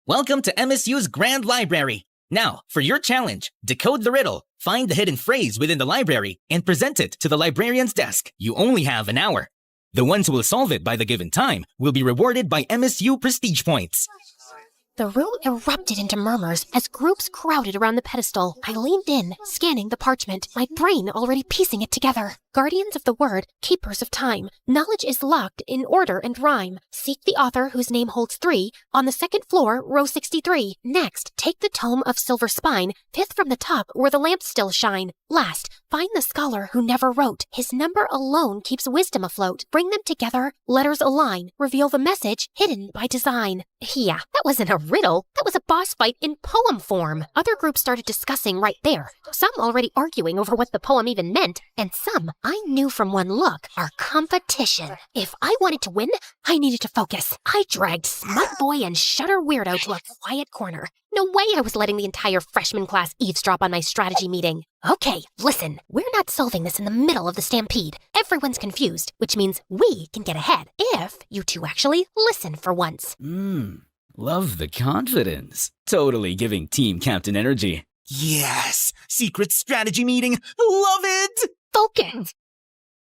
Welcome to MSU's Grand Library. Now, for your challenge, decode the riddle, find the hidden phrase within the library, and present it to the librarian's desk. You only have an hour. The ones who will solve it by the given time will be rewarded by MSU prestige points. The room erupted into murmurs as groups crowded around the pedestal. I leaned in, scanning the parchment, my brain already piecing it together. Guardians of the word, keepers of time. Knowledge is locked in order and rhyme. Seek the author whose name holds 3 on the second floor, row 63. Next, take the tome of silver spine, 5th from the top where the lamps still shine. Last, find the scholar who never wrote. His number alone keeps wisdom afloat. Bring them together, letters align. Reveal the message hidden by design. Yeah, that wasn't a riddle. That was a boss fight in poem form. Other groups started discussing right there. Some already arguing over what the poem even meant, and some I knew from one look, our competition. If I wanted to win, I needed to focus. I dragged Smut Boy and Shutter Weirdo to a quiet corner. No way I was letting the entire freshman class eavesdrop on my strategy meeting. Okay, listen, we're not solving this in the middle of the stampede. Everyone's confused, which means we can get ahead if you two actually listen for once. Love the confidence. Totally giving team captain energy. Yes! Secret strategy meeting! Love it! Focus!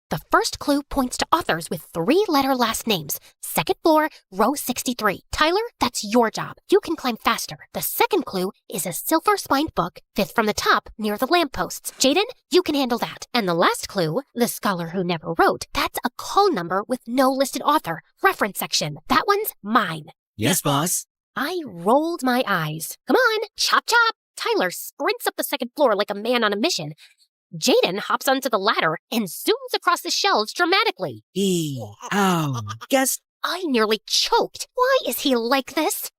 The first clue points to authors with 3-letter last names. Second floor, row 63. Tyler, that's your job. You can climb faster. The second clue is a silver-spined book, 5th from the top, near the lampposts. Jaden, you can handle that. And the last clue, the scholar who never wrote, that's a call number with no listed author. Reference section. That one's mine. Yes, boss. I rolled my eyes. Come on, chop chop. Tyler sprints up the second floor like a man on a mission. Jaden hops onto the ladder and zooms across the shelves dramatically. Ow. Guess. I nearly choked. Why is he like this?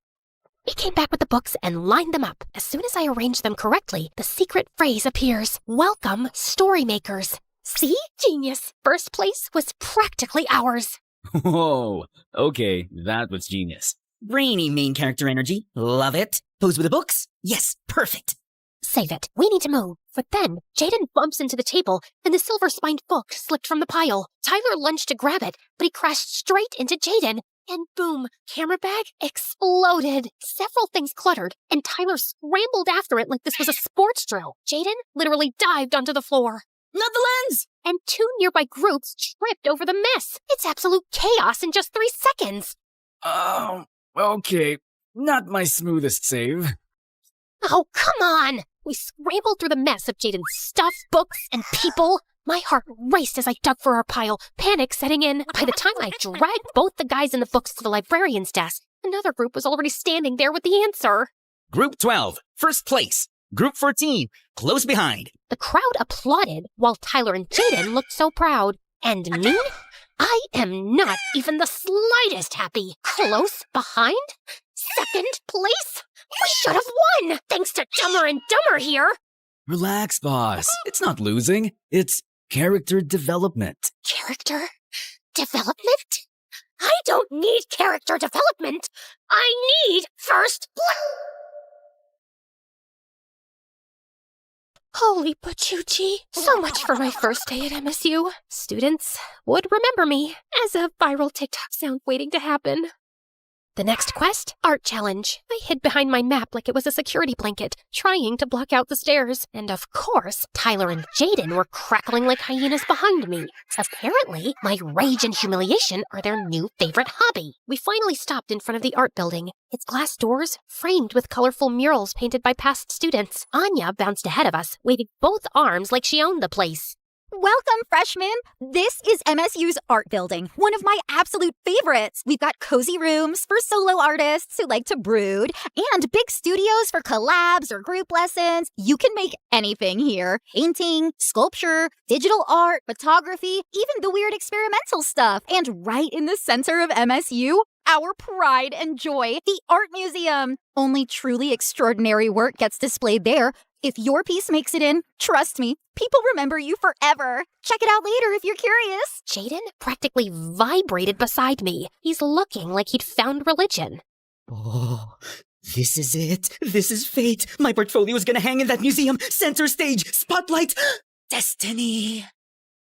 He came back with the books and lined them up. As soon as I arranged them correctly, the secret phrase appears. Welcome, story makers. See? Genius. First place was practically ours. Whoa. Okay, that was genius. Brainy main character energy. Love it. Pose with the books? Yes, perfect. Save it. We need to move. But then, Jaden bumps into the table, and the silver-spined book slipped from the pile. Tyler lunged to grab it, but he crashed straight into Jaden. And boom, camera bag exploded. Several things cluttered, and Tyler scrambled after it like this was a sports drill. Jaden literally dived onto the floor. Not the lens! And 2 nearby groups tripped over the mess. It's absolute chaos in just 3 seconds. Okay. Not my smoothest save. Oh, come on! We scrambled through the mess of Jaden's stuff, books, and people. My heart raced as I dug for our pile, panic setting in. By the time I dragged both the guys in the books to the librarian's desk, another group was already standing there with the answer. Group 12, first place. Group 14, close behind. The crowd applauded while Tyler and Jaden looked so proud. And me? I am not even the slightest happy. Close behind? Second place? We should have won, thanks to Dumber and Dumber here. Relax, boss. It's not losing. It's character development. Character development? I don't need character development. I need first place. Holy Pachuchi. So much for my first day at MSU. Students would remember me as a viral TikTok sound waiting to happen. The next quest, art challenge. I hid behind my map like it was a security blanket, trying to block out the stairs. And of course, Tyler and Jaden were crackling like hyenas behind me. Apparently, my rage and humiliation are their new favorite hobby. We finally stopped in front of the art building. Its glass doors framed with colorful murals painted by past students. Anya bounced ahead of us, waving both arms like she owned the place. Welcome, freshmen! This is MSU's art building, one of my absolute favorites. We've got cozy rooms for solo artists who like to brood, and big studios for collabs or group lessons. You can make anything here. Painting, sculpture, digital art, photography, even the weird experimental stuff. And right in the center of MSU, our pride and joy, the Art Museum. Only truly extraordinary work gets displayed there. If your piece makes it in, trust me, people remember you forever. Check it out later if you're curious. Jaden practically vibrated beside me. He's looking like he'd found religion. Oh, this is it. This is fate. My portfolio is gonna hang in that museum. Center stage, spotlight, destiny.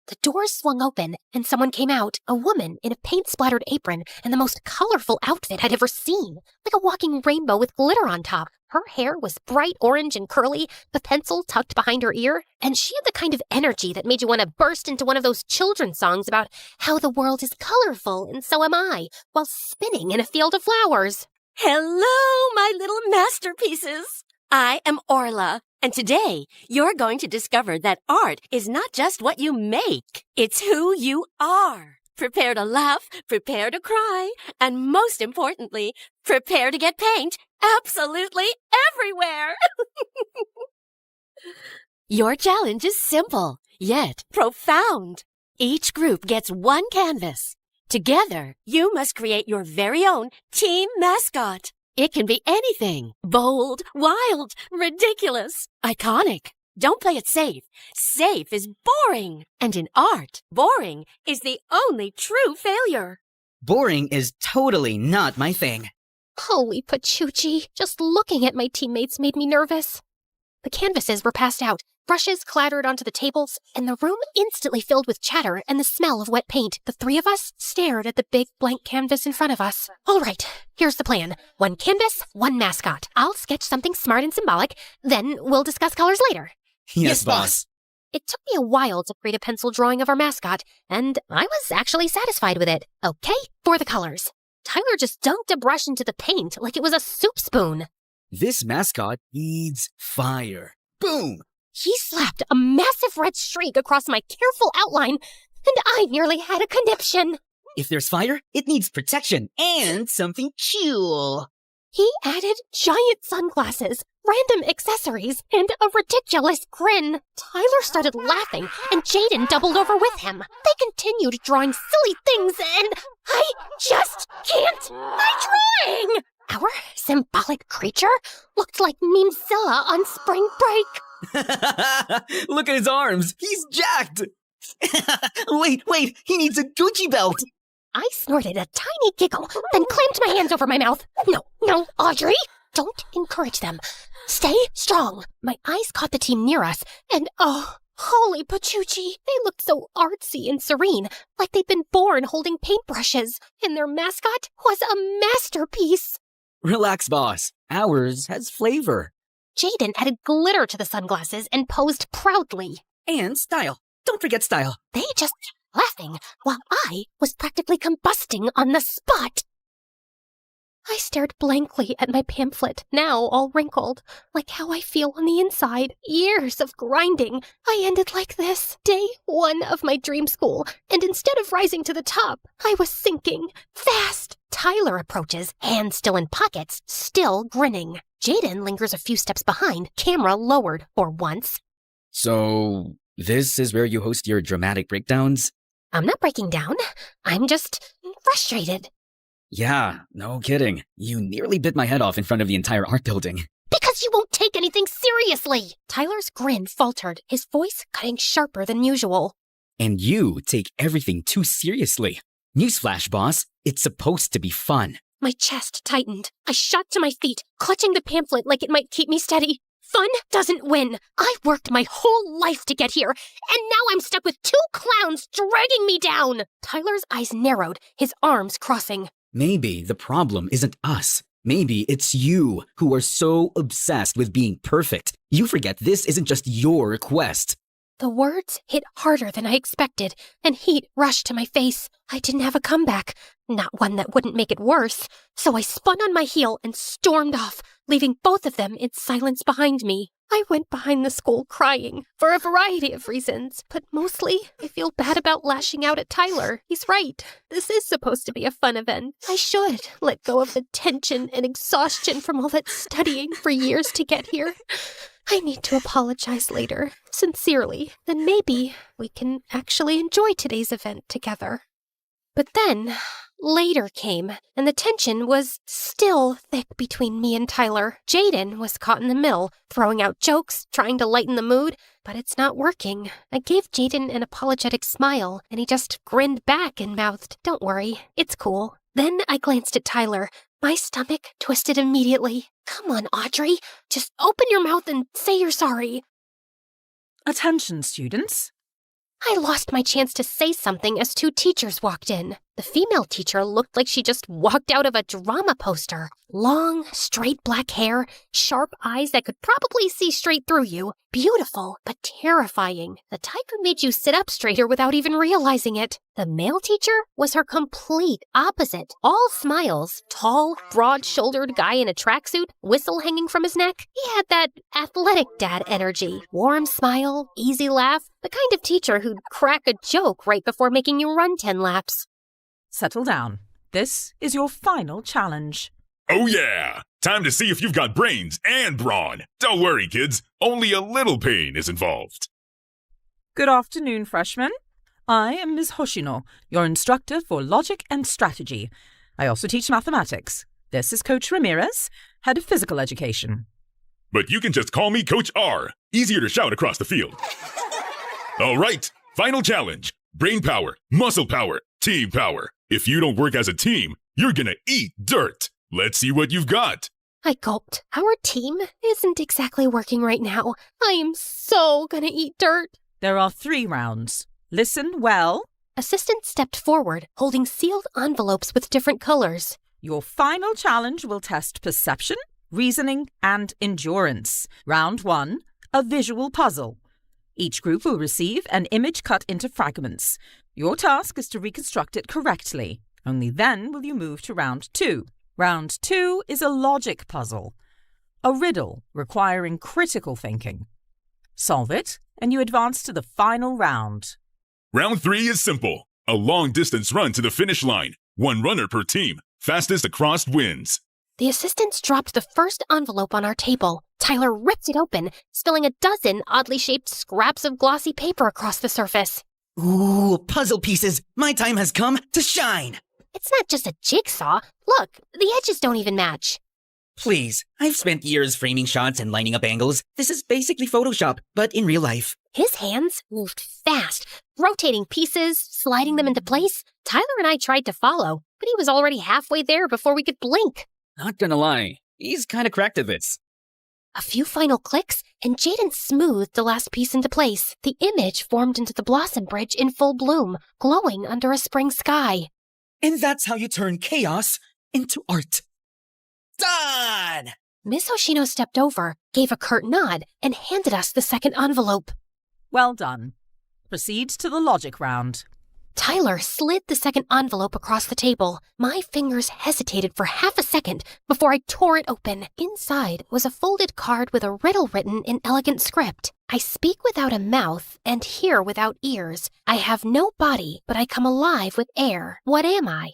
The doors swung open, and someone came out, a woman in a paint-splattered apron and the most colorful outfit I'd ever seen, like a walking rainbow with glitter on top. Her hair was bright orange and curly, the pencil tucked behind her ear, and she had the kind of energy that made you want to burst into one of those children's songs about how the world is colorful and so am I, while spinning in a field of flowers. Hello, my little masterpieces! I am Orla, and today you're going to discover that art is not just what you make, it's who you are. Prepare to laugh, prepare to cry, and most importantly, prepare to get paint absolutely everywhere. Your challenge is simple, yet profound. Each group gets one canvas. Together, you must create your very own team mascot. It can be anything. Bold, wild, ridiculous, iconic. Don't play it safe. Safe is boring. And in art, boring is the only true failure. Boring is totally not my thing. Holy Pachuchi, just looking at my teammates made me nervous. The canvases were passed out, brushes clattered onto the tables, and the room instantly filled with chatter and the smell of wet paint. The three of us stared at the big blank canvas in front of us. All right, here's the plan. One canvas, one mascot. I'll sketch something smart and symbolic, then we'll discuss colors later. Yes, boss. It took me a while to create a pencil drawing of our mascot, and I was actually satisfied with it. Okay, for the colors. Tyler just dunked a brush into the paint like it was a soup spoon. This mascot needs fire. Boom! He slapped a massive red streak across my careful outline, and I nearly had a conniption. If there's fire, it needs protection and something cool. He added giant sunglasses, random accessories, and a ridiculous grin. Tyler started laughing, and Jaden doubled over with him. They continued drawing silly things, and I just can't. I'm drawing! Our symbolic creature looked like Memezilla on spring break. Look at his arms. He's jacked. Wait, he needs a Gucci belt. I snorted a tiny giggle, then clamped my hands over my mouth. No, Audrey, don't encourage them. Stay strong. My eyes caught the team near us, and holy pachuchi, they looked so artsy and serene, like they'd been born holding paintbrushes, and their mascot was a masterpiece. Relax, boss. Ours has flavor. Jaden added glitter to the sunglasses and posed proudly. And style. Don't forget style. They just kept laughing while I was practically combusting on the spot. I stared blankly at my pamphlet, now all wrinkled, like how I feel on the inside. Years of grinding. I ended like this. Day 1 of my dream school, and instead of rising to the top, I was sinking. Fast. Tyler approaches, hands still in pockets, still grinning. Jaden lingers a few steps behind, camera lowered for once. So, this is where you host your dramatic breakdowns? I'm not breaking down. I'm just frustrated. Yeah, no kidding. You nearly bit my head off in front of the entire art building. Because you won't take anything seriously! Tyler's grin faltered, his voice cutting sharper than usual. And you take everything too seriously. Newsflash, boss. It's supposed to be fun. My chest tightened. I shot to my feet, clutching the pamphlet like it might keep me steady. Fun doesn't win. I worked my whole life to get here, and now I'm stuck with 2 clowns dragging me down. Tyler's eyes narrowed, his arms crossing. Maybe the problem isn't us. Maybe it's you who are so obsessed with being perfect. You forget this isn't just your quest. The words hit harder than I expected, and heat rushed to my face. I didn't have a comeback, not one that wouldn't make it worse. So I spun on my heel and stormed off, leaving both of them in silence behind me. I went behind the school crying, for a variety of reasons, but mostly I feel bad about lashing out at Tyler. He's right. This is supposed to be a fun event. I should let go of the tension and exhaustion from all that studying for years to get here. I need to apologize later, sincerely. Then maybe we can actually enjoy today's event together. But then, later came, and the tension was still thick between me and Tyler. Jaden was caught in the middle, throwing out jokes, trying to lighten the mood, but it's not working. I gave Jaden an apologetic smile, and he just grinned back and mouthed, "Don't worry, it's cool." Then I glanced at Tyler. My stomach twisted immediately. Come on, Audrey. Just open your mouth and say you're sorry. Attention, students. I lost my chance to say something as 2 teachers walked in. The female teacher looked like she just walked out of a drama poster. Long, straight black hair, sharp eyes that could probably see straight through you. Beautiful, but terrifying. The type who made you sit up straighter without even realizing it. The male teacher was her complete opposite. All smiles. Tall, broad-shouldered guy in a tracksuit, whistle hanging from his neck. He had that athletic dad energy. Warm smile, easy laugh. The kind of teacher who'd crack a joke right before making you run 10 laps. Settle down. This is your final challenge. Oh yeah! Time to see if you've got brains and brawn. Don't worry, kids. Only a little pain is involved. Good afternoon, freshmen. I am Ms. Hoshino, your instructor for logic and strategy. I also teach mathematics. This is Coach Ramirez, head of physical education. But you can just call me Coach R. Easier to shout across the field. All right, final challenge. Brain power, muscle power, team power. If you don't work as a team, you're gonna eat dirt. Let's see what you've got. I gulped. Our team isn't exactly working right now. I am so gonna eat dirt. There are 3 rounds. Listen well. Assistant stepped forward, holding sealed envelopes with different colors. Your final challenge will test perception, reasoning, and endurance. Round 1, a visual puzzle. Each group will receive an image cut into fragments. Your task is to reconstruct it correctly. Only then will you move to round 2. Round 2 is a logic puzzle, a riddle requiring critical thinking. Solve it, and you advance to the final round. Round 3 is simple. A long-distance run to the finish line. 1 runner per team. Fastest across wins. The assistants dropped the first envelope on our table. Tyler ripped it open, spilling a dozen oddly shaped scraps of glossy paper across the surface. Ooh, puzzle pieces! My time has come to shine! It's not just a jigsaw. Look, the edges don't even match. Please, I've spent years framing shots and lining up angles. This is basically Photoshop, but in real life. His hands moved fast, rotating pieces, sliding them into place. Tyler and I tried to follow, but he was already halfway there before we could blink. Not gonna lie, he's kinda cracked at this. A few final clicks, and Jaden smoothed the last piece into place. The image formed into the blossom bridge in full bloom, glowing under a spring sky. And that's how you turn chaos into art. Done! Miss Hoshino stepped over, gave a curt nod, and handed us the second envelope. Well done. Proceed to the logic round. Tyler slid the second envelope across the table. My fingers hesitated for half a second before I tore it open. Inside was a folded card with a riddle written in elegant script. I speak without a mouth and hear without ears. I have no body, but I come alive with air. What am I?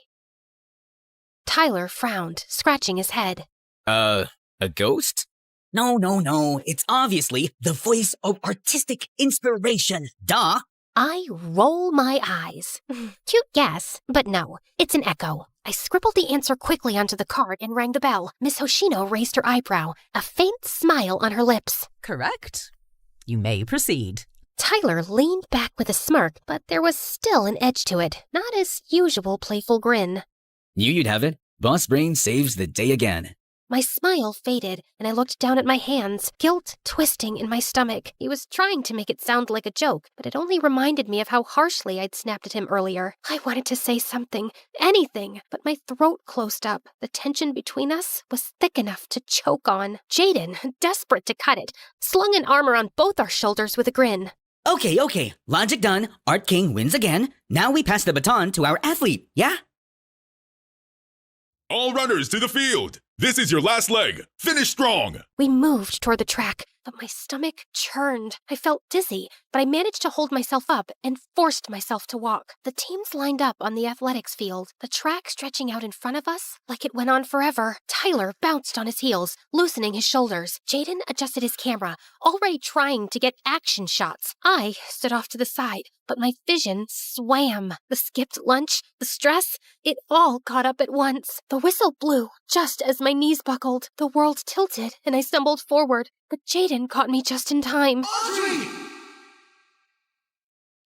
Tyler frowned, scratching his head. A ghost? No. It's obviously the voice of artistic inspiration. Duh! I roll my eyes. Cute guess, but no, it's an echo. I scribbled the answer quickly onto the card and rang the bell. Miss Hoshino raised her eyebrow, a faint smile on her lips. Correct. You may proceed. Tyler leaned back with a smirk, but there was still an edge to it, not his usual playful grin. Knew you'd have it. Boss Brain saves the day again. My smile faded, and I looked down at my hands, guilt twisting in my stomach. He was trying to make it sound like a joke, but it only reminded me of how harshly I'd snapped at him earlier. I wanted to say something, anything, but my throat closed up. The tension between us was thick enough to choke on. Jaden, desperate to cut it, slung an arm around both our shoulders with a grin. Okay. Logic done. Art King wins again. Now we pass the baton to our athlete, yeah? All runners to the field. This is your last leg. Finish strong. We moved toward the track, but my stomach churned. I felt dizzy, but I managed to hold myself up and forced myself to walk. The teams lined up on the athletics field, the track stretching out in front of us like it went on forever. Tyler bounced on his heels, loosening his shoulders. Jaden adjusted his camera, already trying to get action shots. I stood off to the side, but my vision swam. The skipped lunch, the stress, it all caught up at once. The whistle blew just as my knees buckled. The world tilted and I stumbled forward, but Jaden caught me just in time. Audrey!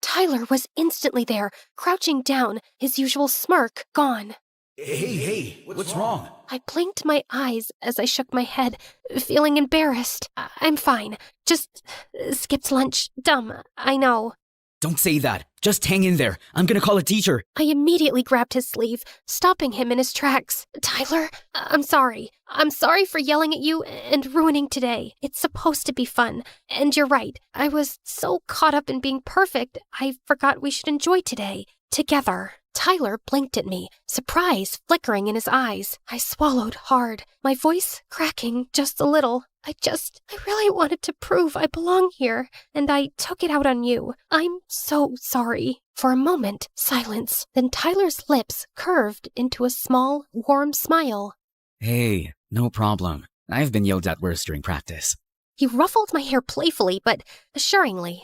Tyler was instantly there, crouching down, his usual smirk gone. Hey, what's wrong? I blinked my eyes as I shook my head, feeling embarrassed. I'm fine. Just skipped lunch. Dumb, I know. Don't say that. Just hang in there. I'm gonna call a teacher. I immediately grabbed his sleeve, stopping him in his tracks. Tyler, I'm sorry. I'm sorry for yelling at you and ruining today. It's supposed to be fun. And you're right. I was so caught up in being perfect, I forgot we should enjoy today. Together. Tyler blinked at me, surprise flickering in his eyes. I swallowed hard, my voice cracking just a little. I really wanted to prove I belong here, and I took it out on you. I'm so sorry. For a moment, silence. Then Tyler's lips curved into a small, warm smile. Hey, no problem. I've been yelled at worse during practice. He ruffled my hair playfully, but assuringly.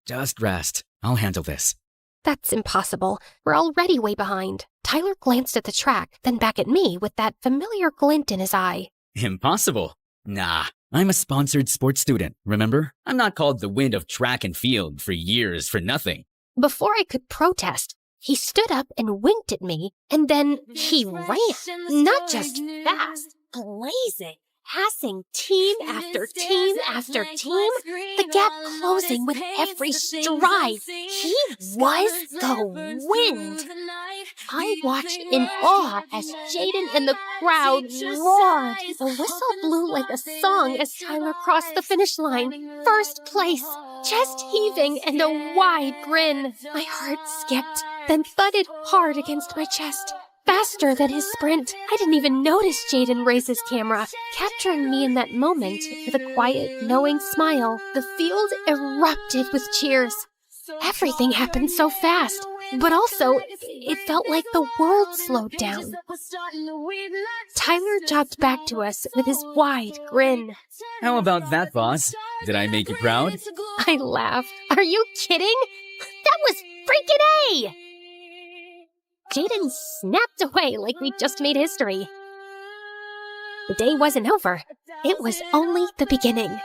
Just rest. I'll handle this. That's impossible. We're already way behind. Tyler glanced at the track, then back at me with that familiar glint in his eye. Impossible? Nah, I'm a sponsored sports student, remember? I'm not called the wind of track and field for years for nothing. Before I could protest, he stood up and winked at me, and then he ran. Not just fast, blazing, passing team after team after team, the gap closing with every stride. He was the wind. I watched in awe as Jaden and the crowd roared. The whistle blew like a song as Tyler crossed the finish line. First place, chest heaving and a wide grin. My heart skipped, then thudded hard against my chest. Faster than his sprint. I didn't even notice Jaden raise his camera, capturing me in that moment with a quiet, knowing smile. The field erupted with cheers. Everything happened so fast, but also it felt like the world slowed down. Tyler jogged back to us with his wide grin. How about that, boss? Did I make you proud? I laughed. Are you kidding? That was freaking A! Jaden snapped away like we just made history. The day wasn't over. It was only the beginning.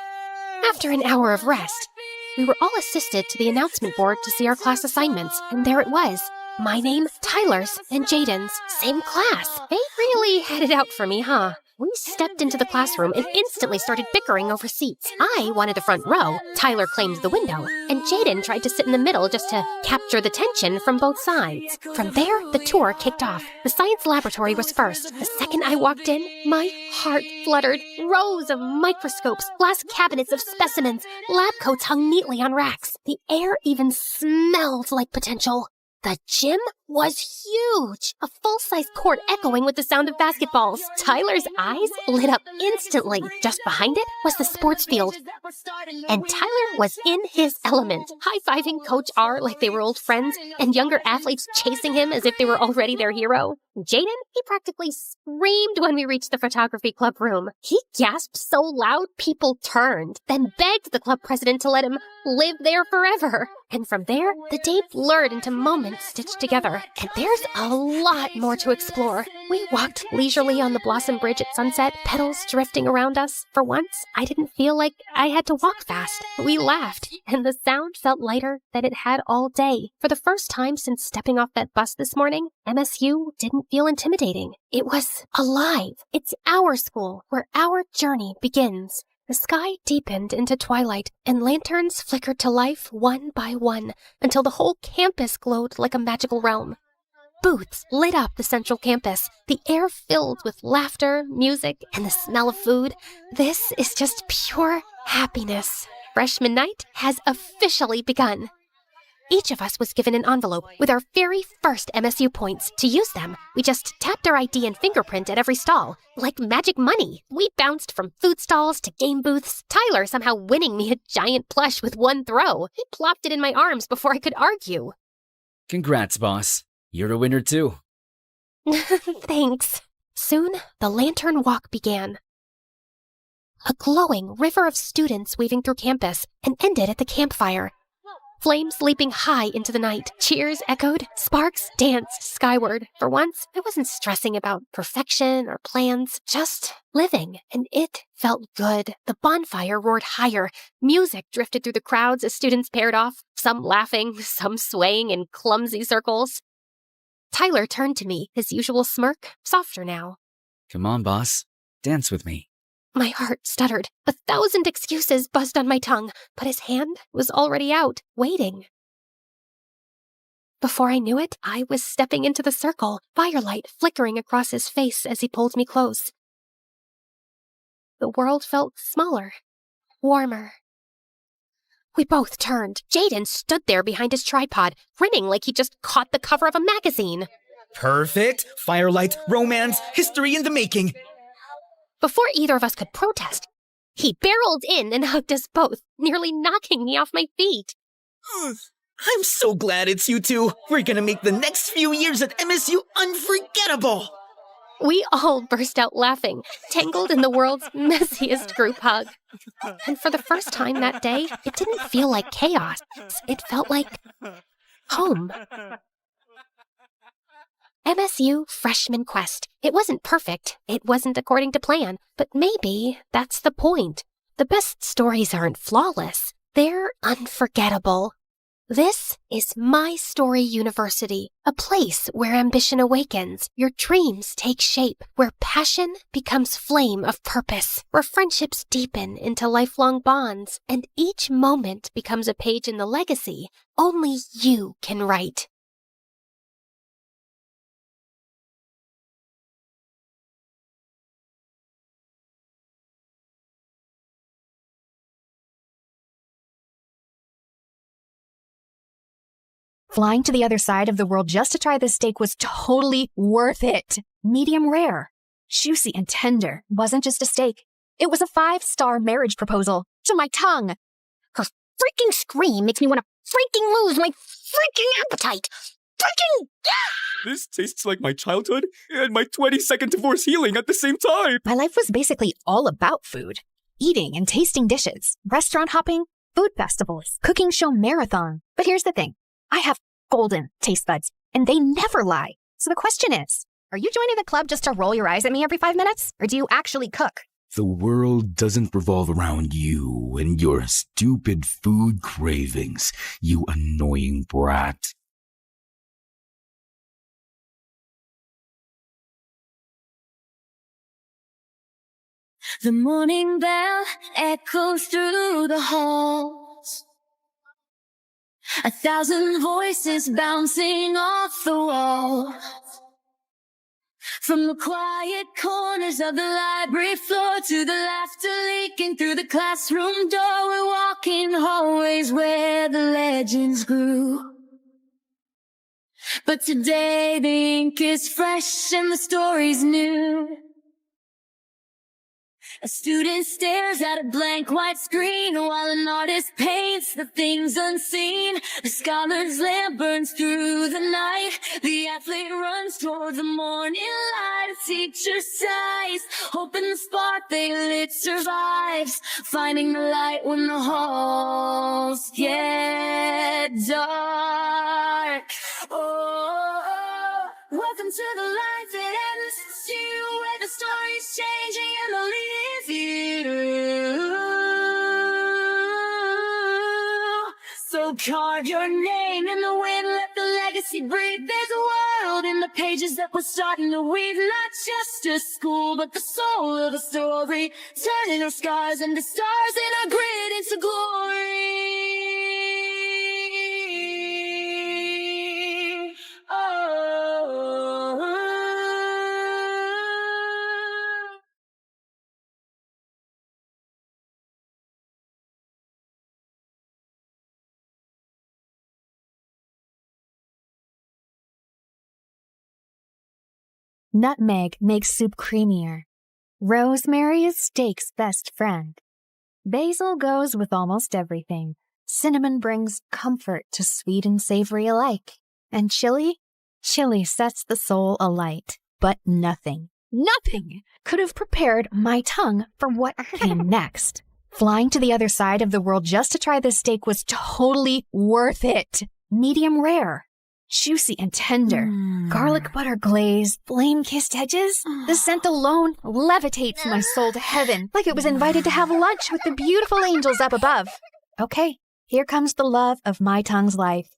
After an hour of rest, we were all assisted to the announcement board to see our class assignments, and there it was. My name, Tyler's, and Jaden's. Same class. They really had it out for me, huh? We stepped into the classroom and instantly started bickering over seats. I wanted the front row, Tyler claimed the window, and Jaden tried to sit in the middle just to capture the tension from both sides. From there, the tour kicked off. The science laboratory was first. The second I walked in, my heart fluttered. Rows of microscopes, glass cabinets of specimens, lab coats hung neatly on racks. The air even smelled like potential. The gym was huge, a full-size court echoing with the sound of basketballs. Tyler's eyes lit up instantly. Just behind it was the sports field. And Tyler was in his element, high-fiving Coach R like they were old friends, and younger athletes chasing him as if they were already their hero. Jaden, he practically screamed when we reached the photography club room. He gasped so loud people turned, then begged the club president to let him live there forever. And from there, the day blurred into moments stitched together. And there's a lot more to explore. We walked leisurely on the Blossom Bridge at sunset, petals drifting around us. For once, I didn't feel like I had to walk fast. We laughed, and the sound felt lighter than it had all day. For the first time since stepping off that bus this morning, MSU didn't feel intimidating. It was alive. It's our school, where our journey begins. The sky deepened into twilight, and lanterns flickered to life one by one until the whole campus glowed like a magical realm. Booths lit up the central campus, the air filled with laughter, music, and the smell of food. This is just pure happiness. Freshman night has officially begun. Each of us was given an envelope with our very first MSU points. To use them, we just tapped our ID and fingerprint at every stall, like magic money. We bounced from food stalls to game booths, Tyler somehow winning me a giant plush with one throw. He plopped it in my arms before I could argue. Congrats, boss. You're a winner too. Thanks. Soon, the lantern walk began. A glowing river of students weaving through campus and ended at the campfire. Flames leaping high into the night. Cheers echoed. Sparks danced skyward. For once, I wasn't stressing about perfection or plans, just living, and it felt good. The bonfire roared higher. Music drifted through the crowds as students paired off, some laughing, some swaying in clumsy circles. Tyler turned to me, his usual smirk, softer now. Come on, boss. Dance with me. My heart stuttered. 1,000 excuses buzzed on my tongue, but his hand was already out, waiting. Before I knew it, I was stepping into the circle, firelight flickering across his face as he pulled me close. The world felt smaller, warmer. We both turned. Jaden stood there behind his tripod, grinning like he just caught the cover of a magazine. Perfect. Firelight, romance, history in the making. Before either of us could protest, he barreled in and hugged us both, nearly knocking me off my feet. I'm so glad it's you two. We're gonna make the next few years at MSU unforgettable. We all burst out laughing, tangled in the world's messiest group hug. And for the first time that day, it didn't feel like chaos. It felt like home. MSU Freshman Quest. It wasn't perfect. It wasn't according to plan. But maybe that's the point. The best stories aren't flawless. They're unforgettable. This is My Story University, a place where ambition awakens, your dreams take shape, where passion becomes flame of purpose, where friendships deepen into lifelong bonds, and each moment becomes a page in the legacy only you can write. Flying to the other side of the world just to try this steak was totally worth it. Medium rare, juicy and tender. Wasn't just a steak. It was a 5-star marriage proposal to my tongue. Her freaking scream makes me want to freaking lose my freaking appetite. Freaking This tastes like my childhood and my 22nd divorce healing at the same time. My life was basically all about food. Eating and tasting dishes, restaurant hopping, food festivals, cooking show marathon. But here's the thing. I have golden taste buds, and they never lie. So the question is, are you joining the club just to roll your eyes at me every 5 minutes? Or do you actually cook? The world doesn't revolve around you and your stupid food cravings, you annoying brat. The morning bell echoes through the halls. 1,000 voices bouncing off the wall. From the quiet corners of the library floor to the laughter leaking through the classroom door, we're walking hallways where the legends grew. But today the ink is fresh and the story's new. A student stares at a blank white screen while an artist paints the things unseen. The scholar's lamp burns through the night. The athlete runs toward the morning light. A teacher sighs, hoping the spark they lit survives. Finding the light when the halls get dark. Oh, welcome to the life that ends you, where the story's changing and the lead is you. So carve your name in the wind, let the legacy breathe. There's a world in the pages that we're starting to weave. Not just a school, but the soul of the story, turning our scars into stars and our grit into glory. Nutmeg makes soup creamier. Rosemary is steak's best friend. Basil goes with almost everything. Cinnamon brings comfort to sweet and savory alike. And chili? Chili sets the soul alight. But nothing could have prepared my tongue for what came next. Flying to the other side of the world just to try this steak was totally worth it. Medium rare. Juicy and tender. Garlic butter glaze, flame-kissed edges. The scent alone levitates my soul to heaven, like it was invited to have lunch with the beautiful angels up above. Okay, here comes the love of my tongue's life.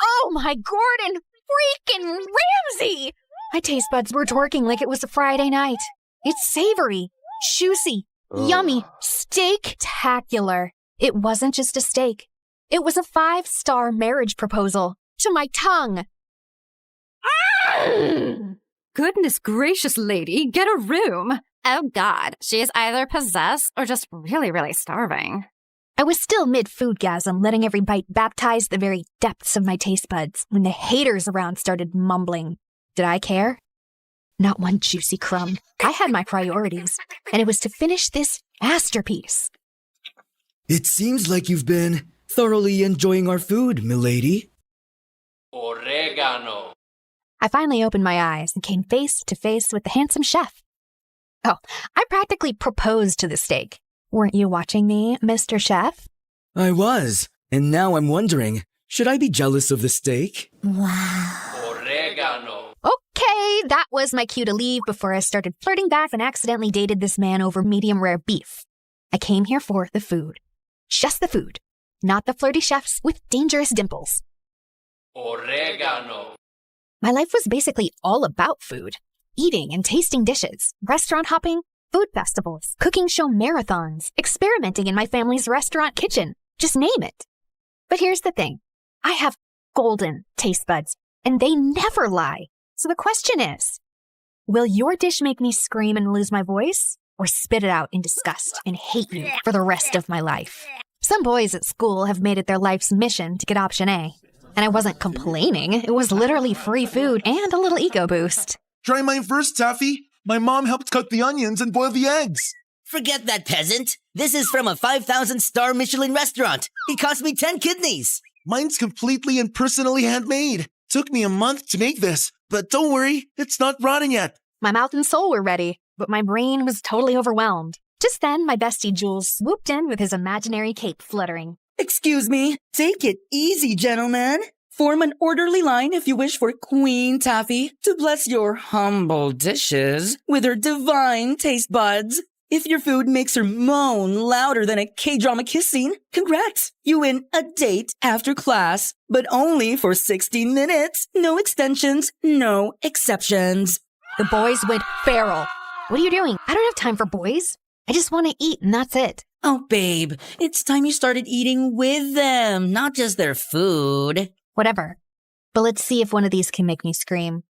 Oh my Gordon freaking Ramsay! My taste buds were twerking like it was a Friday night. It's savory, juicy, yummy, steak-tacular. It wasn't just a steak. It was a 5-star marriage proposal to my tongue. Goodness gracious, lady, get a room. Oh God, she is either possessed or just really, really starving. I was still mid-foodgasm, letting every bite baptize the very depths of my taste buds when the haters around started mumbling. Did I care? Not one juicy crumb. I had my priorities, and it was to finish this masterpiece. It seems like you've been thoroughly enjoying our food, milady. Oregano. I finally opened my eyes and came face to face with the handsome chef. Oh, I practically proposed to the steak. Weren't you watching me, Mr. Chef? I was, and now I'm wondering, should I be jealous of the steak? Wow. Oregano. Okay, that was my cue to leave before I started flirting back and accidentally dated this man over medium rare beef. I came here for the food. Just the food. not the flirty chefs with dangerous dimples. Oregano. My life was basically all about food. Eating and tasting dishes, restaurant hopping, food festivals, cooking show marathons, experimenting in my family's restaurant kitchen. Just name it. But here's the thing. I have golden taste buds, and they never lie. So the question is, will your dish make me scream and lose my voice, or spit it out in disgust and hate you for the rest of my life? Some boys at school have made it their life's mission to get option A. And I wasn't complaining. It was literally free food and a little ego boost. Try mine first, Taffy. My mom helped cut the onions and boil the eggs. Forget that, peasant. This is from a 5,000-star Michelin restaurant. It cost me 10 kidneys. Mine's completely and personally handmade. Took me a month to make this, but don't worry, it's not rotten yet. My mouth and soul were ready, but my brain was totally overwhelmed. Just then, my bestie Jules swooped in with his imaginary cape fluttering. Excuse me, take it easy, gentlemen. Form an orderly line if you wish for Queen Taffy to bless your humble dishes with her divine taste buds. If your food makes her moan louder than a K-drama kiss scene, congrats! You win a date after class, but only for 60 minutes. No extensions, no exceptions. The boys went feral. What are you doing? I don't have time for boys. I just want to eat and that's it. Oh, babe, it's time you started eating with them, not just their food. Whatever. But let's see if one of these can make me scream.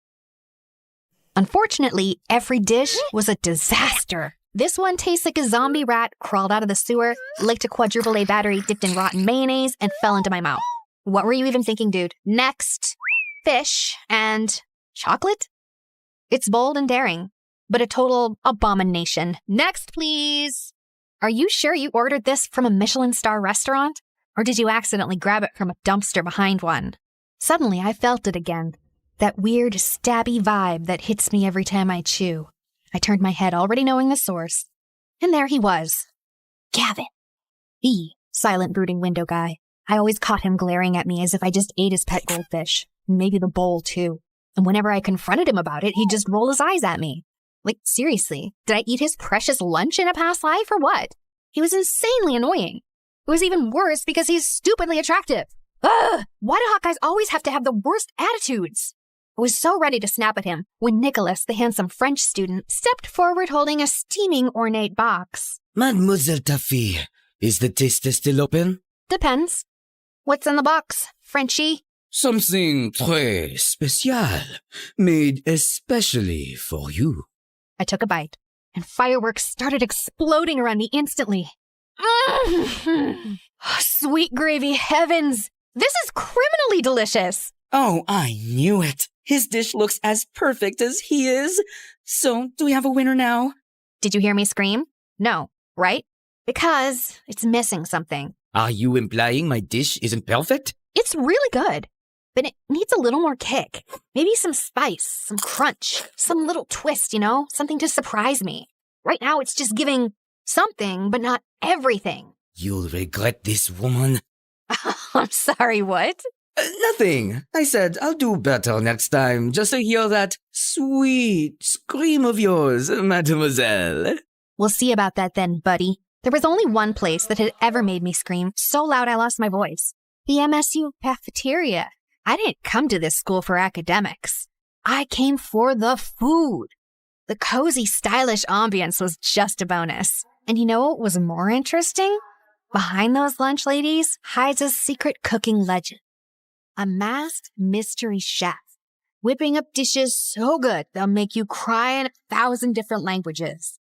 Unfortunately, every dish was a disaster. This one tastes like a zombie rat crawled out of the sewer, licked a quadruple A battery dipped in rotten mayonnaise, and fell into my mouth. What were you even thinking, dude? Next, fish and chocolate? It's bold and daring, but a total abomination. Next, please. Are you sure you ordered this from a Michelin star restaurant? Or did you accidentally grab it from a dumpster behind one? Suddenly, I felt it again. That weird, stabby vibe that hits me every time I chew. I turned my head, already knowing the source. And there he was. Gavin. The silent, brooding window guy. I always caught him glaring at me as if I just ate his pet goldfish. Maybe the bowl, too. And whenever I confronted him about it, he'd just roll his eyes at me. Like, seriously, did I eat his precious lunch in a past life or what? He was insanely annoying. It was even worse because he's stupidly attractive. Ugh! Why do hot guys always have to have the worst attitudes? I was so ready to snap at him when Nicholas, the handsome French student, stepped forward holding a steaming ornate box. Mademoiselle Taffy, is the taster still open? Depends. What's in the box, Frenchie? Something très spécial, made especially for you. I took a bite, and fireworks started exploding around me instantly. Sweet gravy heavens! This is criminally delicious! Oh, I knew it. His dish looks as perfect as he is. So, do we have a winner now? Did you hear me scream? No, right? Because it's missing something. Are you implying my dish isn't perfect? It's really good, but it needs a little more kick. Maybe some spice, some crunch, some little twist, something to surprise me. Right now, it's just giving something, but not everything. You'll regret this, woman. I'm sorry, what? Nothing. I said I'll do better next time, just to hear that sweet scream of yours, mademoiselle. We'll see about that then, buddy. There was only one place that had ever made me scream so loud I lost my voice. The MSU cafeteria. I didn't come to this school for academics. I came for the food. The cozy, stylish ambience was just a bonus. And you know what was more interesting? Behind those lunch ladies hides a secret cooking legend. A masked mystery chef, whipping up dishes so good they'll make you cry in 1,000 different languages.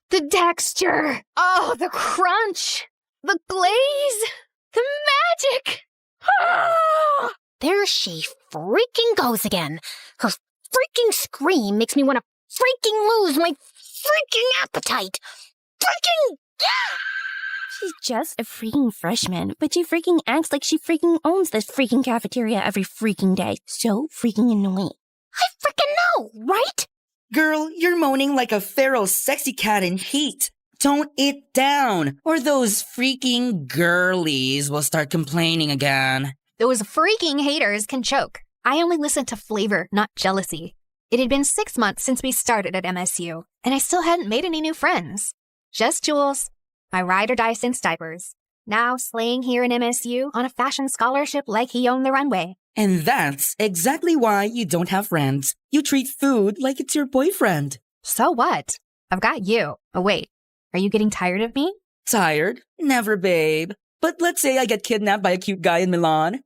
The texture, the crunch, the glaze, the magic. There she freaking goes again. Her freaking scream makes me want to freaking lose my freaking appetite. Freaking... She's just a freaking freshman, but she freaking acts like she freaking owns this freaking cafeteria every freaking day. So freaking annoying. I freaking know, right? Girl, you're moaning like a feral sexy cat in heat. Tone it down, or those freaking girlies will start complaining again. Those freaking haters can choke. I only listen to flavor, not jealousy. It had been 6 months since we started at MSU, and I still hadn't made any new friends. Just Jules, my ride or die since diapers. Now slaying here in MSU on a fashion scholarship like he owned the runway. And that's exactly why you don't have friends. You treat food like it's your boyfriend. So what? I've got you. Oh, wait. Are you getting tired of me? Tired? Never, babe. But let's say I get kidnapped by a cute guy in Milan.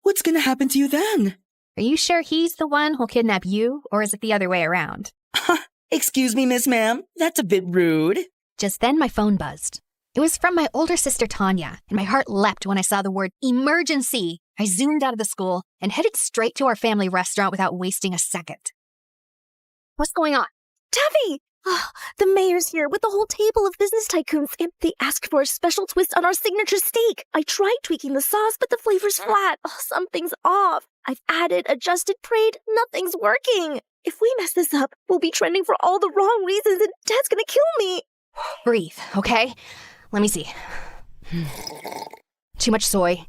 What's gonna happen to you then? Are you sure he's the one who'll kidnap you, or is it the other way around? Excuse me, Miss Ma'am. That's a bit rude. Just then my phone buzzed. It was from my older sister Tanya, and my heart leapt when I saw the word emergency. I zoomed out of the school and headed straight to our family restaurant without wasting a second. What's going on? Taffy! Oh, the mayor's here with the whole table of business tycoons, and they asked for a special twist on our signature steak. I tried tweaking the sauce, but the flavor's flat. Oh, something's off. I've added, adjusted, prayed. Nothing's working. If we mess this up, we'll be trending for all the wrong reasons, and Dad's gonna kill me. Breathe, okay? Let me see. Too much soy,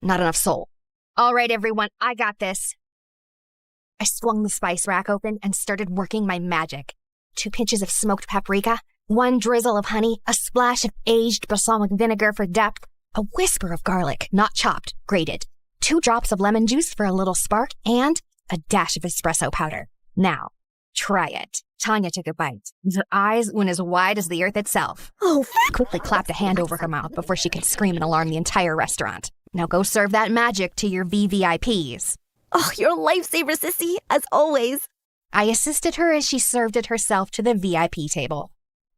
not enough soul. All right, everyone, I got this. I swung the spice rack open and started working my magic. 2 pinches of smoked paprika, 1 drizzle of honey, a splash of aged balsamic vinegar for depth, a whisper of garlic, not chopped, grated, 2 drops of lemon juice for a little spark, and a dash of espresso powder. Now, try it. Tanya took a bite. Her eyes went as wide as the earth itself. Oh, quickly clapped a hand over her mouth before she could scream and alarm the entire restaurant. Now go serve that magic to your VVIPs. Oh, you're a lifesaver, sissy, as always. I assisted her as she served it herself to the VIP table.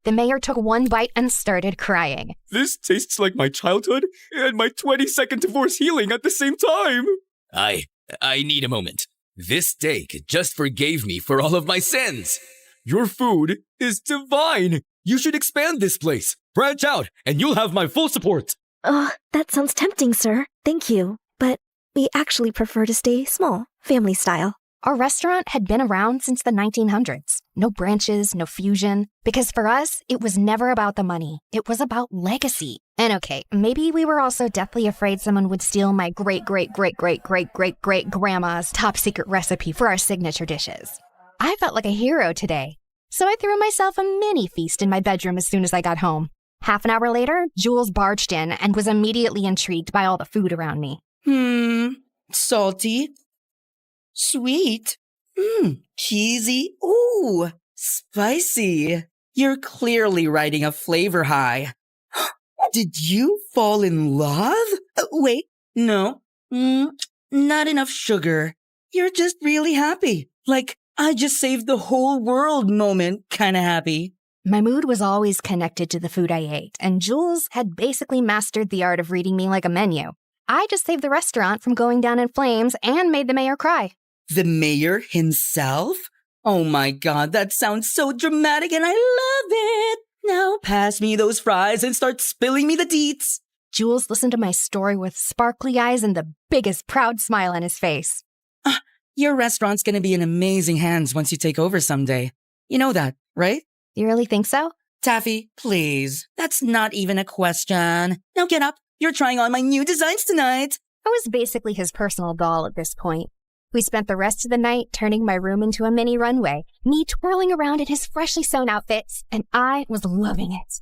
The mayor took 1 bite and started crying. This tastes like my childhood and my 22nd divorce healing at the same time. I need a moment. This steak just forgave me for all of my sins. Your food is divine. You should expand this place. Branch out, and you'll have my full support. That sounds tempting, sir. Thank you. But we actually prefer to stay small, family style. Our restaurant had been around since the 1900s. No branches, no fusion. Because for us, it was never about the money. It was about legacy. And okay, maybe we were also deathly afraid someone would steal my great-great-great-great-great-great-grandma's top secret recipe for our signature dishes. I felt like a hero today. So I threw myself a mini feast in my bedroom as soon as I got home. Half an hour later, Jules barged in and was immediately intrigued by all the food around me. Salty. Sweet. Cheesy. Ooh, spicy. You're clearly riding a flavor high. Did you fall in love? Wait, no. Not enough sugar. You're just really happy. Like, I just saved the whole world moment kinda happy. My mood was always connected to the food I ate, and Jules had basically mastered the art of reading me like a menu. I just saved the restaurant from going down in flames and made the mayor cry. The mayor himself? Oh my god, that sounds so dramatic and I love it! Now pass me those fries and start spilling me the deets. Jules listened to my story with sparkly eyes and the biggest proud smile on his face. Your restaurant's gonna be in amazing hands once you take over someday. You know that, right? You really think so? Taffy, please. That's not even a question. Now get up. You're trying on my new designs tonight. I was basically his personal doll at this point. We spent the rest of the night turning my room into a mini runway, me twirling around in his freshly sewn outfits, and I was loving it.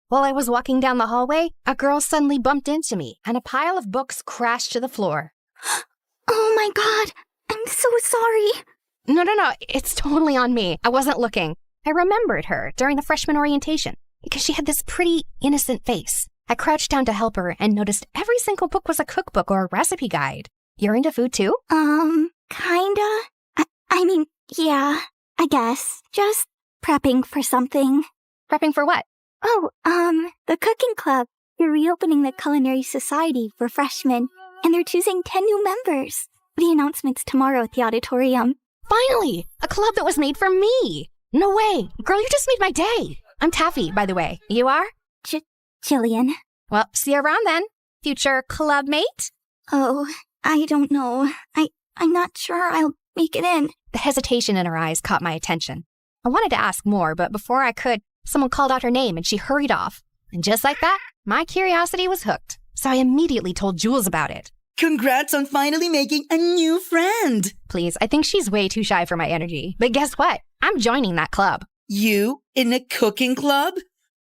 While I was walking down the hallway, a girl suddenly bumped into me, and a pile of books crashed to the floor. Oh my god, I'm so sorry. No, it's totally on me. I wasn't looking. I remembered her during the freshman orientation because she had this pretty, innocent face. I crouched down to help her and noticed every single book was a cookbook or a recipe guide. You're into food too? Kinda. I mean, yeah, I guess. Just prepping for something. Prepping for what? Oh, the cooking club. They're reopening the culinary society for freshmen, and they're choosing 10 new members. The announcement's tomorrow at the auditorium. Finally! A club that was made for me! No way! Girl, you just made my day! I'm Taffy, by the way. You are? Jillian. Well, see you around then. Future club mate? Oh, I don't know. I'm not sure I'll make it in. The hesitation in her eyes caught my attention. I wanted to ask more, but before I could, someone called out her name and she hurried off. And just like that, my curiosity was hooked. So I immediately told Jules about it. Congrats on finally making a new friend. Please, I think she's way too shy for my energy. But guess what? I'm joining that club. You in a cooking club?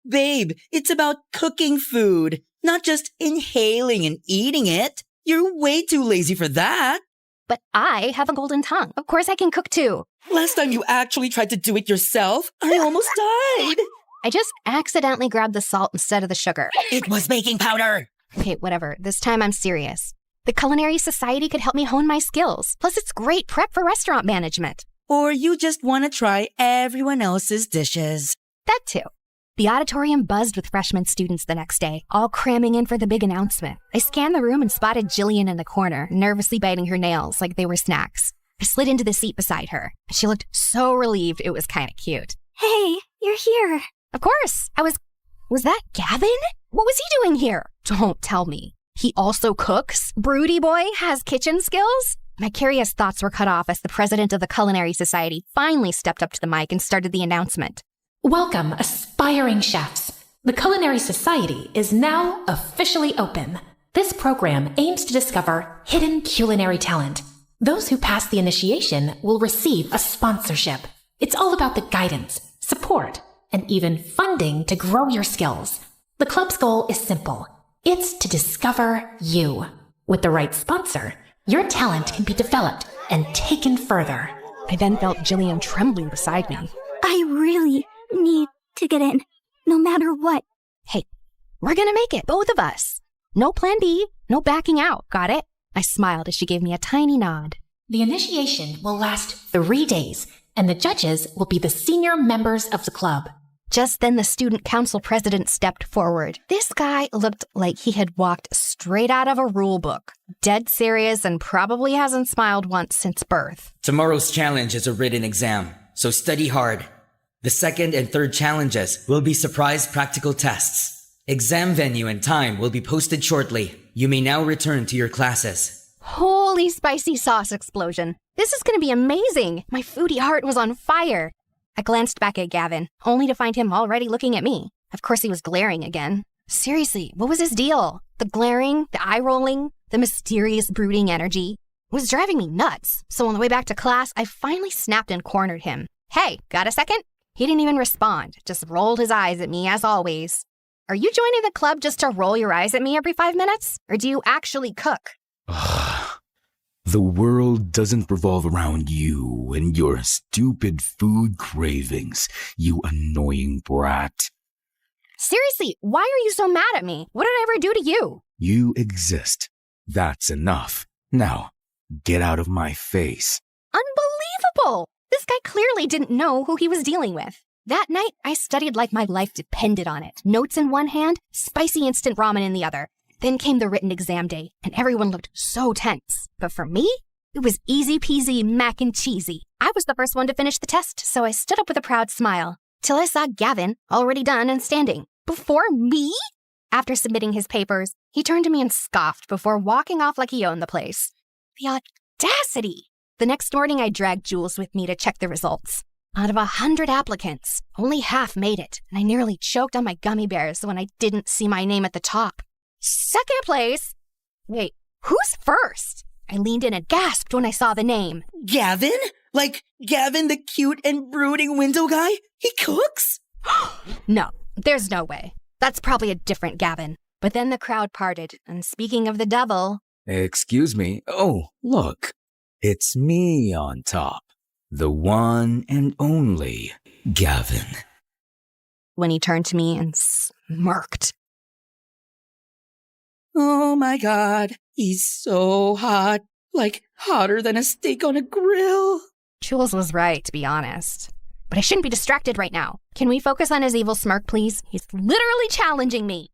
Babe, it's about cooking food, not just inhaling and eating it. You're way too lazy for that. But I have a golden tongue. Of course I can cook too. Last time you actually tried to do it yourself, I almost died. I just accidentally grabbed the salt instead of the sugar. It was baking powder. Okay, whatever. This time I'm serious. The Culinary Society could help me hone my skills. Plus, it's great prep for restaurant management. Or you just want to try everyone else's dishes. That too. The auditorium buzzed with freshman students the next day, all cramming in for the big announcement. I scanned the room and spotted Jillian in the corner, nervously biting her nails like they were snacks. I slid into the seat beside her. She looked so relieved it was kind of cute. Hey, you're here. Of course. Was that Gavin? What was he doing here? Don't tell me. He also cooks? Broody boy has kitchen skills? My curious thoughts were cut off as the president of the Culinary Society finally stepped up to the mic and started the announcement. Welcome, aspiring chefs. The Culinary Society is now officially open. This program aims to discover hidden culinary talent. Those who pass the initiation will receive a sponsorship. It's all about the guidance, support, and even funding to grow your skills. The club's goal is simple. It's to discover you. With the right sponsor, your talent can be developed and taken further. I then felt Jillian trembling beside me. I really need to get in, no matter what. Hey, we're gonna make it, both of us. No plan B, no backing out, got it? I smiled as she gave me a tiny nod. The initiation will last 3 days, and the judges will be the senior members of the club. Just then the student council president stepped forward. This guy looked like he had walked straight out of a rule book. Dead serious and probably hasn't smiled once since birth. Tomorrow's challenge is a written exam, so study hard. The second and third challenges will be surprise practical tests. Exam venue and time will be posted shortly. You may now return to your classes. Holy spicy sauce explosion. This is gonna be amazing. My foodie heart was on fire. I glanced back at Gavin, only to find him already looking at me. Of course he was glaring again. Seriously, what was his deal? The glaring, the eye-rolling, the mysterious brooding energy. It was driving me nuts. So on the way back to class, I finally snapped and cornered him. Hey, got a second? He didn't even respond, just rolled his eyes at me as always. Are you joining the club just to roll your eyes at me every 5 minutes? Or do you actually cook? The world doesn't revolve around you and your stupid food cravings, you annoying brat. Seriously, why are you so mad at me? What did I ever do to you? You exist. That's enough. Now, get out of my face. Unbelievable! This guy clearly didn't know who he was dealing with. That night, I studied like my life depended on it. Notes in one hand, spicy instant ramen in the other. Then came the written exam day, and everyone looked so tense. But for me, it was easy peasy mac and cheesy. I was the first one to finish the test, so I stood up with a proud smile. Till I saw Gavin, already done and standing. Before me? After submitting his papers, he turned to me and scoffed before walking off like he owned the place. The audacity! The next morning, I dragged Jules with me to check the results. Out of 100 applicants, only half made it, and I nearly choked on my gummy bears when I didn't see my name at the top. Second place? Wait, who's first? I leaned in and gasped when I saw the name. Gavin? Like Gavin, the cute and brooding window guy? He cooks? No, there's no way. That's probably a different Gavin. But then the crowd parted, and speaking of the devil... Excuse me. Oh, look. It's me on top. The one and only Gavin. When he turned to me and smirked. Oh my god, he's so hot. Like hotter than a steak on a grill. Jules was right, to be honest. But I shouldn't be distracted right now. Can we focus on his evil smirk, please? He's literally challenging me.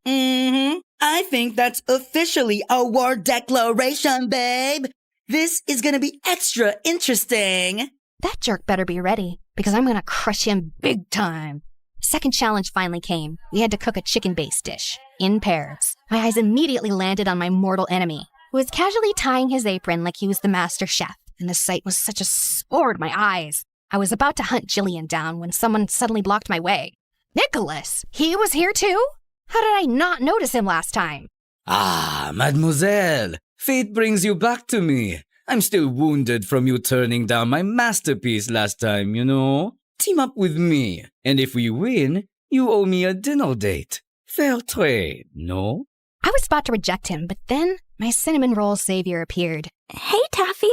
I think that's officially a war declaration, babe. This is gonna be extra interesting. That jerk better be ready, because I'm gonna crush him big time. Second challenge finally came. We had to cook a chicken-based dish, in pairs. My eyes immediately landed on my mortal enemy, who was casually tying his apron like he was the master chef, and the sight was such a sword my eyes. I was about to hunt Jillian down when someone suddenly blocked my way. Nicholas! He was here too? How did I not notice him last time? Ah, mademoiselle, fate brings you back to me. I'm still wounded from you turning down my masterpiece last time, you know? Team up with me, and if we win, you owe me a dinner date. Fair trade, no? I was about to reject him, but then my cinnamon roll savior appeared. Hey, Taffy.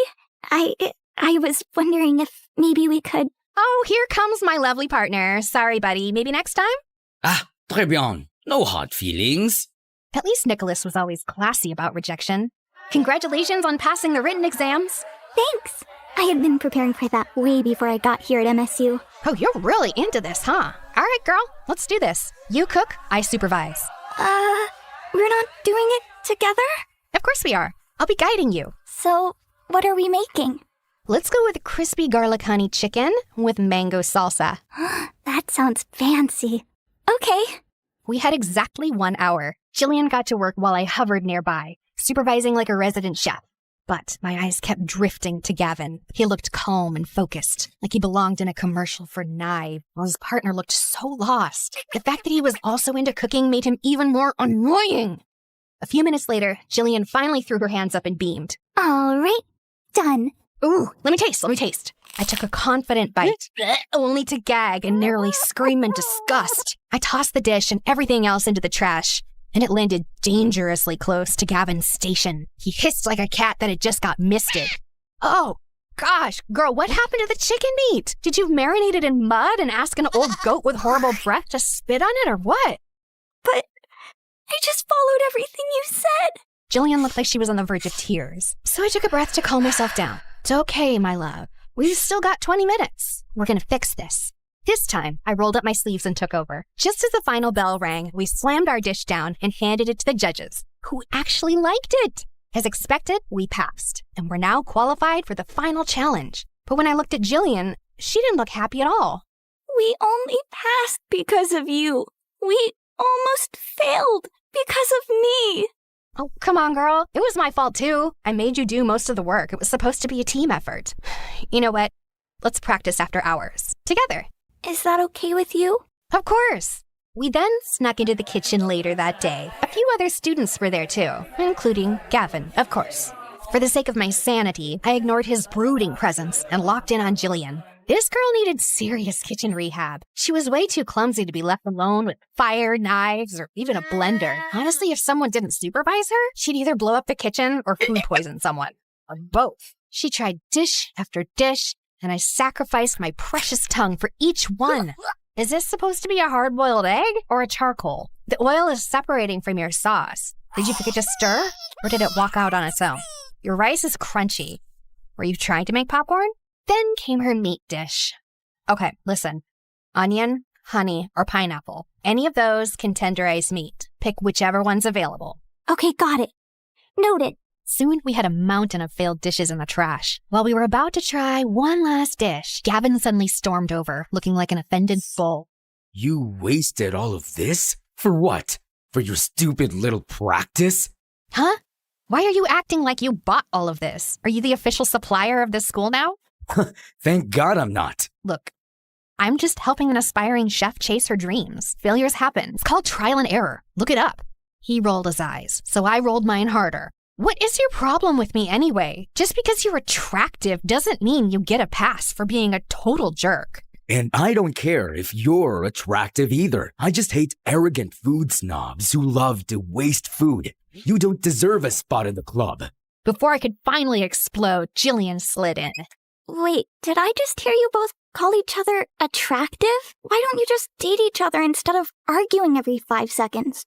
I was wondering if maybe we could... Oh, here comes my lovely partner. Sorry, buddy. Maybe next time? Ah, très bien. No hard feelings. At least Nicholas was always classy about rejection. Congratulations on passing the written exams. Thanks. I had been preparing for that way before I got here at MSU. Oh, you're really into this, huh? All right, girl. Let's do this. You cook, I supervise. We're not doing it together? Of course we are. I'll be guiding you. So, what are we making? Let's go with crispy garlic honey chicken with mango salsa. That sounds fancy. Okay. We had exactly 1 hour. Jillian got to work while I hovered nearby, supervising like a resident chef. But my eyes kept drifting to Gavin. He looked calm and focused, like he belonged in a commercial for knives, while his partner looked so lost. The fact that he was also into cooking made him even more annoying. A few minutes later, Jillian finally threw her hands up and beamed. All right, done. Ooh, let me taste. I took a confident bite, only to gag and nearly scream in disgust. I tossed the dish and everything else into the trash, and it landed dangerously close to Gavin's station. He hissed like a cat that had just got misted. Oh, gosh, girl, what happened to the chicken meat? Did you marinate it in mud and ask an old goat with horrible breath to spit on it or what? But I just followed everything you said. Jillian looked like she was on the verge of tears, so I took a breath to calm myself down. It's okay, my love. We've still got 20 minutes. We're gonna fix this. This time, I rolled up my sleeves and took over. Just as the final bell rang, we slammed our dish down and handed it to the judges, who actually liked it. As expected, we passed, and we're now qualified for the final challenge. But when I looked at Jillian, she didn't look happy at all. We only passed because of you. We almost failed because of me. Oh, come on, girl. It was my fault, too. I made you do most of the work. It was supposed to be a team effort. You know what? Let's practice after hours. Together. Is that okay with you? Of course. We then snuck into the kitchen later that day. A few other students were there, too, including Gavin, of course. For the sake of my sanity, I ignored his brooding presence and locked in on Jillian. This girl needed serious kitchen rehab. She was way too clumsy to be left alone with fire, knives, or even a blender. Honestly, if someone didn't supervise her, she'd either blow up the kitchen or food poison someone. Or both. She tried dish after dish, and I sacrificed my precious tongue for each one. Is this supposed to be a hard-boiled egg or a charcoal? The oil is separating from your sauce. Did you forget to stir, or did it walk out on its own? Your rice is crunchy. Were you trying to make popcorn? Then came her meat dish. Okay, listen. Onion, honey, or pineapple. Any of those can tenderize meat. Pick whichever one's available. Okay, got it. Noted. Soon we had a mountain of failed dishes in the trash. While we were about to try one last dish, Gavin suddenly stormed over, looking like an offended bull. You wasted all of this? For what? For your stupid little practice? Huh? Why are you acting like you bought all of this? Are you the official supplier of this school now? Thank God I'm not. Look, I'm just helping an aspiring chef chase her dreams. Failures happen. It's called trial and error. Look it up. He rolled his eyes, so I rolled mine harder. What is your problem with me anyway? Just because you're attractive doesn't mean you get a pass for being a total jerk. And I don't care if you're attractive either. I just hate arrogant food snobs who love to waste food. You don't deserve a spot in the club. Before I could finally explode, Jillian slid in. Wait, did I just hear you both call each other attractive? Why don't you just date each other instead of arguing every 5 seconds?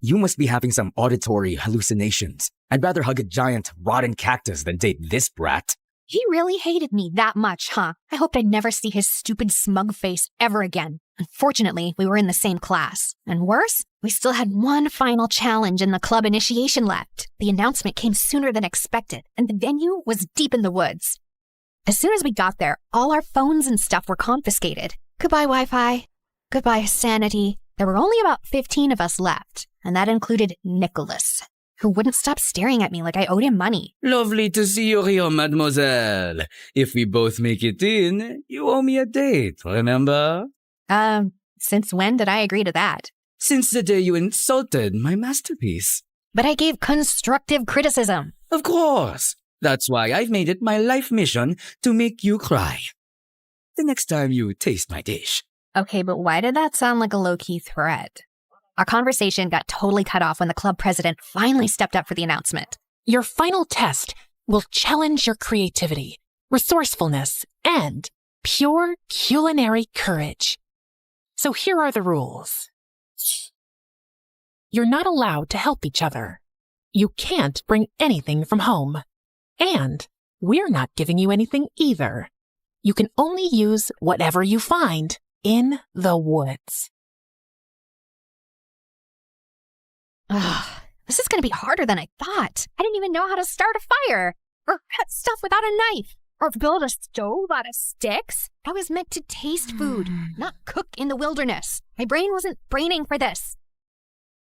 You must be having some auditory hallucinations. I'd rather hug a giant, rotten cactus than date this brat. He really hated me that much, huh? I hoped I'd never see his stupid smug face ever again. Unfortunately, we were in the same class. And worse, we still had one final challenge in the club initiation left. The announcement came sooner than expected, and the venue was deep in the woods. As soon as we got there, all our phones and stuff were confiscated. Goodbye, Wi-Fi. Goodbye, sanity. There were only about 15 of us left, and that included Nicholas, who wouldn't stop staring at me like I owed him money. Lovely to see you here, mademoiselle. If we both make it in, you owe me a date, remember? Since when did I agree to that? Since the day you insulted my masterpiece. But I gave constructive criticism. Of course. That's why I've made it my life mission to make you cry. the next time you taste my dish. Okay, but why did that sound like a low-key threat? Our conversation got totally cut off when the club president finally stepped up for the announcement. Your final test will challenge your creativity, resourcefulness, and pure culinary courage. So here are the rules. You're not allowed to help each other. You can't bring anything from home. And we're not giving you anything either. You can only use whatever you find in the woods. Ugh, this is going to be harder than I thought. I didn't even know how to start a fire, or cut stuff without a knife, or build a stove out of sticks. I was meant to taste food, not cook in the wilderness. My brain wasn't braining for this.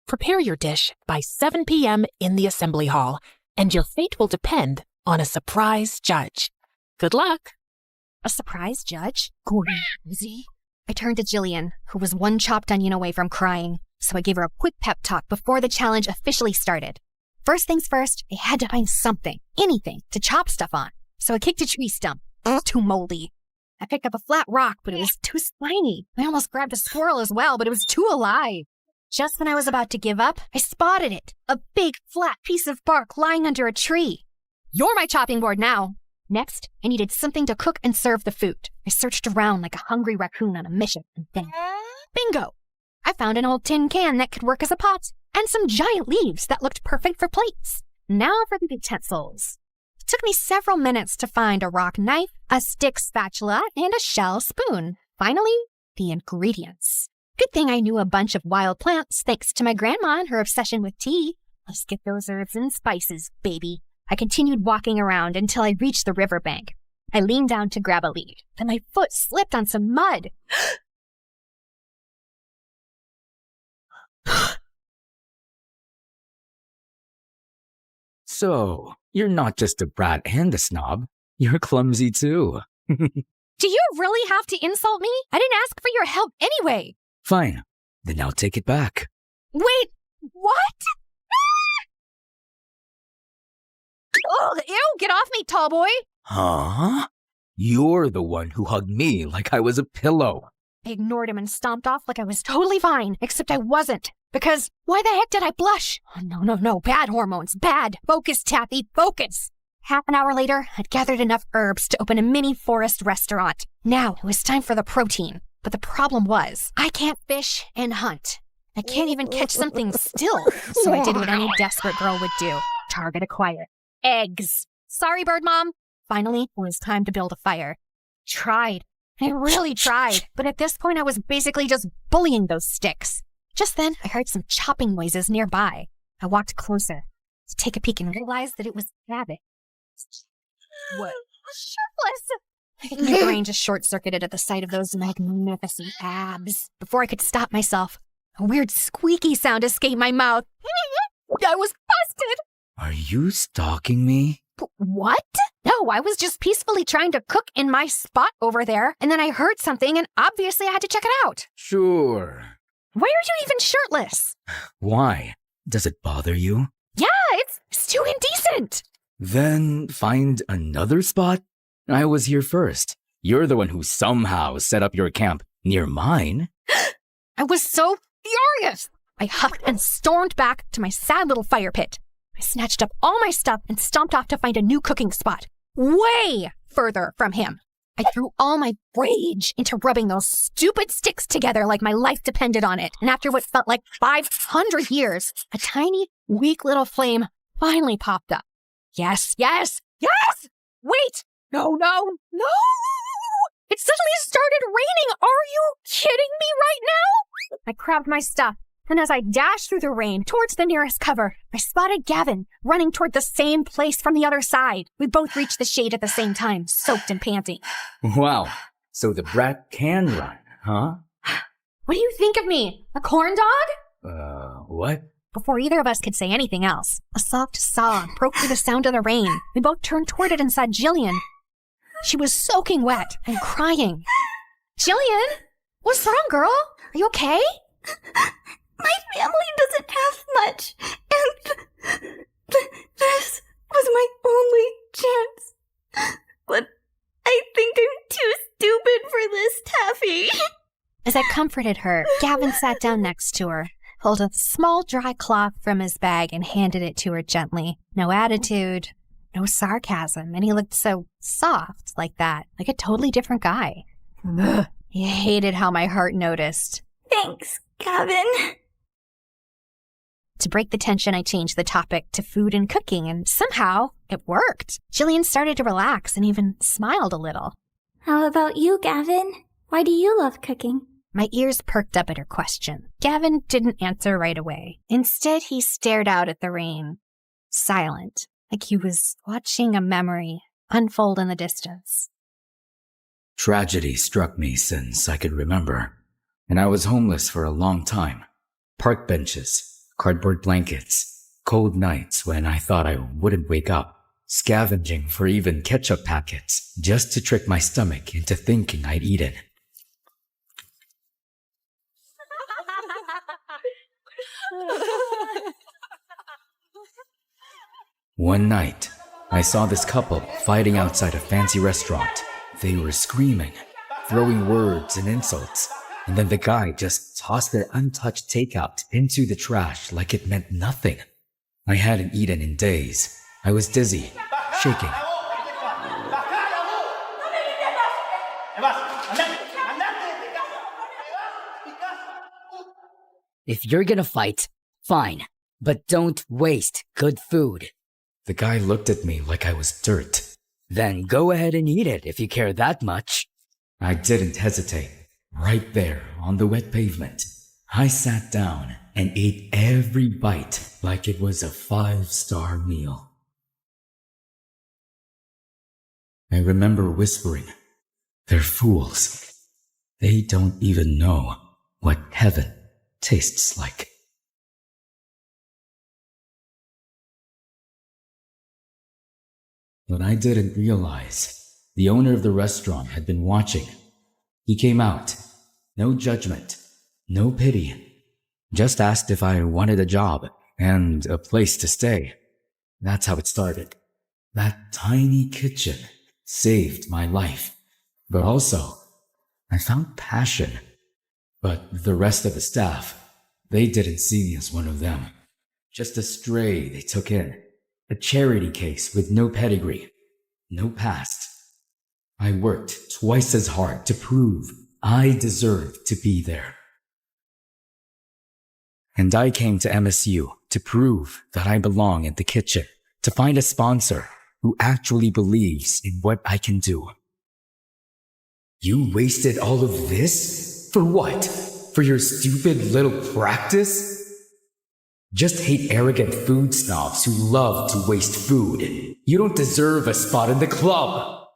Prepare your dish by 7 p.m. in the assembly hall, and your fate will depend on a surprise judge. Good luck. A surprise judge? Crazy. I turned to Jillian, who was one chopped onion away from crying, so I gave her a quick pep talk before the challenge officially started. First things first, I had to find something, anything, to chop stuff on. So I kicked a tree stump. It was too moldy. I picked up a flat rock, but it was too spiny. I almost grabbed a squirrel as well, but it was too alive. Just when I was about to give up, I spotted it. A big, flat piece of bark lying under a tree. You're my chopping board now. Next, I needed something to cook and serve the food. I searched around like a hungry raccoon on a mission, and then, bingo! I found an old tin can that could work as a pot, and some giant leaves that looked perfect for plates. Now for the utensils. It took me several minutes to find a rock knife, a stick spatula, and a shell spoon. Finally, the ingredients. Good thing I knew a bunch of wild plants thanks to my grandma and her obsession with tea. Let's get those herbs and spices, baby. I continued walking around until I reached the riverbank. I leaned down to grab a leaf, then my foot slipped on some mud. So, you're not just a brat and a snob. You're clumsy too. Do you really have to insult me? I didn't ask for your help anyway. Fine. Then I'll take it back. Wait, what? Oh, ew, get off me, tall boy. Huh? You're the one who hugged me like I was a pillow. I ignored him and stomped off like I was totally fine, except I wasn't. Because why the heck did I blush? Oh, no, bad hormones, bad. Focus, Taffy, focus. Half an hour later, I'd gathered enough herbs to open a mini forest restaurant. Now it was time for the protein. But the problem was, I can't fish and hunt. I can't even catch something still. So I did what any desperate girl would do. Target acquired. Eggs. Sorry, Bird Mom. Finally, it was time to build a fire. Tried. I really tried. But at this point, I was basically just bullying those sticks. Just then, I heard some chopping noises nearby. I walked closer to take a peek and realized that it was Rabbit. What? Shirtless! I think my brain just short-circuited at the sight of those magnificent abs. Before I could stop myself, a weird squeaky sound escaped my mouth. I was busted! Are you stalking me? What? No, I was just peacefully trying to cook in my spot over there, and then I heard something, and obviously I had to check it out. Sure. Why are you even shirtless? Why? Does it bother you? Yeah, it's too indecent. Then find another spot? I was here first. You're the one who somehow set up your camp near mine. I was so furious. I huffed and stormed back to my sad little fire pit. I snatched up all my stuff and stomped off to find a new cooking spot, way further from him. I threw all my rage into rubbing those stupid sticks together like my life depended on it. And after what felt like 500 years, a tiny, weak little flame finally popped up. Yes! Wait! No! It suddenly started raining! Are you kidding me right now? I grabbed my stuff, and as I dashed through the rain towards the nearest cover, I spotted Gavin running toward the same place from the other side. We both reached the shade at the same time, soaked and panting. Wow. So the brat can run, huh? What do you think of me? A corn dog? What? Before either of us could say anything else, a soft sob broke through the sound of the rain. We both turned toward it and saw Jillian. She was soaking wet and crying. Jillian? What's wrong, girl? Are you okay? My family doesn't have much, and this was my only chance. But I think I'm too stupid for As I comforted her, Gavin sat down next to her, pulled a small dry cloth from his bag and handed it to her gently. No attitude, no sarcasm, and he looked so soft like that, like a totally different guy. Ugh. He hated how my heart noticed. Thanks, Gavin. To break the tension, I changed the topic to food and cooking, and somehow it worked. Jillian started to relax and even smiled a little. How about you, Gavin? Why do you love cooking? My ears perked up at her question. Gavin didn't answer right away. Instead, he stared out at the rain, silent, like he was watching a memory unfold in the distance. Tragedy struck me since I could remember, and I was homeless for a long time. Park benches, cardboard blankets, cold nights when I thought I wouldn't wake up, scavenging for even ketchup packets just to trick my stomach into thinking I'd eaten. One night, I saw this couple fighting outside a fancy restaurant. They were screaming, throwing words and insults, and then the guy just tossed their untouched takeout into the trash like it meant nothing. I hadn't eaten in days. I was dizzy, shaking. If you're gonna fight, fine, but don't waste good food. The guy looked at me like I was dirt. Then go ahead and eat it if you care that much. I didn't hesitate. Right there on the wet pavement, I sat down and ate every bite like it was a 5-star meal. I remember whispering, "They're fools. They don't even know what heaven tastes like." But I didn't realize the owner of the restaurant had been watching. He came out, no judgment, no pity, just asked if I wanted a job and a place to stay. That's how it started. That tiny kitchen saved my life. But also, I found passion. But the rest of the staff, they didn't see me as one of them. Just a stray they took in. A charity case with no pedigree, no past. I worked twice as hard to prove I deserved to be there. And I came to MSU to prove that I belong in the kitchen, to find a sponsor who actually believes in what I can do. You wasted all of this? For what? For your stupid little practice? Just hate arrogant food snobs who love to waste food. You don't deserve a spot in the club.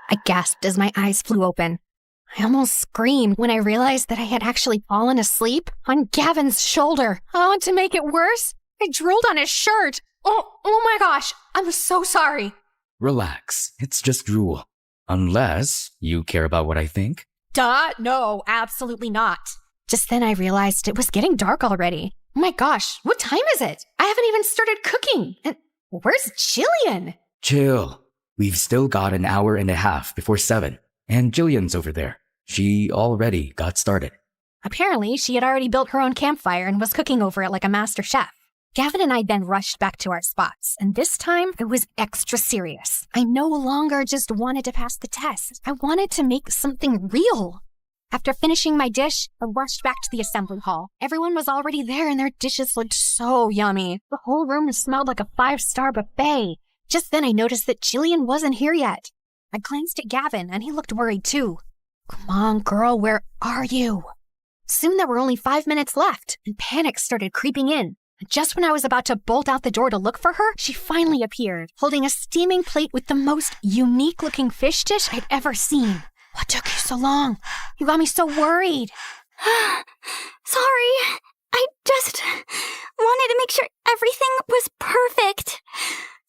I gasped as my eyes flew open. I almost screamed when I realized that I had actually fallen asleep on Gavin's shoulder. Oh, to make it worse, I drooled on his shirt. Oh my gosh, I'm so sorry. Relax, it's just drool. Unless you care about what I think. Duh, no, absolutely not. Just then I realized it was getting dark already. Oh my gosh, what time is it? I haven't even started cooking. And where's Jillian? Chill. We've still got an hour and a half before 7. And Jillian's over there. She already got started. Apparently, she had already built her own campfire and was cooking over it like a master chef. Gavin and I then rushed back to our spots, and this time it was extra serious. I no longer just wanted to pass the test. I wanted to make something real. After finishing my dish, I rushed back to the assembly hall. Everyone was already there and their dishes looked so yummy. The whole room smelled like a 5-star buffet. Just then I noticed that Jillian wasn't here yet. I glanced at Gavin and he looked worried too. Come on, girl, where are you? Soon there were only 5 minutes left, and panic started creeping in. Just when I was about to bolt out the door to look for her, she finally appeared, holding a steaming plate with the most unique-looking fish dish I'd ever seen. What took you so long? You got me so worried. Sorry. I just wanted to make sure everything was perfect.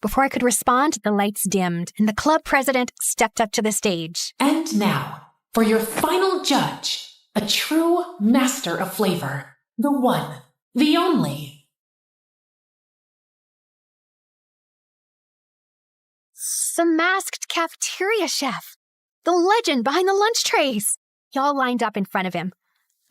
Before I could respond, the lights dimmed, and the club president stepped up to the stage. And now, for your final judge, a true master of flavor, the one, the only, It's the masked cafeteria chef. The legend behind the lunch trays. Y'all lined up in front of him,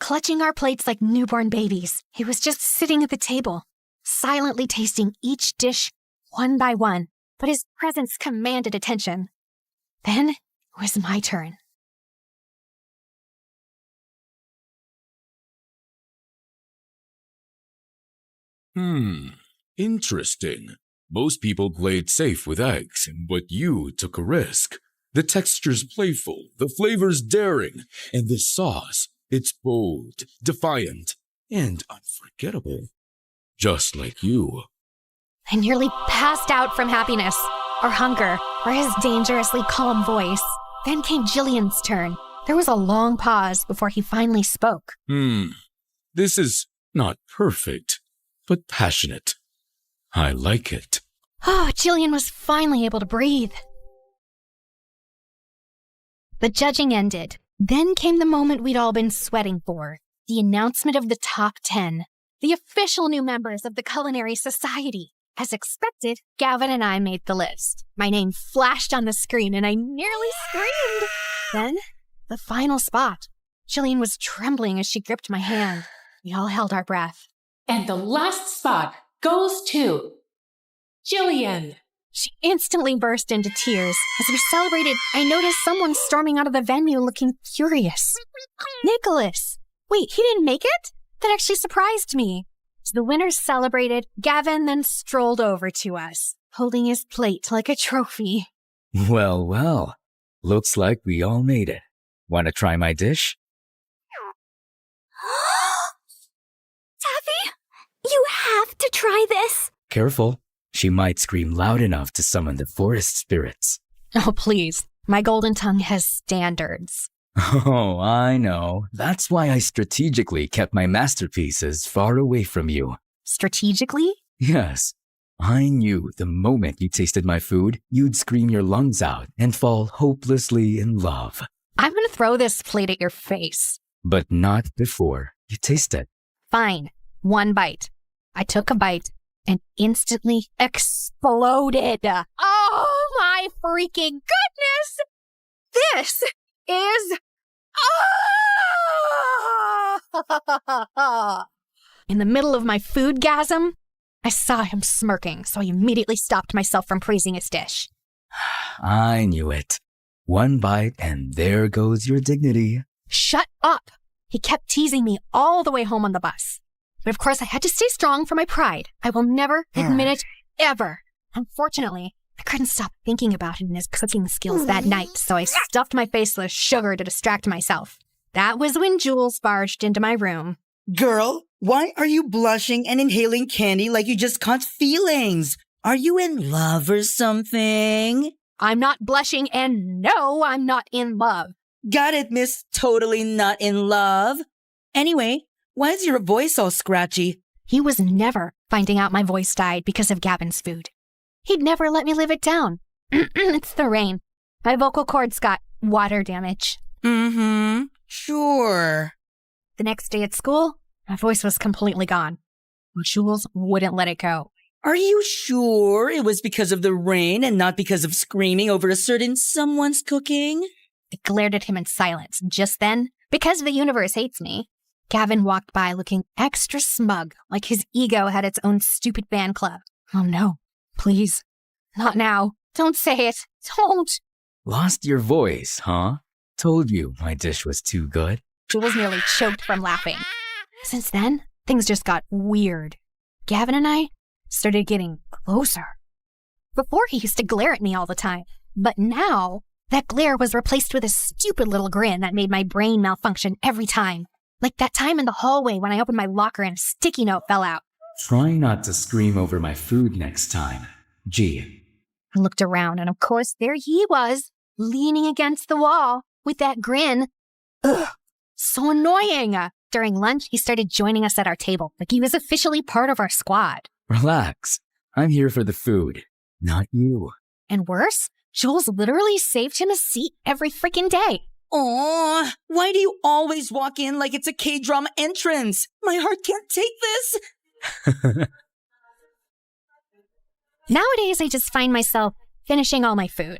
clutching our plates like newborn babies. He was just sitting at the table, silently tasting each dish one by one, but his presence commanded attention. Then it was my turn. Interesting. Most people played safe with eggs, but you took a risk. The texture's playful, the flavor's daring, and the sauce, it's bold, defiant, and unforgettable. Just like you. I nearly passed out from happiness, or hunger, or his dangerously calm voice. Then came Jillian's turn. There was a long pause before he finally spoke. This is not perfect, but passionate. I like it. Oh, Jillian was finally able to breathe. The judging ended. Then came the moment we'd all been sweating for. The announcement of the top 10. The official new members of the Culinary Society. As expected, Gavin and I made the list. My name flashed on the screen and I nearly screamed. Then, the final spot. Jillian was trembling as she gripped my hand. We all held our breath. And the last spot goes to Jillian. She instantly burst into tears. As we celebrated, I noticed someone storming out of the venue looking furious. Nicholas! Wait, he didn't make it? That actually surprised me. As the winners celebrated, Gavin then strolled over to us, holding his plate like a trophy. Well, well. Looks like we all made it. Want to try my dish? Taffy, you have to try this. Careful. She might scream loud enough to summon the forest spirits. Oh, please. My golden tongue has standards. Oh, I know. That's why I strategically kept my masterpieces far away from you. Strategically? Yes. I knew the moment you tasted my food, you'd scream your lungs out and fall hopelessly in love. I'm gonna throw this plate at your face. But not before you taste it. Fine. One bite. I took a bite and instantly exploded. Oh my freaking goodness! This is... In the middle of my foodgasm, I saw him smirking, so I immediately stopped myself from praising his dish. I knew it. One bite and there goes your dignity. Shut up! He kept teasing me all the way home on the bus. But of course I had to stay strong for my pride. I will never admit it, ever. Unfortunately, I couldn't stop thinking about him and his cooking skills that night, so I stuffed my face with sugar to distract myself. That was when Jules barged into my room. Girl, why are you blushing and inhaling candy like you just caught feelings? Are you in love or something? I'm not blushing, and no, I'm not in love. Got it, miss. Totally not in love. Anyway, why is your voice all scratchy? He was never finding out my voice died because of Gavin's food. He'd never let me live it down. It's the rain. My vocal cords got water damage. Sure. The next day at school, my voice was completely gone. Jules wouldn't let it go. Are you sure it was because of the rain and not because of screaming over a certain someone's cooking? I glared at him in silence. Just then, because the universe hates me, Gavin walked by looking extra smug, like his ego had its own stupid fan club. Oh no, please. Not now. Don't say it. Don't. Lost your voice, huh? Told you my dish was too good. Jules nearly choked from laughing. Since then, things just got weird. Gavin and I started getting closer. Before, he used to glare at me all the time. But now, that glare was replaced with a stupid little grin that made my brain malfunction every time. Like that time in the hallway when I opened my locker and a sticky note fell out. Try not to scream over my food next time. Gee. I looked around, and of course, there he was, leaning against the wall with that grin. Ugh, so annoying. During lunch, he started joining us at our table, like he was officially part of our squad. Relax. I'm here for the food, not you. And worse, Jules literally saved him a seat every freaking day. Aww, why do you always walk in like it's a K-drama entrance? My heart can't take this. Nowadays, I just find myself finishing all my food.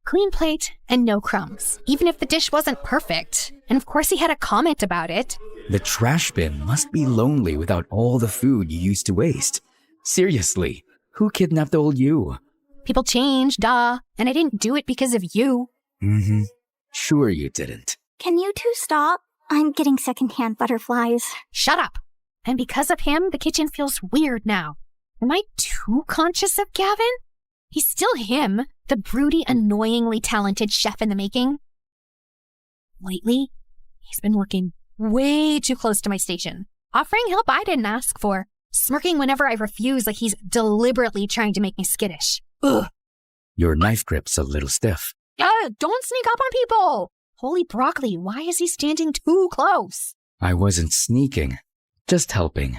Clean plate and no crumbs, even if the dish wasn't perfect. And of course he had a comment about it. The trash bin must be lonely without all the food you used to waste. Seriously, who kidnapped old you? People change, duh. And I didn't do it because of you. Mm-hmm. Sure you didn't. Can you two stop? I'm getting secondhand butterflies. Shut up. And because of him, the kitchen feels weird now. Am I too conscious of Gavin? He's still him, the broody, annoyingly talented chef in the making. Lately, he's been working way too close to my station, offering help I didn't ask for, smirking whenever I refuse like he's deliberately trying to make me skittish. Ugh. Your knife grip's a little stiff. Don't sneak up on people! Holy broccoli, why is he standing too close? I wasn't sneaking, just helping.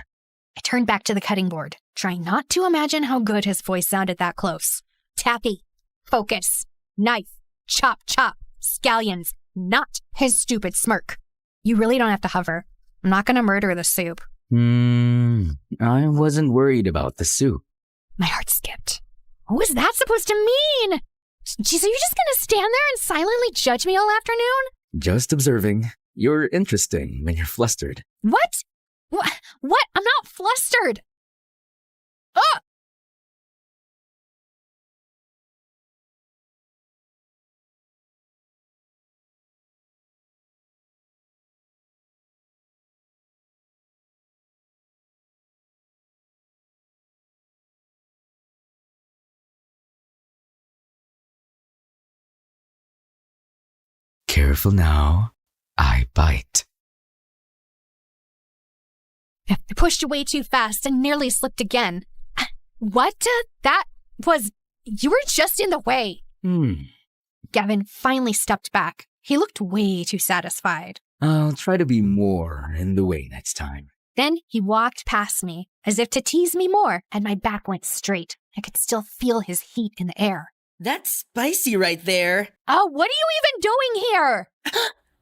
I turned back to the cutting board, trying not to imagine how good his voice sounded that close. Tappy, focus, knife, chop, chop, scallions, not his stupid smirk. You really don't have to hover. I'm not gonna murder the soup. I wasn't worried about the soup. My heart skipped. What was that supposed to mean? Geez, are you just gonna stand there and silently judge me all afternoon? Just observing. You're interesting when you're flustered. What? What? I'm not flustered. Ugh! Careful now. I bite. I pushed away too fast and nearly slipped again. What? That was... You were just in the way. Gavin finally stepped back. He looked way too satisfied. I'll try to be more in the way next time. Then he walked past me, as if to tease me more, and my back went straight. I could still feel his heat in the air. That's spicy right there. Oh, what are you even doing here?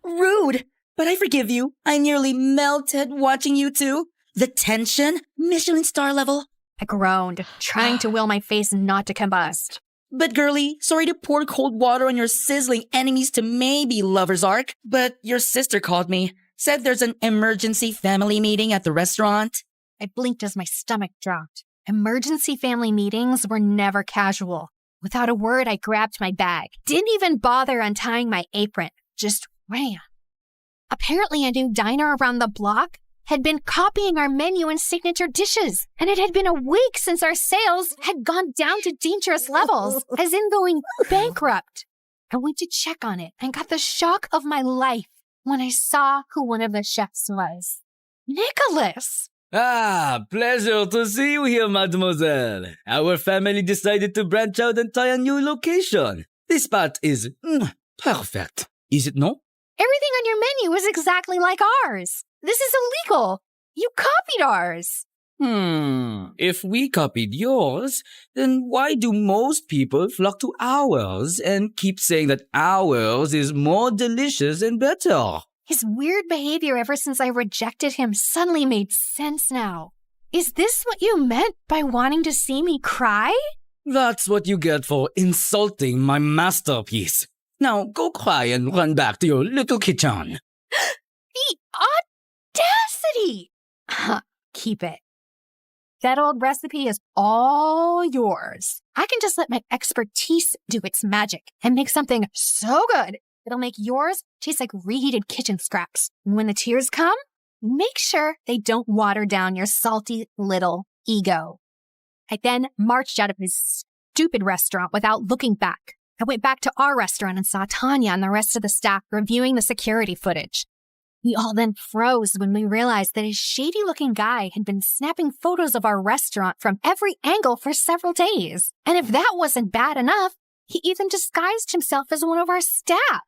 Rude, but I forgive you. I nearly melted watching you two. The tension, Michelin star level. I groaned, trying to will my face not to combust. But girlie, sorry to pour cold water on your sizzling enemies to maybe lover's arc, but your sister called me. Said there's an emergency family meeting at the restaurant. I blinked as my stomach dropped. Emergency family meetings were never casual. Without a word, I grabbed my bag. Didn't even bother untying my apron. Just ran. Apparently, a new diner around the block had been copying our menu and signature dishes. And it had been a week since our sales had gone down to dangerous levels, as in going bankrupt. I went to check on it and got the shock of my life when I saw who one of the chefs was. Nicholas! Ah, pleasure to see you here, mademoiselle. Our family decided to branch out and try a new location. This spot is perfect. Is it not? Everything on your menu is exactly like ours. This is illegal. You copied ours. If we copied yours, then why do most people flock to ours and keep saying that ours is more delicious and better? His weird behavior ever since I rejected him suddenly made sense now. Is this what you meant by wanting to see me cry? That's what you get for insulting my masterpiece. Now go cry and run back to your little kitchen. The audacity! Keep it. That old recipe is all yours. I can just let my expertise do its magic and make something so good it'll make yours taste like reheated kitchen scraps. And when the tears come, make sure they don't water down your salty little ego. I then marched out of his stupid restaurant without looking back. I went back to our restaurant and saw Tanya and the rest of the staff reviewing the security footage. We all then froze when we realized that a shady-looking guy had been snapping photos of our restaurant from every angle for several days. And if that wasn't bad enough, he even disguised himself as one of our staff.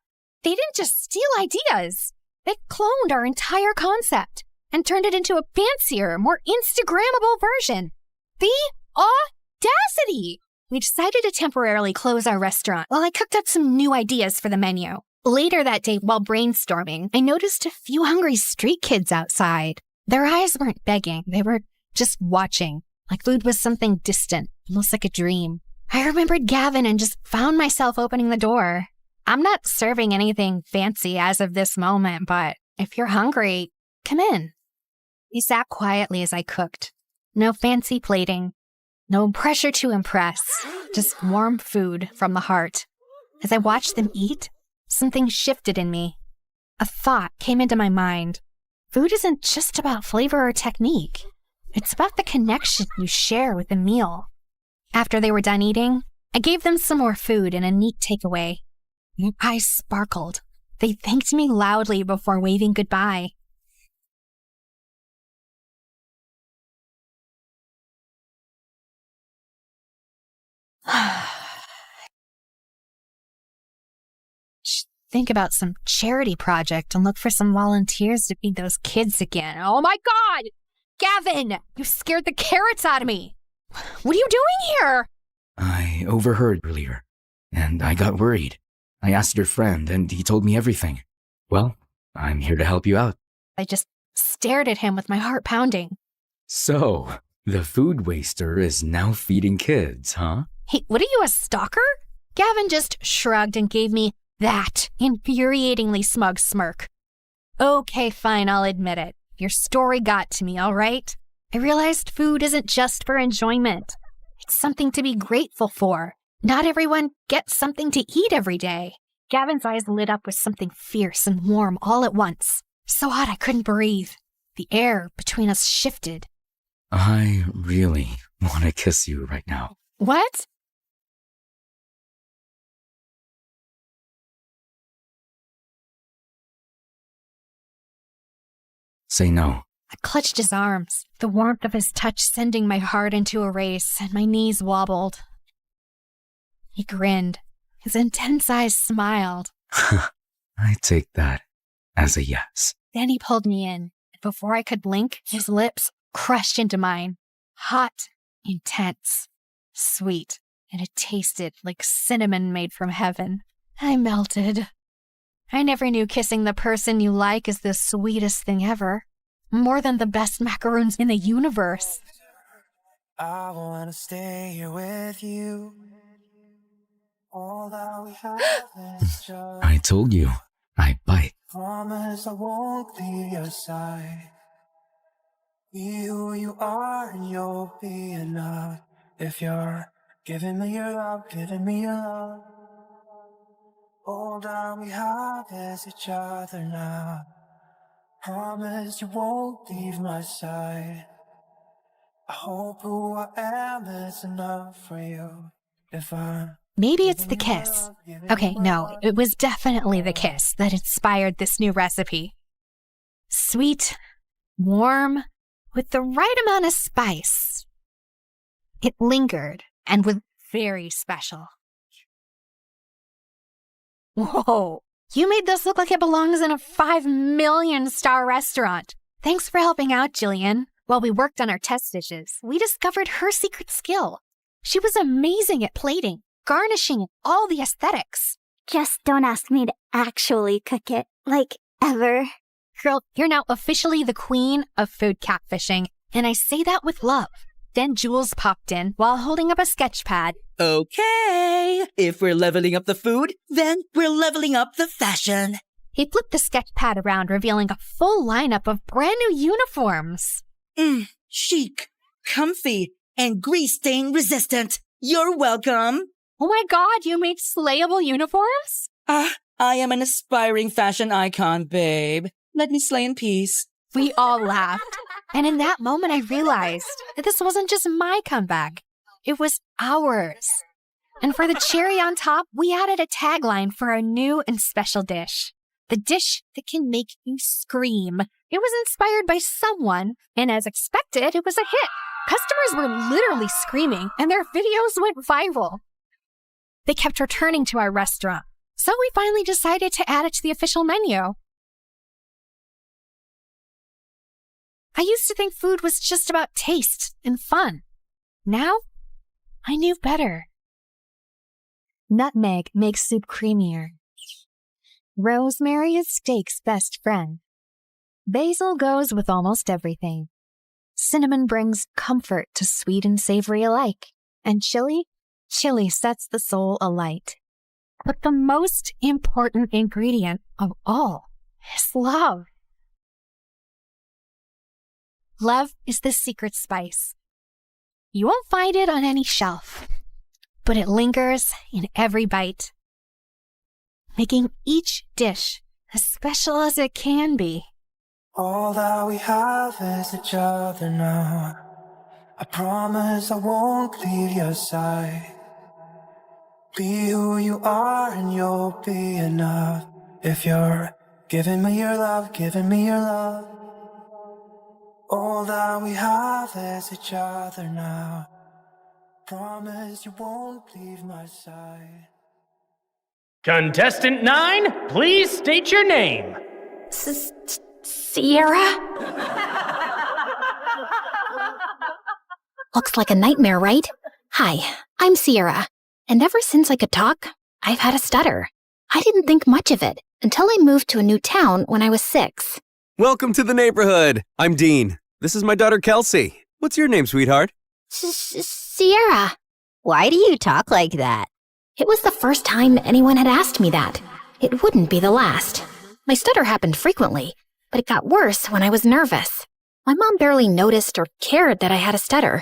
They didn't just steal ideas. They cloned our entire concept and turned it into a fancier, more Instagrammable version. The audacity! We decided to temporarily close our restaurant while I cooked up some new ideas for the menu. Later that day, while brainstorming, I noticed a few hungry street kids outside. Their eyes weren't begging. They were just watching, like food was something distant, almost like a dream. I remembered Gavin and just found myself opening the door. I'm not serving anything fancy as of this moment, but if you're hungry, come in. He sat quietly as I cooked. No fancy plating. No pressure to impress. Just warm food from the heart. As I watched them eat, something shifted in me. A thought came into my mind. Food isn't just about flavor or technique. It's about the connection you share with the meal. After they were done eating, I gave them some more food and a neat takeaway. Their eyes sparkled. They thanked me loudly before waving goodbye. Think about some charity project and look for some volunteers to feed those kids again. Oh my God! Gavin! You scared the carrots out of me! What are you doing here? I overheard earlier, and I got worried. I asked your friend, and he told me everything. Well, I'm here to help you out. I just stared at him with my heart pounding. So, the food waster is now feeding kids, huh? Hey, what are you, a stalker? Gavin just shrugged and gave me that infuriatingly smug smirk. Okay, fine, I'll admit it. Your story got to me, all right? I realized food isn't just for enjoyment. It's something to be grateful for. Not everyone gets something to eat every day. Gavin's eyes lit up with something fierce and warm all at once. So hot I couldn't breathe. The air between us shifted. I really want to kiss you right now. What? Say no. I clutched his arms, the warmth of his touch sending my heart into a race, and my knees wobbled. He grinned. His intense eyes smiled. I take that as a yes. Then he pulled me in, and before I could blink, his lips crushed into mine. Hot, intense, sweet, and it tasted like cinnamon made from heaven. I melted. I never knew kissing the person you like is the sweetest thing ever. More than the best macaroons in the universe. I wanna stay here with you. All that we have is just I told you, I bite. promise I won't leave your side. Be who you are and you'll be enough. If you're giving me your love, giving me your love. All that we have is each other now. Promise you won't leave my side. I hope who I am is enough for you. If I'm Maybe it's the kiss. Okay, no, it was definitely the kiss that inspired this new recipe. Sweet, warm, with the right amount of spice. It lingered and was very special. Whoa, you made this look like it belongs in a 5 million star restaurant. Thanks for helping out, Jillian. While we worked on our test dishes, we discovered her secret skill. She was amazing at plating, garnishing, and all the aesthetics. Just don't ask me to actually cook it, like, ever. Girl, you're now officially the queen of food catfishing, and I say that with love. Then Jules popped in while holding up a sketch pad. Okay, if we're leveling up the food, then we're leveling up the fashion. He flipped the sketch pad around, revealing a full lineup of brand new uniforms. Chic, comfy, and grease stain resistant. You're welcome. Oh my God, you made slayable uniforms? I am an aspiring fashion icon, babe. Let me slay in peace. We all laughed. And in that moment, I realized that this wasn't just my comeback. It was ours. And for the cherry on top, we added a tagline for our new and special dish. The dish that can make you scream. It was inspired by someone, and as expected, it was a hit. Customers were literally screaming, and their videos went viral. They kept returning to our restaurant, so we finally decided to add it to the official menu. I used to think food was just about taste and fun. Now, I knew better. Nutmeg makes soup creamier. Rosemary is steak's best friend. Basil goes with almost everything. Cinnamon brings comfort to sweet and savory alike. And chili? Chili sets the soul alight. But the most important ingredient of all is love. Love is the secret spice. You won't find it on any shelf, but it lingers in every bite, making each dish as special as it can be. All that we have is each other now. I promise I won't leave your side. Be who you are and you'll be enough. If you're giving me your love, giving me your love. All that we have is each other now. Promise you won't leave my side. Contestant 9, please state your name. Sierra? Looks like a nightmare, right? Hi, I'm Sierra, and ever since I could talk, I've had a stutter. I didn't think much of it until I moved to a new town when I was 6. Welcome to the neighborhood. I'm Dean. This is my daughter, Kelsey. What's your name, sweetheart? Sierra. Why do you talk like that? It was the first time anyone had asked me that. It wouldn't be the last. My stutter happened frequently, but it got worse when I was nervous. My mom barely noticed or cared that I had a stutter,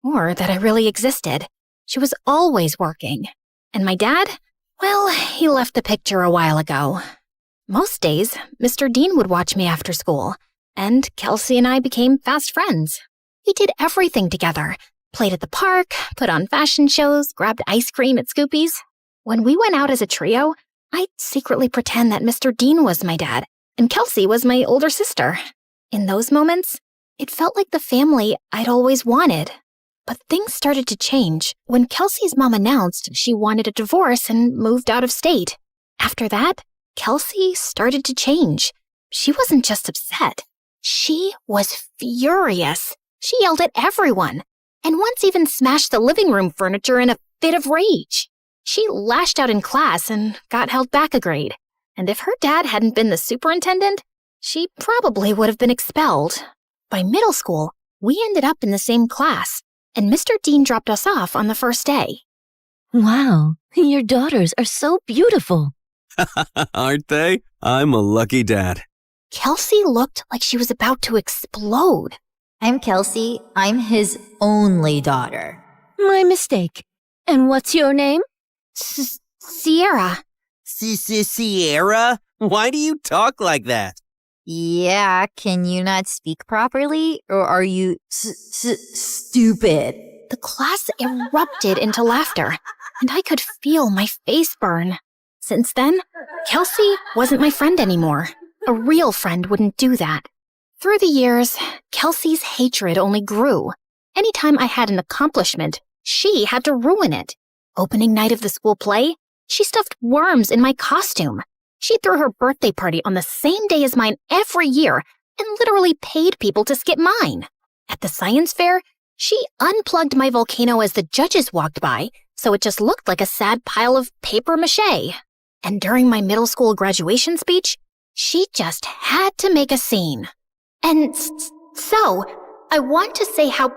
or that I really existed. She was always working. And my dad? Well, he left the picture a while ago. Most days, Mr. Dean would watch me after school, and Kelsey and I became fast friends. We did everything together. Played at the park, put on fashion shows, grabbed ice cream at Scoopy's. When we went out as a trio, I'd secretly pretend that Mr. Dean was my dad, and Kelsey was my older sister. In those moments, it felt like the family I'd always wanted. But things started to change when Kelsey's mom announced she wanted a divorce and moved out of state. After that, Kelsey started to change. She wasn't just upset. She was furious. She yelled at everyone, and once even smashed the living room furniture in a fit of rage. She lashed out in class and got held back a grade. And if her dad hadn't been the superintendent, she probably would have been expelled. By middle school, we ended up in the same class, and Mr. Dean dropped us off on the first day. Wow, your daughters are so beautiful. Aren't they? I'm a lucky dad. Kelsey looked like she was about to explode. I'm Kelsey. I'm his only daughter. My mistake. And what's your name? Sierra. Sierra? Why do you talk like that? Yeah, can you not speak properly? Or are you stupid? The class erupted into laughter, and I could feel my face burn. Since then, Kelsey wasn't my friend anymore. A real friend wouldn't do that. Through the years, Kelsey's hatred only grew. Anytime I had an accomplishment, she had to ruin it. Opening night of the school play, she stuffed worms in my costume. She threw her birthday party on the same day as mine every year and literally paid people to skip mine. At the science fair, she unplugged my volcano as the judges walked by, so it just looked like a sad pile of paper mache. And during my middle school graduation speech, she just had to make a scene. And so, I want to say how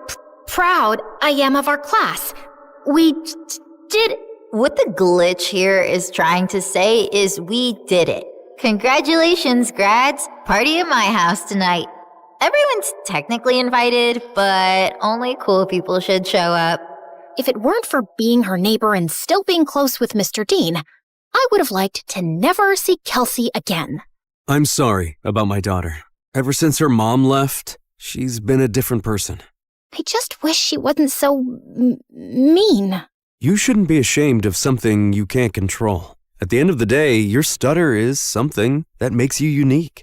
proud I am of our class. We did... What the glitch here is trying to say is we did it. Congratulations, grads. Party at my house tonight. Everyone's technically invited, but only cool people should show up. If it weren't for being her neighbor and still being close with Mr. Dean, I would have liked to never see Kelsey again. I'm sorry about my daughter. Ever since her mom left, she's been a different person. I just wish she wasn't so mean. You shouldn't be ashamed of something you can't control. At the end of the day, your stutter is something that makes you unique.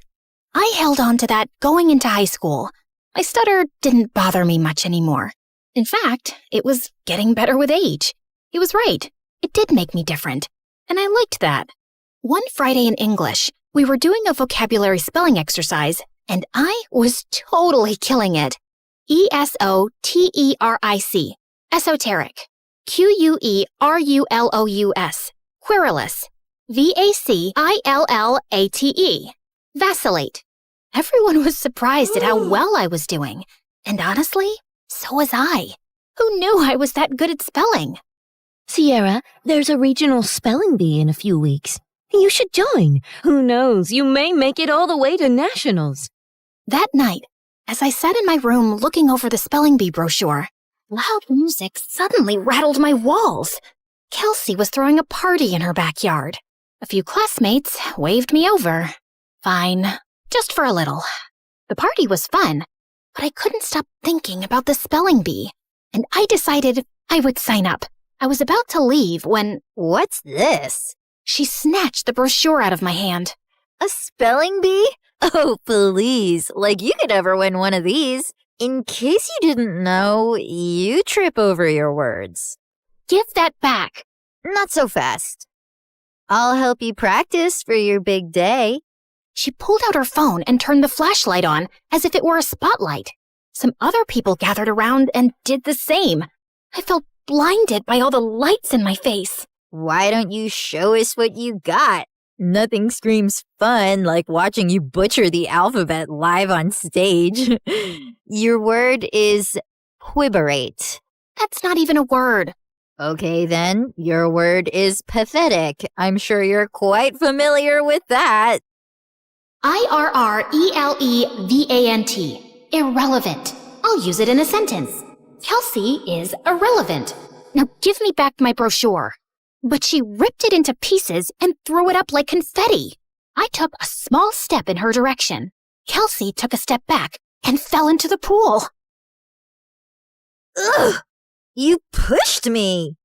I held on to that going into high school. My stutter didn't bother me much anymore. In fact, it was getting better with age. He was right. It did make me different. And I liked that. One Friday in English, we were doing a vocabulary spelling exercise, and I was totally killing it. ESOTERIC. Esoteric. QUERULOUS. Querulous. VACILLATE. Vacillate. Everyone was surprised at how well I was doing. And honestly, so was I. Who knew I was that good at spelling? Sierra, there's a regional spelling bee in a few weeks. You should join. Who knows, you may make it all the way to nationals. That night, as I sat in my room looking over the spelling bee brochure, loud music suddenly rattled my walls. Kelsey was throwing a party in her backyard. A few classmates waved me over. Fine, just for a little. The party was fun, but I couldn't stop thinking about the spelling bee, and I decided I would sign up. I was about to leave when... What's this? She snatched the brochure out of my hand. A spelling bee? Oh, please. Like you could ever win one of these. In case you didn't know, you trip over your words. Give that back. Not so fast. I'll help you practice for your big day. She pulled out her phone and turned the flashlight on as if it were a spotlight. Some other people gathered around and did the same. I felt blinded by all the lights in my face. Why don't you show us what you got? Nothing screams fun like watching you butcher the alphabet live on stage. Your word is quiberate. That's not even a word. Okay then, your word is pathetic. I'm sure you're quite familiar with that. IRRELEVANT. Irrelevant. I'll use it in a sentence. Kelsey is irrelevant. Now give me back my brochure. But she ripped it into pieces and threw it up like confetti. I took a small step in her direction. Kelsey took a step back and fell into the pool. Ugh! You pushed me!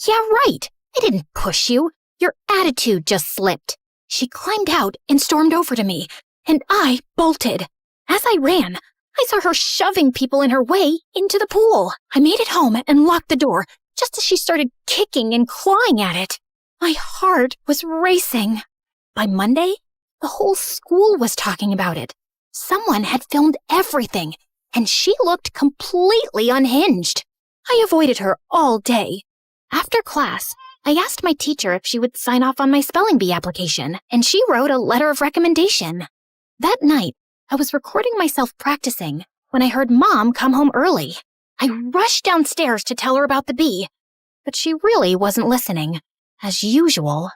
Yeah, right. I didn't push you. Your attitude just slipped. She climbed out and stormed over to me, and I bolted. As I ran, I saw her shoving people in her way into the pool. I made it home and locked the door just as she started kicking and clawing at it. My heart was racing. By Monday, the whole school was talking about it. Someone had filmed everything, and she looked completely unhinged. I avoided her all day. After class, I asked my teacher if she would sign off on my spelling bee application, and she wrote a letter of recommendation. That night, I was recording myself practicing when I heard Mom come home early. I rushed downstairs to tell her about the bee, but she really wasn't listening, as usual.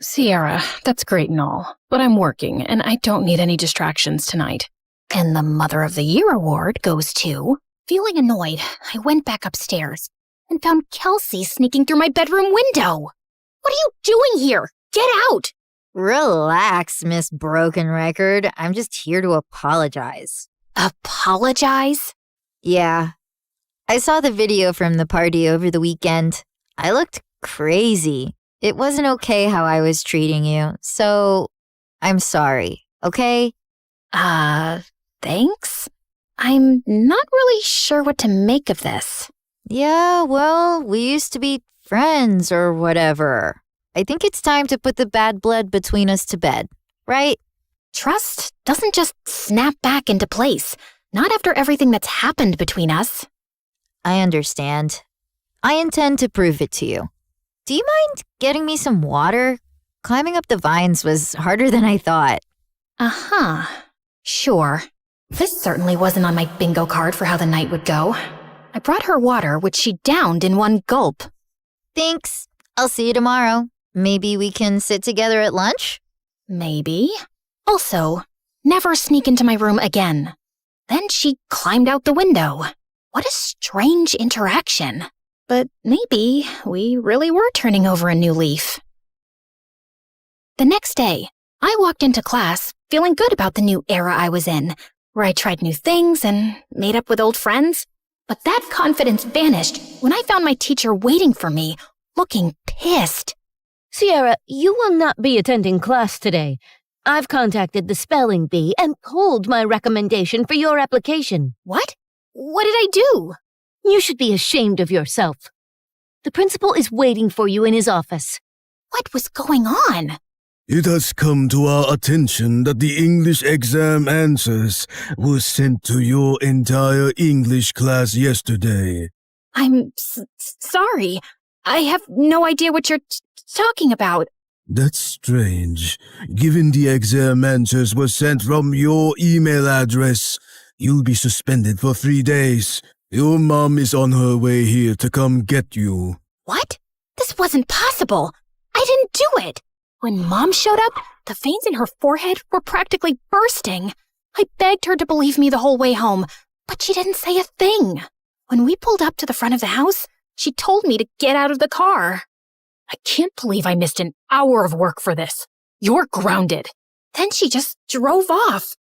Sierra, that's great and all, but I'm working and I don't need any distractions tonight. And the Mother of the Year award goes to... Feeling annoyed, I went back upstairs and found Kelsey sneaking through my bedroom window. What are you doing here? Get out! Relax, Miss Broken Record. I'm just here to apologize. Apologize? Yeah. I saw the video from the party over the weekend. I looked crazy. It wasn't okay how I was treating you, so I'm sorry, okay? Thanks? I'm not really sure what to make of this. Yeah, well, we used to be friends or whatever. I think it's time to put the bad blood between us to bed, right? Trust doesn't just snap back into place, not after everything that's happened between us. I understand. I intend to prove it to you. Do you mind getting me some water? Climbing up the vines was harder than I thought. Uh-huh. Sure. This certainly wasn't on my bingo card for how the night would go. I brought her water, which she downed in one gulp. Thanks. I'll see you tomorrow. Maybe we can sit together at lunch? Maybe. Also, never sneak into my room again. Then she climbed out the window. What a strange interaction. But maybe we really were turning over a new leaf. The next day, I walked into class feeling good about the new era I was in, where I tried new things and made up with old friends. But that confidence vanished when I found my teacher waiting for me, looking pissed. Sierra, you will not be attending class today. I've contacted the spelling bee and pulled my recommendation for your application. What? What did I do? You should be ashamed of yourself. The principal is waiting for you in his office. What was going on? It has come to our attention that the English exam answers were sent to your entire English class yesterday. I'm sorry. I have no idea what you're talking about. That's strange. Given the exam answers were sent from your email address, you'll be suspended for 3 days. Your mom is on her way here to come get you. What? This wasn't possible. I didn't do it. When Mom showed up, the veins in her forehead were practically bursting. I begged her to believe me the whole way home, but she didn't say a thing. When we pulled up to the front of the house, she told me to get out of the car. I can't believe I missed an hour of work for this. You're grounded. Then she just drove off,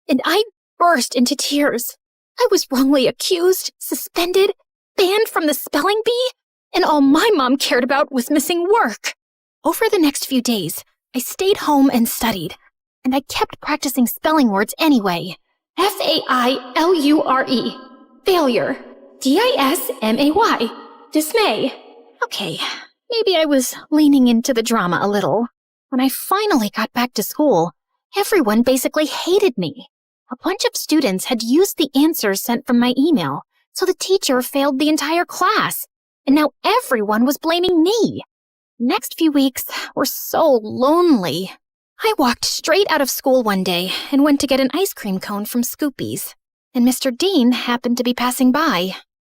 and I burst into tears. I was wrongly accused, suspended, banned from the spelling bee, and all my mom cared about was missing work. Over the next few days, I stayed home and studied, and I kept practicing spelling words anyway. Failure. Failure. Dismay. Dismay. Okay, maybe I was leaning into the drama a little. When I finally got back to school, everyone basically hated me. A bunch of students had used the answers sent from my email, so the teacher failed the entire class, and now everyone was blaming me. Next few weeks were so lonely. I walked straight out of school one day and went to get an ice cream cone from Scoopy's, and Mr. Dean happened to be passing by.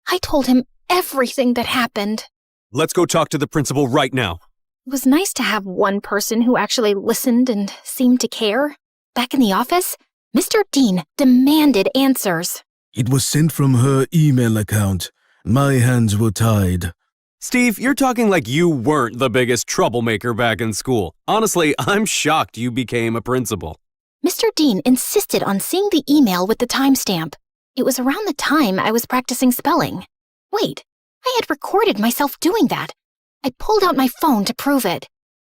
I told him everything that happened. Let's go talk to the principal right now. It was nice to have one person who actually listened and seemed to care. Back in the office, Mr. Dean demanded answers. It was sent from her email account. My hands were tied. Steve, you're talking like you weren't the biggest troublemaker back in school. Honestly, I'm shocked you became a principal. Mr. Dean insisted on seeing the email with the timestamp. It was around the time I was practicing spelling. Wait, I had recorded myself doing that. I pulled out my phone to prove it.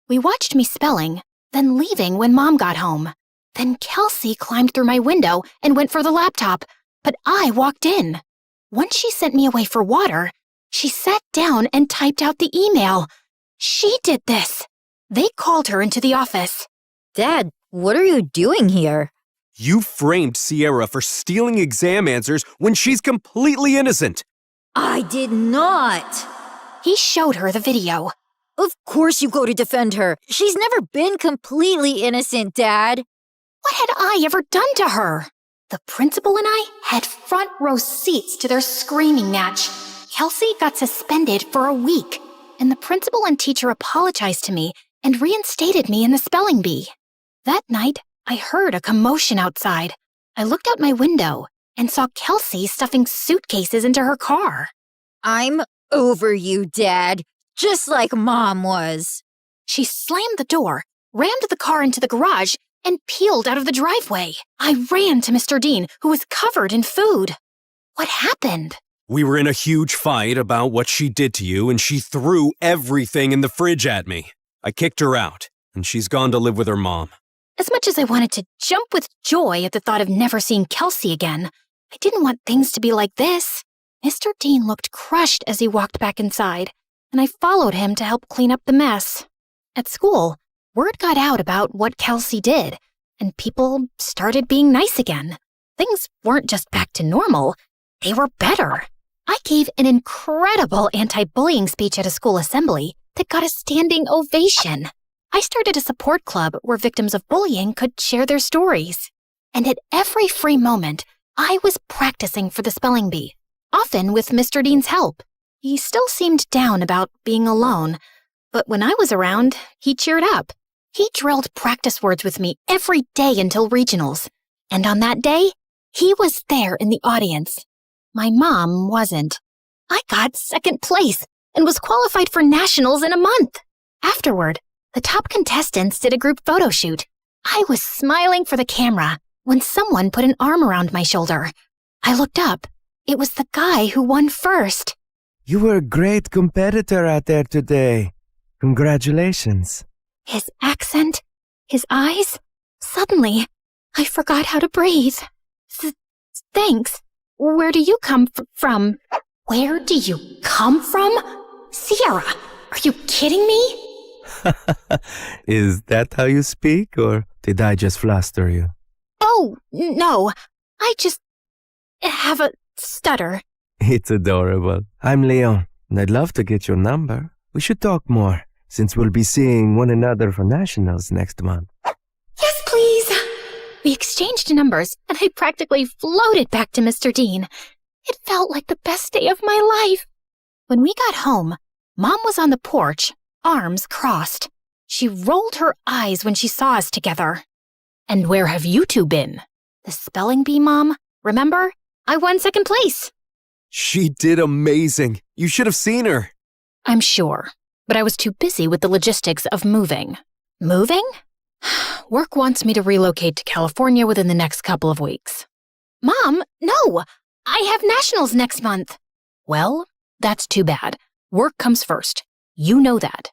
We watched me spelling, then leaving when Mom got home. Then Kelsey climbed through my window and went for the laptop, but I walked in. Once she sent me away for water, she sat down and typed out the email. She did this. They called her into the office. Dad, what are you doing here? You framed Sierra for stealing exam answers when she's completely innocent. I did not. He showed her the video. Of course you go to defend her. She's never been completely innocent, Dad. What had I ever done to her? The principal and I had front row seats to their screaming match. Kelsey got suspended for a week, and the principal and teacher apologized to me and reinstated me in the spelling bee. That night, I heard a commotion outside. I looked out my window and saw Kelsey stuffing suitcases into her car. I'm over you, Dad, just like Mom was. She slammed the door, rammed the car into the garage, and peeled out of the driveway. I ran to Mr. Dean, who was covered in food. What happened? We were in a huge fight about what she did to you, and she threw everything in the fridge at me. I kicked her out, and she's gone to live with her mom. As much as I wanted to jump with joy at the thought of never seeing Kelsey again, I didn't want things to be like this. Mr. Dean looked crushed as he walked back inside, and I followed him to help clean up the mess. At school, word got out about what Kelsey did, and people started being nice again. Things weren't just back to normal, they were better. I gave an incredible anti-bullying speech at a school assembly that got a standing ovation. I started a support club where victims of bullying could share their stories. And at every free moment, I was practicing for the spelling bee, often with Mr. Dean's help. He still seemed down about being alone, but when I was around, he cheered up. He drilled practice words with me every day until regionals. And on that day, he was there in the audience. My mom wasn't. I got second place and was qualified for nationals in a month. Afterward, the top contestants did a group photo shoot. I was smiling for the camera when someone put an arm around my shoulder. I looked up. It was the guy who won first. You were a great competitor out there today. Congratulations. His accent, his eyes. Suddenly, I forgot how to breathe. Thanks. Where do you come from? Where do you come from? Sierra, are you kidding me? Is that how you speak, or did I just fluster you? Oh, no. I just have a stutter. It's adorable. I'm Leon, and I'd love to get your number. We should talk more, since we'll be seeing one another for nationals next month. Yes, please. We exchanged numbers, and I practically floated back to Mr. Dean. It felt like the best day of my life. When we got home, Mom was on the porch, arms crossed. She rolled her eyes when she saw us together. And where have you two been? The spelling bee, Mom. Remember? I won second place. She did amazing. You should have seen her. I'm sure, but I was too busy with the logistics of moving. Moving? Work wants me to relocate to California within the next couple of weeks. Mom, no! I have nationals next month. Well, that's too bad. Work comes first. You know that.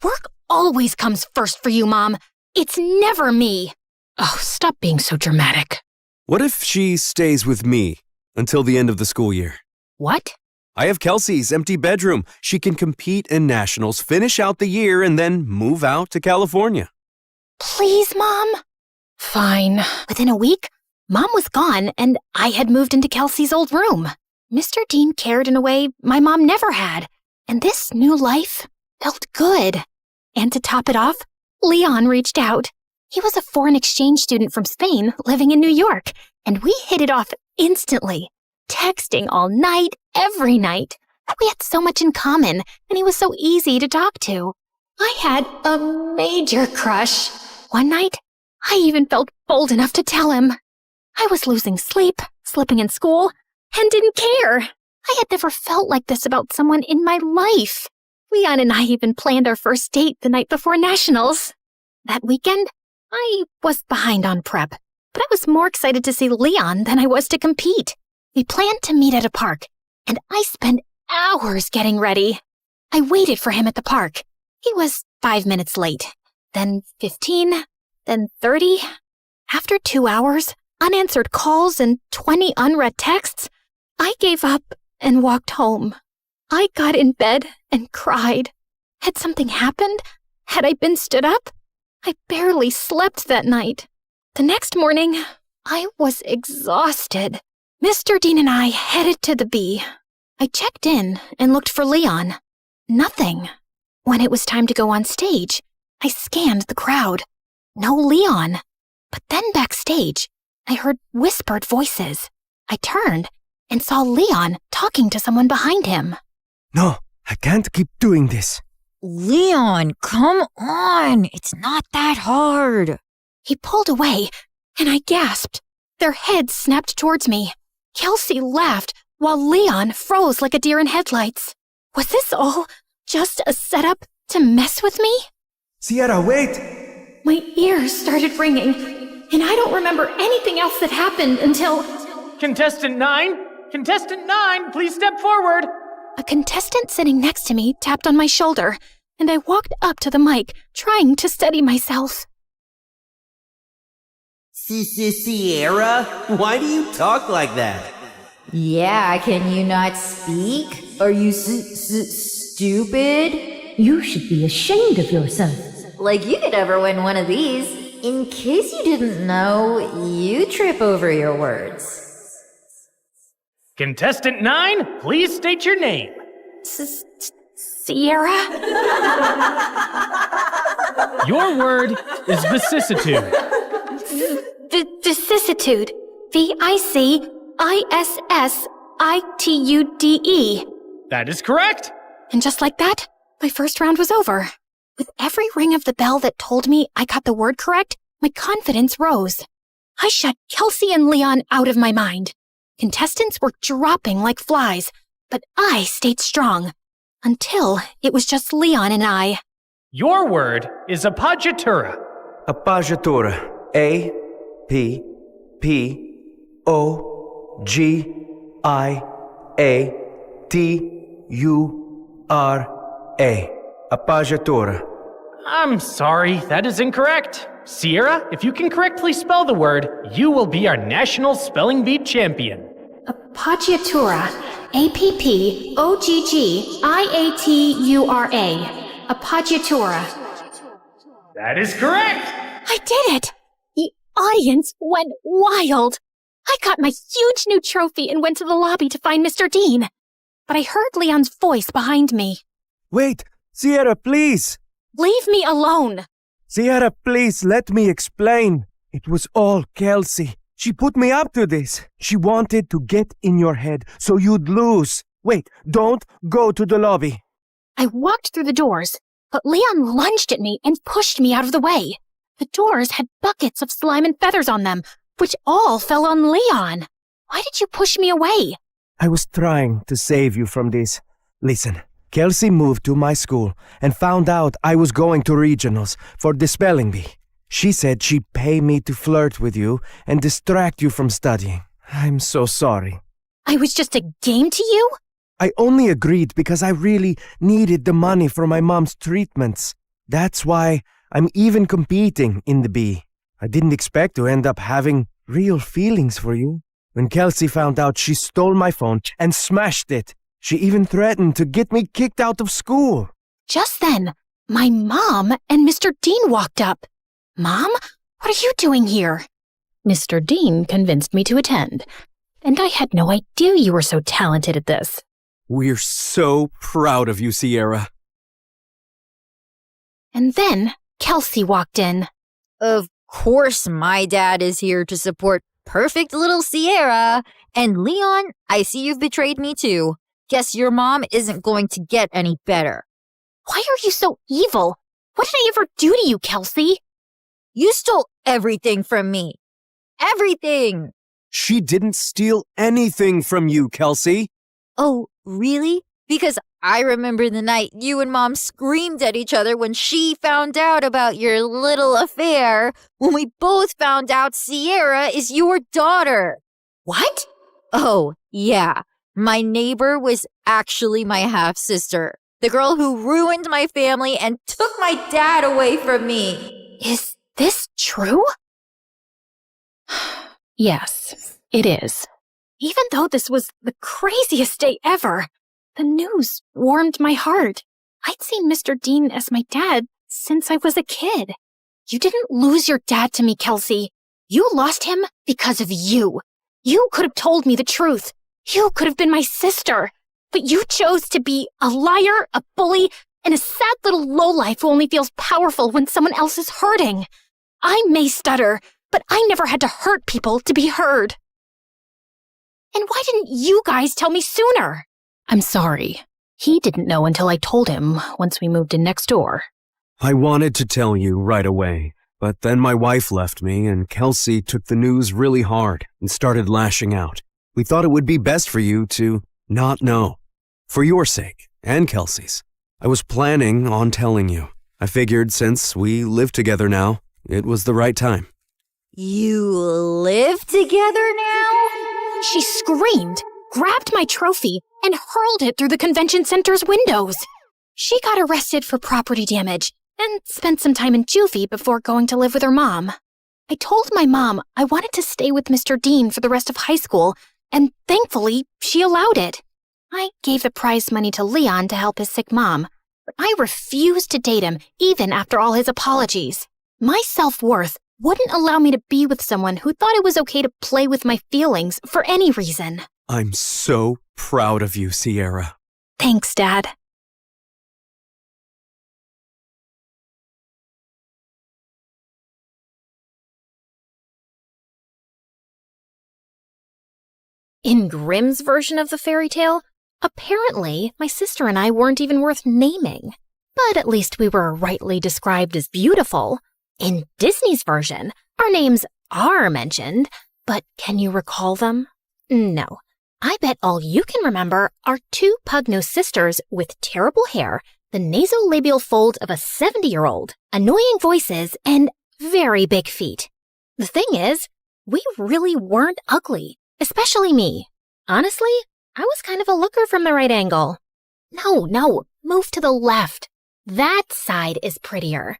Work always comes first for you, Mom. It's never me. Oh, stop being so dramatic. What if she stays with me until the end of the school year? What? I have Kelsey's empty bedroom. She can compete in nationals, finish out the year, and then move out to California. Please, Mom? Fine. Within a week, Mom was gone, and I had moved into Kelsey's old room. Mr. Dean cared in a way my mom never had, and this new life felt good. And to top it off, Leon reached out. He was a foreign exchange student from Spain living in New York, and we hit it off instantly, texting all night, every night. We had so much in common, and he was so easy to talk to. I had a major crush. One night, I even felt bold enough to tell him. I was losing sleep, slipping in school, and didn't care. I had never felt like this about someone in my life. Leon and I even planned our first date the night before nationals. That weekend, I was behind on prep, but I was more excited to see Leon than I was to compete. We planned to meet at a park, and I spent hours getting ready. I waited for him at the park. He was 5 minutes late, then 15, then 30. After 2 hours, unanswered calls, and 20 unread texts, I gave up and walked home. I got in bed and cried. Had something happened? Had I been stood up? I barely slept that night. The next morning, I was exhausted. Mr. Dean and I headed to the Bee. I checked in and looked for Leon. Nothing. When it was time to go on stage, I scanned the crowd. No Leon. But then backstage, I heard whispered voices. I turned and saw Leon talking to someone behind him. No, I can't keep doing this. Leon, come on. It's not that hard. He pulled away, and I gasped. Their heads snapped towards me. Kelsey laughed, while Leon froze like a deer in headlights. Was this all just a setup to mess with me? Sierra, wait! My ears started ringing, and I don't remember anything else that happened until... Contestant 9? Contestant 9, please step forward! A contestant sitting next to me tapped on my shoulder, and I walked up to the mic, trying to steady myself. Sierra, why do you talk like that? Yeah, can you not speak? Are you stupid? You should be ashamed of yourself. Like you could ever win one of these. In case you didn't know, you trip over your words. Contestant 9, please state your name. Sierra? Your word is vicissitude. Vicissitude. VICISSITUDE. That is correct. And just like that, my first round was over. With every ring of the bell that told me I got the word correct, my confidence rose. I shut Kelsey and Leon out of my mind. Contestants were dropping like flies, but I stayed strong. Until it was just Leon and I. Your word is appoggiatura. Appoggiatura. A-P-P-O-G-I-A-T-U-R-A. Appoggiatura. I'm sorry, that is incorrect. Sierra, if you can correctly spell the word, you will be our national spelling bee champion. Appoggiatura. A-P-P-O-G-G-I-A-T-U-R-A. Appoggiatura. That is correct! I did it! The audience went wild. I got my huge new trophy and went to the lobby to find Mr. Dean. But I heard Leon's voice behind me. Wait, Sierra, please! Leave me alone! Sierra, please, let me explain. It was all Kelsey. She put me up to this. She wanted to get in your head so you'd lose. Wait, don't go to the lobby. I walked through the doors, but Leon lunged at me and pushed me out of the way. The doors had buckets of slime and feathers on them, which all fell on Leon. Why did you push me away? I was trying to save you from this. Listen, Kelsey moved to my school and found out I was going to regionals for the spelling bee. She said she'd pay me to flirt with you and distract you from studying. I'm so sorry. I was just a game to you? I only agreed because I really needed the money for my mom's treatments. That's why I'm even competing in the bee. I didn't expect to end up having real feelings for you. When Kelsey found out, she stole my phone and smashed it. She even threatened to get me kicked out of school. Just then, my mom and Mr. Dean walked up. Mom, what are you doing here? Mr. Dean convinced me to attend, and I had no idea you were so talented at this. We're so proud of you, Sierra. And then Kelsey walked in. Of course my dad is here to support perfect little Sierra. And Leon, I see you've betrayed me too. Guess your mom isn't going to get any better. Why are you so evil? What did I ever do to you, Kelsey? You stole everything from me. Everything! She didn't steal anything from you, Kelsey. Oh, really? Because I remember the night you and Mom screamed at each other when she found out about your little affair, when we both found out Sierra is your daughter. What? Oh, yeah. My neighbor was actually my half-sister, the girl who ruined my family and took my dad away from me. Is this true? Yes, it is. Even though this was the craziest day ever, the news warmed my heart. I'd seen Mr. Dean as my dad since I was a kid. You didn't lose your dad to me, Kelsey. You lost him because of you. You could have told me the truth. You could have been my sister. But you chose to be a liar, a bully, and a sad little lowlife who only feels powerful when someone else is hurting. I may stutter, but I never had to hurt people to be heard. And why didn't you guys tell me sooner? I'm sorry. He didn't know until I told him once we moved in next door. I wanted to tell you right away, but then my wife left me and Kelsey took the news really hard and started lashing out. We thought it would be best for you to not know. For your sake and Kelsey's. I was planning on telling you. I figured since we live together now, it was the right time. You live together now? She screamed, grabbed my trophy, and hurled it through the convention center's windows. She got arrested for property damage and spent some time in juvie before going to live with her mom. I told my mom I wanted to stay with Mr. Dean for the rest of high school, and thankfully, she allowed it. I gave the prize money to Leon to help his sick mom, but I refused to date him even after all his apologies. My self-worth wouldn't allow me to be with someone who thought it was okay to play with my feelings for any reason. I'm so proud of you, Sierra. Thanks, Dad. In Grimm's version of the fairy tale, apparently my sister and I weren't even worth naming. But at least we were rightly described as beautiful. In Disney's version, our names are mentioned, but can you recall them? No. I bet all you can remember are two pug-nosed sisters with terrible hair, the nasolabial fold of a 70-year-old, annoying voices, and very big feet. The thing is, we really weren't ugly, especially me. Honestly, I was kind of a looker from the right angle. No, move to the left. That side is prettier.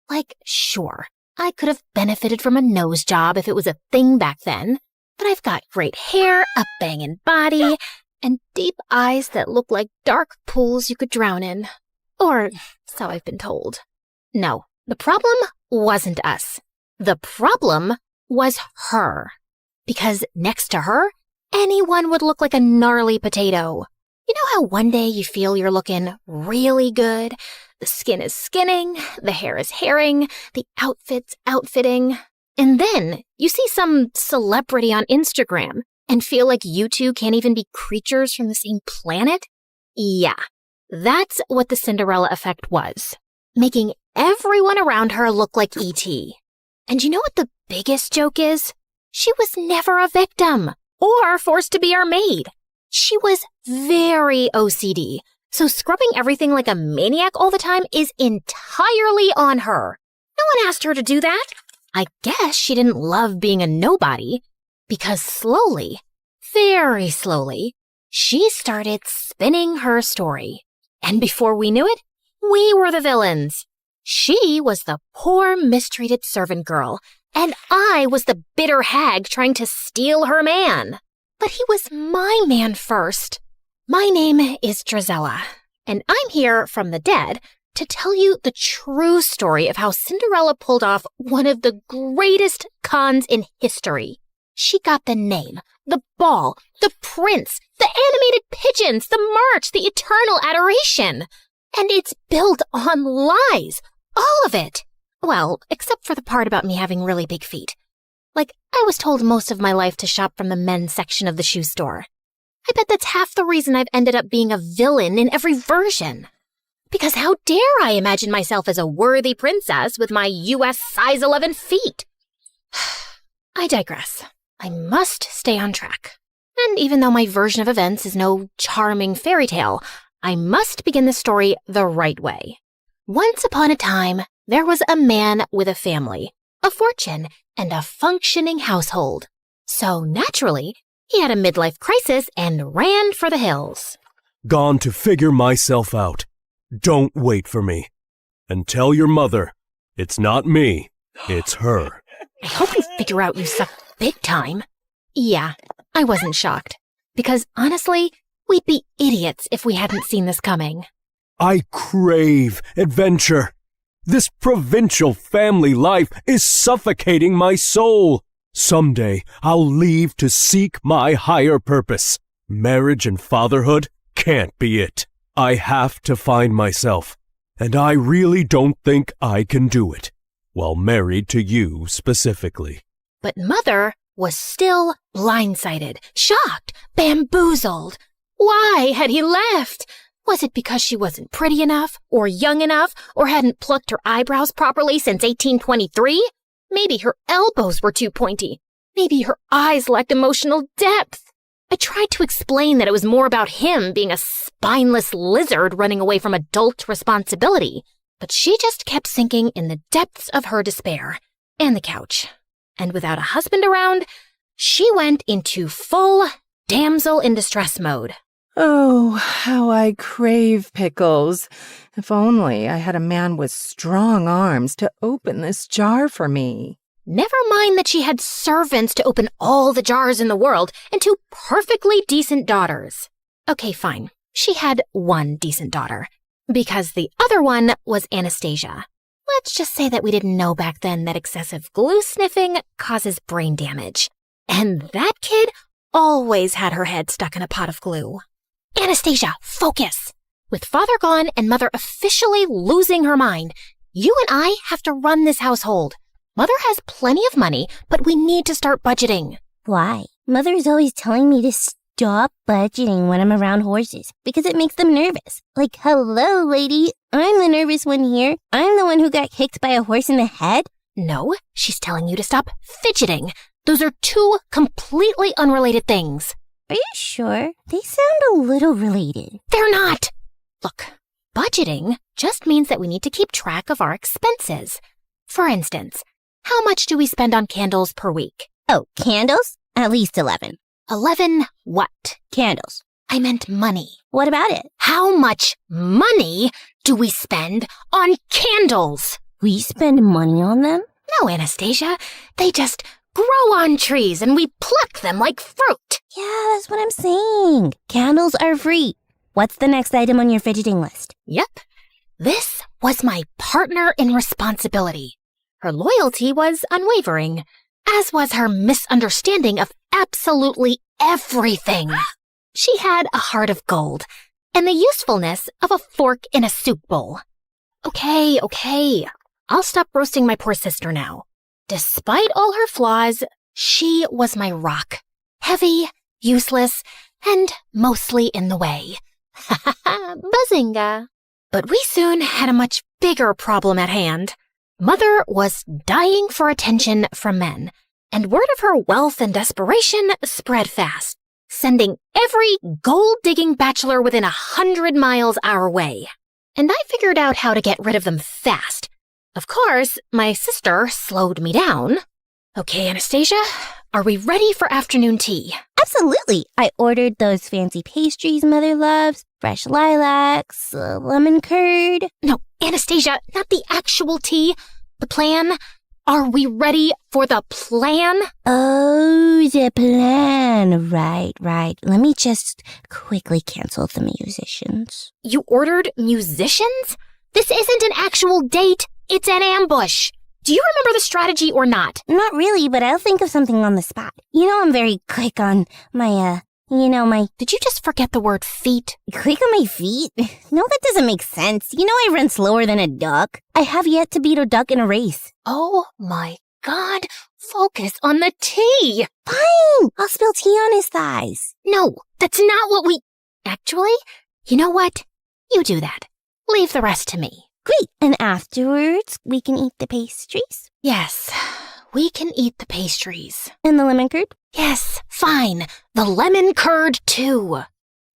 Like, sure, I could have benefited from a nose job if it was a thing back then, but I've got great hair, a bangin' body, and deep eyes that look like dark pools you could drown in. Or so I've been told. No, the problem wasn't us. The problem was her. Because next to her, anyone would look like a gnarly potato. You know how one day you feel you're looking really good? The skin is skinning, the hair is hairing, the outfit's outfitting. And then you see some celebrity on Instagram and feel like you two can't even be creatures from the same planet? Yeah, that's what the Cinderella effect was, making everyone around her look like E.T. And you know what the biggest joke is? She was never a victim or forced to be our maid. She was very OCD, so scrubbing everything like a maniac all the time is entirely on her. No one asked her to do that. I guess she didn't love being a nobody, because slowly, very slowly, she started spinning her story. And before we knew it, we were the villains. She was the poor, mistreated servant girl, and I was the bitter hag trying to steal her man. But he was my man first. My name is Drizella, and I'm here from the dead to tell you the true story of how Cinderella pulled off one of the greatest cons in history. She got the name, the ball, the prince, the animated pigeons, the march, the eternal adoration. And it's built on lies, all of it. Well, except for the part about me having really big feet. Like, I was told most of my life to shop from the men's section of the shoe store. I bet that's half the reason I've ended up being a villain in every version. Because how dare I imagine myself as a worthy princess with my US size 11 feet? I digress. I must stay on track. And even though my version of events is no charming fairy tale, I must begin the story the right way. Once upon a time, there was a man with a family, a fortune, and a functioning household. So naturally, he had a midlife crisis and ran for the hills. Gone to figure myself out. Don't wait for me. And tell your mother, it's not me, it's her. I hope you figure out you suck big time. Yeah, I wasn't shocked. Because honestly, we'd be idiots if we hadn't seen this coming. I crave adventure. This provincial family life is suffocating my soul. Someday I'll leave to seek my higher purpose. Marriage and fatherhood can't be it. I have to find myself, and I really don't think I can do it, while married to you specifically. But Mother was still blindsided, shocked, bamboozled. Why had he left? Was it because she wasn't pretty enough, or young enough, or hadn't plucked her eyebrows properly since 1823? Maybe her elbows were too pointy. Maybe her eyes lacked emotional depth. I tried to explain that it was more about him being a spineless lizard running away from adult responsibility, but she just kept sinking in the depths of her despair, and the couch. And without a husband around, she went into full damsel in distress mode. Oh, how I crave pickles. If only I had a man with strong arms to open this jar for me. Never mind that she had servants to open all the jars in the world and 2 perfectly decent daughters. Okay, fine. She had 1 decent daughter, because the other one was Anastasia. Let's just say that we didn't know back then that excessive glue sniffing causes brain damage. And that kid always had her head stuck in a pot of glue. Anastasia, focus! With father gone and mother officially losing her mind, you and I have to run this household. Mother has plenty of money, but we need to start budgeting. Why? Mother is always telling me to stop budgeting when I'm around horses because it makes them nervous. Like, hello, lady. I'm the nervous one here. I'm the one who got kicked by a horse in the head. No, she's telling you to stop fidgeting. Those are 2 completely unrelated things. Are you sure? They sound a little related. They're not! Look, budgeting just means that we need to keep track of our expenses. For instance, how much do we spend on candles per week? Oh, candles? At least 11. 11 what? Candles. I meant money. What about it? How much money do we spend on candles? We spend money on them? No, Anastasia. They just grow on trees and we pluck them like fruit. Yeah, that's what I'm saying. Candles are free. What's the next item on your fidgeting list? Yep. This was my partner in responsibility. Her loyalty was unwavering, as was her misunderstanding of absolutely everything. She had a heart of gold and the usefulness of a fork in a soup bowl. Okay. I'll stop roasting my poor sister now. Despite all her flaws, she was my rock. Heavy, useless, and mostly in the way. Bazinga. But we soon had a much bigger problem at hand. Mother was dying for attention from men, and word of her wealth and desperation spread fast, sending every gold-digging bachelor within 100 miles our way. And I figured out how to get rid of them fast. Of course, my sister slowed me down. Okay, Anastasia, are we ready for afternoon tea? Absolutely. I ordered those fancy pastries Mother loves, fresh lilacs, lemon curd. No, Anastasia, not the actual tea. The plan. Are we ready for the plan? Oh, the plan. Right. Let me just quickly cancel the musicians. You ordered musicians? This isn't an actual date. It's an ambush. Do you remember the strategy or not? Not really, but I'll think of something on the spot. You know I'm very quick on my, Did you just forget the word feet? Quick on my feet? No, that doesn't make sense. You know I run slower than a duck. I have yet to beat a duck in a race. Oh my God. Focus on the tea. Fine. I'll spill tea on his thighs. No, that's not what we... Actually, you know what? You do that. Leave the rest to me. Great. And afterwards, we can eat the pastries? Yes, we can eat the pastries. And the lemon curd? Yes, fine. The lemon curd, too.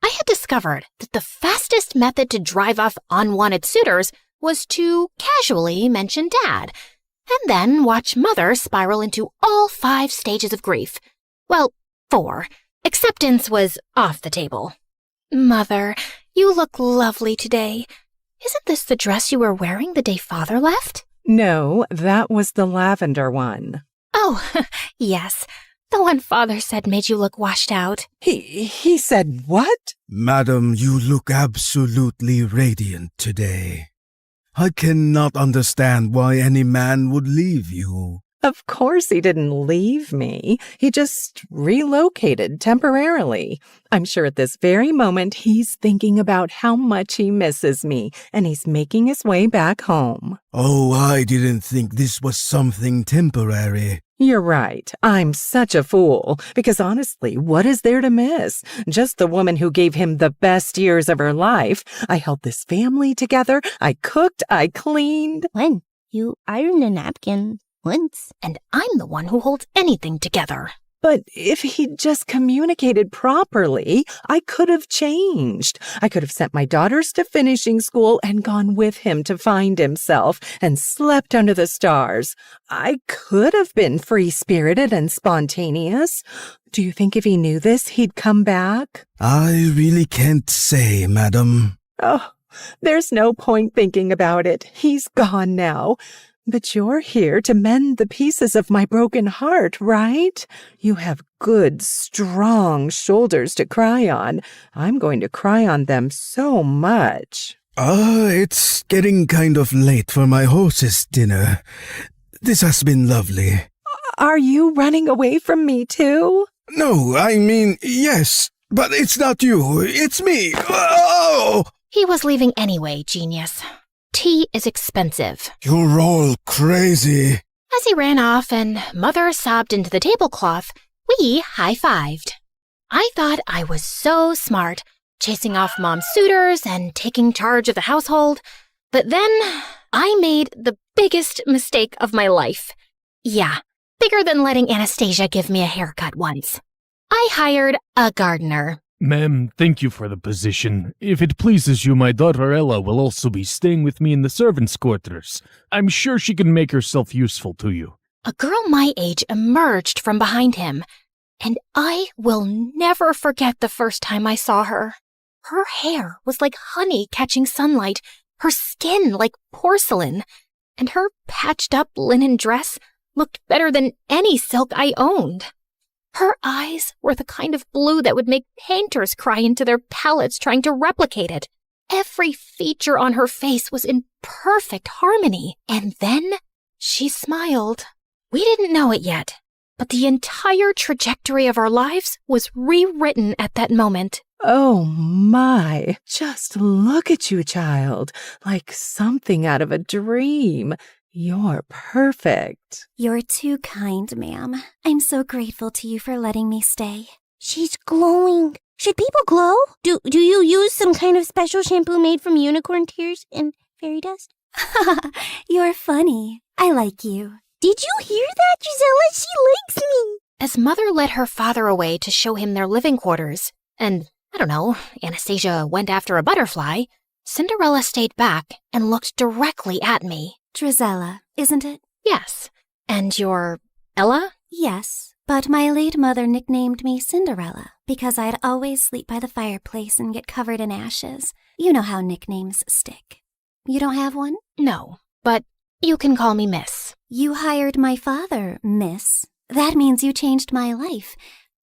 I had discovered that the fastest method to drive off unwanted suitors was to casually mention Dad, and then watch Mother spiral into all 5 stages of grief. Well, 4. Acceptance was off the table. Mother, you look lovely today. Isn't this the dress you were wearing the day Father left? No, that was the lavender one. Oh, yes. The one Father said made you look washed out. He said what? Madam, you look absolutely radiant today. I cannot understand why any man would leave you. Of course he didn't leave me. He just relocated temporarily. I'm sure at this very moment he's thinking about how much he misses me, and he's making his way back home. Oh, I didn't think this was something temporary. You're right. I'm such a fool. Because honestly, what is there to miss? Just the woman who gave him the best years of her life. I held this family together. I cooked. I cleaned. When? You ironed a napkin. Once. And I'm the one who holds anything together. But if he'd just communicated properly, I could have changed. I could have sent my daughters to finishing school and gone with him to find himself and slept under the stars. I could have been free-spirited and spontaneous. Do you think if he knew this, he'd come back? I really can't say, madam. Oh, there's no point thinking about it. He's gone now. But you're here to mend the pieces of my broken heart, right? You have good, strong shoulders to cry on. I'm going to cry on them so much. It's getting kind of late for my horse's dinner. This has been lovely. Are you running away from me too? No, I mean, yes, but it's not you. It's me. Oh! He was leaving anyway, genius. Tea is expensive. You're all crazy. As he ran off and Mother sobbed into the tablecloth, we high-fived. I thought I was so smart, chasing off Mom's suitors and taking charge of the household. But then I made the biggest mistake of my life. Yeah, bigger than letting Anastasia give me a haircut once. I hired a gardener. Ma'am, thank you for the position. If it pleases you, my daughter Ella will also be staying with me in the servants' quarters. I'm sure she can make herself useful to you. A girl my age emerged from behind him, and I will never forget the first time I saw her. Her hair was like honey catching sunlight, her skin like porcelain, and her patched-up linen dress looked better than any silk I owned. Her eyes were the kind of blue that would make painters cry into their palettes trying to replicate it. Every feature on her face was in perfect harmony. And then she smiled. We didn't know it yet, but the entire trajectory of our lives was rewritten at that moment. Oh my, just look at you, child, like something out of a dream. You're perfect. You're too kind, ma'am. I'm so grateful to you for letting me stay. She's glowing. Should people glow? Do you use some kind of special shampoo made from unicorn tears and fairy dust? You're funny. I like you. Did you hear that, Gisela? She likes me. As Mother led her father away to show him their living quarters, and, I don't know, Anastasia went after a butterfly, Cinderella stayed back and looked directly at me. Drizella, isn't it? Yes. And you're Ella? Yes, but my late mother nicknamed me Cinderella because I'd always sleep by the fireplace and get covered in ashes. You know how nicknames stick. You don't have one? No, but you can call me Miss. You hired my father, Miss. That means you changed my life,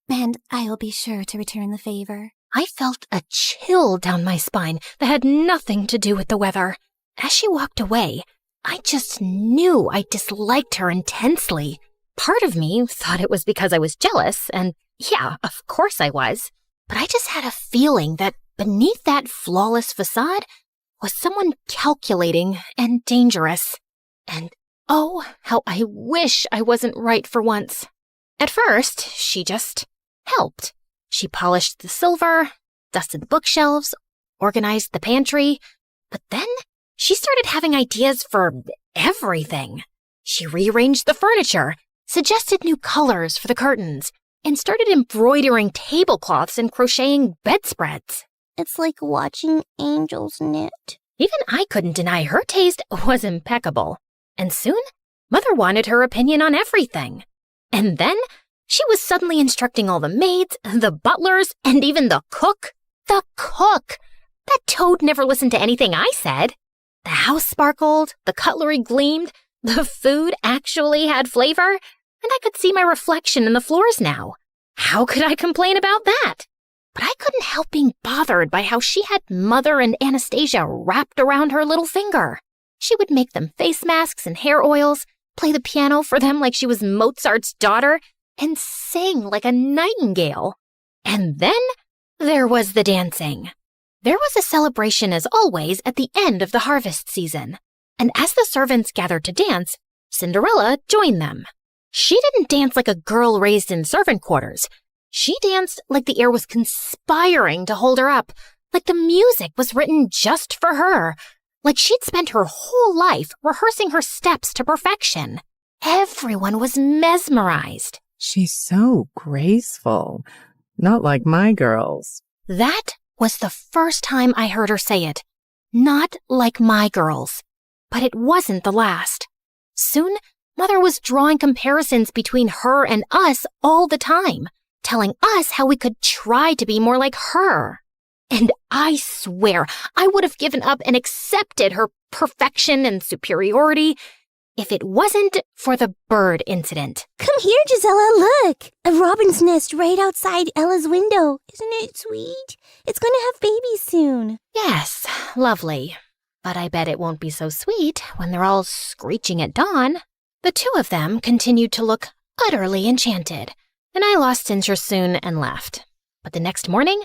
and I'll be sure to return the favor. I felt a chill down my spine that had nothing to do with the weather. As she walked away, I just knew I disliked her intensely. Part of me thought it was because I was jealous, and yeah, of course I was. But I just had a feeling that beneath that flawless facade was someone calculating and dangerous. And oh, how I wish I wasn't right for once. At first, she just helped. She polished the silver, dusted the bookshelves, organized the pantry, but then she started having ideas for everything. She rearranged the furniture, suggested new colors for the curtains, and started embroidering tablecloths and crocheting bedspreads. It's like watching angels knit. Even I couldn't deny her taste was impeccable. And soon, Mother wanted her opinion on everything. And then, she was suddenly instructing all the maids, the butlers, and even the cook. The cook! That toad never listened to anything I said. The house sparkled, the cutlery gleamed, the food actually had flavor, and I could see my reflection in the floors now. How could I complain about that? But I couldn't help being bothered by how she had Mother and Anastasia wrapped around her little finger. She would make them face masks and hair oils, play the piano for them like she was Mozart's daughter, and sing like a nightingale. And then there was the dancing. There was a celebration, as always, at the end of the harvest season. And as the servants gathered to dance, Cinderella joined them. She didn't dance like a girl raised in servant quarters. She danced like the air was conspiring to hold her up, like the music was written just for her, like she'd spent her whole life rehearsing her steps to perfection. Everyone was mesmerized. She's so graceful. Not like my girls. That was the first time I heard her say it. Not like my girls. But it wasn't the last. Soon, Mother was drawing comparisons between her and us all the time, telling us how we could try to be more like her. And I swear, I would have given up and accepted her perfection and superiority if it wasn't for the bird incident. Come here, Gisela, look! A robin's nest right outside Ella's window. Isn't it sweet? It's going to have babies soon. Yes, lovely. But I bet it won't be so sweet when they're all screeching at dawn. The two of them continued to look utterly enchanted, and I lost interest soon and left. But the next morning,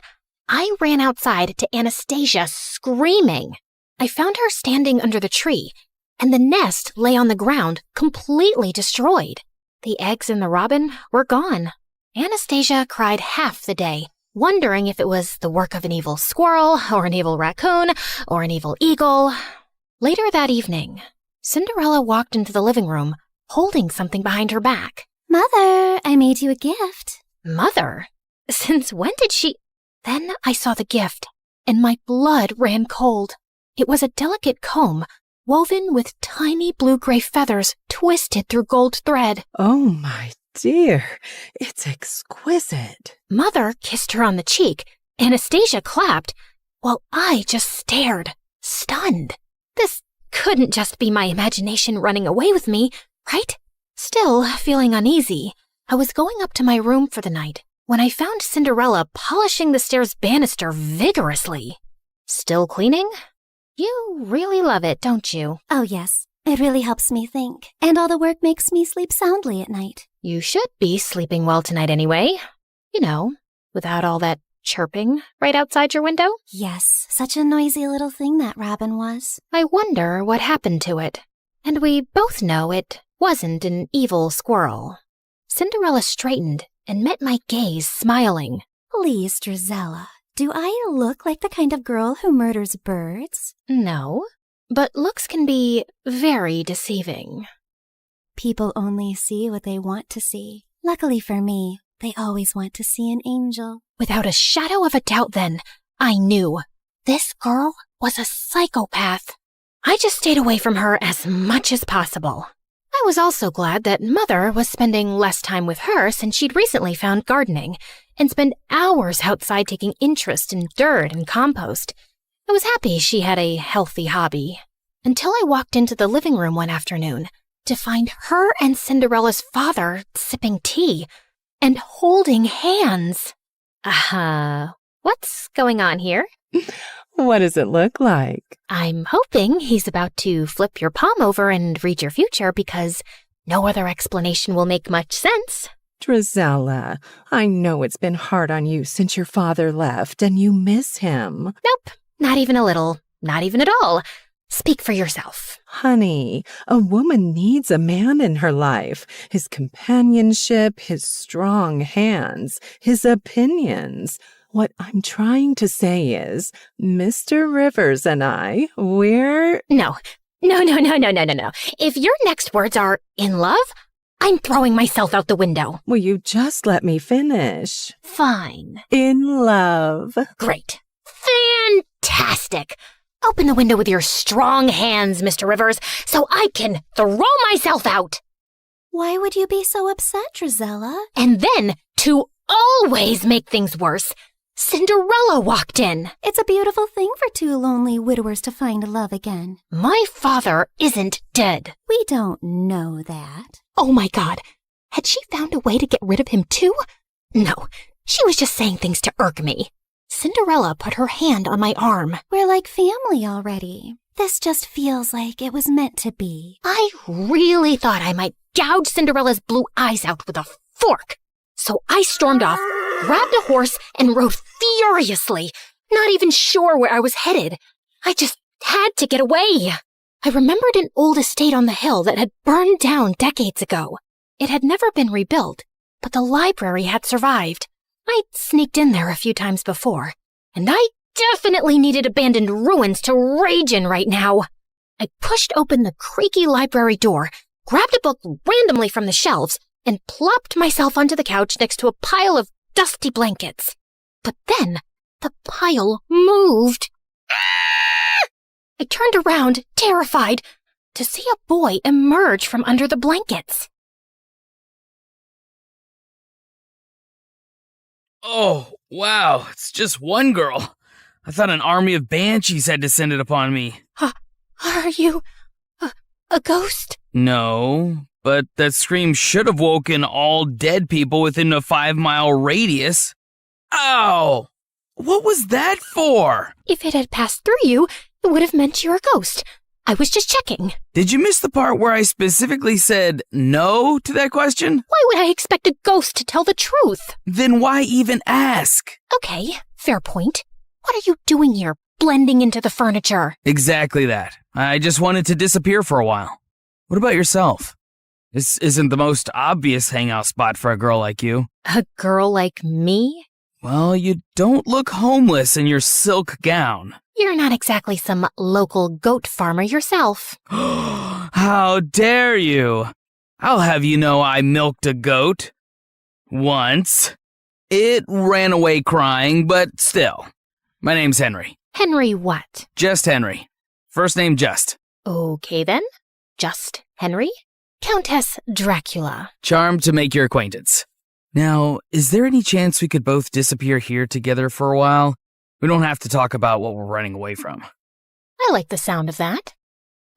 I ran outside to Anastasia screaming. I found her standing under the tree, and the nest lay on the ground, completely destroyed. The eggs and the robin were gone. Anastasia cried half the day, wondering if it was the work of an evil squirrel, or an evil raccoon, or an evil eagle. Later that evening, Cinderella walked into the living room, holding something behind her back. Mother, I made you a gift. Mother? Since when did she... Then I saw the gift, and my blood ran cold. It was a delicate comb, woven with tiny blue-gray feathers twisted through gold thread. Oh, my dear, it's exquisite. Mother kissed her on the cheek, Anastasia clapped, while I just stared, stunned. This couldn't just be my imagination running away with me, right? Still feeling uneasy, I was going up to my room for the night when I found Cinderella polishing the stairs banister vigorously. Still cleaning? You really love it, don't you? Oh, yes. It really helps me think, and all the work makes me sleep soundly at night. You should be sleeping well tonight anyway. You know, without all that chirping right outside your window. Yes, such a noisy little thing that robin was. I wonder what happened to it. And we both know it wasn't an evil squirrel. Cinderella straightened and met my gaze, smiling. Please, Drizella, do I look like the kind of girl who murders birds? No, but looks can be very deceiving. People only see what they want to see. Luckily for me, they always want to see an angel. Without a shadow of a doubt then, I knew this girl was a psychopath. I just stayed away from her as much as possible. I was also glad that Mother was spending less time with her since she'd recently found gardening and spent hours outside taking interest in dirt and compost. I was happy she had a healthy hobby, until I walked into the living room one afternoon to find her and Cinderella's father sipping tea and holding hands. What's going on here? What does it look like? I'm hoping he's about to flip your palm over and read your future because no other explanation will make much sense. Drizella, I know it's been hard on you since your father left and you miss him. Nope, not even a little, not even at all. Speak for yourself. Honey, a woman needs a man in her life. His companionship, his strong hands, his opinions. What I'm trying to say is, Mr. Rivers and I, we're... No. If your next words are in love, I'm throwing myself out the window. Will you just let me finish? Fine. In love. Great. Fantastic. Open the window with your strong hands, Mr. Rivers, so I can throw myself out. Why would you be so upset, Drizella? And then, to always make things worse, Cinderella walked in. It's a beautiful thing for two lonely widowers to find love again. My father isn't dead. We don't know that. Oh my God. Had she found a way to get rid of him too? No, she was just saying things to irk me. Cinderella put her hand on my arm. We're like family already. This just feels like it was meant to be. I really thought I might gouge Cinderella's blue eyes out with a fork. So I stormed off, grabbed a horse, and rode furiously, not even sure where I was headed. I just had to get away. I remembered an old estate on the hill that had burned down decades ago. It had never been rebuilt, but the library had survived. I'd sneaked in there a few times before, and I definitely needed abandoned ruins to rage in right now. I pushed open the creaky library door, grabbed a book randomly from the shelves, and plopped myself onto the couch next to a pile of dusty blankets. But then, the pile moved. I turned around, terrified, to see a boy emerge from under the blankets. Oh, wow, it's just one girl. I thought an army of banshees had descended upon me. Are you a ghost? No, but that scream should have woken all dead people within a 5-mile radius. Ow! What was that for? If it had passed through you, it would have meant you're a ghost. I was just checking. Did you miss the part where I specifically said no to that question? Why would I expect a ghost to tell the truth? Then why even ask? Okay, fair point. What are you doing here, blending into the furniture? Exactly that. I just wanted to disappear for a while. What about yourself? This isn't the most obvious hangout spot for a girl like you. A girl like me? Well, you don't look homeless in your silk gown. You're not exactly some local goat farmer yourself. How dare you? I'll have you know I milked a goat. Once. It ran away crying, but still. My name's Henry. Henry what? Just Henry. First name Just. Okay then. Just Henry. Countess Dracula. Charmed to make your acquaintance. Now, is there any chance we could both disappear here together for a while? We don't have to talk about what we're running away from. I like the sound of that.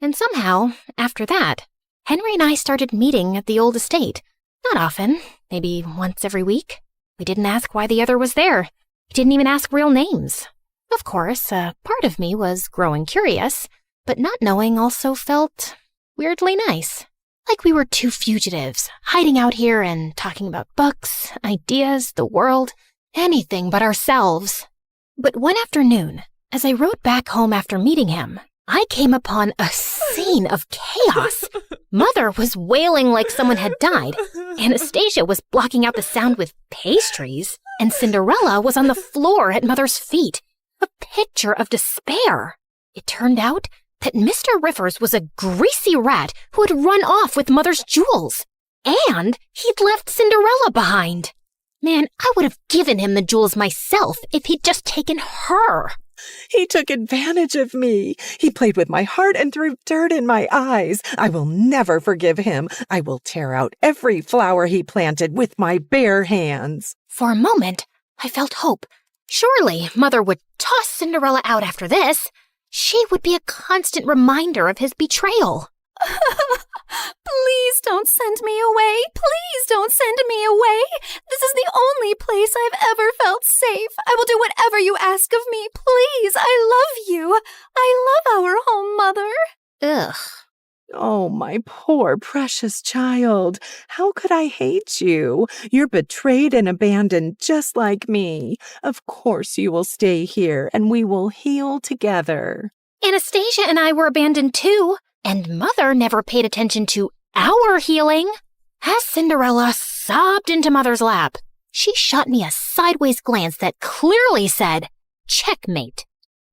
And somehow, after that, Henry and I started meeting at the old estate. Not often, maybe once every week. We didn't ask why the other was there. We didn't even ask real names. Of course, a part of me was growing curious, but not knowing also felt weirdly nice. Like we were two fugitives, hiding out here and talking about books, ideas, the world, anything but ourselves. But one afternoon, as I rode back home after meeting him, I came upon a scene of chaos. Mother was wailing like someone had died. Anastasia was blocking out the sound with pastries, and Cinderella was on the floor at Mother's feet, a picture of despair. It turned out that Mr. Rivers was a greasy rat who had run off with Mother's jewels, and he'd left Cinderella behind. Man, I would have given him the jewels myself if he'd just taken her. He took advantage of me. He played with my heart and threw dirt in my eyes. I will never forgive him. I will tear out every flower he planted with my bare hands. For a moment, I felt hope. Surely Mother would toss Cinderella out after this. She would be a constant reminder of his betrayal. Please don't send me away. Please don't send me away. This is the only place I've ever felt safe. I will do whatever you ask of me. Please, I love you. I love our home, Mother. Ugh. Oh, my poor precious child. How could I hate you? You're betrayed and abandoned just like me. Of course you will stay here and we will heal together. Anastasia and I were abandoned too, and Mother never paid attention to our healing. As Cinderella sobbed into Mother's lap, she shot me a sideways glance that clearly said, checkmate.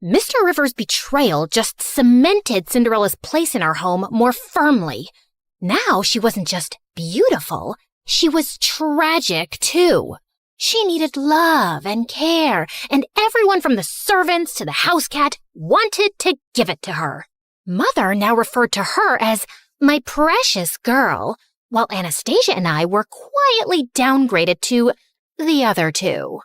Mr. Rivers' betrayal just cemented Cinderella's place in our home more firmly. Now she wasn't just beautiful, she was tragic too. She needed love and care, and everyone from the servants to the house cat wanted to give it to her. Mother now referred to her as my precious girl, while Anastasia and I were quietly downgraded to the other two.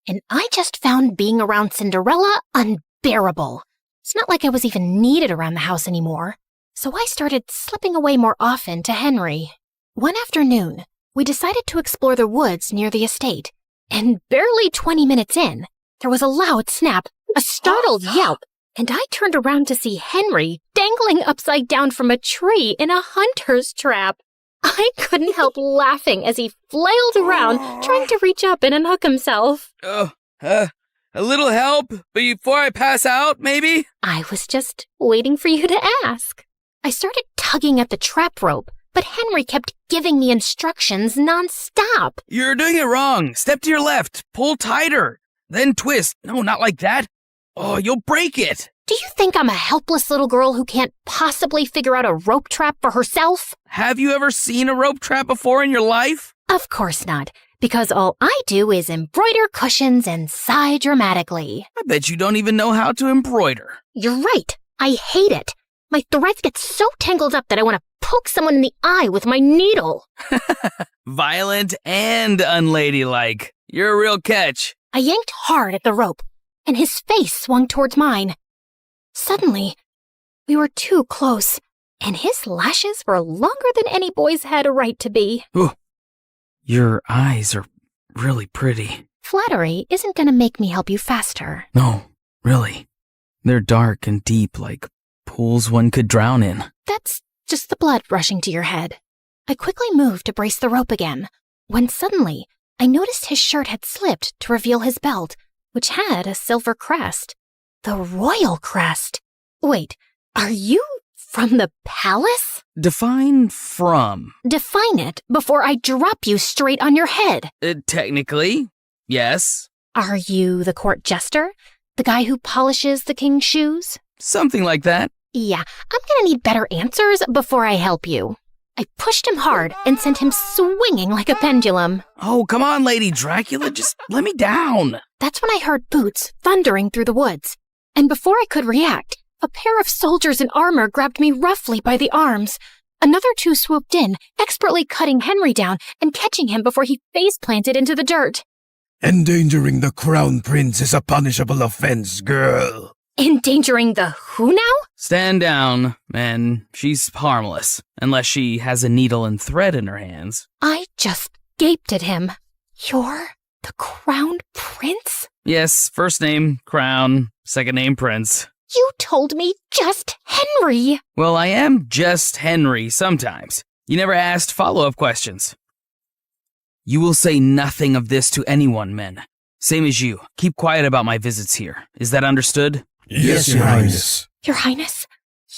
And I just found being around Cinderella unbearable. It's not like I was even needed around the house anymore. So I started slipping away more often to Henry. One afternoon, we decided to explore the woods near the estate. And barely 20 minutes in, there was a loud snap, a startled yelp, and I turned around to see Henry dangling upside down from a tree in a hunter's trap. I couldn't help laughing as he flailed around, trying to reach up and unhook himself. A little help before I pass out, maybe? I was just waiting for you to ask. I started tugging at the trap rope, but Henry kept giving me instructions nonstop. You're doing it wrong. Step to your left. Pull tighter. Then twist. No, not like that. Oh, you'll break it. Do you think I'm a helpless little girl who can't possibly figure out a rope trap for herself? Have you ever seen a rope trap before in your life? Of course not, because all I do is embroider cushions and sigh dramatically. I bet you don't even know how to embroider. You're right. I hate it. My threads get so tangled up that I want to poke someone in the eye with my needle. Violent and unladylike. You're a real catch. I yanked hard at the rope, and his face swung towards mine. Suddenly, we were too close, and his lashes were longer than any boy's had a right to be. Ooh, your eyes are really pretty. Flattery isn't going to make me help you faster. No, really. They're dark and deep, like pools one could drown in. That's just the blood rushing to your head. I quickly moved to brace the rope again, when suddenly I noticed his shirt had slipped to reveal his belt, which had a silver crest. The royal crest. Wait, are you from the palace? Define from. Define it before I drop you straight on your head. Technically, yes. Are you the court jester? The guy who polishes the king's shoes? Something like that. Yeah, I'm gonna need better answers before I help you. I pushed him hard and sent him swinging like a pendulum. Oh, come on, Lady Dracula, just let me down. That's when I heard boots thundering through the woods. And before I could react, a pair of soldiers in armor grabbed me roughly by the arms. Another two swooped in, expertly cutting Henry down and catching him before he face-planted into the dirt. Endangering the crown prince is a punishable offense, girl. Endangering the who now? Stand down, and she's harmless, unless she has a needle and thread in her hands. I just gaped at him. You're the crown prince? Yes, first name, Crown, second name, Prince. You told me just Henry. Well, I am just Henry sometimes. You never asked follow-up questions. You will say nothing of this to anyone, men. Same as you. Keep quiet about my visits here. Is that understood? Yes, Your Highness. Your Highness?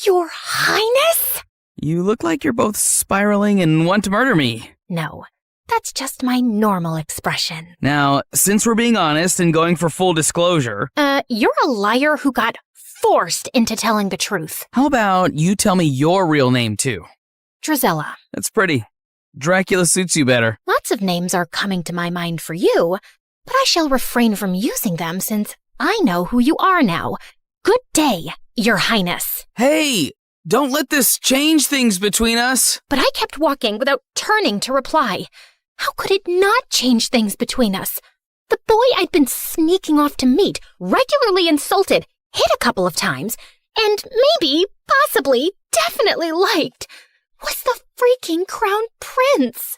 Your Highness? You look like you're both spiraling and want to murder me. No, that's just my normal expression. Now, since we're being honest and going for full disclosure... You're a liar who got forced into telling the truth. How about you tell me your real name, too? Drizella. That's pretty. Dracula suits you better. Lots of names are coming to my mind for you, but I shall refrain from using them since I know who you are now. Good day, Your Highness. Hey, don't let this change things between us. But I kept walking without turning to reply. How could it not change things between us? The boy I'd been sneaking off to meet, regularly insulted, hit a couple of times, and maybe, possibly, definitely liked, was the freaking crown prince.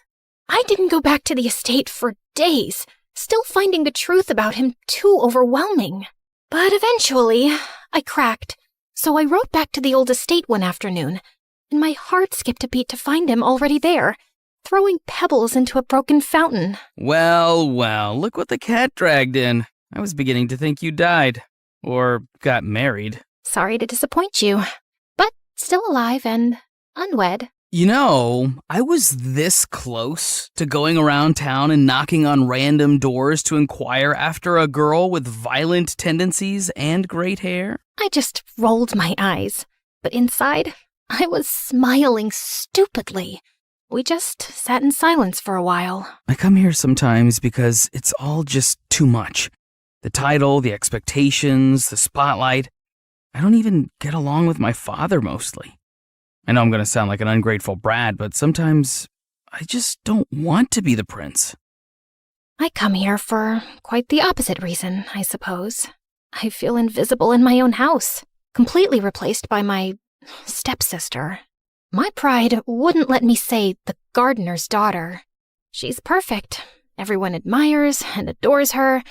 I didn't go back to the estate for days, still finding the truth about him too overwhelming. But eventually, I cracked, so I rode back to the old estate one afternoon, and my heart skipped a beat to find him already there, throwing pebbles into a broken fountain. Well, look what the cat dragged in. I was beginning to think you died. Or got married. Sorry to disappoint you, but still alive and unwed. You know, I was this close to going around town and knocking on random doors to inquire after a girl with violent tendencies and great hair. I just rolled my eyes, but inside, I was smiling stupidly. We just sat in silence for a while. I come here sometimes because it's all just too much. The title, the expectations, the spotlight. I don't even get along with my father mostly. I know I'm going to sound like an ungrateful brat, but sometimes I just don't want to be the prince. I come here for quite the opposite reason, I suppose. I feel invisible in my own house, completely replaced by my stepsister. My pride wouldn't let me say the gardener's daughter. She's perfect. Everyone admires and adores her.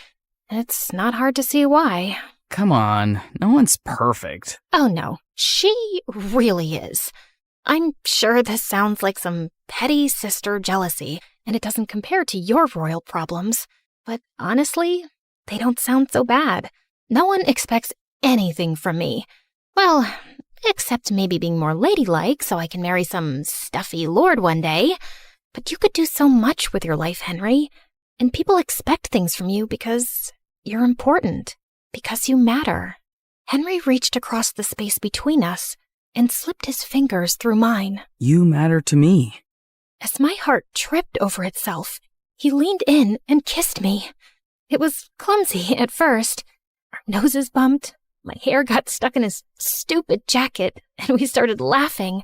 It's not hard to see why. Come on, no one's perfect. Oh no, she really is. I'm sure this sounds like some petty sister jealousy, and it doesn't compare to your royal problems. But honestly, they don't sound so bad. No one expects anything from me. Well, except maybe being more ladylike so I can marry some stuffy lord one day. But you could do so much with your life, Henry. And people expect things from you because you're important. Because you matter. Henry reached across the space between us and slipped his fingers through mine. You matter to me. As my heart tripped over itself, he leaned in and kissed me. It was clumsy at first. Our noses bumped, my hair got stuck in his stupid jacket, and we started laughing.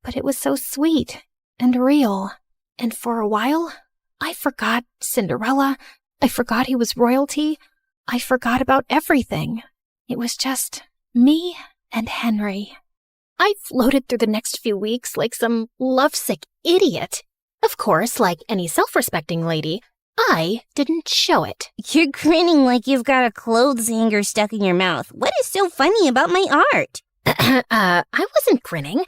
But it was so sweet and real. And for a while, I forgot Cinderella. I forgot he was royalty. I forgot about everything. It was just me and Henry. I floated through the next few weeks like some lovesick idiot. Of course, like any self-respecting lady, I didn't show it. You're grinning like you've got a clothes hanger stuck in your mouth. What is so funny about my art? I wasn't grinning.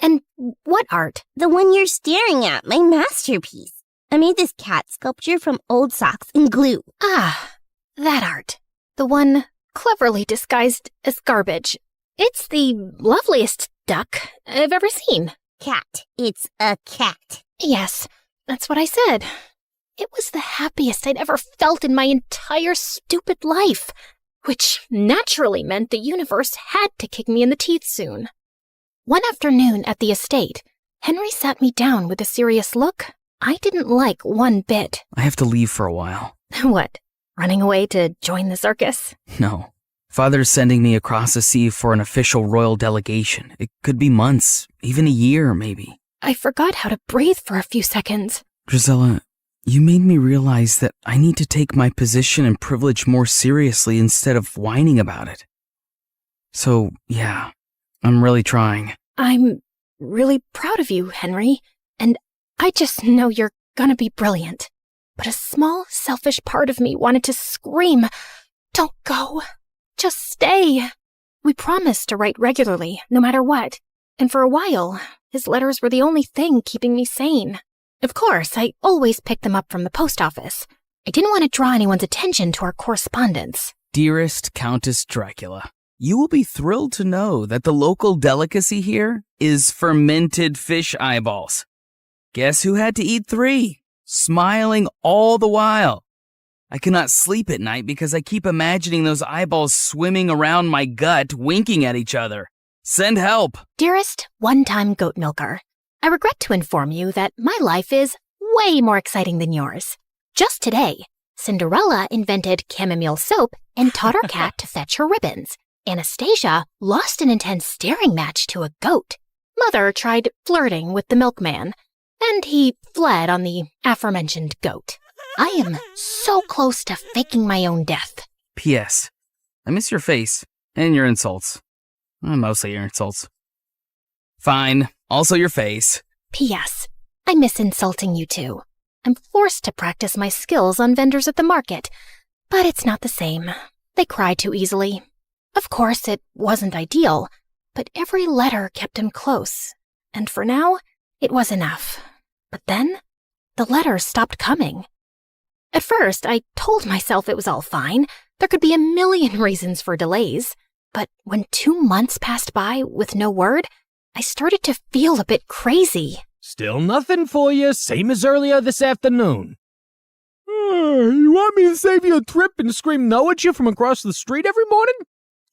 And what art? The one you're staring at, my masterpiece. I made this cat sculpture from old socks and glue. Ah, that art. The one cleverly disguised as garbage. It's the loveliest duck I've ever seen. Cat. It's a cat. Yes, that's what I said. It was the happiest I'd ever felt in my entire stupid life, which naturally meant the universe had to kick me in the teeth soon. One afternoon at the estate, Henry sat me down with a serious look I didn't like one bit. I have to leave for a while. What? Running away to join the circus? No. Father's sending me across the sea for an official royal delegation. It could be months, even a year, maybe. I forgot how to breathe for a few seconds. Drizella, you made me realize that I need to take my position and privilege more seriously instead of whining about it. So, yeah, I'm really trying. I'm really proud of you, Henry, and I just know you're gonna be brilliant. But a small, selfish part of me wanted to scream, "Don't go. Just stay." We promised to write regularly, no matter what. And for a while, his letters were the only thing keeping me sane. Of course, I always picked them up from the post office. I didn't want to draw anyone's attention to our correspondence. Dearest Countess Dracula, You will be thrilled to know that the local delicacy here is fermented fish eyeballs. Guess who had to eat 3, smiling all the while? I cannot sleep at night because I keep imagining those eyeballs swimming around my gut, winking at each other. Send help. Dearest one-time goat milker, I regret to inform you that my life is way more exciting than yours. Just today, Cinderella invented chamomile soap and taught our cat to fetch her ribbons. Anastasia lost an intense staring match to a goat. Mother tried flirting with the milkman, and he fled on the aforementioned goat. I am so close to faking my own death. P.S. I miss your face and your insults. Mostly your insults. Fine, also your face. P.S. I miss insulting you too. I'm forced to practice my skills on vendors at the market, but it's not the same. They cry too easily. Of course, it wasn't ideal, but every letter kept him close, and for now, it was enough. But then, the letters stopped coming. At first, I told myself it was all fine. There could be a million reasons for delays. But when 2 months passed by with no word, I started to feel a bit crazy. Still nothing for you, same as earlier this afternoon. You want me to save you a trip and scream no at you from across the street every morning?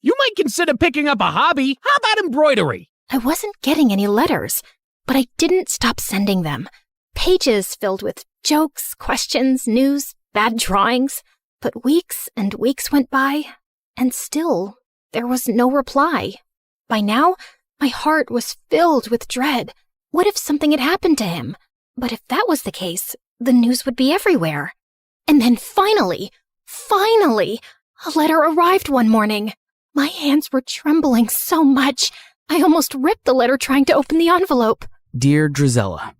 You might consider picking up a hobby. How about embroidery? I wasn't getting any letters, but I didn't stop sending them. Pages filled with jokes, questions, news, bad drawings. But weeks and weeks went by, and still there was no reply. By now, my heart was filled with dread. What if something had happened to him? But if that was the case, the news would be everywhere. And then finally, a letter arrived one morning. My hands were trembling so much, I almost ripped the letter trying to open the envelope. Dear Drizella,